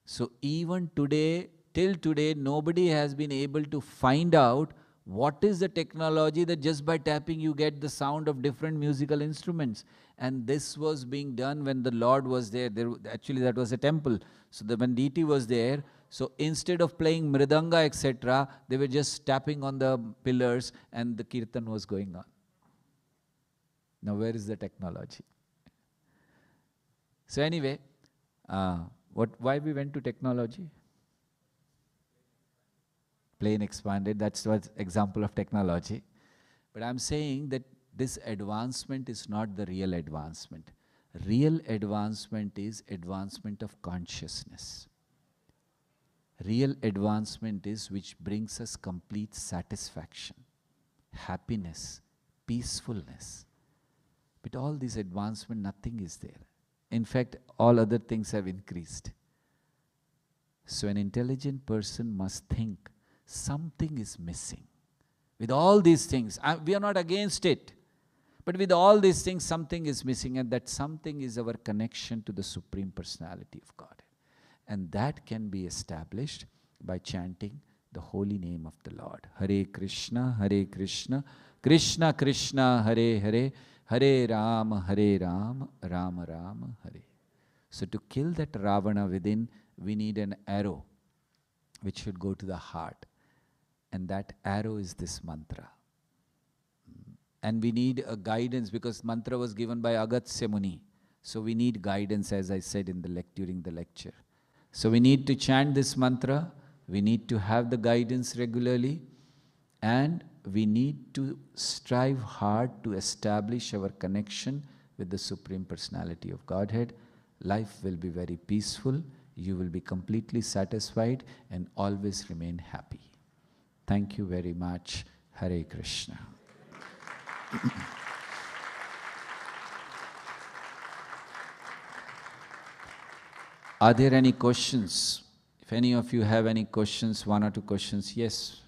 So even today, till today, nobody has been able to find out what is the technology that just by tapping you get the sound of different musical instruments. And this was being done when the Lord was there. Actually, that was a temple. So when deity was there, so instead of playing mridanga, etc., they were just tapping on the pillars and the kirtan was going on. Now, where is the technology? So anyway, why we went to technology? Plane expanded, that's what example of technology. But I'm saying that this advancement is not the real advancement. Real advancement is advancement of consciousness. Real advancement is which brings us complete satisfaction, happiness, peacefulness. With all this advancement, nothing is there. In fact, all other things have increased. So an intelligent person must think, something is missing. With all these things, we are not against it. But with all these things, something is missing, and that something is our connection to the Supreme Personality of God. And that can be established by chanting the holy name of the Lord. Hare Krishna, Krishna Krishna, Hare Hare, Hare Rama, Rama Rama, Hare. So to kill that Ravana within, we need an arrow which should go to the heart. And that arrow is this mantra. And we need a guidance, because mantra was given by Agastya Muni. So we need guidance, as I said in during the lecture. So we need to chant this mantra, we need to have the guidance regularly, and we need to strive hard to establish our connection with the Supreme Personality of Godhead. Life will be very peaceful, you will be completely satisfied, and always remain happy. Thank you very much. Hare Krishna. Are there any questions? If any of you have any questions, 1 or 2 questions, yes.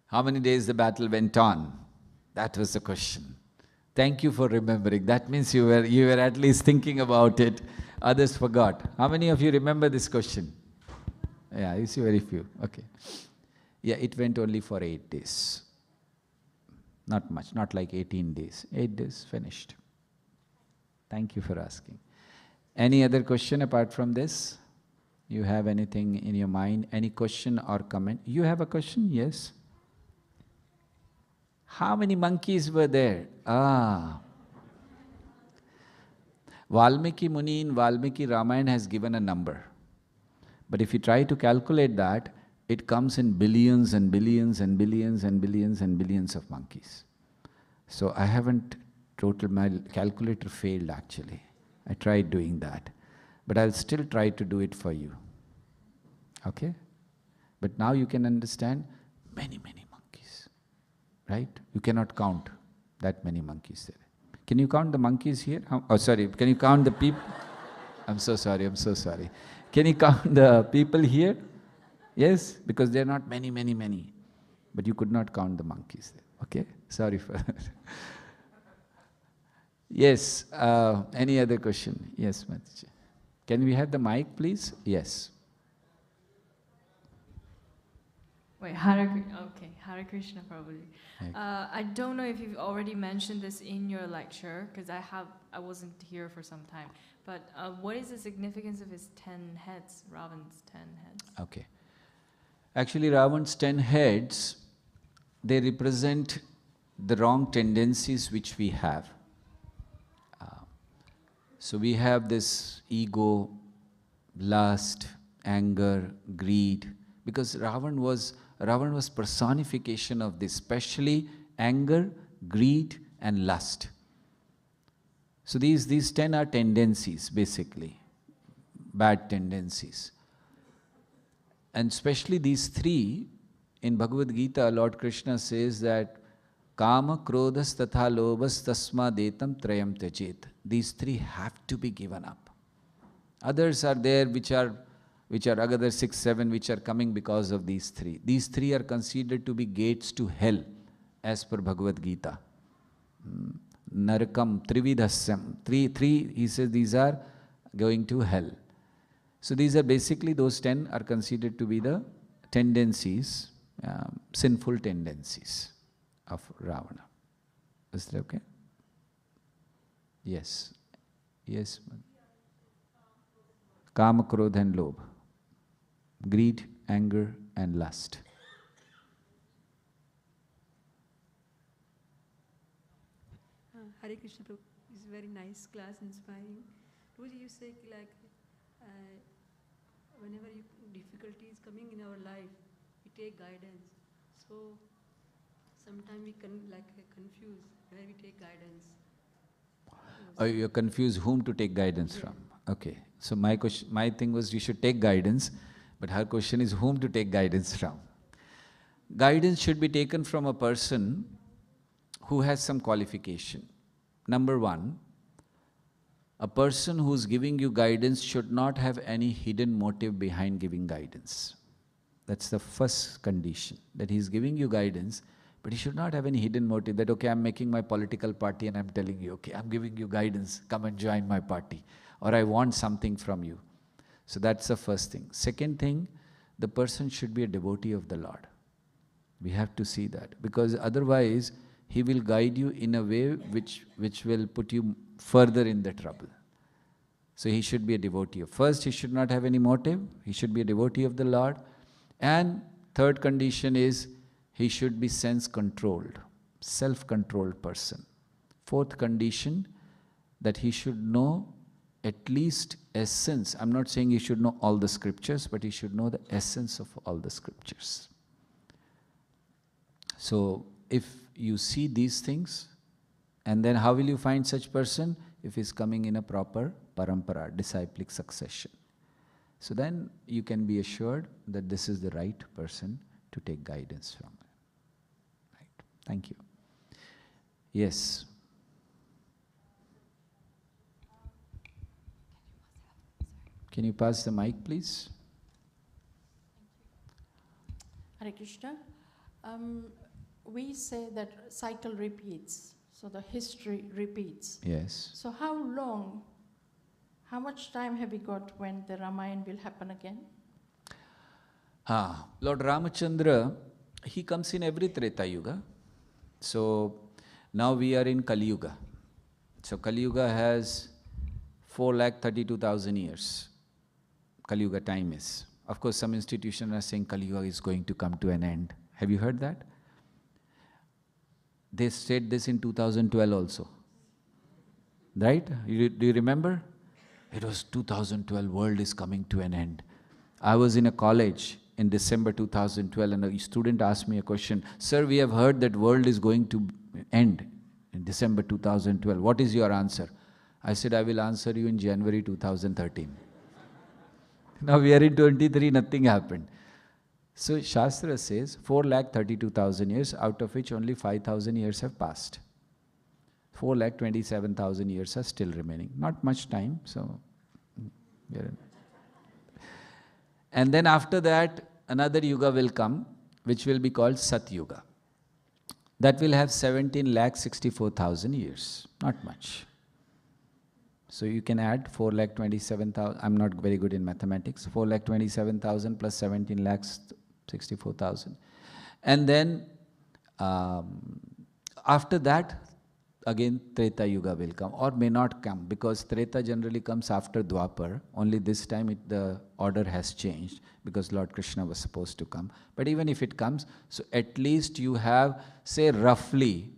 How many days the battle went on? That was the question. Thank you for remembering. That means you were at least thinking about it. Others forgot. How many of you remember this question? Yeah, you see very few. Okay. Yeah, it went only for 8 days. Not much, not like 18 days. 8 days, finished. Thank you for asking. Any other question apart from this? You have anything in your mind? Any question or comment? You have a question? Yes? How many monkeys were there? Valmiki Muni in Valmiki Ramayana has given a number. But if you try to calculate that, it comes in billions and billions and billions and billions and billions of monkeys. So I haven't my calculator failed actually. I tried doing that. But I'll still try to do it for you. Okay? But now you can understand many monkeys. Right? You cannot count that many monkeys there. Can you count the monkeys here? Can you count the people? I'm so sorry. Can you count the people here? Yes, because there are not many. But you could not count the monkeys there. Okay? Sorry for that. Yes, any other question? Yes, Mataji. Can we have the mic, please? Yes. Wait, Hare Krishna probably. I don't know if you've already mentioned this in your lecture, because I wasn't here for some time. But what is the significance of his 10 heads, Ravan's 10 heads? Okay. Actually, Ravan's 10 heads, they represent the wrong tendencies which we have. So we have this ego, lust, anger, greed, because Ravan was personification of this, especially anger, greed and lust. So these 10 are tendencies, basically, bad tendencies. And especially these 3, in Bhagavad Gita, Lord Krishna says that Kama, Krodhas, Tatha, Lobhas, Tasma, Detam, Trayam, Tyajet. These 3 have to be given up. Others are there which are other 6, 7 which are coming because of these 3. These 3 are considered to be gates to hell as per Bhagavad Gita. Narakam, Trividhasyam. 3, he says these are going to hell. So these are basically, those 10 are considered to be the tendencies, sinful tendencies of Ravana. Is that okay? Yes. Yes. Kama, Krodha and Lobh. Greed, anger and lust. Hare Krishna, it's a very nice class, inspiring. Would you say whenever difficulty is coming in our life, we take guidance. So sometimes we confuse where we take guidance. Oh, you're confused whom to take guidance from. Okay. So my thing was you should take guidance, but her question is whom to take guidance from. Guidance should be taken from a person who has some qualification. Number 1, a person who's giving you guidance should not have any hidden motive behind giving guidance. That's the first condition, that he's giving you guidance But he should not have any hidden motive that, okay, I'm making my political party and I'm telling you, okay, I'm giving you guidance, come and join my party. Or I want something from you. So that's the first thing. Second thing, the person should be a devotee of the Lord. We have to see that. Because otherwise, he will guide you in a way which will put you further in the trouble. So he should be a devotee of. First, he should not have any motive. He should be a devotee of the Lord. And third condition is, he should be sense-controlled, self-controlled person. Fourth condition, that he should know at least essence. I'm not saying he should know all the scriptures, but he should know the essence of all the scriptures. So, if you see these things, and then how will you find such person? If he's coming in a proper parampara, disciplic succession. So then you can be assured that this is the right person to take guidance from. Right. Thank you. Yes. Can you pass the mic, please? Hare Krishna. We say that cycle repeats, so the history repeats. Yes. So how long, how much time have we got when the Ramayana will happen again? Lord Ramachandra, he comes in every Treta Yuga. So now we are in Kali Yuga. So Kali Yuga has 4,32,000 years. Kali Yuga time is. Of course, some institutions are saying Kali Yuga is going to come to an end. Have you heard that? They said this in 2012 also. Right? Do you remember? It was 2012, world is coming to an end. I was in a college in December 2012 and a student asked me a question, "Sir, we have heard that world is going to end in December 2012. What is your answer?" I said, "I will answer you in January 2013. Now we are in 23, nothing happened. So Shastra says 4,32,000 years, out of which only 5,000 years have passed. 4,27,000 years are still remaining. Not much time, so we are in. And then after that, another yuga will come, which will be called Sat Yuga. That will have 17,64,000 years, not much. So you can add 4,27,000, I'm not very good in mathematics, 4,27,000 plus 17,64,000. And then after that, again Treta Yuga will come, or may not come, because Treta generally comes after Dwapar. Only this time the order has changed, because Lord Krishna was supposed to come. But even if it comes, so at least you have, say roughly,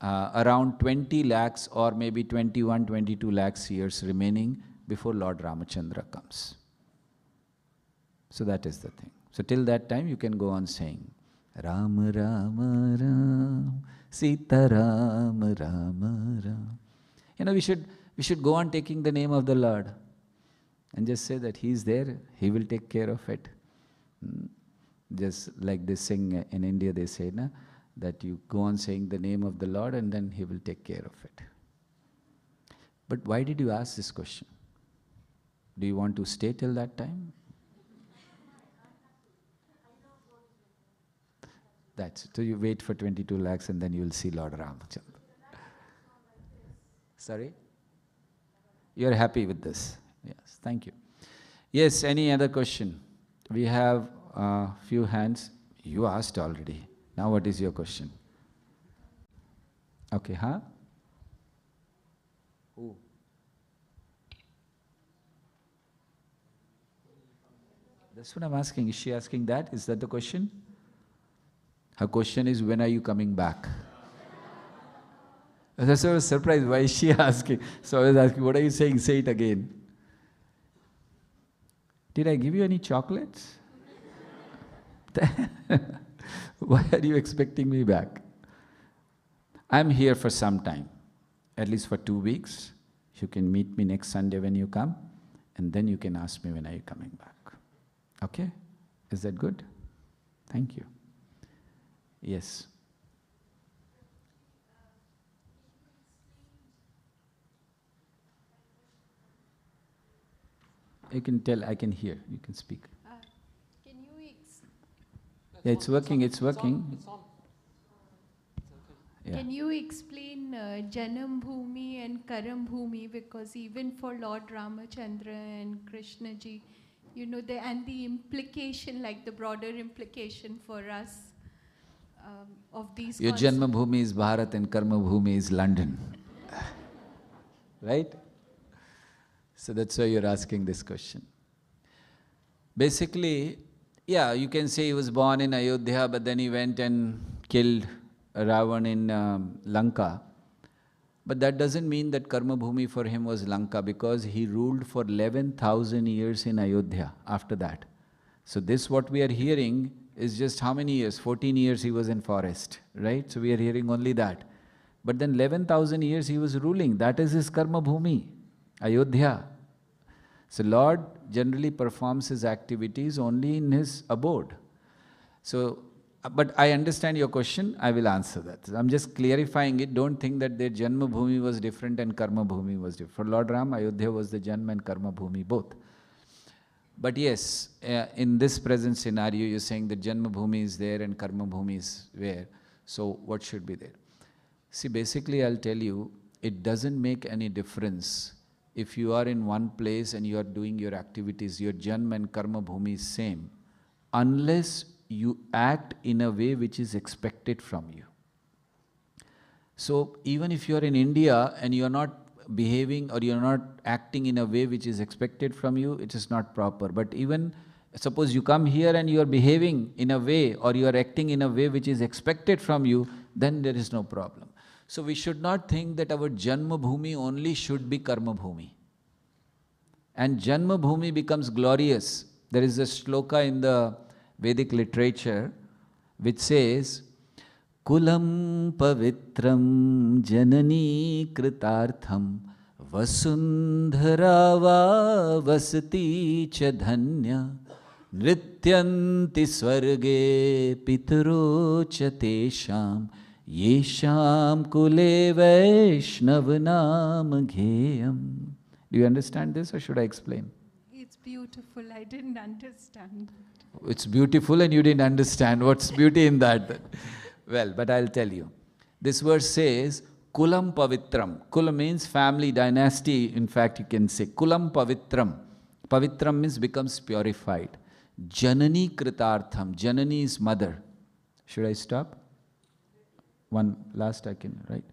around 20 lakhs or maybe 21, 22 lakhs years remaining before Lord Ramachandra comes. So that is the thing. So till that time you can go on saying, Ram Ram Ram, Sita Ram Ram Ram. You know, we should go on taking the name of the Lord and just say that He is there, He will take care of it. Just like they sing in India, they say, na, that you go on saying the name of the Lord and then He will take care of it. But why did you ask this question? Do you want to stay till that time? That's it. So you wait for 22 lakhs and then you will see Lord Ramachandra. Sorry? You are happy with this? Yes, thank you. Yes, any other question? We have a few hands. You asked already. Now what is your question? Okay, huh? Who? That's what I'm asking. Is she asking that? Is that the question? Her question is, when are you coming back? That's why I was surprised. Why is she asking? So I was asking, what are you saying? Say it again. Did I give you any chocolates? Why are you expecting me back? I'm here for some time, at least for 2 weeks. You can meet me next Sunday when you come, and then you can ask me when are you coming back. Okay? Is that good? Thank you. Yes. You can tell, I can hear, you can speak. Can you Yeah, it's working, it's working. It's on. Can you explain Janam Bhumi and Karam Bhumi? Because even for Lord Ramachandra and Krishna ji, you know, and the implication, like the broader implication for us of these Your Janma Bhumi is Bharat and Karma Bhumi is London. Right? So that's why you're asking this question. Basically, yeah, you can say he was born in Ayodhya, but then he went and killed Ravan in Lanka. But that doesn't mean that Karma Bhumi for him was Lanka, because he ruled for 11,000 years in Ayodhya after that. So this what we are hearing is just how many years? 14 years he was in forest, right? So we are hearing only that. But then 11,000 years he was ruling. That is his Karma Bhumi, Ayodhya. So Lord generally performs his activities only in his abode. So, but I understand your question, I will answer that. I'm just clarifying it. Don't think that their Janma Bhumi was different and Karma Bhumi was different. For Lord Ram, Ayodhya was the Janma and Karma Bhumi both. But yes, in this present scenario, you're saying that Janma Bhumi is there and Karma Bhumi is where. So what should be there? See, basically I'll tell you, it doesn't make any difference if you are in one place and you are doing your activities, your Janma and Karma Bhumi is same, unless you act in a way which is expected from you. So even if you are in India and you are not behaving or you are not acting in a way which is expected from you, it is not proper. But even suppose you come here and you are behaving in a way or you are acting in a way which is expected from you, then there is no problem. So we should not think that our Janma Bhumi only should be Karma Bhumi. And Janma Bhumi becomes glorious. There is a shloka in the Vedic literature which says, Kulam pavitram janani kritartham vasundhara va vasati cha dhanya nrityanti swarge pitaro cha tesham yesham kule vaishnavanam gheyam. Do you understand this or should I explain? It's beautiful. I didn't understand. It's beautiful and you didn't understand. What's beauty in that? Well, but I'll tell you. This verse says, Kulam Pavitram. Kula means family, dynasty. In fact, you can say Kulam Pavitram. Pavitram means becomes purified. Janani Kritartham. Janani is mother. Should I stop? One last I can, right?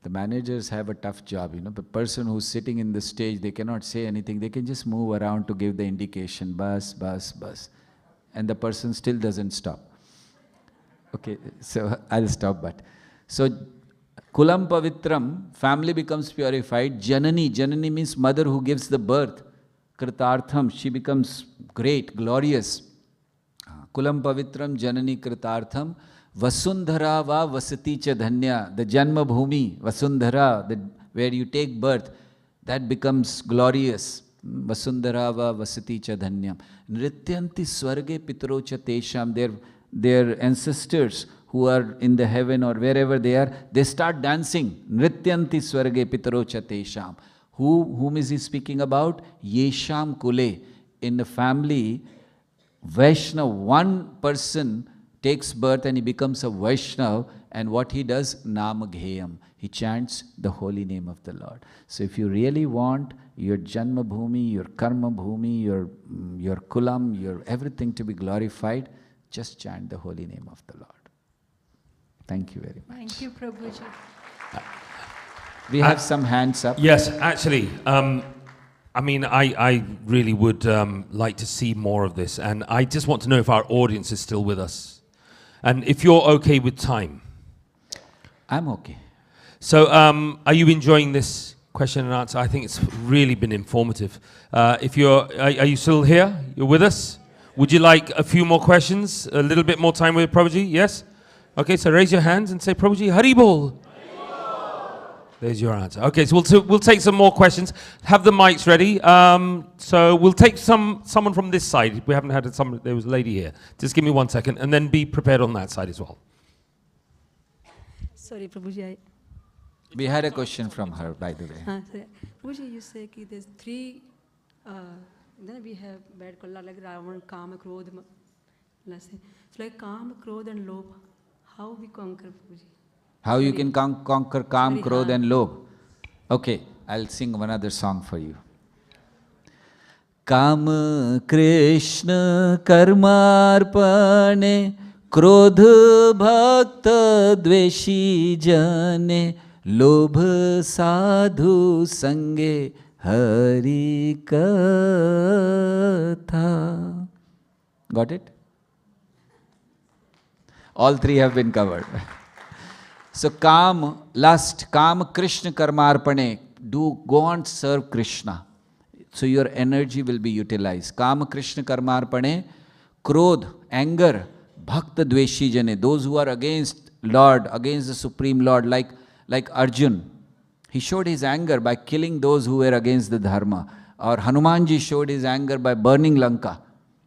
The managers have a tough job, you know. The person who's sitting in the stage, they cannot say anything. They can just move around to give the indication, bus, bus, bus. And the person still doesn't stop. Okay, so I'll stop but. So, Kulam Pavitram, family becomes purified. Janani, Janani means mother who gives the birth. Kritartham, she becomes great, glorious. Kulam Pavitram, Janani Kritartham. Vasundhara va vasati cha dhanya, the Janma Bhumi, Vasundhara, where you take birth, that becomes glorious. Vasundhara va vasati cha dhanya. Nrityanti swarge pitro cha tesham, their ancestors who are in the heaven or wherever they are, they start dancing. Nrityanti swarge pitro cha tesham. Whom is he speaking about? Yesham kule. In the family, Vaishnav, one person takes birth and he becomes a Vaishnav, and what he does? Namagheyam. He chants the holy name of the Lord. So if you really want your Janma Bhumi, your Karma Bhumi, your Kulam, your everything to be glorified, just chant the holy name of the Lord. Thank you very much. Thank you, Prabhuji. We have some hands up. Yes, actually. I mean, I really would like to see more of this, and I just want to know if our audience is still with us. And if you're okay with time. I'm okay. So, are you enjoying this question and answer? I think it's really been informative. Are you still here? You're with us? Would you like a few more questions? A little bit more time with Prabhuji? Yes? Okay, so raise your hands and say, Prabhuji, Haribol. There's your answer. Okay, so we'll take some more questions. Have the mics ready. So we'll take someone from this side. We haven't had there was a lady here. Just give me 1 second, and then be prepared on that side as well. Sorry, Prabhuji. We had a question from her, by the way. Prabhuji, you say that there's three. Then we have bad color like Ravan, Kama, Krodha. So like Kama, Krodha, and Lobha. How we conquer, Prabhuji? How you can conquer Kam, very Krodh hard. and Lobh. Okay, I'll sing one other song for you. काम कृष्ण कर्मार्पणे क्रोध भक्त द्वेषी जने लोभ साधु संगे हरि कथा. Got it? All three have been covered. So काम, lust, काम Krishna karmarpane, go on serve Krishna. So your energy will be utilized. Kama Krishna karmarpane, krodh, anger, bhakta dveshi jane, those who are against Lord, against the Supreme Lord, like Arjun. He showed his anger by killing those who were against the dharma. Or Hanumanji showed his anger by burning Lanka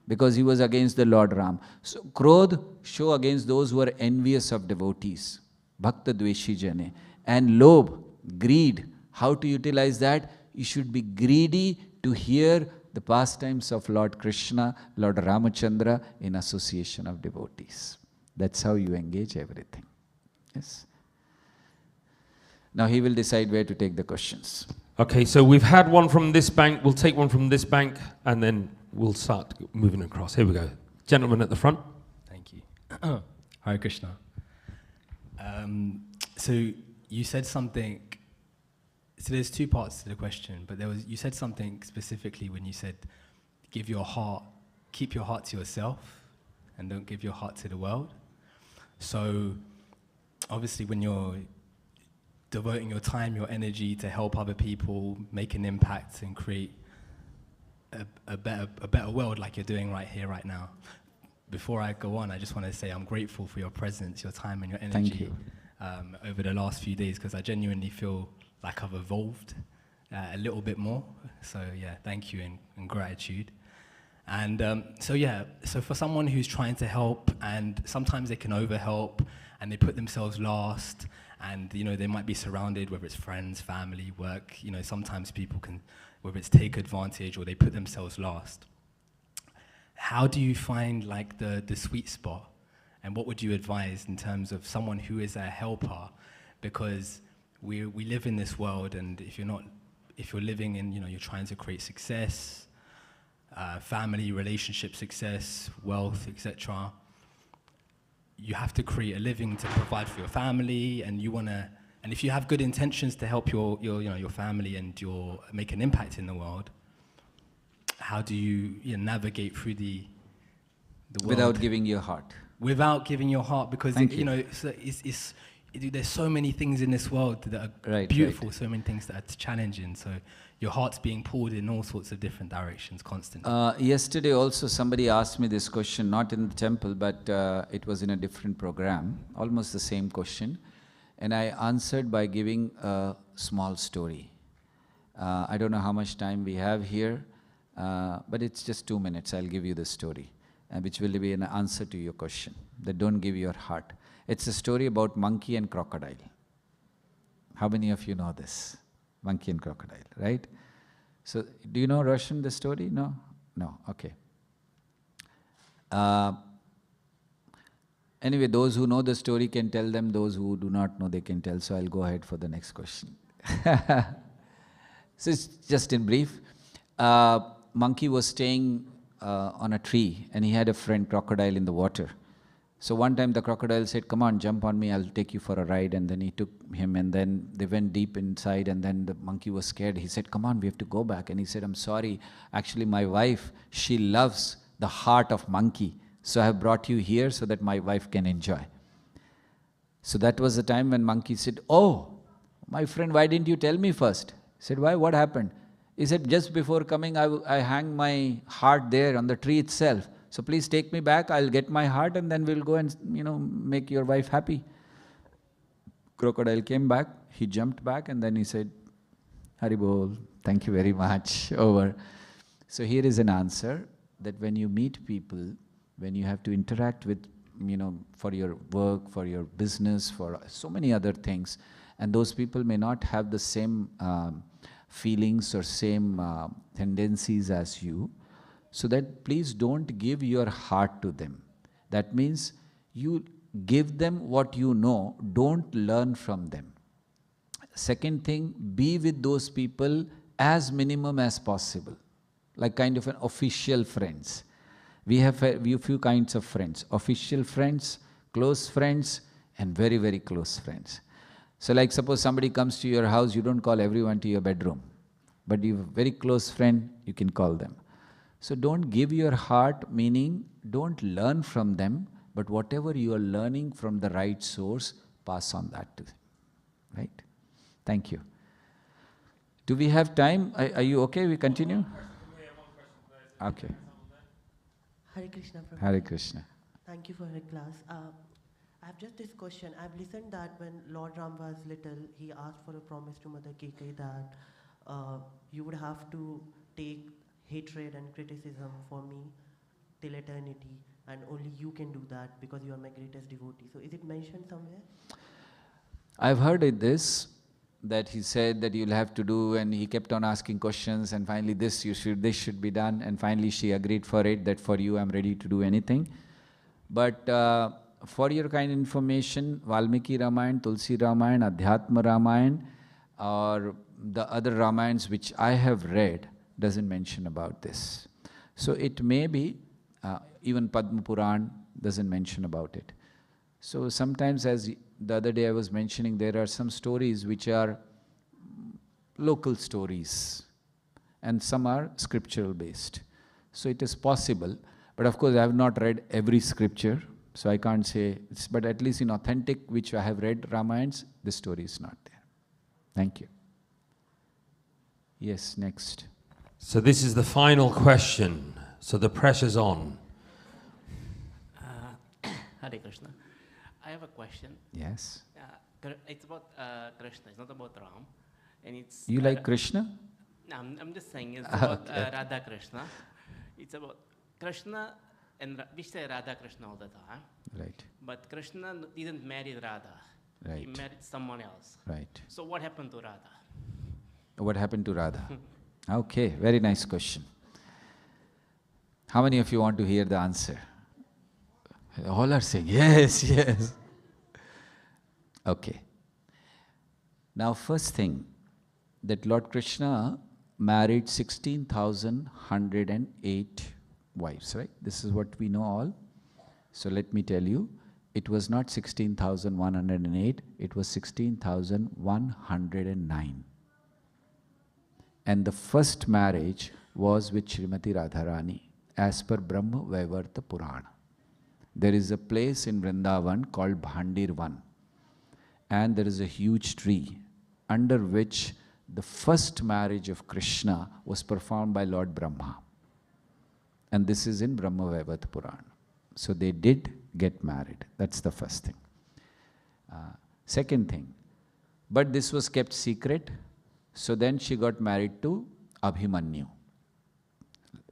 because he was against the Lord Ram. So krodh, show against those who are envious of devotees. Bhakta dveshi jane. And lobh, greed. How to utilize that? You should be greedy to hear the pastimes of Lord Krishna, Lord Ramachandra in association of devotees. That's how you engage everything. Yes. Now he will decide where to take the questions. Okay, so we've had one from this bank. We'll take one from this bank, and then we'll start moving across. Here we go. Gentleman at the front. Thank you. Hare Krishna. So you said something. So there's two parts to the question, but you said something specifically when you said, keep your heart to yourself and don't give your heart to the world. So obviously when you're devoting your time, your energy to help other people, make an impact and create a better world like you're doing right here, right now. Before I go on, I just want to say I'm grateful for your presence, your time and your energy. Thank you. Over the last few days, because I genuinely feel like I've evolved a little bit more. So yeah, thank you and gratitude. And so for someone who's trying to help, and sometimes they can overhelp, and they put themselves last, and they might be surrounded, whether it's friends, family, work. Sometimes people can, whether it's take advantage or they put themselves last. How do you find like the sweet spot? And what would you advise in terms of someone who is a helper? Because we live in this world, and if you're living in, you're trying to create success, family, relationship success, wealth, etc. You have to create a living to provide for your family, and and if you have good intentions to help your family and make an impact in the world, how do you navigate through the world without giving your heart? Without giving your heart, because Thank you. There's so many things in this world that are beautiful, so many things that are challenging. So your heart's being pulled in all sorts of different directions constantly. Yesterday also somebody asked me this question, not in the temple, but it was in a different program, almost the same question. And I answered by giving a small story. I don't know how much time we have here, but it's just 2 minutes. I'll give you the story, which will be an answer to your question, that don't give your heart. It's a story about monkey and crocodile. How many of you know this? Monkey and crocodile, right? So, do you know Russian, the story? No? No, okay. Anyway, those who know the story can tell them, those who do not know, they can tell. So, I'll go ahead for the next question. So, it's just in brief. Monkey was staying on a tree, and he had a friend, crocodile, in the water. So one time the crocodile said, come on, jump on me, I'll take you for a ride. And then he took him, and then they went deep inside, and then the monkey was scared. He said, come on, we have to go back. And he said, I'm sorry, actually my wife, she loves the heart of monkey. So I have brought you here so that my wife can enjoy. So that was the time when monkey said, oh, my friend, why didn't you tell me first? He said, why, what happened? He said, just before coming, I hang my heart there on the tree itself. So please take me back, I'll get my heart, and then we'll go and, make your wife happy. Crocodile came back, he jumped back, and then he said, Haribol, thank you very much, over. So here is an answer, that when you meet people, when you have to interact with, for your work, for your business, for so many other things, and those people may not have the same feelings or same tendencies as you, so that please don't give your heart to them. That means you give them what you know, don't learn from them. Second thing, be with those people as minimum as possible, like kind of an official friends. We have a few kinds of friends: official friends, close friends, and very, very close friends. So like suppose somebody comes to your house, you don't call everyone to your bedroom, but you have a very close friend, you can call them. So don't give your heart, meaning don't learn from them, but whatever you are learning from the right source, pass on that to them. Right? Thank you. Do we have time? Are you okay? We continue? Okay. Hare Krishna. Hare Krishna. Thank you for your class. I have just this question. I've listened that when Lord Ram was little, he asked for a promise to Mother Keikei that you would have to take hatred and criticism for me till eternity, and only you can do that because you are my greatest devotee. So is it mentioned somewhere? I've heard this, that he said that you'll have to do, and he kept on asking questions, and finally this should be done, and finally she agreed for it, that for you I'm ready to do anything. But for your kind information, Valmiki Ramayana, Tulsi Ramayana, Adhyatma Ramayana, or the other Ramayans which I have read doesn't mention about this. So it may be, even Padma Puran doesn't mention about it. So sometimes, as the other day I was mentioning, there are some stories which are local stories, and some are scriptural based. So it is possible, but of course I have not read every scripture, so I can't say, but at least in authentic, which I have read Ramayans, the story is not there. Thank you. Yes, next. So this is the final question. So the pressure's on. Hare Krishna. I have a question. Yes. It's about Krishna. It's not about Ram. And it's. You like Krishna? No, I'm just saying it's about Radha Krishna. It's about Krishna, and we say Radha Krishna all the time. Right. But Krishna didn't marry Radha. Right. He married someone else. Right. So what happened to Radha? What happened to Radha? Okay, very nice question. How many of you want to hear the answer? All are saying, yes, yes. Okay. Now, first thing, that Lord Krishna married 16,108 wives, right? This is what we know all. So let me tell you, it was not 16,108, it was 16,109. And the first marriage was with Srimati Radharani, as per Brahma Vaivarta Purana. There is a place in Vrindavan called Bhandirvan, and there is a huge tree under which the first marriage of Krishna was performed by Lord Brahma. And this is in Brahma Vaivarta Purana. So they did get married. That's the first thing. Second thing, but this was kept secret. So then she got married to Abhimanyu,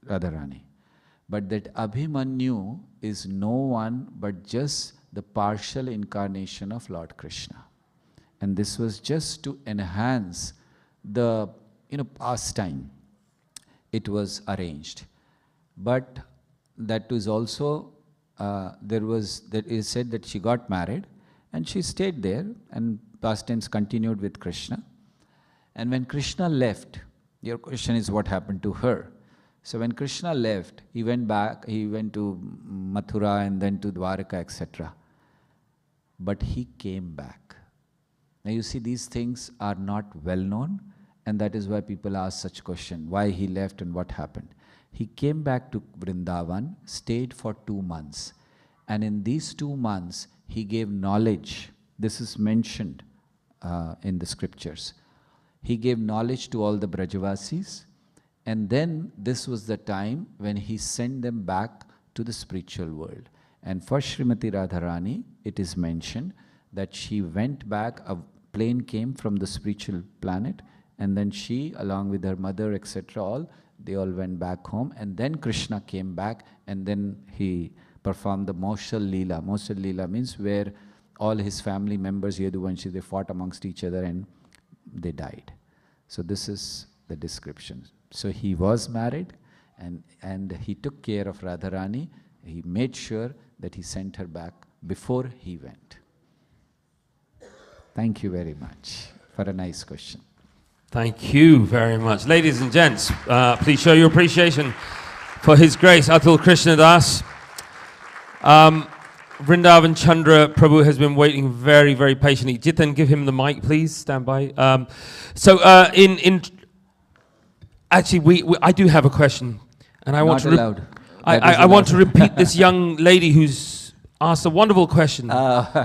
Radharani. But that Abhimanyu is no one but just the partial incarnation of Lord Krishna. And this was just to enhance the pastime. It was arranged. But that was also, it is said that she got married and she stayed there, and pastimes continued with Krishna. And when Krishna left, your question is what happened to her. So when Krishna left, he went back, he went to Mathura and then to Dwaraka, etc. But he came back. Now you see, these things are not well known, and that is why people ask such question, why he left and what happened. He came back to Vrindavan, stayed for 2 months. And in these 2 months, he gave knowledge. This is mentioned in the scriptures. He gave knowledge to all the Brajavasis, and then this was the time when he sent them back to the spiritual world. And for Srimati Radharani, it is mentioned that she went back, a plane came from the spiritual planet, and then she, along with her mother, etc., they all went back home, and then Krishna came back, and then he performed the Moshal Leela. Moshal Leela means where all his family members, Yaduvanshi, they fought amongst each other and they died. So this is the description. So he was married, and he took care of Radharani. He made sure that he sent her back before he went? Thank you very much for a nice question. Thank you very much. Ladies and gents, please show your appreciation for His Grace, Atul Krishnadas. Vrindavan Chandra Prabhu has been waiting very, very patiently. Jitan, give him the mic, please. Stand by. Actually, I do have a question, and I want Not to. allowed. I want to repeat this young lady who's asked a wonderful question.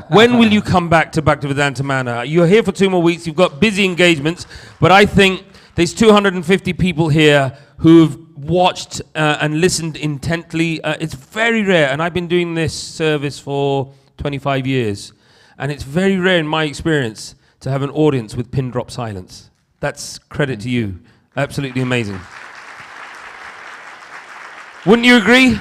When will you come back to Bhaktivedanta Manor? You're here for 2 more weeks. You've got busy engagements, but I think there's 250 people here who've watched and listened intently. It's very rare, and I've been doing this service for 25 years, and it's very rare in my experience to have an audience with pin drop silence. That's credit to you. Absolutely amazing. Wouldn't you agree?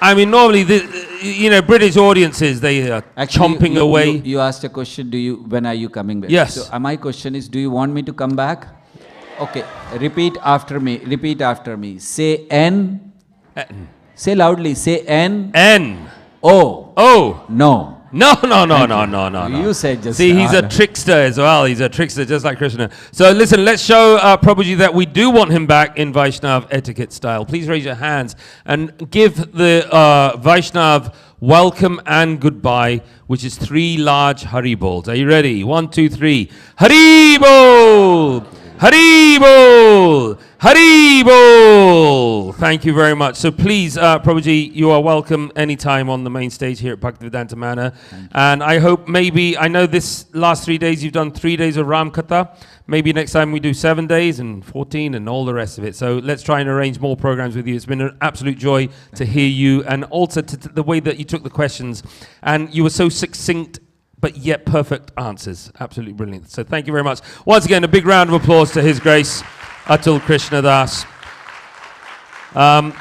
I mean, normally, British audiences, they are chomping away. You asked a question, when are you coming back? Yes. So my question is, do you want me to come back? Okay, repeat after me. Say N. Say loudly, say N. N. O. O. No. No. You said just See, he's a trickster as well. He's a trickster just like Krishna. So listen, let's show Prabhuji that we do want him back in Vaishnav etiquette style. Please raise your hands and give the Vaishnav welcome and goodbye, which is 3 large Haribols. Are you ready? 1, 2, 3. Haribol! Haribol! Haribol! Thank you very much. So please, Prabhuji, you are welcome anytime on the main stage here at Bhaktivedanta Manor. And I hope I know this last 3 days you've done 3 days of Ram Katha. Maybe next time we do 7 days and 14 and all the rest of it. So let's try and arrange more programs with you. It's been an absolute joy to hear you, and also the way that you took the questions. And you were so succinct but yet perfect answers. Absolutely brilliant. So thank you very much. Once again, a big round of applause to His Grace, Atul Krishnadas.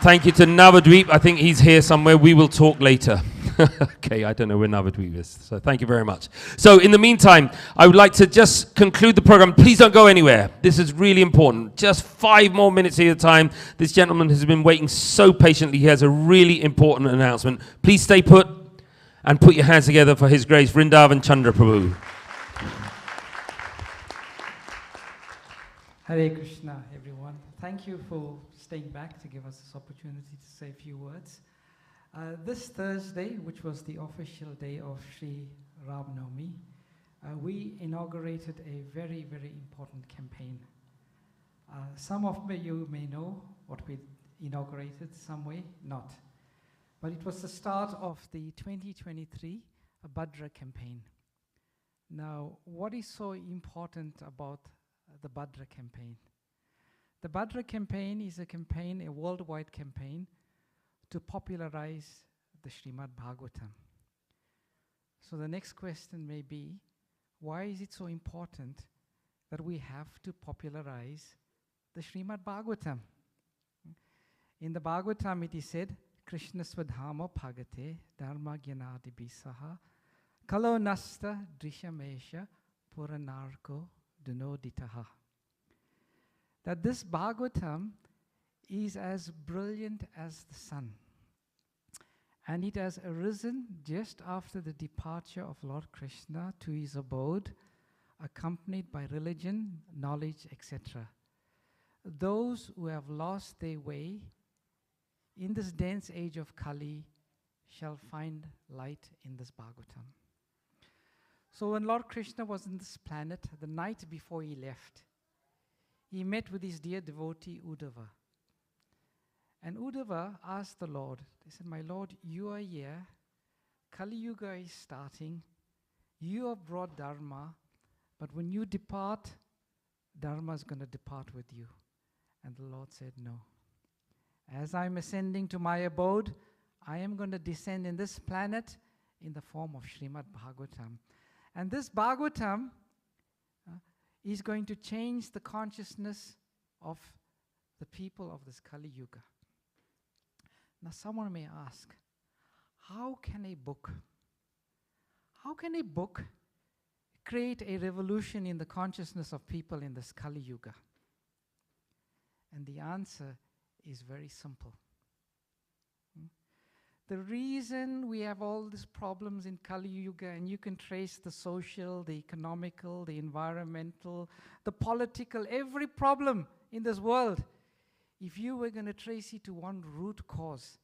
Thank you to Navadweep. I think he's here somewhere. We will talk later. Okay, I don't know where Navadweep is. So thank you very much. So in the meantime, I would like to just conclude the program. Please don't go anywhere. This is really important. Just 5 more minutes of your time. This gentleman has been waiting so patiently. He has a really important announcement. Please stay put. And put your hands together for His Grace, Vrindavan Chandra Prabhu. Hare Krishna, everyone. Thank you for staying back to give us this opportunity to say a few words. This Thursday, which was the official day of Sri Ram Navami, we inaugurated a very, very important campaign. Some of you may know what we inaugurated, some way not. But it was the start of the 2023 Bhadra campaign. Now, what is so important about the Bhadra campaign? The Bhadra campaign is a worldwide campaign to popularize the Srimad Bhagavatam. So the next question may be, why is it so important that we have to popularize the Srimad Bhagavatam? In the Bhagavatam it is said, Krishna Swadhama Bhagate Dharma Gyanadi Bisaha Kalo Nasta Drishamesha Puranarko Dunoditaha. That this Bhagavatam is as brilliant as the sun. And it has arisen just after the departure of Lord Krishna to his abode, accompanied by religion, knowledge, etc. Those who have lost their way in this dense age of Kali shall find light in this Bhagavatam. So when Lord Krishna was in this planet, the night before he left, he met with his dear devotee Uddhava. And Uddhava asked the Lord, he said, my Lord, you are here, Kali Yuga is starting, you have brought Dharma, but when you depart, Dharma is going to depart with you. And the Lord said, no. As I'm ascending to my abode, I am going to descend in this planet in the form of Srimad Bhagavatam. And this Bhagavatam is going to change the consciousness of the people of this Kali Yuga. Now someone may ask, how can a book create a revolution in the consciousness of people in this Kali Yuga? And the answer is very simple. The reason we have all these problems in Kali Yuga, and you can trace the social, the economical, the environmental, the political, every problem in this world, if you were going to trace it to one root cause,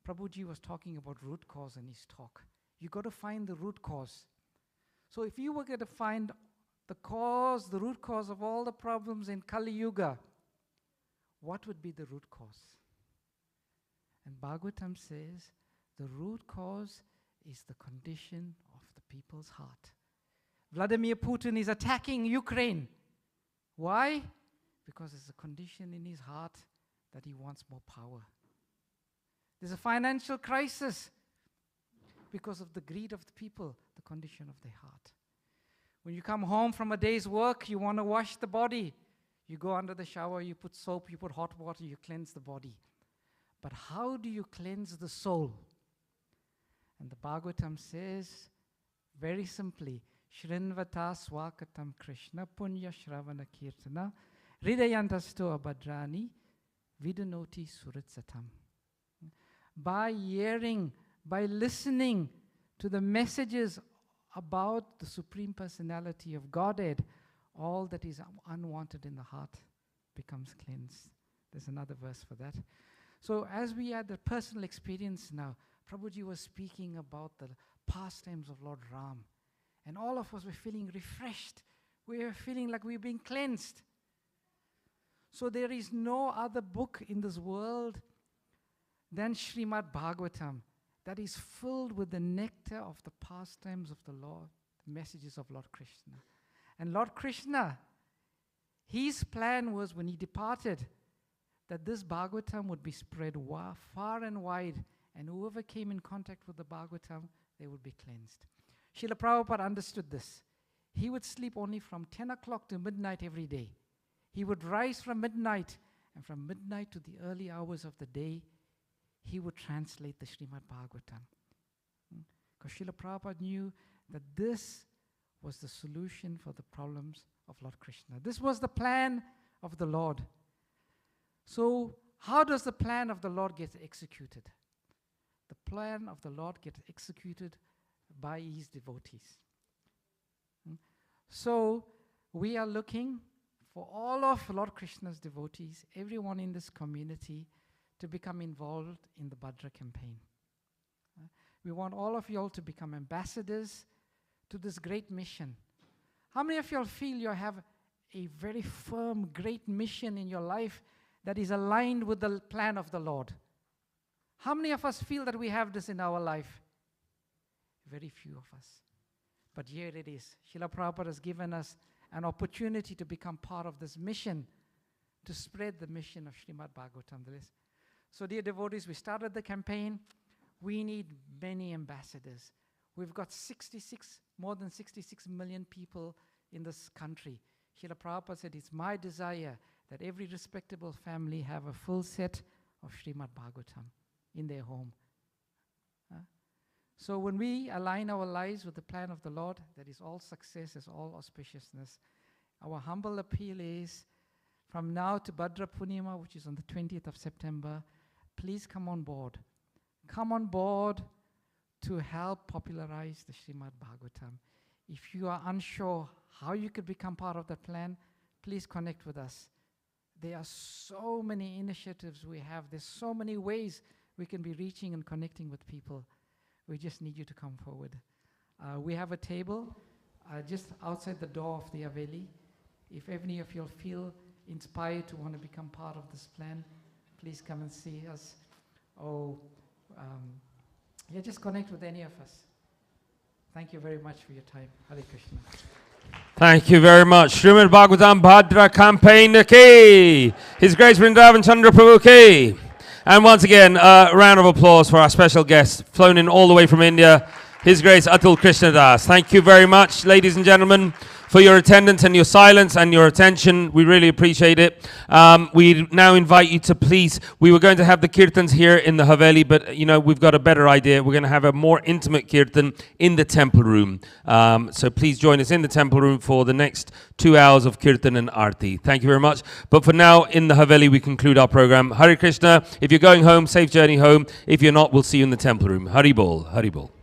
Prabhuji was talking about root cause in his talk. You got to find the root cause. So if you were going to find the cause, the root cause of all the problems in Kali Yuga, what would be the root cause? And Bhagavatam says the root cause is the condition of the people's heart. Vladimir Putin is attacking Ukraine. Why? Because there's a condition in his heart that he wants more power. There's a financial crisis because of the greed of the people, the condition of their heart. When you come home from a day's work, you want to wash the body. You go under the shower, you put soap, you put hot water, you cleanse the body. But how do you cleanse the soul? And the Bhagavatam says, very simply, Shrinvata swakatam Krishna punya shravana kirtana hridayantasto abhadrani vidanoti suritsatam. By hearing, by listening to the messages about the Supreme Personality of Godhead, all that is unwanted in the heart becomes cleansed. There's another verse for that. So as we had the personal experience now, Prabhuji was speaking about the pastimes of Lord Ram. And all of us were feeling refreshed. We were feeling like we were being cleansed. So there is no other book in this world than Srimad Bhagavatam that is filled with the nectar of the pastimes of the Lord, the messages of Lord Krishna. And Lord Krishna, his plan was when he departed, that this Bhagavatam would be spread far and wide, and whoever came in contact with the Bhagavatam, they would be cleansed. Srila Prabhupada understood this. He would sleep only from 10 o'clock to midnight every day. He would rise from midnight, and from midnight to the early hours of the day, he would translate the Srimad Bhagavatam. Because Srila Prabhupada knew that this was the solution for the problems of Lord Krishna. This was the plan of the Lord. So, how does the plan of the Lord get executed? The plan of the Lord gets executed by his devotees. So, we are looking for all of Lord Krishna's devotees, everyone in this community, to become involved in the Bhadra campaign. We want all of you all to become ambassadors to this great mission. How many of you all feel you have a very firm, great mission in your life that is aligned with the plan of the Lord? How many of us feel that we have this in our life? Very few of us. But here it is. Srila Prabhupada has given us an opportunity to become part of this mission, to spread the mission of Srimad Bhagavatam. So dear devotees, we started the campaign. We need many ambassadors. We've got more than 66 million people in this country. Srila Prabhupada said, it's my desire that every respectable family have a full set of Srimad Bhagavatam in their home. So when we align our lives with the plan of the Lord, that is all success, is all auspiciousness. Our humble appeal is, from now to Bhadra Purnima, which is on the 20th of September, please come on board. Come on board to help popularize the Srimad Bhagavatam. If you are unsure how you could become part of that plan, please connect with us. There are so many initiatives we have. There's so many ways we can be reaching and connecting with people. We just need you to come forward. We have a table just outside the door of the Haveli. If any of you feel inspired to want to become part of this plan, please come and see us. Just connect with any of us. Thank you very much for your time. Hare Krishna. Thank you very much. Srimad Bhagavatam Bhadra Campaign Ki. His Grace Vrindavan Chandra Prabhu Ki. And once again, a round of applause for our special guest, flown in all the way from India, His Grace Atul Krishnadas. Thank you very much, ladies and gentlemen, for for your attendance and your silence and your attention. We really appreciate it. We now invite you to please, we were going to have the kirtans here in the Haveli, but we've got a better idea. We're going to have a more intimate kirtan in the temple room. So please join us in the temple room for the next 2 hours of kirtan and arti. Thank you very much. But for now, in the Haveli, we conclude our program. Hare Krishna. If you're going home, safe journey home. If you're not, we'll see you in the temple room. Hari Bol. Hari Bol.